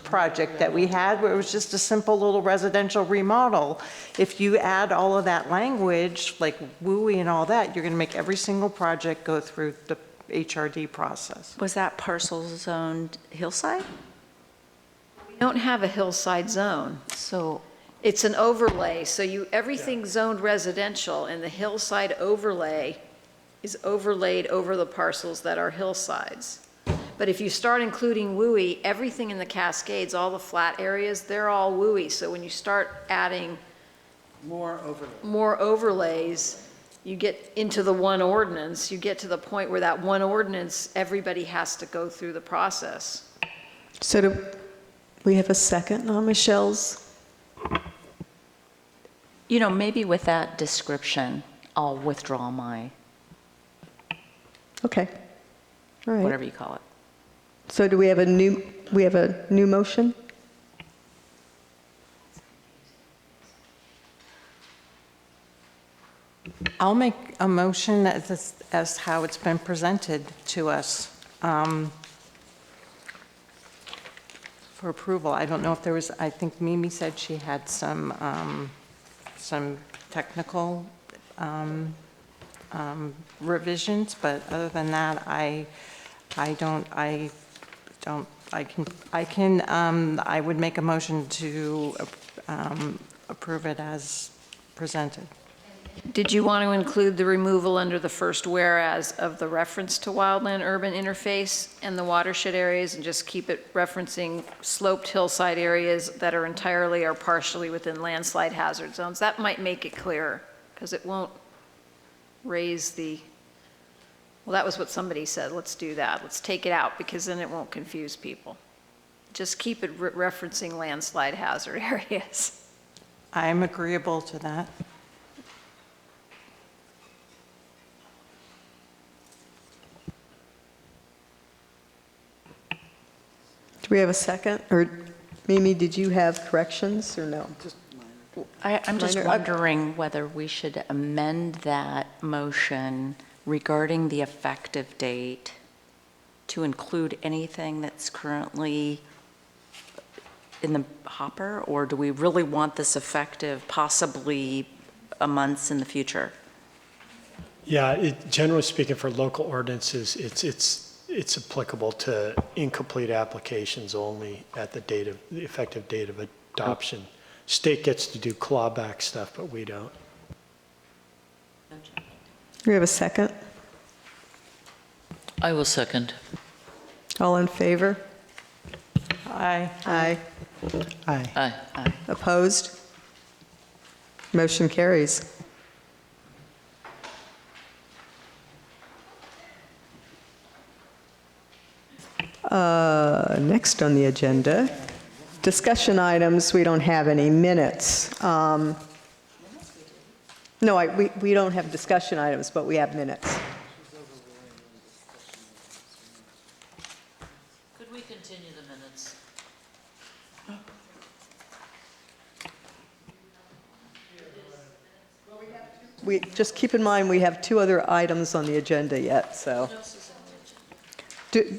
project that we had, where it was just a simple little residential remodel. If you add all of that language, like WUI and all that, you're gonna make every single project go through the HRD process. Was that parcel zoned hillside? We don't have a hillside zone. So It's an overlay, so everything's zoned residential, and the hillside overlay is overlaid over the parcels that are hillsides. But if you start including WUI, everything in the Cascades, all the flat areas, they're all WUI. So when you start adding more overlays, you get into the one ordinance, you get to the point where that one ordinance, everybody has to go through the process. So do we have a second on Michelle's? You know, maybe with that description, I'll withdraw my, Okay. All right. whatever you call it. So do we have a new motion? I'll make a motion as how it's been presented to us for approval. I don't know if there was, I think Mimi said she had some technical revisions, but other than that, I would make a motion to approve it as presented. Did you want to include the removal under the first whereas of the reference to wildland urban interface and the watershed areas, and just keep it referencing sloped hillside areas that are entirely or partially within landslide hazard zones? That might make it clearer, because it won't raise the, well, that was what somebody said, let's do that. Let's take it out, because then it won't confuse people. Just keep it referencing landslide hazard areas. I'm agreeable to that. Do we have a second? Or Mimi, did you have corrections or no? I'm just Minor- wondering whether we should amend that motion regarding the effective date to include anything that's currently in the hopper, or do we really want this effective possibly a months in the future? Yeah, generally speaking, for local ordinances, it's applicable to incomplete applications only at the effective date of adoption. State gets to do clawback stuff, but we don't. Do we have a second? I will second. All in favor? Aye. Aye. Aye. Aye. Aye. Opposed? Motion carries. Next on the agenda, discussion items. We don't have any minutes. No, we don't have discussion items, but we have minutes. Could we continue the minutes? We just keep in mind we have two other items on the agenda yet, so. What else is on the agenda?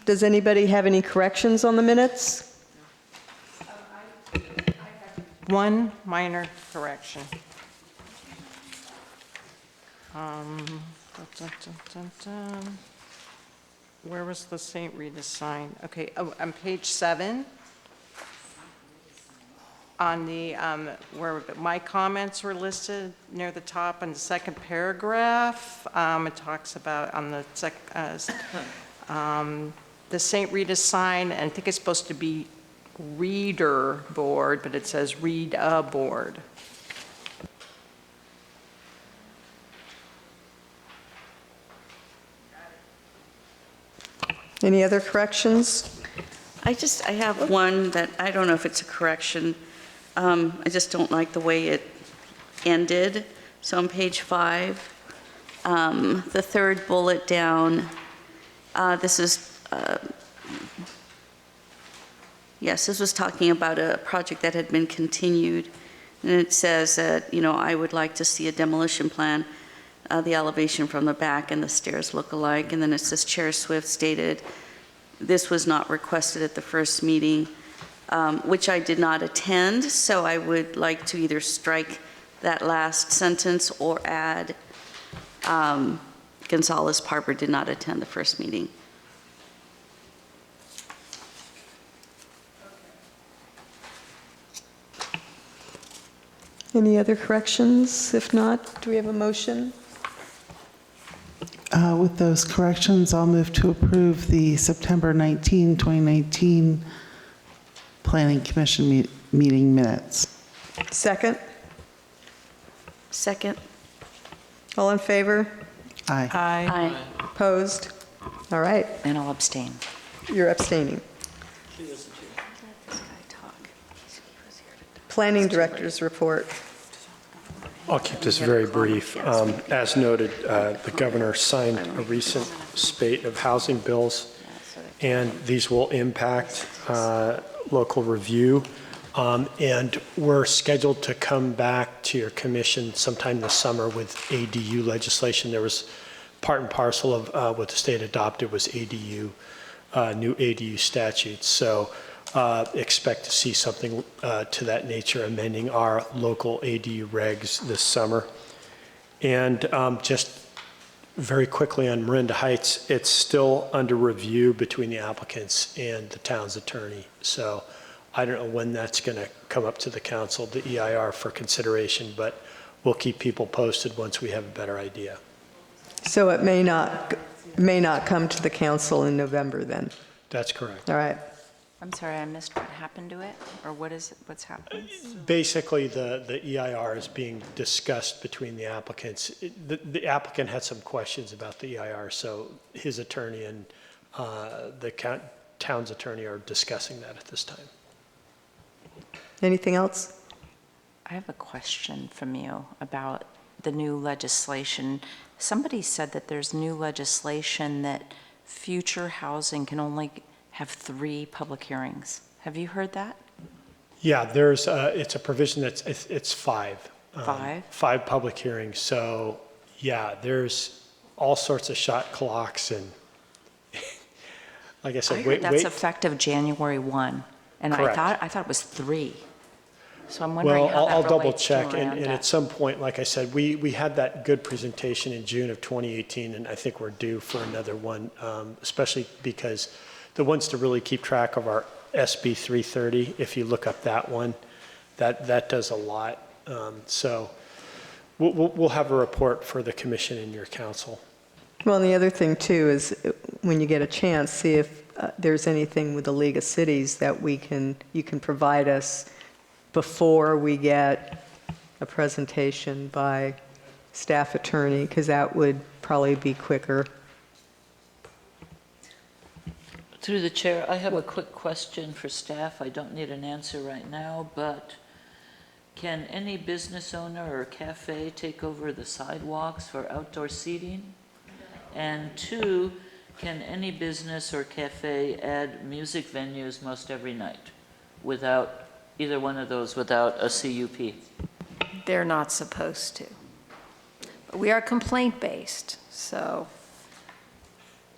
Does anybody have any corrections on the minutes? One minor correction. Where was the St. Rita's sign? Okay, on page 7, on the, where my comments were listed near the top in the second paragraph, it talks about on the the St. Rita's sign, and I think it's supposed to be reader board, but it says read a board. Any other corrections? I have one that, I don't know if it's a correction. I just don't like the way it ended. So on page 5, the third bullet down, this was talking about a project that had been continued. And it says that, I would like to see a demolition plan. The elevation from the back and the stairs look alike. And then it says Chair Swift stated, this was not requested at the first meeting, which I did not attend. So I would like to either strike that last sentence or add, Gonzalez Parker did not attend the first meeting. Any other corrections? If not, do we have a motion? With those corrections, I'll move to approve the September 19, 2019 Planning Commission meeting minutes. Second? Second. All in favor? Aye. Aye. Opposed? All right, And I'll abstain. you're abstaining. Planning Director's report. I'll keep this very brief. As noted, the governor signed a recent spate of housing bills, and these will impact local review. And we're scheduled to come back to your commission sometime this summer with ADU legislation. There was part and parcel of what the state adopted was ADU, new ADU statutes. So expect to see something to that nature amending our local ADU regs this summer. And just very quickly on Marinda Heights, it's still under review between the applicants and the town's attorney. So I don't know when that's going to come up to the council, the EIR, for consideration, but we'll keep people posted once we have a better idea. So it may not come to the council in November then? That's correct. All right. I'm sorry, I missed what happened to it, or what's happening? Basically, the EIR is being discussed between the applicants. The applicant had some questions about the EIR, so his attorney and the town's attorney are discussing that at this time. Anything else? I have a question from you about the new legislation. Somebody said that there's new legislation that future housing can only have 3 public hearings. Have you heard that? Yeah, there's it's a provision that's it's 5. 5? 5 public hearings. So yeah, there's all sorts of shot clocks and like I said, I heard that's effective January 1, and Correct. I thought it was 3. So I'm wondering Well, how that I'll double relates to check, and Miranda. at some point, like I said, we had that good presentation in June of 2018, and I think we're due for another one, especially because the ones to really keep track of are SB 330. If you look up that one, that does a lot. So we'll have a report for the commission and your council. Well, and the other thing too is when you get a chance, see if there's anything with the League of Cities that you can provide us before we get a presentation by staff attorney, because that would probably be quicker. Through the chair, I have a quick question for staff. I don't need an answer right now, but can any business owner or cafe take over the sidewalks for outdoor seating? And 2, can any business or cafe add music venues most every night without either one of those, without a CUP? They're not supposed to. But we are complaint-based, so,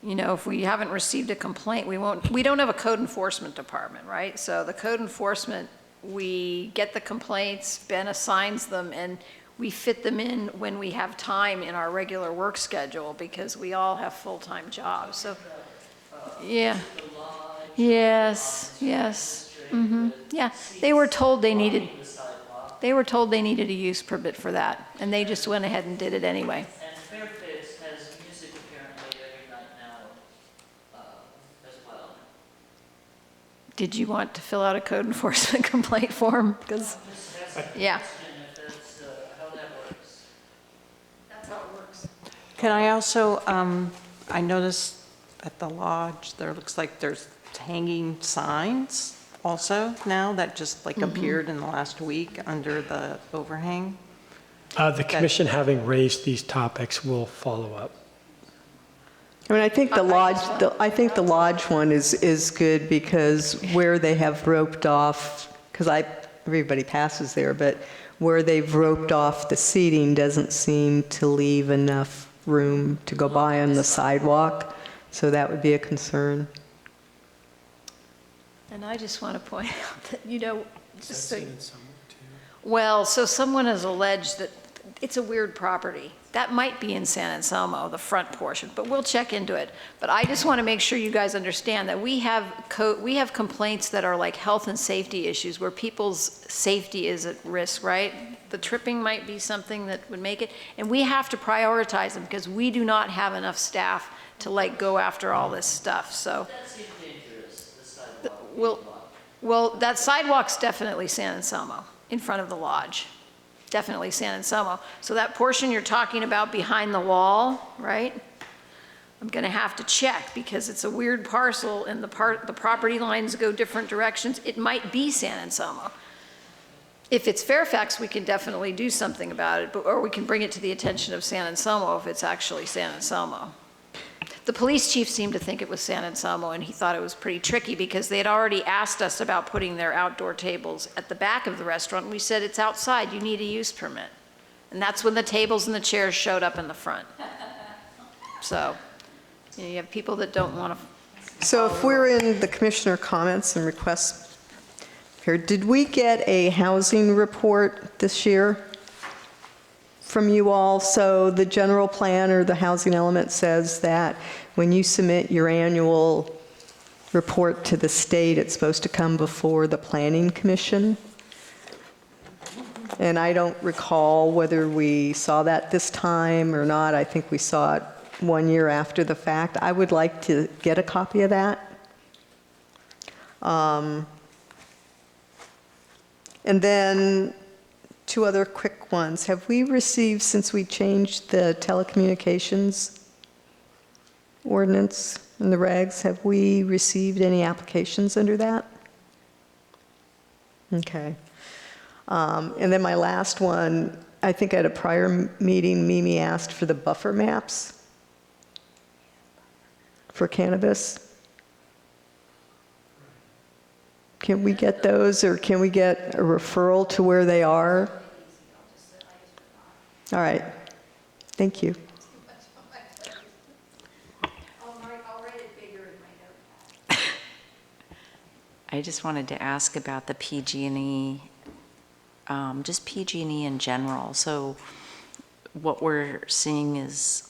you know, if we haven't received a complaint, we don't have a code enforcement department, right? So the code enforcement, we get the complaints, Ben assigns them, and we fit them in when we have time in our regular work schedule, because we all have full-time jobs, so, yeah. Yes, yes, yeah. They were told they needed a use permit for that, and they just went ahead and did it anyway. And Fairfax has music apparently every night now as well. Did you want to fill out a code enforcement complaint form? Because, yeah. That's how it works. Can I also, I noticed at the lodge, there looks like there's hanging signs also now that just like appeared in the last week under the overhang. The commission, having raised these topics, will follow up. I mean, I think the lodge one is good, because where they have roped off, because everybody passes there, but where they've roped off the seating doesn't seem to leave enough room to go by on the sidewalk, so that would be a concern. And I just want to point out that, you know, just so, well, so someone has alleged that it's a weird property. That might be in San Anselmo, the front portion, but we'll check into it. But I just want to make sure you guys understand that we have complaints that are like health and safety issues where people's safety is at risk, right? The tripping might be something that would make it, and we have to prioritize them because we do not have enough staff to like go after all this stuff, so. That seems dangerous, the sidewalk. Well, that sidewalk's definitely San Anselmo, in front of the lodge. Definitely San Anselmo. So that portion you're talking about behind the wall, right? I'm gonna have to check because it's a weird parcel and the property lines go different directions. It might be San Anselmo. If it's Fairfax, we can definitely do something about it, or we can bring it to the attention of San Anselmo if it's actually San Anselmo. The police chief seemed to think it was San Anselmo, and he thought it was pretty tricky because they had already asked us about putting their outdoor tables at the back of the restaurant. We said, it's outside, you need a use permit. And that's when the tables and the chairs showed up in the front. So, you have people that don't want to. So if we're in the commissioner comments and requests here, did we get a housing report this year from you all? So the general plan or the housing element says that when you submit your annual report to the state, it's supposed to come before the planning commission. And I don't recall whether we saw that this time or not. I think we saw it 1 year after the fact. I would like to get a copy of that. And then 2 other quick ones. Have we received, since we changed the telecommunications ordinance and the regs, have we received any applications under that? Okay. And then my last one, I think at a prior meeting, Mimi asked for the buffer maps for cannabis. Can we get those, or can we get a referral to where they are? All right. Thank you. I just wanted to ask about the PG&E, just PG&E in general. So what we're seeing is,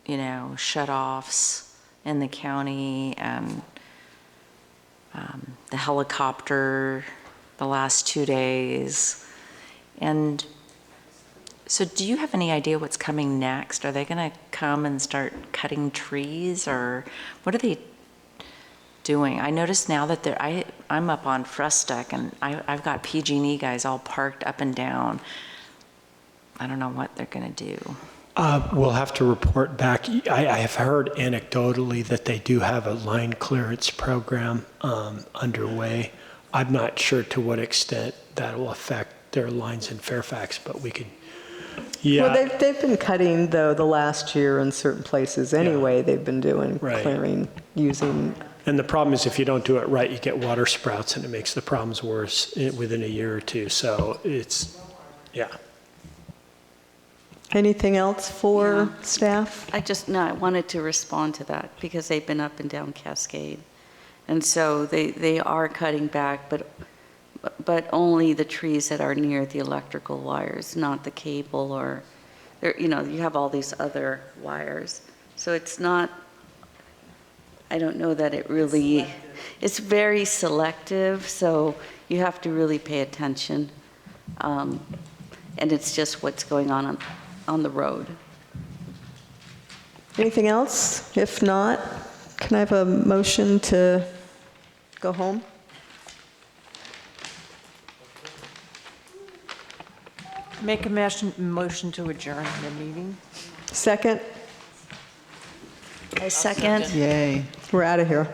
you know, shut-offs in the county and the helicopter the last 2 days. And so do you have any idea what's coming next? Are they going to come and start cutting trees, or what are they doing? I noticed now that I'm up on Frustec, and I've got PG&E guys all parked up and down. I don't know what they're going to do. We'll have to report back. I have heard anecdotally that they do have a line clearance program underway. I'm not sure to what extent that will affect their lines in Fairfax, but we could, yeah. Well, they've been cutting, though, the last year in certain places anyway. Yeah. They've been doing clearing, using. And the problem is if you don't do it right, you get water sprouts, and it makes the problems worse within a year or two. So it's, yeah. Anything else for staff? I wanted to respond to that because they've been up and down Cascade. And so they are cutting back, but only the trees that are near the electrical wires, not the cable or, you know, you have all these other wires. So it's not, I don't know that it really, it's very selective, so you have to really pay attention. And it's just what's going on the road. Anything else? If not, can I have a motion to go home? Make a motion to adjourn the meeting. Second? I second. Yay. We're out of here.